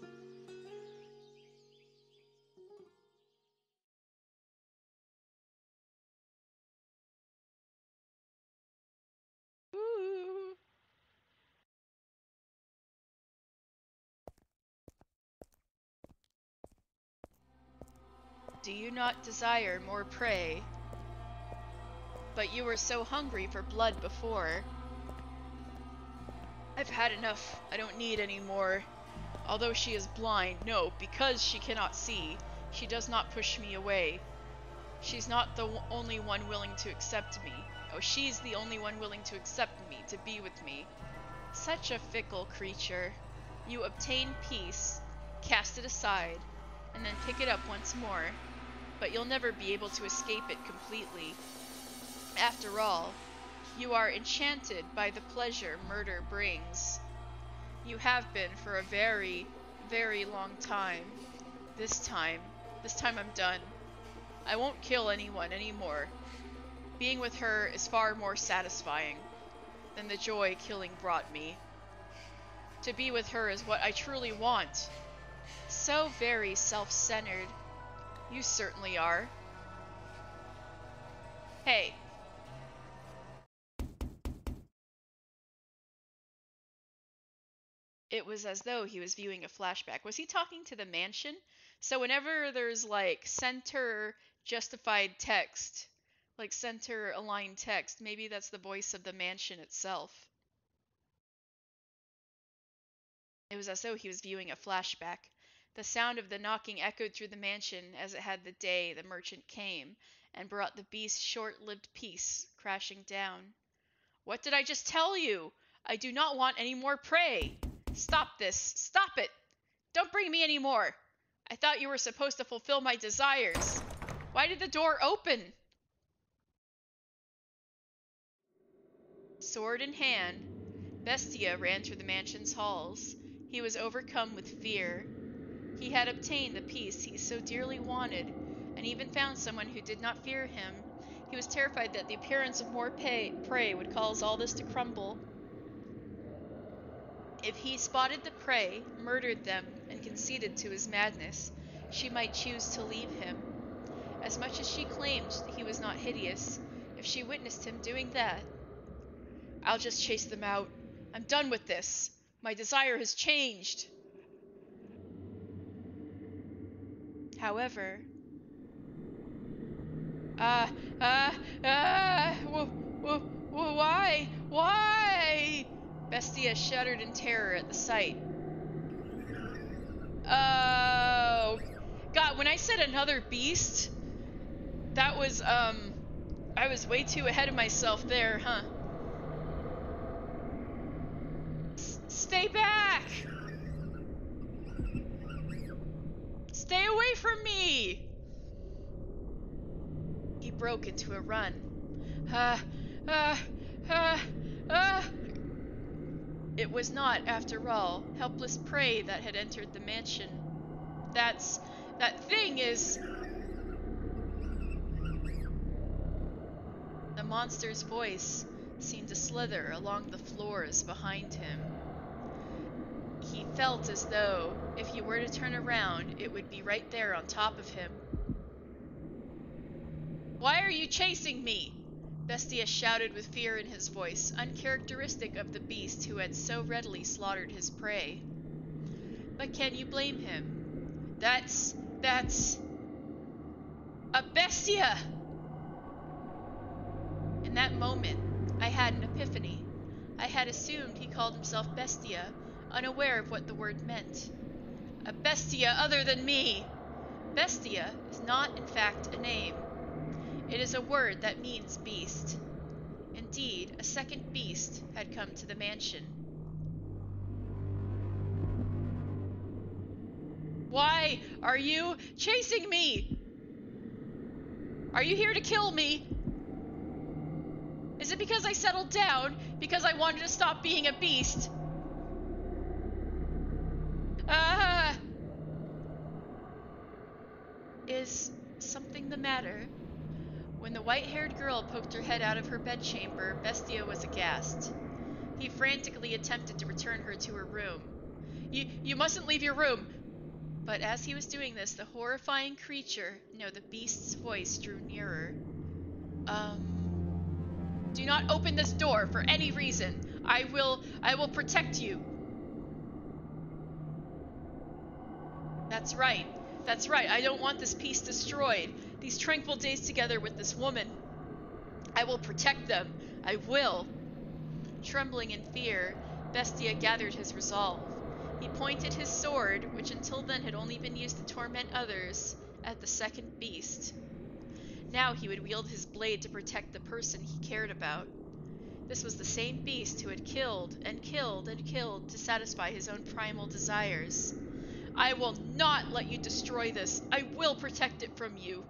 Ooh. Do you not desire more prey? But you were so hungry for blood before. I've had enough. I don't need any more. Although she is blind, no, because she cannot see, she does not push me away. She's not the only one willing to accept me. Oh, she's the only one willing to accept me, to be with me. Such a fickle creature. You obtain peace, cast it aside, and then pick it up once more. But you'll never be able to escape it completely. After all, you are enchanted by the pleasure murder brings. You have been for a very, very long time. This time I'm done. I won't kill anyone anymore. Being with her is far more satisfying than the joy killing brought me. To be with her is what I truly want. So very self-centered. You certainly are. Hey. It was as though he was viewing a flashback. Was he talking to the mansion? So whenever there's like center justified text, like center aligned text, maybe that's the voice of the mansion itself. It was as though he was viewing a flashback. The sound of the knocking echoed through the mansion as it had the day the merchant came and brought the beast's short-lived peace crashing down. What did I just tell you? I do not want any more prey. Stop this. Stop it. Don't bring me any more. I thought you were supposed to fulfill my desires. Why did the door open? Sword in hand, Bestia ran through the mansion's halls. He was overcome with fear. He had obtained the peace he so dearly wanted, and even found someone who did not fear him. He was terrified that the appearance of more prey would cause all this to crumble. If he spotted the prey, murdered them, and conceded to his madness, she might choose to leave him. As much as she claimed he was not hideous, if she witnessed him doing that... I'll just chase them out. I'm done with this. My desire has changed. However, ah, ah, ah, why? Why? Bestia shuddered in terror at the sight. Oh, God, when I said another beast, that was, I was way too ahead of myself there, huh? Stay back! Stay away from me! He broke into a run. Ah, ah, ah, ah! It was not, after all, helpless prey that had entered the mansion. That thing is... The monster's voice seemed to slither along the floors behind him. He felt as though, if he were to turn around, it would be right there on top of him. Why are you chasing me? Bestia shouted with fear in his voice, uncharacteristic of the beast who had so readily slaughtered his prey. But can you blame him? That's a Bestia! In that moment, I had an epiphany. I had assumed he called himself Bestia, unaware of what the word meant. A Bestia other than me! Bestia is not, in fact, a name. It is a word that means beast. Indeed, a second beast had come to the mansion. Why are you chasing me? Are you here to kill me? Is it because I settled down? Because I wanted to stop being a beast? Ah! Is something the matter? When the white-haired girl poked her head out of her bedchamber, Bestia was aghast. He frantically attempted to return her to her room. You mustn't leave your room! But as he was doing this, the horrifying creature, no, the beast's voice drew nearer. Do not open this door for any reason. I will protect you. That's right. That's right. I don't want this peace destroyed. These tranquil days together with this woman. I will protect them. I will. Trembling in fear, Bestia gathered his resolve. He pointed his sword, which until then had only been used to torment others, at the second beast. Now he would wield his blade to protect the person he cared about. This was the same beast who had killed and killed and killed to satisfy his own primal desires. I will not let you destroy this. I will protect it from you.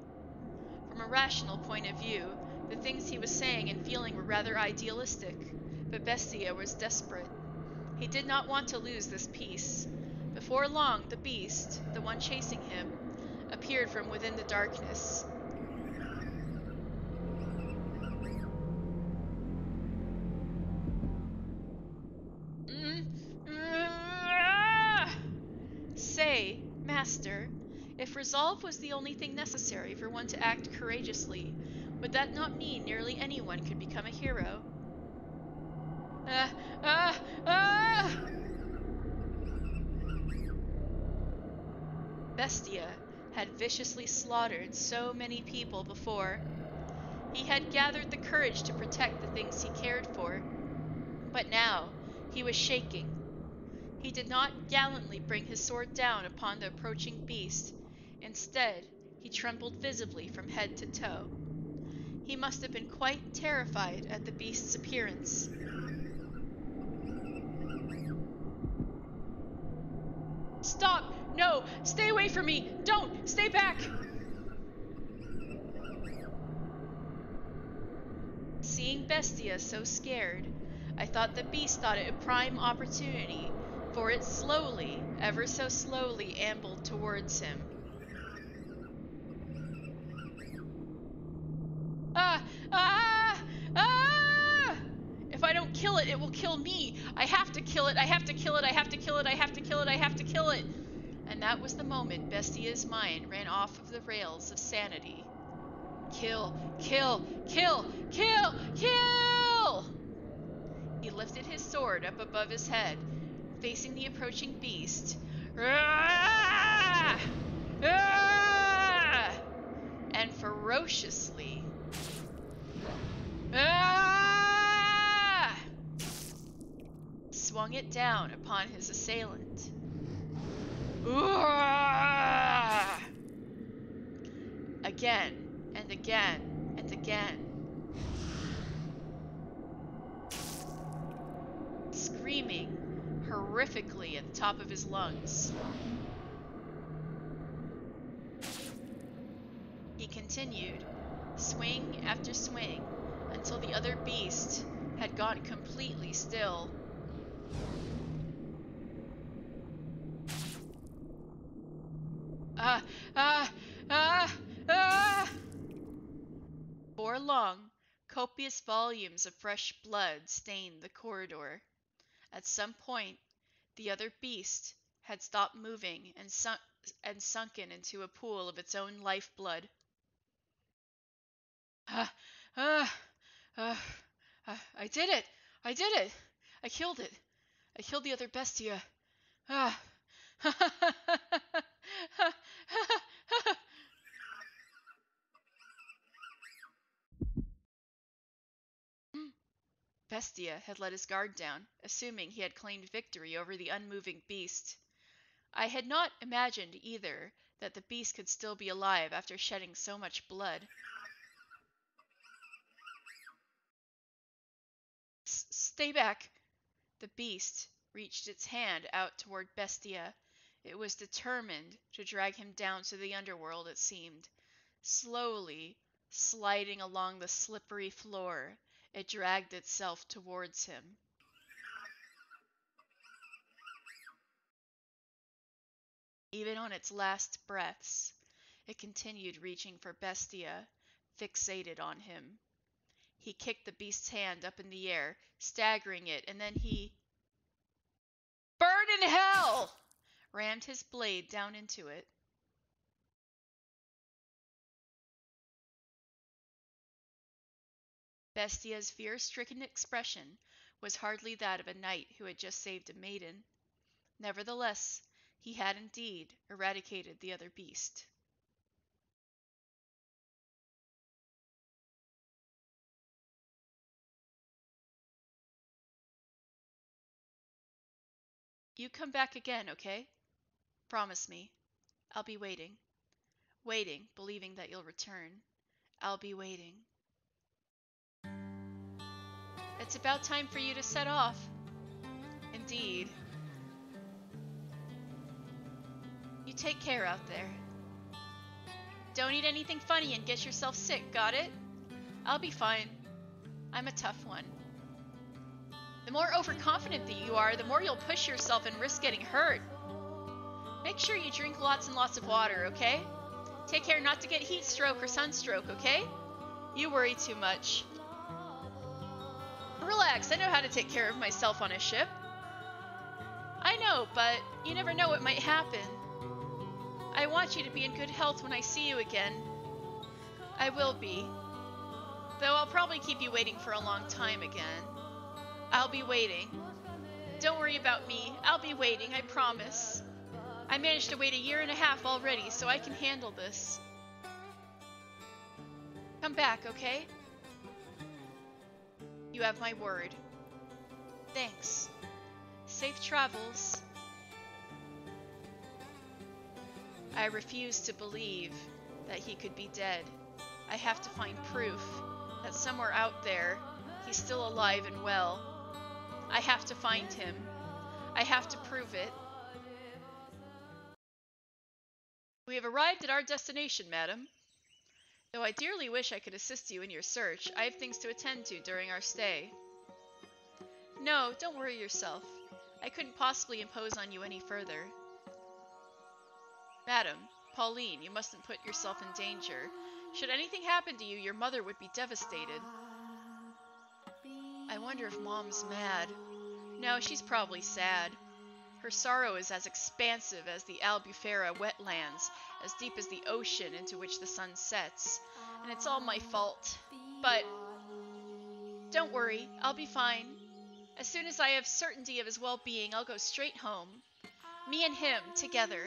From a rational point of view, the things he was saying and feeling were rather idealistic, but Bestia was desperate. He did not want to lose this peace. Before long, the beast, the one chasing him, appeared from within the darkness. Say, Master, if resolve was the only thing necessary for one to act courageously, would that not mean nearly anyone could become a hero? Ah! Ah! Ah! Bestia had viciously slaughtered so many people before. He had gathered the courage to protect the things he cared for. But now he was shaking. He did not gallantly bring his sword down upon the approaching beast. Instead, he trembled visibly from head to toe. He must have been quite terrified at the beast's appearance. Stop! No! Stay away from me! Don't! Stay back! Seeing Bestia so scared, I thought the beast thought it a prime opportunity, for it slowly, ever so slowly, ambled towards him. Ah! Ah! Ah! If I don't kill it, it will kill me. I have to kill it. I have to kill it. I have to kill it. I have to kill it. I have to kill it. And that was the moment Bestia's mind ran off of the rails of sanity. Kill, kill, kill, kill, kill! He lifted his sword up above his head, facing the approaching beast. Ah! Ah! And ferociously swung it down upon his assailant. Again and again and again. Screaming horrifically at the top of his lungs. He continued, swing after swing, until the other beast had gone completely still. Before long, copious volumes of fresh blood stained the corridor. At some point, the other beast had stopped moving and sunken into a pool of its own lifeblood. I did it! I did it! I killed it! I killed the other bestia. Bestia had let his guard down, assuming he had claimed victory over the unmoving beast. I had not imagined, either, that the beast could still be alive after shedding so much blood. Stay back! The beast reached its hand out toward Bestia. It was determined to drag him down to the underworld, it seemed. Slowly, sliding along the slippery floor, it dragged itself towards him. Even on its last breaths, it continued reaching for Bestia, fixated on him. He kicked the beast's hand up in the air, staggering it, and then he... Burn in hell! Rammed his blade down into it. Bestia's fear-stricken expression was hardly that of a knight who had just saved a maiden. Nevertheless, he had indeed eradicated the other beast. You come back again, okay? Promise me. I'll be waiting. Waiting, believing that you'll return. I'll be waiting. It's about time for you to set off. Indeed. You take care out there. Don't eat anything funny and get yourself sick, got it? I'll be fine. I'm a tough one. The more overconfident that you are, the more you'll push yourself and risk getting hurt. Make sure you drink lots and lots of water, okay? Take care not to get heat stroke or sunstroke, okay? You worry too much. Relax, I know how to take care of myself on a ship. I know, but you never know what might happen. I want you to be in good health when I see you again. I will be. Though I'll probably keep you waiting for a long time again. I'll be waiting. Don't worry about me. I'll be waiting, I promise. I managed to wait 1.5 years already, so I can handle this. Come back, okay? You have my word. Thanks. Safe travels. I refuse to believe that he could be dead. I have to find proof that somewhere out there, he's still alive and well. I have to find him. I have to prove it. We have arrived at our destination, madam. Though I dearly wish I could assist you in your search, I have things to attend to during our stay. No, don't worry yourself. I couldn't possibly impose on you any further. Madam, Pauline, you mustn't put yourself in danger. Should anything happen to you, your mother would be devastated. I wonder if Mom's mad. No, she's probably sad. Her sorrow is as expansive as the Albufera wetlands, as deep as the ocean into which the sun sets. And it's all my fault. But don't worry, I'll be fine. As soon as I have certainty of his well-being, I'll go straight home. Me and him, together.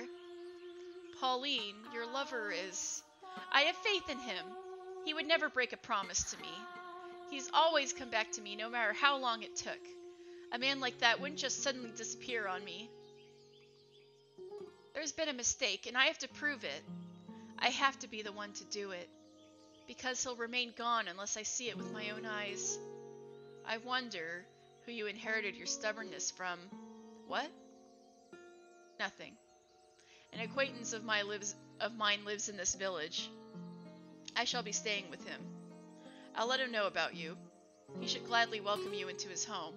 Pauline, your lover is... I have faith in him. He would never break a promise to me. He's always come back to me, no matter how long it took. A man like that wouldn't just suddenly disappear on me. There's been a mistake, and I have to prove it. I have to be the one to do it. Because he'll remain gone unless I see it with my own eyes. I wonder who you inherited your stubbornness from. What? Nothing. An acquaintance of mine lives in this village. I shall be staying with him. I'll let him know about you. He should gladly welcome you into his home.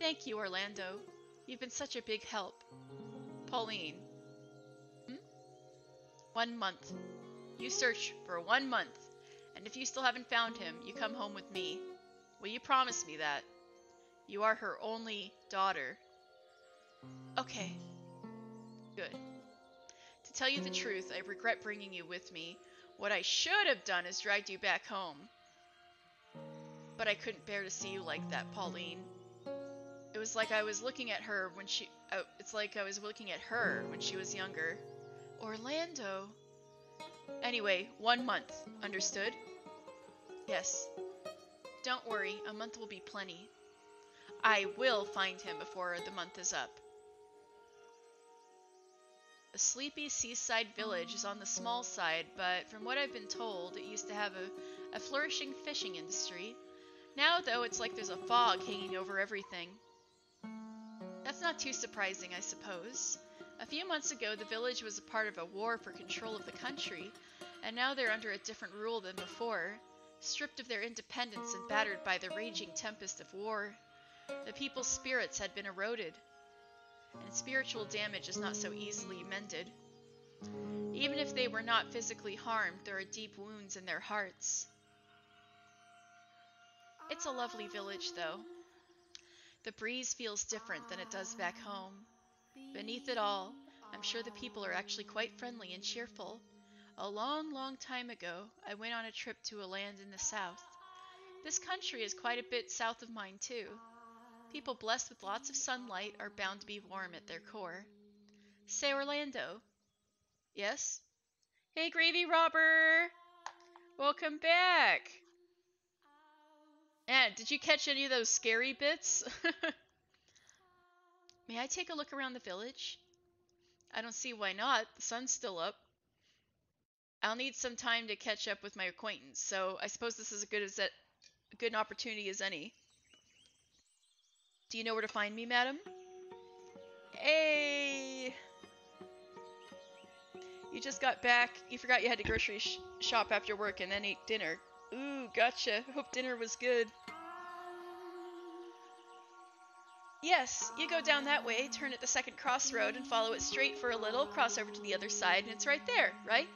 Thank you, Orlando. You've been such a big help. Pauline. 1 month. You search for 1 month, and if you still haven't found him, you come home with me. Will you promise me that? You are her only daughter. Okay. Good. To tell you the truth, I regret bringing you with me. What I should have done is dragged you back home. But I couldn't bear to see you like that, Pauline. It was like I was looking at her when she... it's like I was looking at her when she was younger. Orlando. Anyway, 1 month. Understood? Yes. Don't worry, a month will be plenty. I will find him before the month is up. A sleepy seaside village is on the small side, but from what I've been told, it used to have a flourishing fishing industry. Now, though, it's like there's a fog hanging over everything. That's not too surprising, I suppose. A few months ago, the village was a part of a war for control of the country, and now they're under a different rule than before, stripped of their independence and battered by the raging tempest of war. The people's spirits had been eroded, and spiritual damage is not so easily mended. Even if they were not physically harmed, there are deep wounds in their hearts. It's a lovely village, though. The breeze feels different than it does back home. Beneath it all, I'm sure the people are actually quite friendly and cheerful. A long, long time ago, I went on a trip to a land in the south. This country is quite a bit south of mine, too. People blessed with lots of sunlight are bound to be warm at their core. Say, Orlando. Yes? Hey, Gravy Robber! Welcome back! And did you catch any of those scary bits? May I take a look around the village? I don't see why not. The sun's still up. I'll need some time to catch up with my acquaintance, so I suppose this is a good an opportunity as any. Do you know where to find me, madam? Hey! You just got back. You forgot you had to grocery shop after work and then ate dinner. Ooh, gotcha. Hope dinner was good. Yes, you go down that way, turn at the second crossroad, and follow it straight for a little, cross over to the other side, and it's right there, right?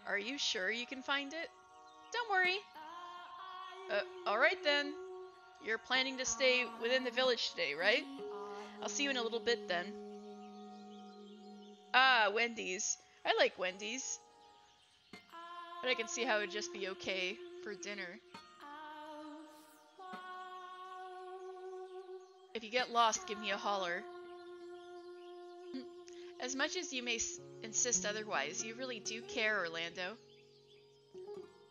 Are you sure you can find it? Don't worry. Alright then. You're planning to stay within the village today, right? I'll see you in a little bit then. Ah, Wendy's. I like Wendy's. But I can see how it would just be okay for dinner. If you get lost, give me a holler. As much as you may insist otherwise, you really do care, Orlando.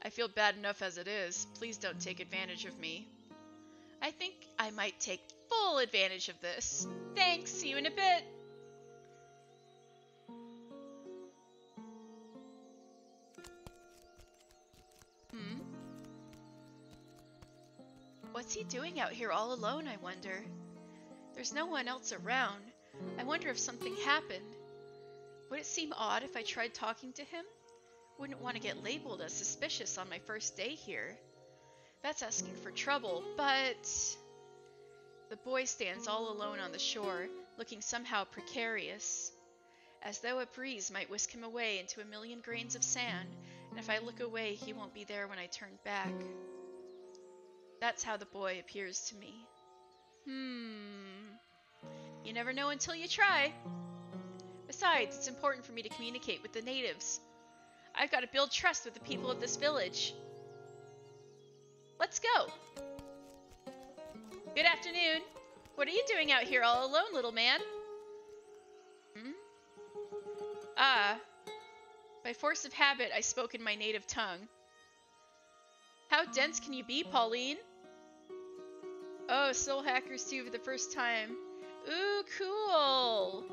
I feel bad enough as it is. Please don't take advantage of me. I think I might take full advantage of this. Thanks, see you in a bit. What's he doing out here all alone, I wonder? There's no one else around. I wonder if something happened. Would it seem odd if I tried talking to him? Wouldn't want to get labeled as suspicious on my first day here. That's asking for trouble, but... The boy stands all alone on the shore, looking somehow precarious. As though a breeze might whisk him away into a million grains of sand, and if I look away, he won't be there when I turn back. That's how the boy appears to me. You never know until you try. Besides, it's important for me to communicate with the natives. I've got to build trust with the people of this village. Let's go. Good afternoon. What are you doing out here all alone, little man? Hmm? Ah. By force of habit, I spoke in my native tongue. How dense can you be, Pauline? Oh, Soul Hackers 2 for the first time. Ooh, cool!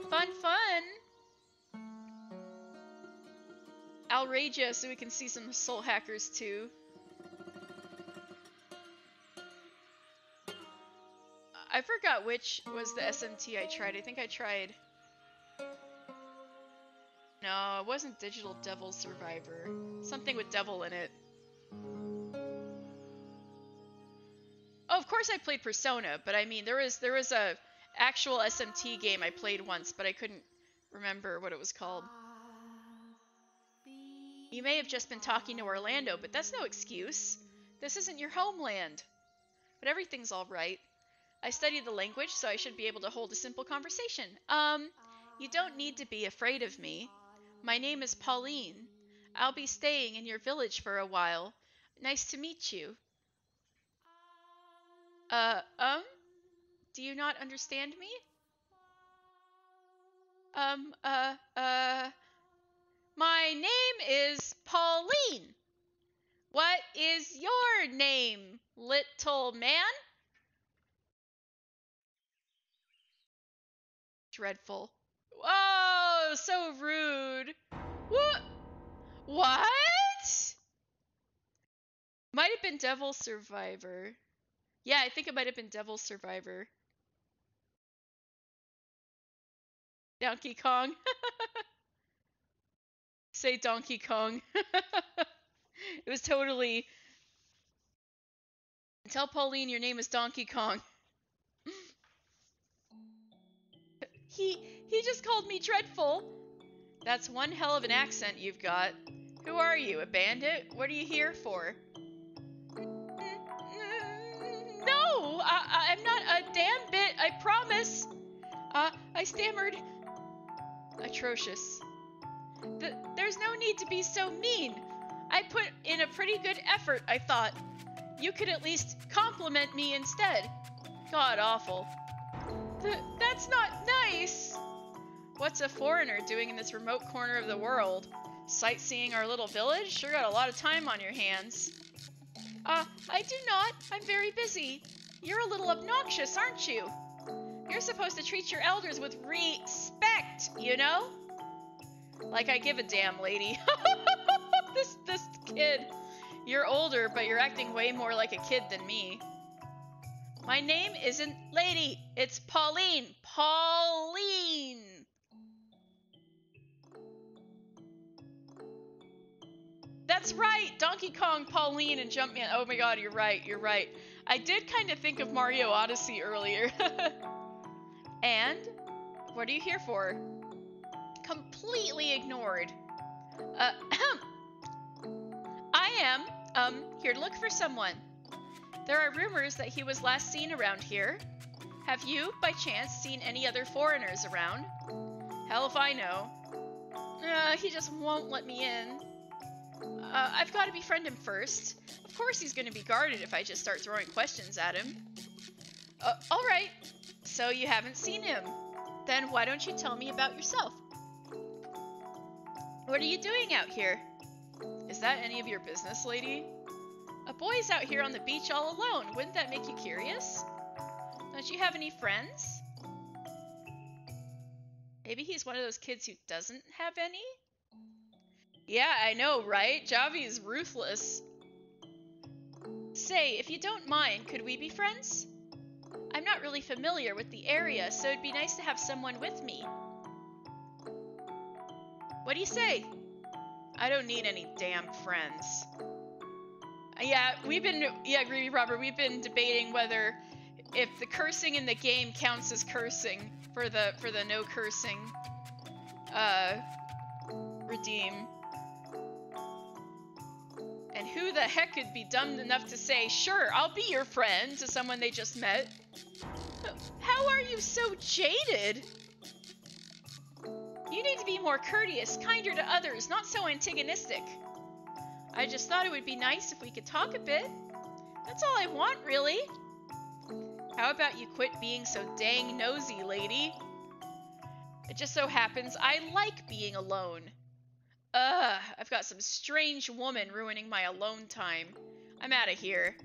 Fun, fun! Outrageous, so we can see some Soul Hackers 2. I forgot which was the SMT I tried. I think I tried... No, it wasn't Digital Devil Survivor. Something with devil in it. Oh, of course I played Persona, but I mean, there was a actual SMT game I played once, but I couldn't remember what it was called. You may have just been talking to Orlando, but that's no excuse. This isn't your homeland. But everything's all right. I studied the language, so I should be able to hold a simple conversation. You don't need to be afraid of me. My name is Pauline. I'll be staying in your village for a while. Nice to meet you. Do you not understand me? My name is Pauline. What is your name, little man? Dreadful. Whoa, so rude. What? What? Might have been Devil Survivor. Yeah, I think it might have been Devil Survivor. Donkey Kong. Say Donkey Kong. It was totally... Tell Pauline your name is Donkey Kong. He just called me dreadful. That's one hell of an accent you've got. Who are you, a bandit? What are you here for? No, I'm not a damn bit, I promise. I stammered. Atrocious. There's no need to be so mean. I put in a pretty good effort, I thought. You could at least compliment me instead. God awful. That's not nice. What's a foreigner doing in this remote corner of the world? Sightseeing our little village? Sure got a lot of time on your hands. I do not. I'm very busy. You're a little obnoxious, aren't you? You're supposed to treat your elders with respect, you know? Like I give a damn, lady. This kid. You're older, but you're acting way more like a kid than me. My name isn't Lady. It's Pauline. Pauline! That's right! Donkey Kong, Pauline, and Jumpman. Oh my god, you're right, you're right. I did kind of think of Mario Odyssey earlier. And? What are you here for? Completely ignored. I am, here to look for someone. There are rumors that he was last seen around here. Have you, by chance, seen any other foreigners around? Hell if I know. He just won't let me in. I've got to befriend him first. Of course he's going to be guarded if I just start throwing questions at him. Alright. So you haven't seen him. Then why don't you tell me about yourself? What are you doing out here? Is that any of your business, lady? A boy's out here on the beach all alone. Wouldn't that make you curious? Don't you have any friends? Maybe he's one of those kids who doesn't have any? Yeah, I know, right? Javi is ruthless. Say, if you don't mind, could we be friends? I'm not really familiar with the area, so it'd be nice to have someone with me. What do you say? I don't need any damn friends. Yeah, Greedy Robber, we've been debating whether if the cursing in the game counts as cursing for the no cursing redeem. And who the heck could be dumb enough to say, sure, I'll be your friend, to someone they just met? How are you so jaded? You need to be more courteous, kinder to others, not so antagonistic. I just thought it would be nice if we could talk a bit. That's all I want, really. How about you quit being so dang nosy, lady? It just so happens I like being alone. I've got some strange woman ruining my alone time. I'm out of here.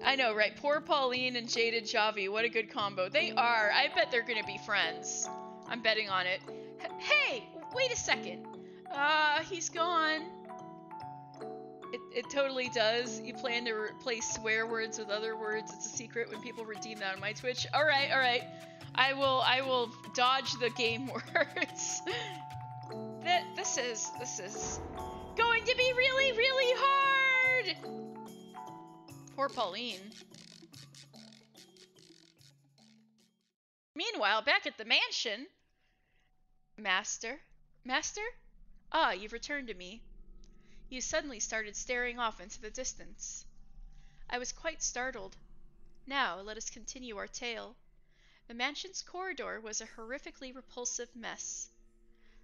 I know, right? Poor Pauline and Jaded Javi. What a good combo. They are. I bet they're gonna be friends. I'm betting on it. Hey, wait a second. He's gone. It totally does. You plan to replace swear words with other words. It's a secret when people redeem that on my Twitch. All right. I will dodge the game words. This is going to be really, really hard. Poor Pauline. Meanwhile, back at the mansion. Master? Ah, you've returned to me. You suddenly started staring off into the distance. I was quite startled. Now, let us continue our tale. The mansion's corridor was a horrifically repulsive mess.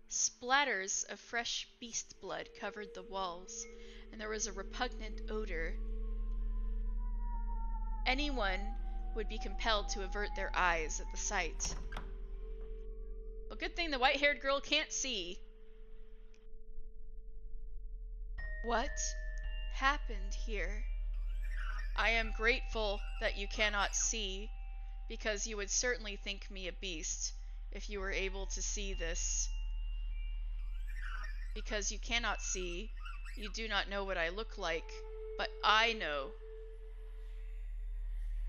Splatters of fresh beast blood covered the walls, and there was a repugnant odor. Anyone would be compelled to avert their eyes at the sight. Well, good thing the white-haired girl can't see. What happened here? I am grateful that you cannot see, because you would certainly think me a beast if you were able to see this. Because you cannot see, you do not know what I look like, but I know.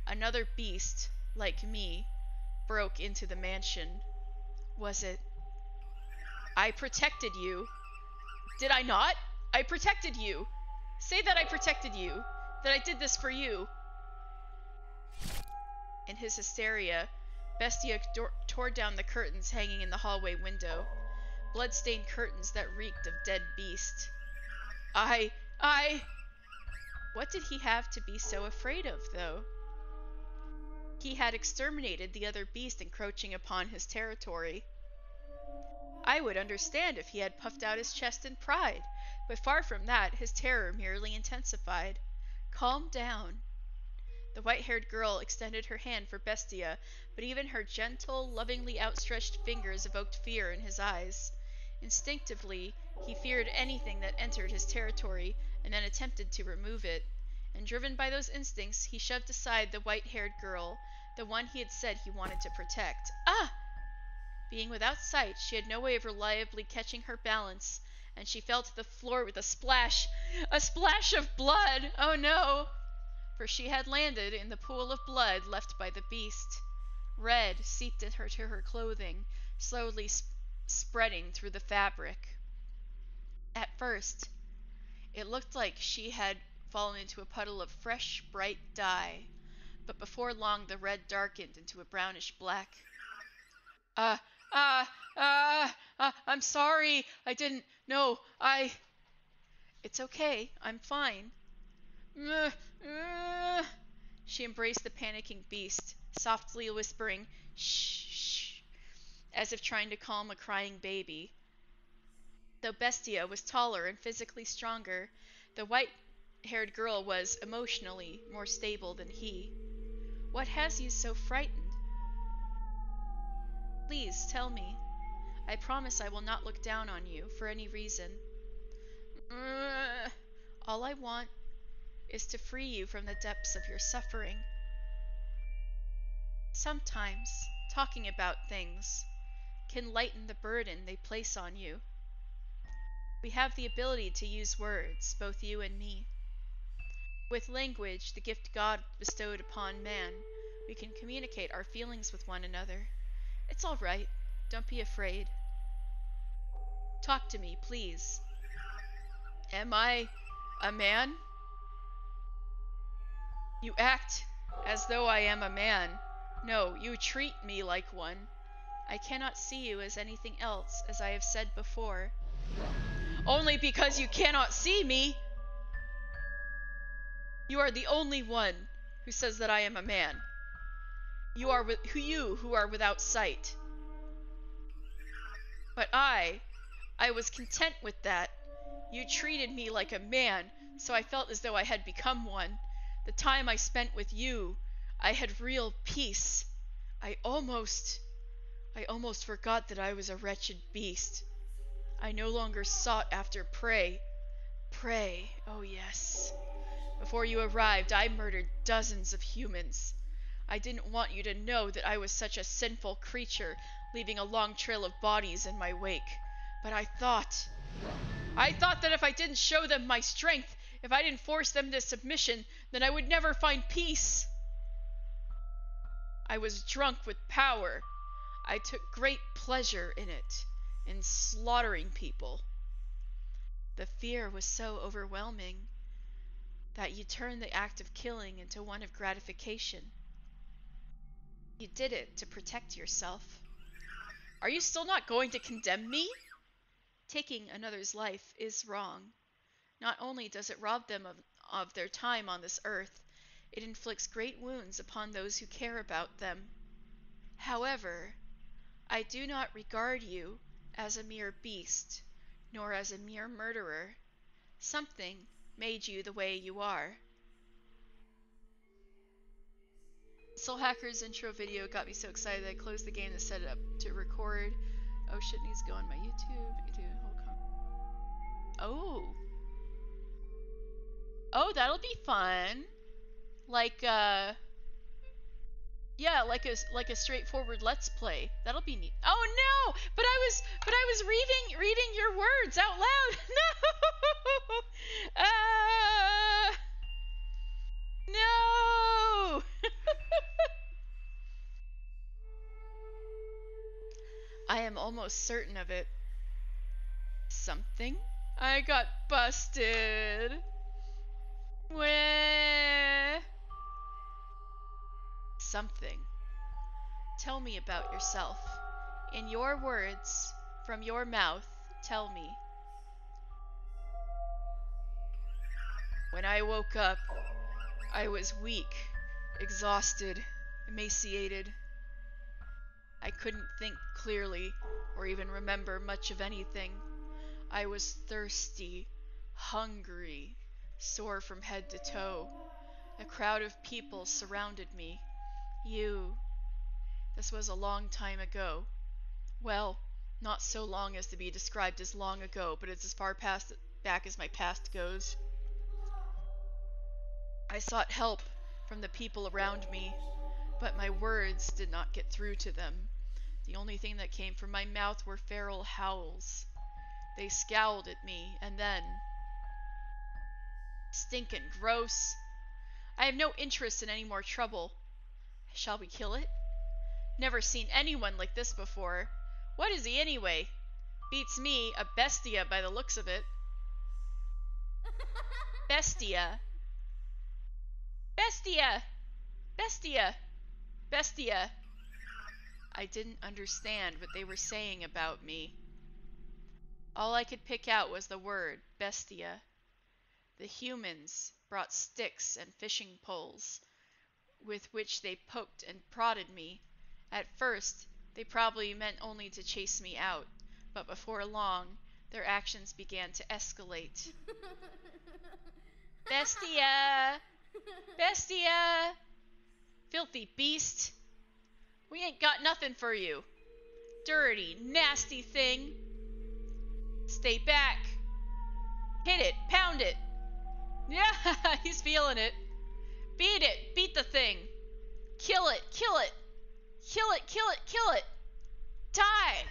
Another beast, like me, broke into the mansion. Was it? I protected you. Did I not? I protected you. Say that I protected you. That I did this for you. In his hysteria, Bestia tore down the curtains hanging in the hallway window. Blood-stained curtains that reeked of dead beast. What did he have to be so afraid of, though? He had exterminated the other beast encroaching upon his territory. I would understand if he had puffed out his chest in pride, but far from that, his terror merely intensified. Calm down. The white-haired girl extended her hand for Bestia, but even her gentle, lovingly outstretched fingers evoked fear in his eyes. Instinctively, he feared anything that entered his territory and then attempted to remove it. And driven by those instincts, he shoved aside the white-haired girl, the one he had said he wanted to protect. Ah! Being without sight, she had no way of reliably catching her balance, and she fell to the floor with a splash of blood! Oh no! For she had landed in the pool of blood left by the beast. Red seeped into her clothing, slowly spreading through the fabric. At first, it looked like she had fallen into a puddle of fresh, bright dye, but before long the red darkened into a brownish black. I'm sorry. I didn't know. It's okay. I'm fine. She embraced the panicking beast, softly whispering, shh, shh, as if trying to calm a crying baby. Though Bestia was taller and physically stronger, the white-haired girl was emotionally more stable than he. What has you so frightened? Please tell me. I promise I will not look down on you for any reason. All I want is to free you from the depths of your suffering. Sometimes, talking about things can lighten the burden they place on you. We have the ability to use words, both you and me. With language, the gift God bestowed upon man, we can communicate our feelings with one another. It's all right. Don't be afraid. Talk to me, please. Am I a man? You act as though I am a man. No, you treat me like one. I cannot see you as anything else, as I have said before. Only because you cannot see me! You are the only one who says that I am a man. You who are without sight. But I was content with that. You treated me like a man, so I felt as though I had become one. The time I spent with you, I had real peace. I almost forgot that I was a wretched beast. I no longer sought after prey. Prey, oh yes. Before you arrived, I murdered dozens of humans. I didn't want you to know that I was such a sinful creature, leaving a long trail of bodies in my wake. But I thought that if I didn't show them my strength, if I didn't force them to submission, then I would never find peace. I was drunk with power. I took great pleasure in it, in slaughtering people. The fear was so overwhelming that you turned the act of killing into one of gratification. You did it to protect yourself. Are you still not going to condemn me? Taking another's life is wrong. Not only does it rob them of their time on this earth, it inflicts great wounds upon those who care about them. However, I do not regard you as a mere beast, nor as a mere murderer. Something made you the way you are. Soul Hacker's intro video got me so excited that I closed the game to set it up to record. Oh shit, needs to go on my YouTube. Oh. Oh, that'll be fun. Like yeah, like a straightforward let's play. That'll be neat. Oh no! But I was reading your words out loud. No. No. I am almost certain of it. Something? I got busted. Where? Something. Tell me about yourself. In your words, from your mouth, tell me. When I woke up, I was weak, exhausted, emaciated. I couldn't think clearly or even remember much of anything. I was thirsty, hungry, sore from head to toe. A crowd of people surrounded me. You. This was a long time ago. Well, not so long as to be described as long ago, but it's as far back as my past goes. I sought help from the people around me, but my words did not get through to them. The only thing that came from my mouth were feral howls. They scowled at me, and then... Stinkin' gross. I have no interest in any more trouble. Shall we kill it? Never seen anyone like this before. What is he anyway? Beats me, a bestia by the looks of it. Bestia. Bestia! Bestia! Bestia! I didn't understand what they were saying about me. All I could pick out was the word, bestia. The humans brought sticks and fishing poles, with which they poked and prodded me. At first, they probably meant only to chase me out, but before long, their actions began to escalate. Bestia! Bestia! Filthy beast! We ain't got nothing for you. Dirty, nasty thing. Stay back. Hit it, pound it. Yeah, he's feeling it. Beat it, beat the thing. Kill it, kill it. Kill it, kill it, kill it. Die.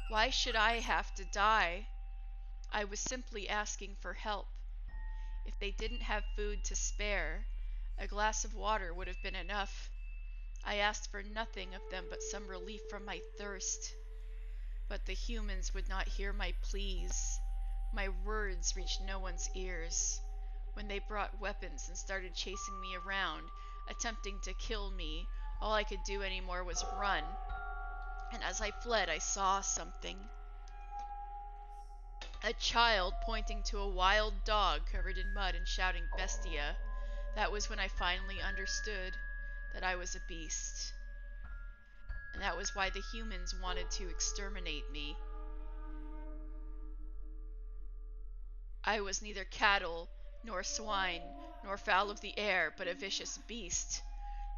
Why should I have to die? I was simply asking for help. If they didn't have food to spare, a glass of water would have been enough. I asked for nothing of them but some relief from my thirst. But the humans would not hear my pleas. My words reached no one's ears. When they brought weapons and started chasing me around, attempting to kill me, all I could do anymore was run. And as I fled, I saw something. A child pointing to a wild dog covered in mud and shouting bestia. That was when I finally understood that I was a beast. And that was why the humans wanted to exterminate me. I was neither cattle, nor swine, nor fowl of the air, but a vicious beast,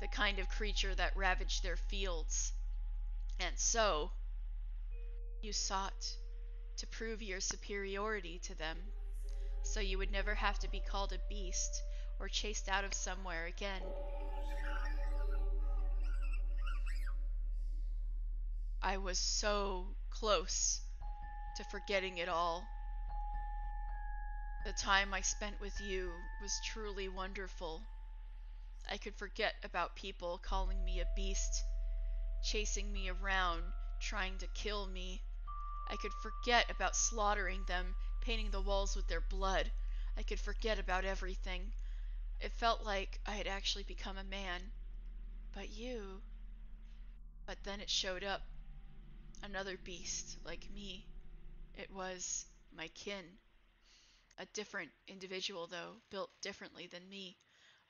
the kind of creature that ravaged their fields. And so, you sought to prove your superiority to them, so you would never have to be called a beast or chased out of somewhere again. I was so close to forgetting it all. The time I spent with you was truly wonderful. I could forget about people calling me a beast, chasing me around, trying to kill me. I could forget about slaughtering them, painting the walls with their blood. I could forget about everything. It felt like I had actually become a man. But you. But then it showed up. Another beast, like me. It was my kin. A different individual, though, built differently than me.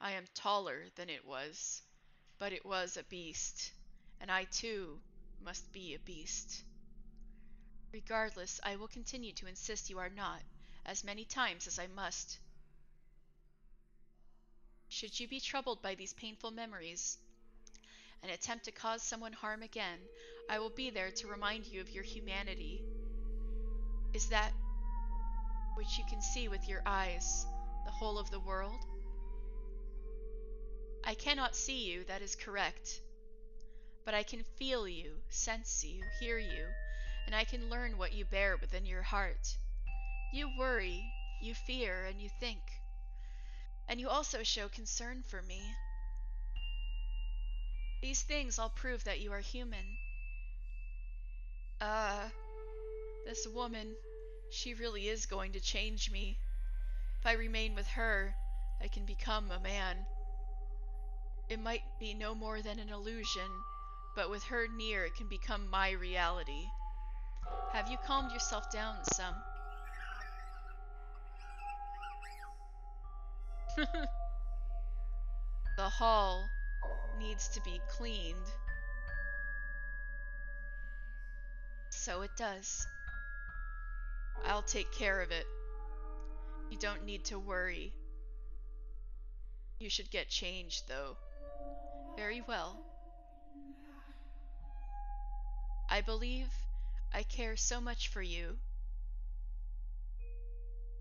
I am taller than it was. But it was a beast. And I, too, must be a beast. Regardless, I will continue to insist you are not, as many times as I must. Should you be troubled by these painful memories and attempt to cause someone harm again, I will be there to remind you of your humanity. Is that which you can see with your eyes the whole of the world? I cannot see you, that is correct. But I can feel you, sense you, hear you, and I can learn what you bear within your heart. You worry, you fear, and you think. And you also show concern for me. These things all prove that you are human. Ah, this woman, she really is going to change me. If I remain with her, I can become a man. It might be no more than an illusion, but with her near, it can become my reality. Have you calmed yourself down some? The hall needs to be cleaned. So it does. I'll take care of it. You don't need to worry. You should get changed, though. Very well. I believe I care so much for you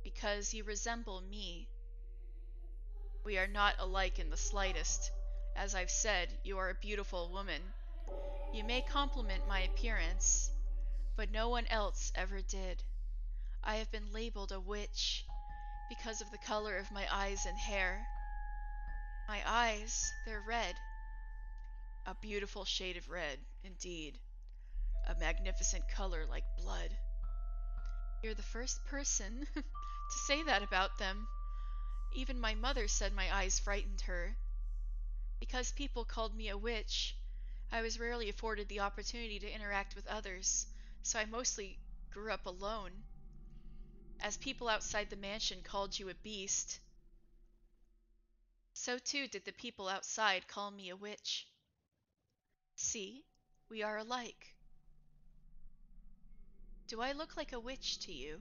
because you resemble me. We are not alike in the slightest. As I've said, you are a beautiful woman. You may compliment my appearance, but no one else ever did. I have been labeled a witch because of the color of my eyes and hair. My eyes, they're red. A beautiful shade of red, indeed. A magnificent color like blood. You're the first person to say that about them. Even my mother said my eyes frightened her. Because people called me a witch, I was rarely afforded the opportunity to interact with others, so I mostly grew up alone. As people outside the mansion called you a beast, so too did the people outside call me a witch. See, we are alike. Do I look like a witch to you?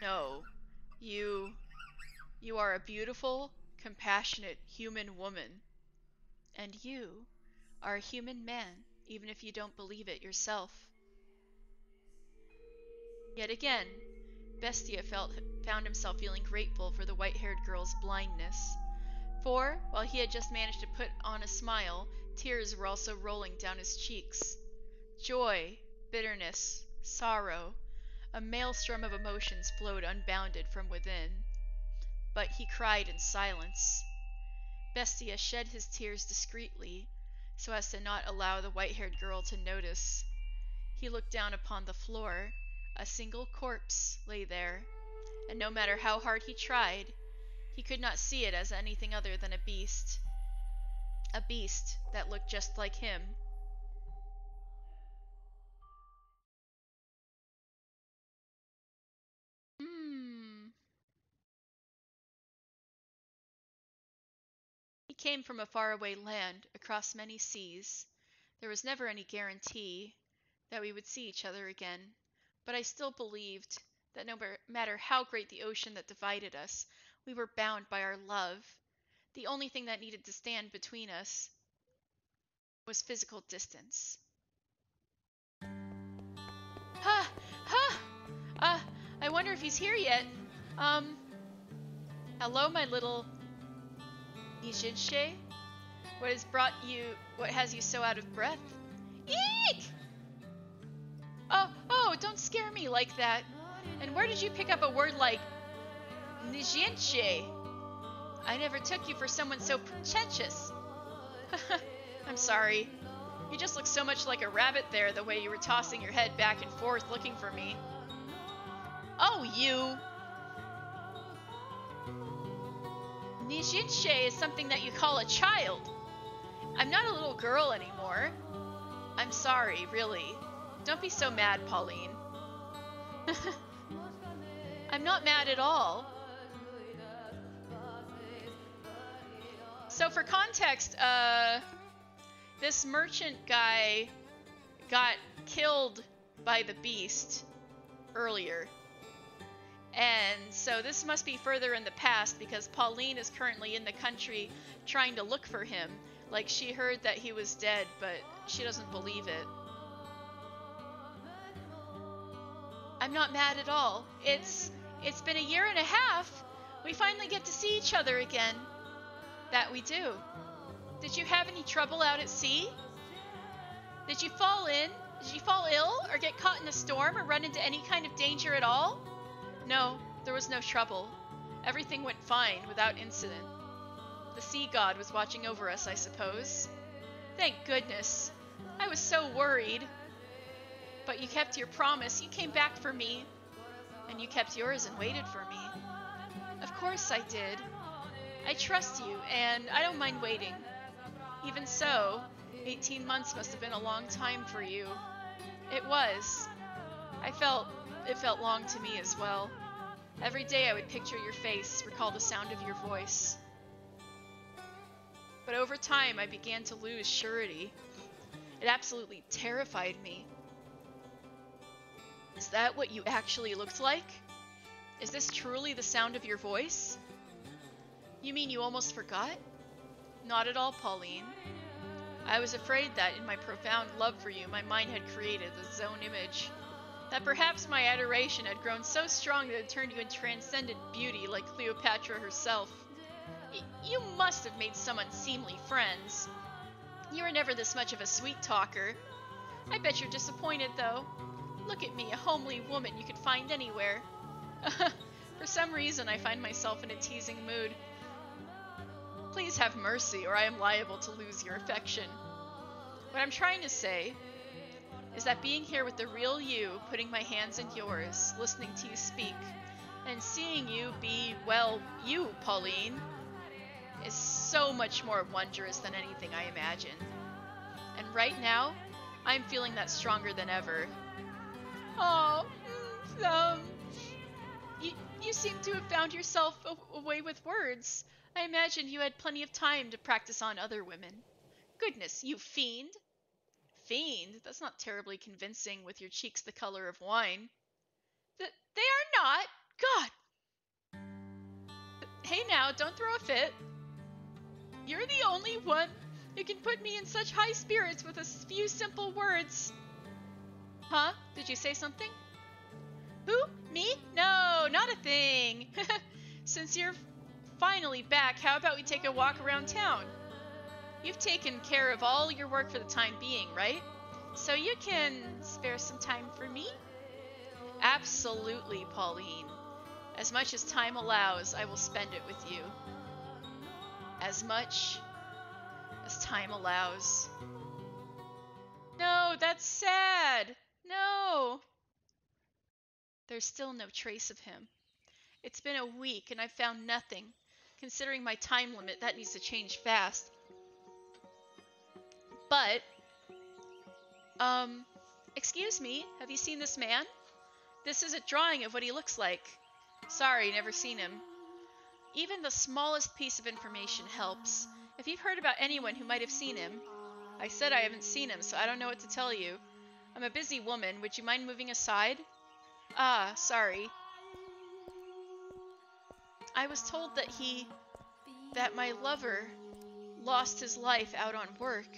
No. You you are a beautiful, compassionate human woman. And you are a human man, even if you don't believe it yourself. Yet again, Bestia found himself feeling grateful for the white-haired girl's blindness. For, while he had just managed to put on a smile, tears were also rolling down his cheeks. Joy, bitterness, sorrow, a maelstrom of emotions flowed unbounded from within. But he cried in silence. Bestia shed his tears discreetly, so as to not allow the white-haired girl to notice. He looked down upon the floor. A single corpse lay there, and no matter how hard he tried, he could not see it as anything other than a beast. A beast that looked just like him. Hmm. He came from a faraway land, across many seas. There was never any guarantee that we would see each other again, but I still believed that no matter how great the ocean that divided us, we were bound by our love. The only thing that needed to stand between us was physical distance. Ha! Ha! I wonder if he's here yet. Hello, my little Nijinshe? What has you so out of breath? Eek! Oh, don't scare me like that. And where did you pick up a word like Nijinshe? I never took you for someone so pretentious. I'm sorry. You just look so much like a rabbit there, the way you were tossing your head back and forth looking for me. Oh, you! Nijinshe is something that you call a child. I'm not a little girl anymore. I'm sorry, really. Don't be so mad, Pauline. I'm not mad at all. So for context, this merchant guy got killed by the beast earlier. And so this must be further in the past because Pauline is currently in the country trying to look for him. Like, she heard that he was dead, but she doesn't believe it. I'm not mad at all. It's been a year and a half. We finally get to see each other again. That we do. Did you have any trouble out at sea? Did you fall ill or get caught in a storm or run into any kind of danger at all? No, there was no trouble. Everything went fine, without incident. The sea god was watching over us, I suppose. Thank goodness. I was so worried. But you kept your promise. You came back for me. And you kept yours and waited for me. Of course I did. I trust you, and I don't mind waiting. Even so, 18 months must have been a long time for you. It was. It felt long to me as well. Every day I would picture your face, recall the sound of your voice. But over time I began to lose surety. It absolutely terrified me. Is that what you actually looked like? Is this truly the sound of your voice? You mean you almost forgot? Not at all, Pauline. I was afraid that in my profound love for you, my mind had created this own image. That perhaps my adoration had grown so strong that it turned you into transcendent beauty like Cleopatra herself. You must have made some unseemly friends. You were never this much of a sweet talker. I bet you're disappointed, though. Look at me, a homely woman you could find anywhere. For some reason, I find myself in a teasing mood. Please have mercy, or I am liable to lose your affection. What I'm trying to say is that being here with the real you, putting my hands in yours, listening to you speak, and seeing you be, well, you, Pauline, is so much more wondrous than anything I imagined. And right now, I'm feeling that stronger than ever. Oh, you seem to have found yourself a way with words. I imagine you had plenty of time to practice on other women. Goodness, you fiend! Fiend? That's not terribly convincing with your cheeks the color of wine. They are not! God! Hey now, don't throw a fit. You're the only one who can put me in such high spirits with a few simple words. Huh? Did you say something? Who? Me? No, not a thing. Since you're finally back, how about we take a walk around town? You've taken care of all your work for the time being, right? So you can spare some time for me? Absolutely, Pauline. As much as time allows, I will spend it with you. As much as time allows. No, that's sad. No. There's still no trace of him. It's been a week and I've found nothing. Considering my time limit, that needs to change fast. But, excuse me, have you seen this man? This is a drawing of what he looks like. Sorry, never seen him. Even the smallest piece of information helps. If you've heard about anyone who might have seen him. I said I haven't seen him, so I don't know what to tell you. I'm a busy woman. Would you mind moving aside? Ah, sorry. I was told that my lover lost his life out on work,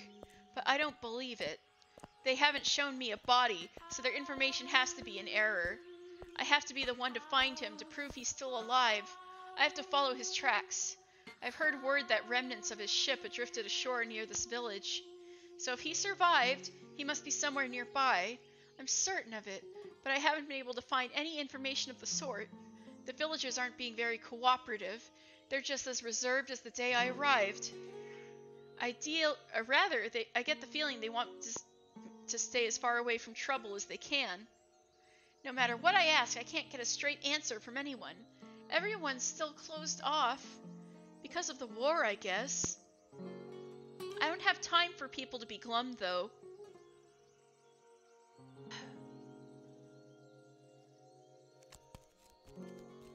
but I don't believe it. They haven't shown me a body, so their information has to be in error. I have to be the one to find him to prove he's still alive. I have to follow his tracks. I've heard word that remnants of his ship had drifted ashore near this village. So if he survived, he must be somewhere nearby. I'm certain of it, but I haven't been able to find any information of the sort. The villagers aren't being very cooperative. They're just as reserved as the day I arrived. I get the feeling they want to stay as far away from trouble as they can. No matter what I ask, I can't get a straight answer from anyone. Everyone's still closed off. Because of the war, I guess. I don't have time for people to be glum, though.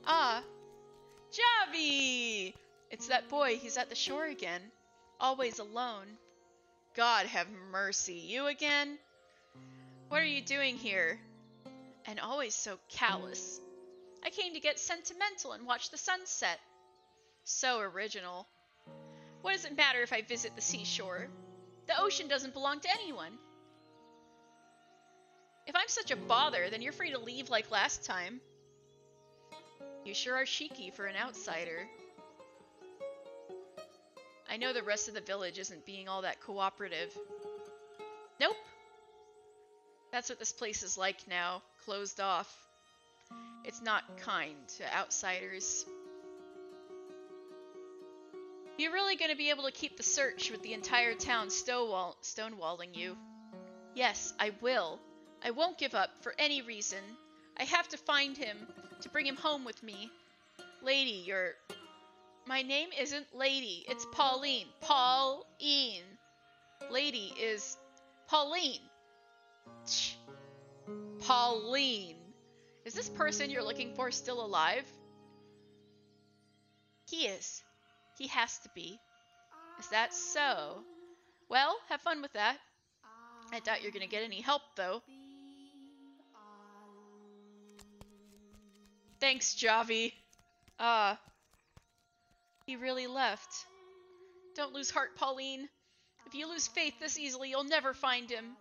Ah, Javi! It's that boy, he's at the shore again. Always alone. God have mercy, you again? What are you doing here? And always so callous. I came to get sentimental and watch the sunset. So original. What does it matter if I visit the seashore? The ocean doesn't belong to anyone. If I'm such a bother, then you're free to leave like last time. You sure are cheeky for an outsider. I know the rest of the village isn't being all that cooperative. Nope. That's what this place is like now, closed off. It's not kind to outsiders. You're really going to be able to keep the search with the entire town stonewalling you? Yes, I will. I won't give up for any reason. I have to find him, to bring him home with me. Lady, My name isn't Lady, it's Pauline. Pauline. Lady is Pauline. Shh. Pauline. Is this person you're looking for still alive? He is. He has to be. Is that so? Well, have fun with that. I doubt you're gonna get any help, though. Thanks, Javi. He really left. Don't lose heart, Pauline. If you lose faith this easily, you'll never find him.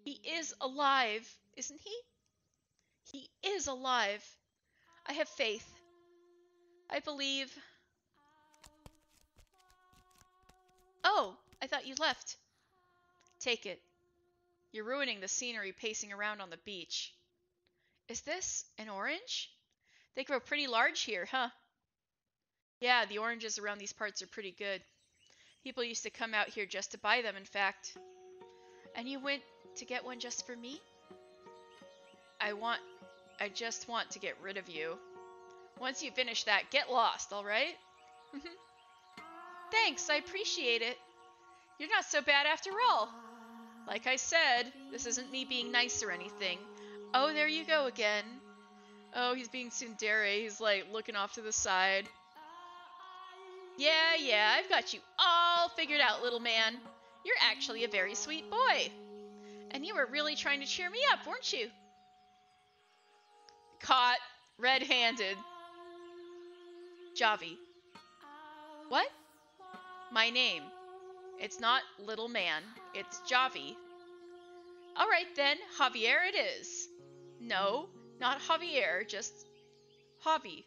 He is alive, isn't he? He is alive. I have faith. I believe. Oh, I thought you left. Take it. You're ruining the scenery pacing around on the beach. Is this an orange? They grow pretty large here, huh? Yeah, the oranges around these parts are pretty good. People used to come out here just to buy them, in fact. And you went to get one just for me? I just want to get rid of you. Once you finish that, get lost, alright? Thanks, I appreciate it. You're not so bad after all. Like I said, this isn't me being nice or anything. Oh, there you go again. Oh, he's being tsundere. He's like looking off to the side. Yeah, I've got you all figured out, little man. You're actually a very sweet boy. And you were really trying to cheer me up, weren't you? Caught red-handed. Javi. What? My name. It's not little man. It's Javi. Alright then, Javier it is. No, not Javier, just Javi.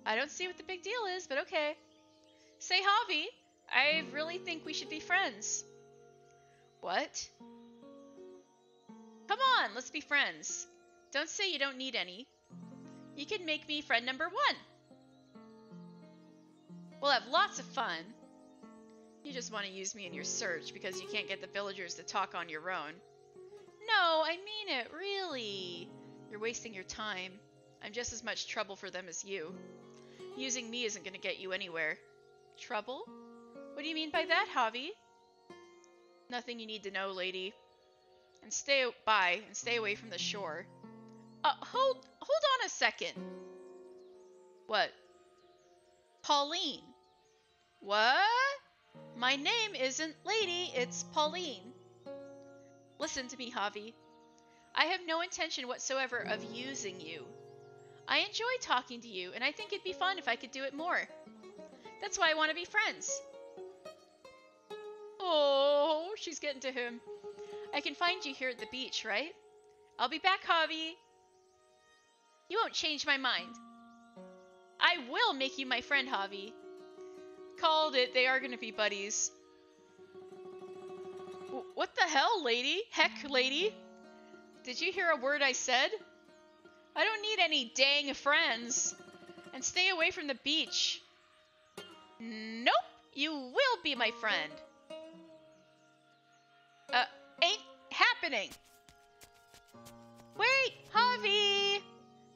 I don't see what the big deal is, but okay. Say, Javi, I really think we should be friends. What? Come on, let's be friends. Don't say you don't need any. You can make me friend number 1. We'll have lots of fun. You just want to use me in your search because you can't get the villagers to talk on your own. No, I mean it, really. You're wasting your time. I'm just as much trouble for them as you. Using me isn't going to get you anywhere. Trouble? What do you mean by that, Javi? Nothing you need to know, lady. And stay away from the shore. Hold on a second. What? Pauline. What? My name isn't Lady, it's Pauline. Listen to me, Javi. I have no intention whatsoever of using you. I enjoy talking to you, and I think it'd be fun if I could do it more. That's why I want to be friends. Oh, she's getting to him. I can find you here at the beach, right? I'll be back, Javi. You won't change my mind. I will make you my friend, Javi. Called it. They are going to be buddies. What the hell, lady? Heck, lady. Did you hear a word I said? I don't need any dang friends. And stay away from the beach. Nope. You will be my friend. Ain't happening. Wait, Javi.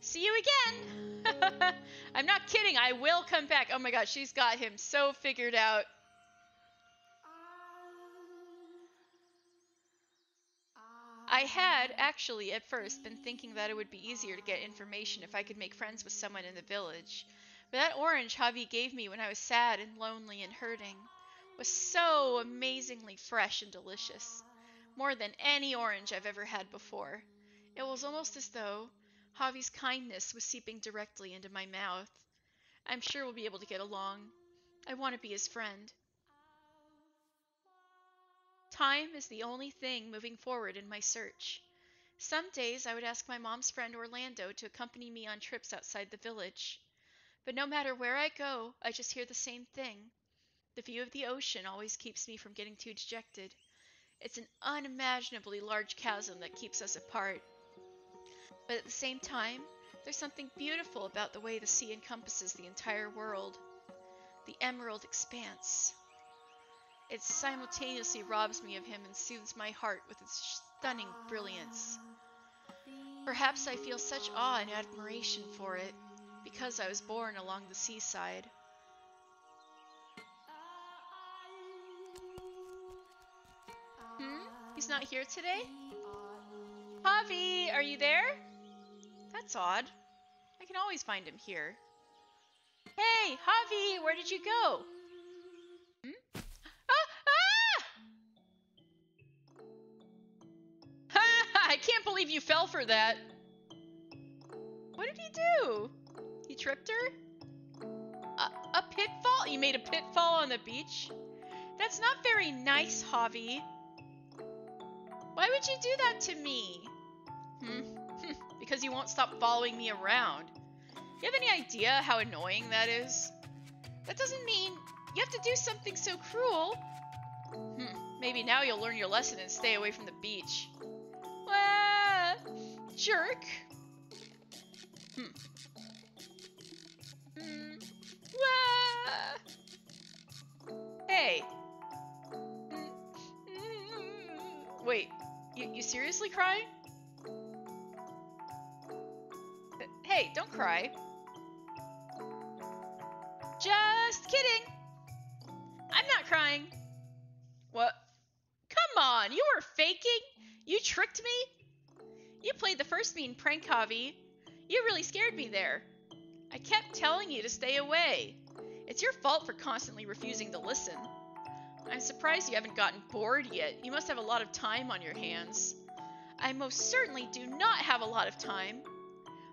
See you again. I'm not kidding. I will come back. Oh my gosh, she's got him so figured out. I had, actually, at first, been thinking that it would be easier to get information if I could make friends with someone in the village. But that orange Javi gave me when I was sad and lonely and hurting was so amazingly fresh and delicious. More than any orange I've ever had before. It was almost as though Javi's kindness was seeping directly into my mouth. I'm sure we'll be able to get along. I want to be his friend. Time is the only thing moving forward in my search. Some days I would ask my mom's friend Orlando to accompany me on trips outside the village. But no matter where I go, I just hear the same thing. The view of the ocean always keeps me from getting too dejected. It's an unimaginably large chasm that keeps us apart. But at the same time, there's something beautiful about the way the sea encompasses the entire world. The emerald expanse. It simultaneously robs me of him and soothes my heart with its stunning brilliance. Perhaps I feel such awe and admiration for it, because I was born along the seaside. He's not here today? Javi, are you there? That's odd. I can always find him here. Hey, Javi, where did you go? I can't believe you fell for that. What did he do? He tripped her? A pitfall? You made a pitfall on the beach? That's not very nice, Javi. Why would you do that to me? Because you won't stop following me around. You have any idea how annoying that is? That doesn't mean you have to do something so cruel. Maybe now you'll learn your lesson and stay away from the beach. Jerk. Hey. Wait, you seriously crying? Hey, don't cry. Just kidding. I'm not crying. What? Come on, you were faking? You tricked me? You played the first mean prank, Javi. You really scared me there. I kept telling you to stay away. It's your fault for constantly refusing to listen. I'm surprised you haven't gotten bored yet. You must have a lot of time on your hands. I most certainly do not have a lot of time.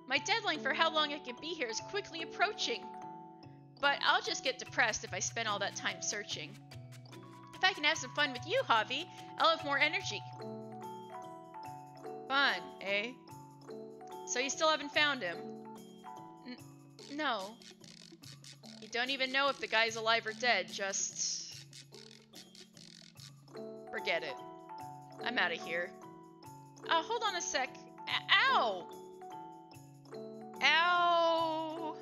My deadline for how long I can be here is quickly approaching. But I'll just get depressed if I spend all that time searching. If I can have some fun with you, Javi, I'll have more energy. Fun, eh? So you still haven't found him? No. You don't even know if the guy's alive or dead, just... forget it. I'm out of here. Hold on a sec. Ow! Ow!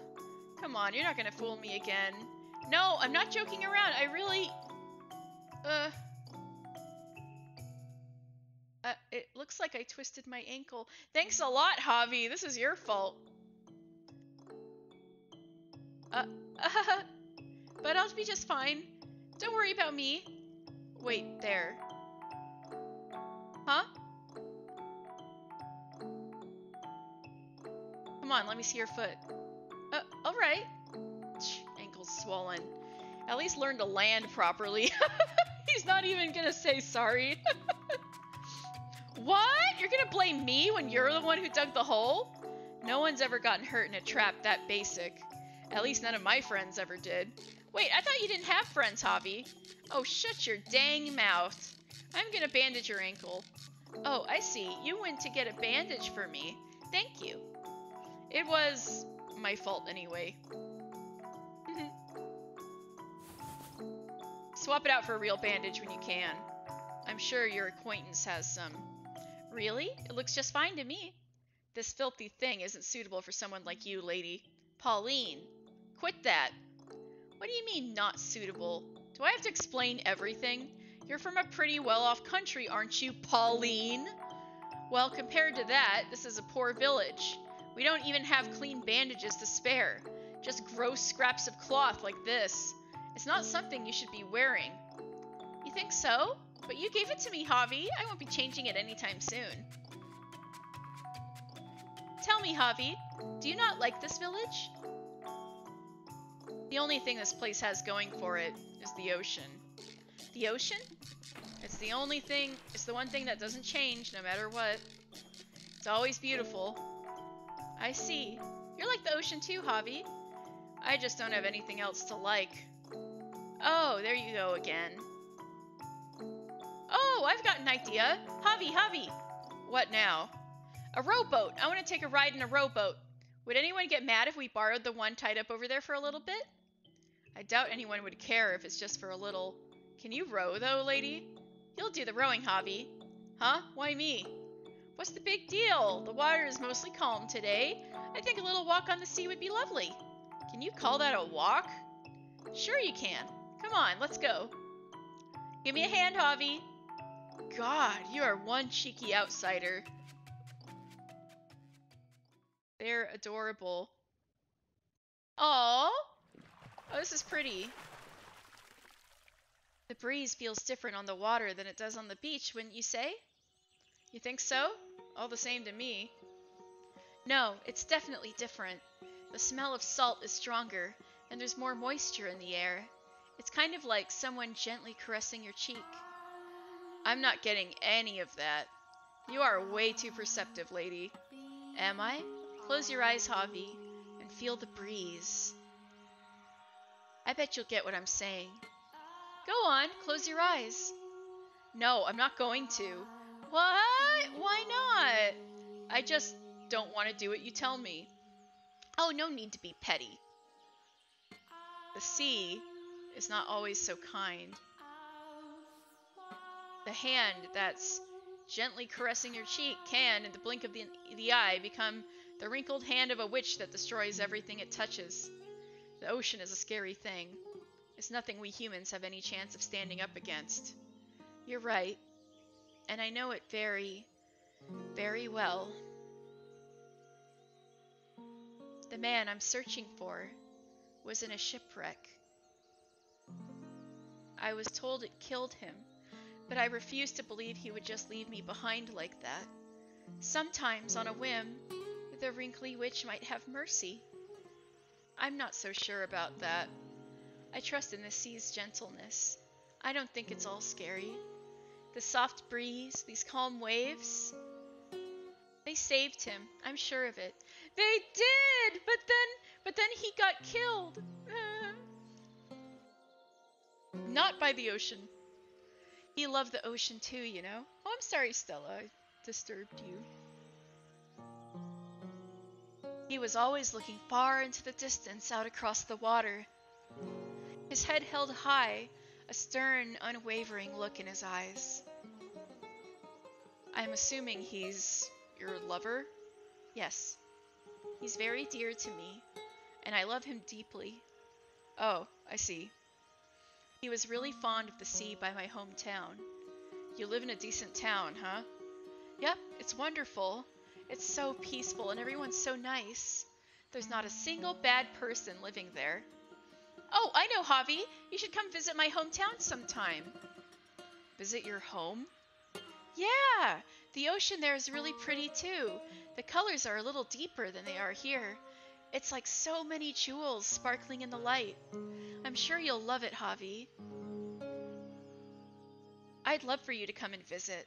Come on, you're not gonna fool me again. No, I'm not joking around. I really... It looks like I twisted my ankle. Thanks a lot, Javi. This is your fault. But I'll be just fine. Don't worry about me. Wait, there. Huh? Come on, let me see your foot. Alright. Ankle's swollen. At least learn to land properly. He's not even gonna say sorry. What? You're gonna blame me when you're the one who dug the hole? No one's ever gotten hurt in a trap that basic. At least none of my friends ever did. Wait, I thought you didn't have friends, Javi. Oh, shut your dang mouth. I'm gonna bandage your ankle. Oh, I see. You went to get a bandage for me. Thank you. It was my fault anyway. Swap it out for a real bandage when you can. I'm sure your acquaintance has some. Really? It looks just fine to me. This filthy thing isn't suitable for someone like you, lady. Pauline, quit that. What do you mean, not suitable? Do I have to explain everything? You're from a pretty well-off country, aren't you, Pauline? Well, compared to that, this is a poor village. We don't even have clean bandages to spare. Just gross scraps of cloth like this. It's not something you should be wearing. You think so? But you gave it to me, Javi. I won't be changing it anytime soon. Tell me, Javi, do you not like this village? The only thing this place has going for it is the ocean. The ocean? It's the only thing, it's the one thing that doesn't change no matter what. It's always beautiful. I see. You're like the ocean too, Javi. I just don't have anything else to like. Oh, there you go again. Oh, I've got an idea. Javi. What now? A rowboat. I want to take a ride in a rowboat. Would anyone get mad if we borrowed the one tied up over there for a little bit? I doubt anyone would care if it's just for a little. Can you row, though, lady? You'll do the rowing, Javi. Huh? Why me? What's the big deal? The water is mostly calm today. I think a little walk on the sea would be lovely. Can you call that a walk? Sure you can. Come on, let's go. Give me a hand, Javi. God, you are one cheeky outsider. They're adorable. Aww! Oh, this is pretty. The breeze feels different on the water than it does on the beach, wouldn't you say? You think so? All the same to me. No, it's definitely different. The smell of salt is stronger, and there's more moisture in the air. It's kind of like someone gently caressing your cheek. I'm not getting any of that. You are way too perceptive, lady. Am I? Close your eyes, Javi, and feel the breeze. I bet you'll get what I'm saying. Go on, close your eyes. No, I'm not going to. What? Why not? I just don't want to do what you tell me. Oh, no need to be petty. The sea is not always so kind. The hand that's gently caressing your cheek can, in the blink of the eye, become the wrinkled hand of a witch that destroys everything it touches. The ocean is a scary thing. It's nothing we humans have any chance of standing up against. You're right. And I know it very, very well. The man I'm searching for was in a shipwreck. I was told it killed him, but I refused to believe he would just leave me behind like that. Sometimes, on a whim, the wrinkly witch might have mercy. I'm not so sure about that. I trust in the sea's gentleness. I don't think it's all scary. The soft breeze, these calm waves, they saved him. I'm sure of it. They did! But then he got killed. Not by the ocean. He loved the ocean too, you know? Oh, I'm sorry, Stella. I disturbed you. He was always looking far into the distance out across the water. His head held high, a stern, unwavering look in his eyes. I'm assuming he's your lover? Yes. He's very dear to me, and I love him deeply. Oh, I see. He was really fond of the sea by my hometown. You live in a decent town, huh? Yep, it's wonderful. It's so peaceful and everyone's so nice. There's not a single bad person living there. Oh, I know, Javi. You should come visit my hometown sometime. Visit your home? Yeah, the ocean there is really pretty too. The colors are a little deeper than they are here. It's like so many jewels sparkling in the light. I'm sure you'll love it, Javi. I'd love for you to come and visit.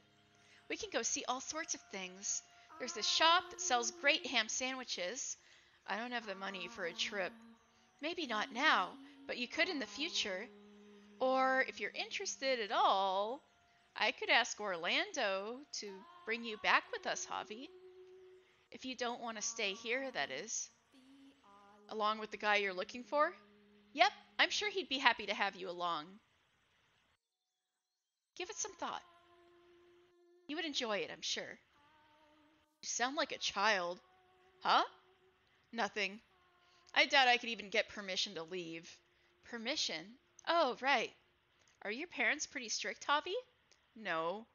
We can go see all sorts of things. There's this shop that sells great ham sandwiches. I don't have the money for a trip. Maybe not now, but you could in the future. Or if you're interested at all, I could ask Orlando to bring you back with us, Javi. If you don't want to stay here, that is. Along with the guy you're looking for? Yep, I'm sure he'd be happy to have you along. Give it some thought. You would enjoy it, I'm sure. You sound like a child. Huh? Nothing. I doubt I could even get permission to leave. Permission? Oh, right. Are your parents pretty strict, Javi? No.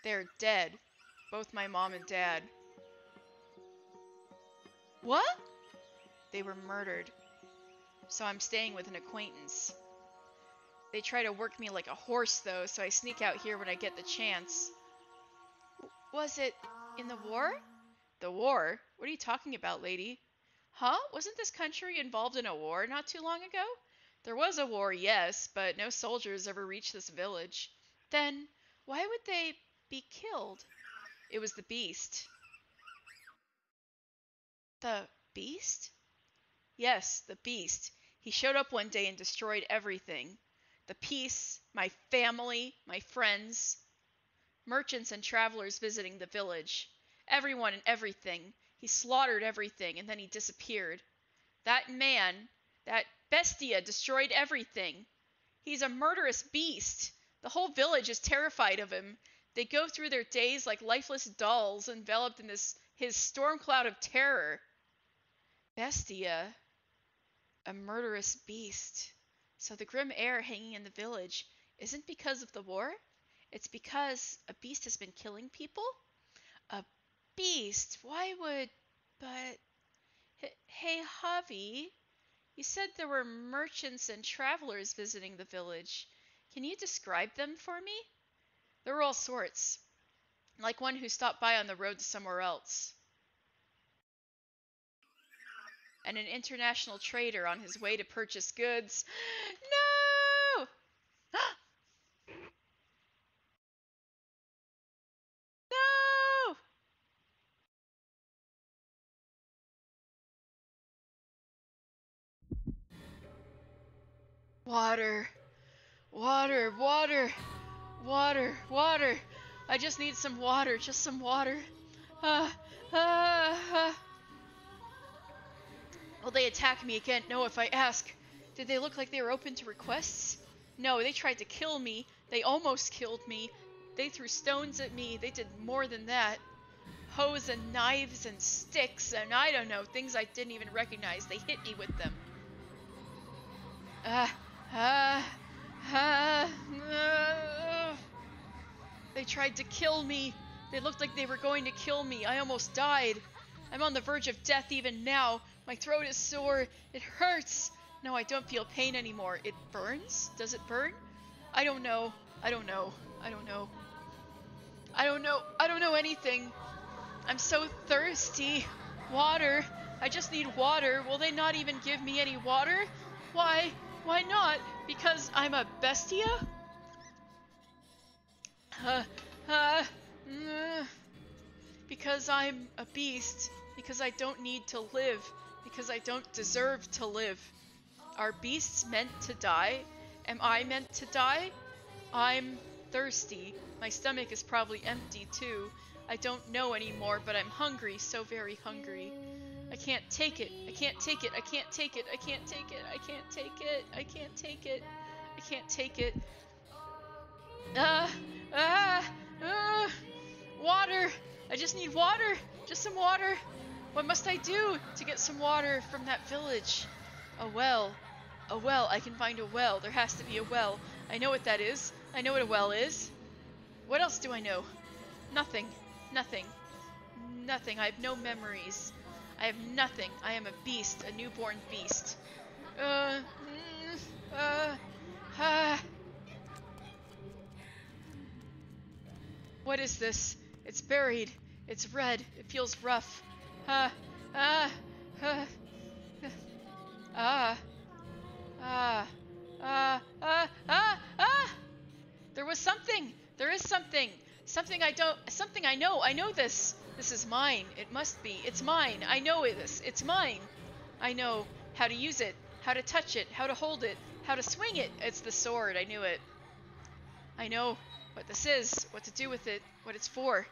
They're dead. Both my mom and dad. What? They were murdered. So I'm staying with an acquaintance. They try to work me like a horse, though, so I sneak out here when I get the chance. Was it in the war? The war? What are you talking about, lady? Huh? Wasn't this country involved in a war not too long ago? There was a war, yes, but no soldiers ever reached this village. Then, why would they be killed? It was the beast. The beast? Yes, the beast. He showed up one day and destroyed everything. The peace, my family, my friends, merchants and travelers visiting the village. Everyone and everything. He slaughtered everything and then he disappeared. That man, that bestia, destroyed everything. He's a murderous beast. The whole village is terrified of him. They go through their days like lifeless dolls, enveloped in his storm cloud of terror. Bestia. A murderous beast. So the grim air hanging in the village isn't because of the war? It's because a beast has been killing people? A beast? Why would... But... Hey, Javi, you said there were merchants and travelers visiting the village. Can you describe them for me? There were all sorts. Like one who stopped by on the road to somewhere else. And an international trader on his way to purchase goods. No! No! Water. Water, water. Water, water. I just need some water, just some water. Will they attack me again? No, if I ask. Did they look like they were open to requests? No, they tried to kill me. They almost killed me. They threw stones at me. They did more than that. Hoes and knives and sticks and I don't know, things I didn't even recognize. They hit me with them. They tried to kill me. They looked like they were going to kill me. I almost died. I'm on the verge of death even now. My throat is sore. It hurts. No, I don't feel pain anymore. It burns? Does it burn? I don't know. I don't know. I don't know. I don't know. I don't know anything. I'm so thirsty. Water. I just need water. Will they not even give me any water? Why? Why not? Because I'm a bestia? Because I'm a beast. Because I don't need to live. Because I don't deserve to live. Are beasts meant to die? Am I meant to die? I'm thirsty. My stomach is probably empty too. I don't know anymore, but I'm hungry, so very hungry. I can't take it. I can't take it. I can't take it. I can't take it. I can't take it. I can't take it. I can't take it. Water. I just need water. Just some water. What must I do to get some water from that village? A well. A well. I can find a well. There has to be a well. I know what that is. I know what a well is. What else do I know? Nothing. Nothing. Nothing. I have no memories. I have nothing. I am a beast. A newborn beast. What is this? It's buried. It's red. It feels rough. Ah. There was something. There is something. Something I don't. Something I know. I know this. This is mine. It must be. It's mine. I know this. It's mine. I know how to use it, how to touch it, how to hold it, how to swing it. It's the sword. I knew it. I know what this is, what to do with it, what it's for.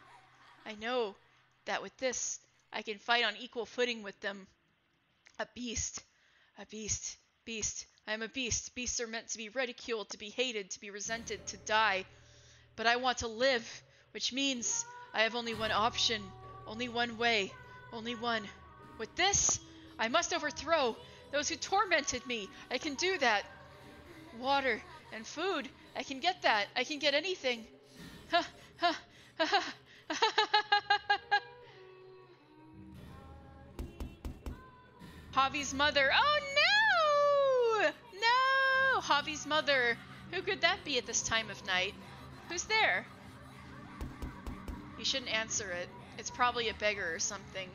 I know that with this, I can fight on equal footing with them. A beast. A beast. Beast. I am a beast. Beasts are meant to be ridiculed, to be hated, to be resented, to die. But I want to live, which means I have only one option, only one way, only one. With this, I must overthrow those who tormented me. I can do that. Water and food. I can get that. I can get anything. Javi's mother. Oh no! No! Javi's mother. Who could that be at this time of night? Who's there? You shouldn't answer it. It's probably a beggar or something.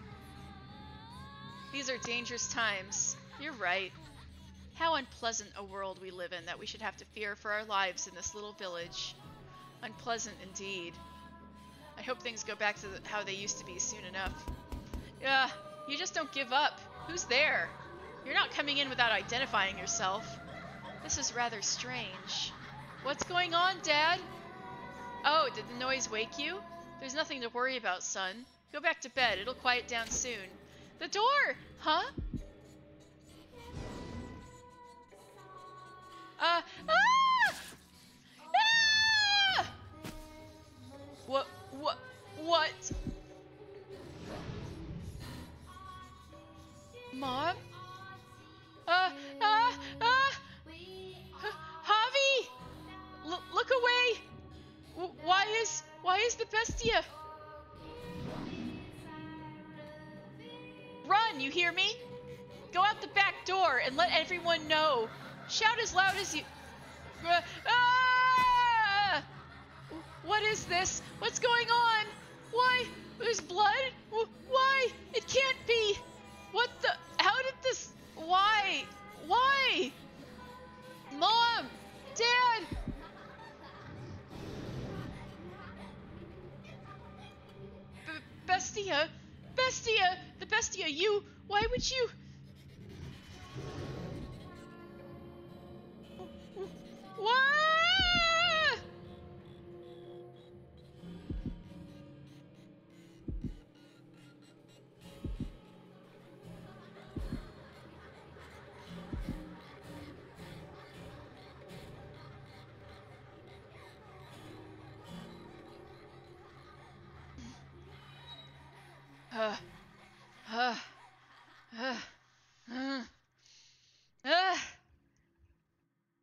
These are dangerous times. You're right. How unpleasant a world we live in that we should have to fear for our lives in this little village. Unpleasant indeed. I hope things go back to how they used to be soon enough. You just don't give up. Who's there? You're not coming in without identifying yourself. This is rather strange. What's going on, Dad? Oh, did the noise wake you? There's nothing to worry about, son. Go back to bed. It'll quiet down soon. The door! Huh? Ah! Ah! What? Mom? Javi! Look away! Why is the bestia? Run, you hear me? Go out the back door and let everyone know. Shout as loud as you... What is this? What's going on? Why? There's blood? Why? It can't be! What the... How did this... Why? Why? Mom! Dad! Bestia! Bestia! The bestia, you... Why would you... What?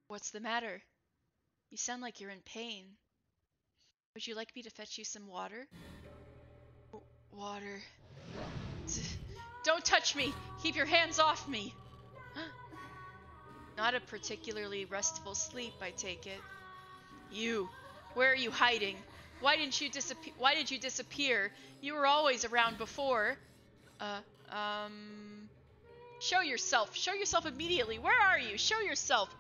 What's the matter? You sound like you're in pain. Would you like me to fetch you some water? Water. Don't touch me! Keep your hands off me! Not a particularly restful sleep, I take it. You, where are you hiding? Why did you disappear? You were always around before. Show yourself! Show yourself immediately! Where are you? Show yourself!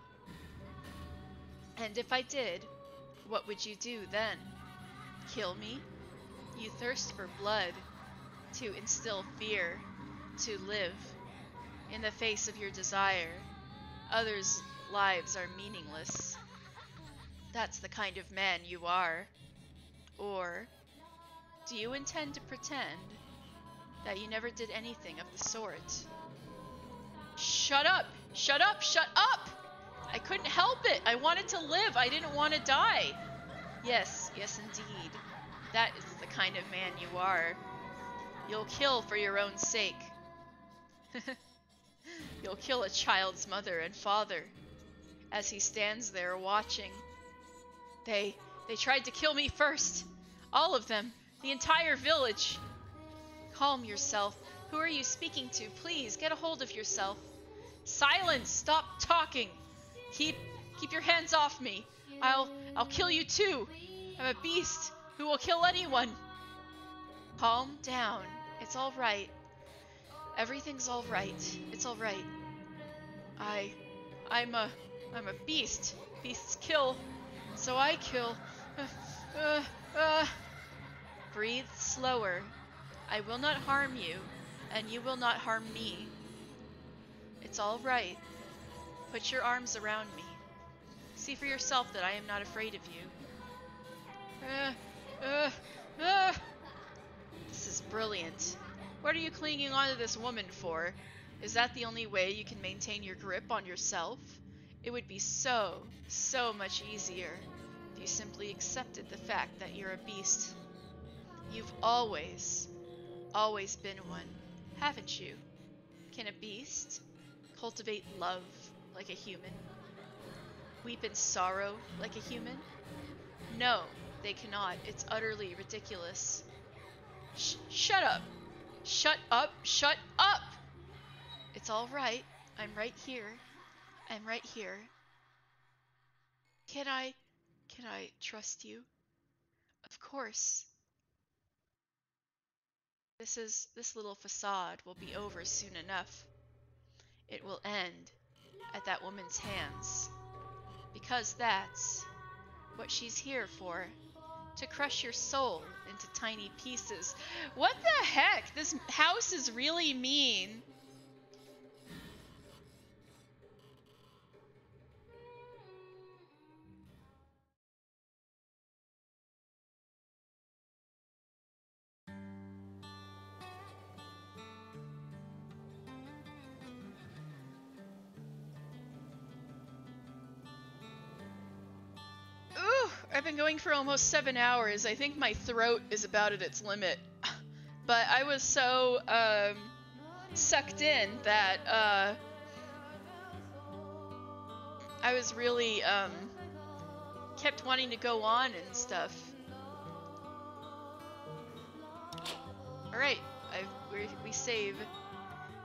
And if I did, what would you do then? Kill me? You thirst for blood, to instill fear, to live. In the face of your desire, others' lives are meaningless. That's the kind of man you are. Or, do you intend to pretend that you never did anything of the sort? Shut up! Shut up! Shut up! I couldn't help it! I wanted to live! I didn't want to die! Yes, yes indeed. That is the kind of man you are. You'll kill for your own sake. You'll kill a child's mother and father as he stands there watching. They tried to kill me first. All of them. The entire village. Calm yourself. Who are you speaking to? Please, get a hold of yourself. Silence! Stop talking! Keep your hands off me. I'll kill you too. I'm a beast who will kill anyone. Calm down. It's all right. Everything's all right. It's all right. I'm I'm a beast. Beasts kill. So I kill. Uh, uh. Breathe slower. I will not harm you, and you will not harm me. It's all right. Put your arms around me. See for yourself that I am not afraid of you. Uh, uh. This is brilliant. What are you clinging onto this woman for? Is that the only way you can maintain your grip on yourself? It would be so much easier if you simply accepted the fact that you're a beast. You've always been one, haven't you? Can a beast cultivate love like a human? Weep in sorrow like a human? No, they cannot. It's utterly ridiculous. Shut up! Shut up! Shut up! It's all right. I'm right here. I'm right here. Can I trust you? Of course. This little facade will be over soon enough. It will end at that woman's hands. Because that's what she's here for. To crush your soul into tiny pieces. What the heck? This house is really mean. Ooh, I've been going for almost 7 hours. I think my throat is about at its limit. But I was so sucked in that I was really kept wanting to go on and stuff. All right, we save.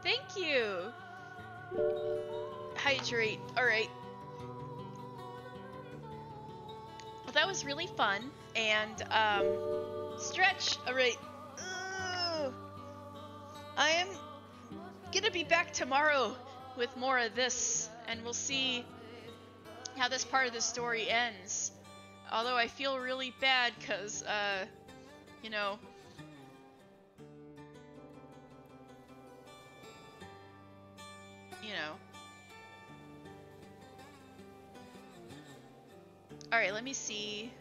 Thank you. Hydrate. All right. Well, that was really fun and stretch. All right. I am gonna be back tomorrow with more of this, and we'll see how this part of the story ends. Although I feel really bad because, you know, Alright, let me see.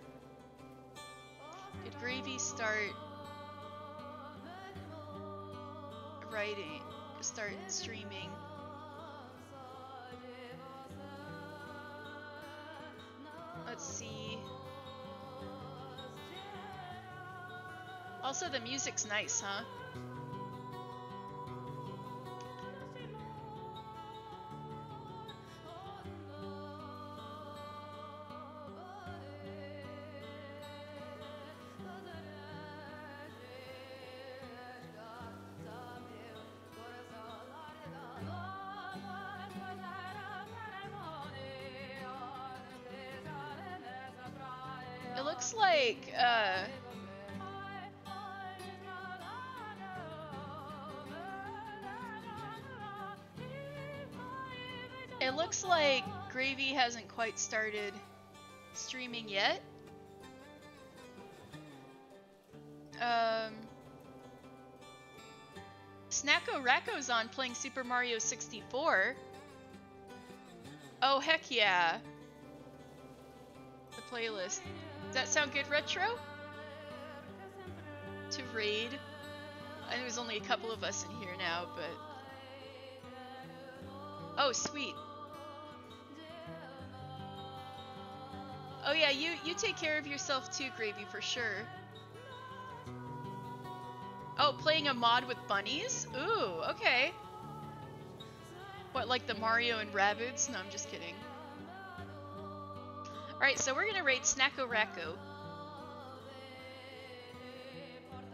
Did Gravy start writing? Start streaming? Let's see. Also, the music's nice, huh? It looks like, it looks like Gravy hasn't quite started streaming yet. Snacko Racco's on playing Super Mario 64. Oh, heck yeah. The playlist. Does that sound good, Retro? To raid? I know there's only a couple of us in here now, but... Oh, sweet. Oh yeah, you take care of yourself too, Gravy, for sure. Oh, playing a mod with bunnies? Ooh, okay. What, like the Mario and Rabbids? No, I'm just kidding. Alright, so we're gonna raid Snacko Racco.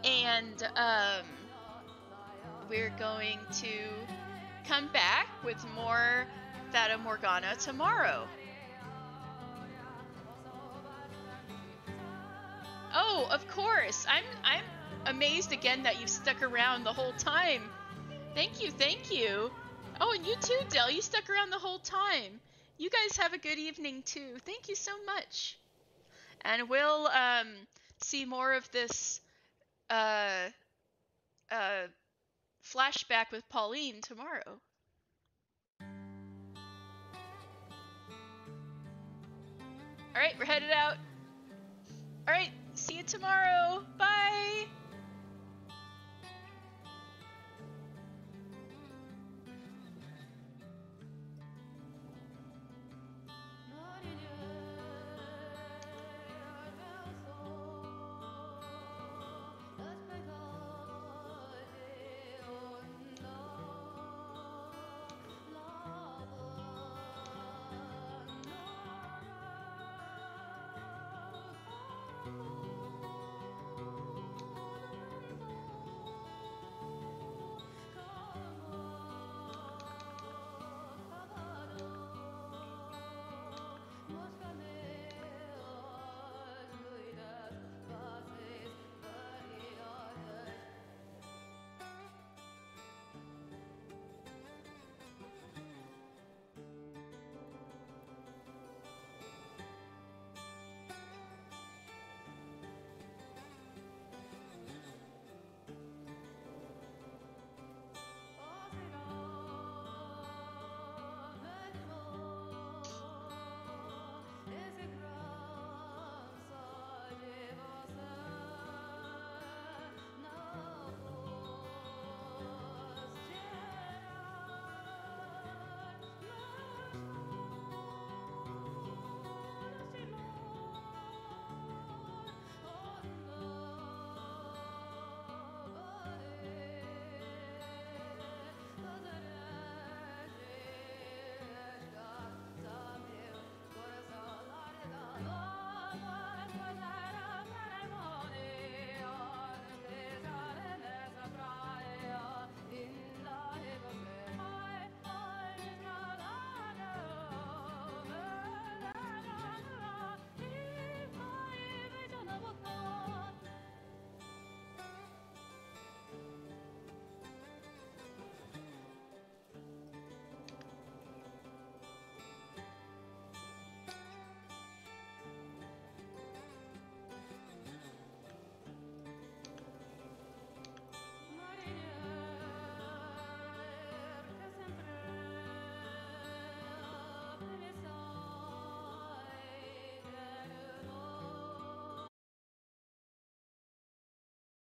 And, we're going to come back with more Fata Morgana tomorrow. Oh, of course. I'm amazed again that you've stuck around the whole time. Thank you, thank you. Oh, and you too, Del. You stuck around the whole time. You guys have a good evening too. Thank you so much. And we'll see more of this flashback with Pauline tomorrow. All right, we're headed out. All right, see you tomorrow. Bye.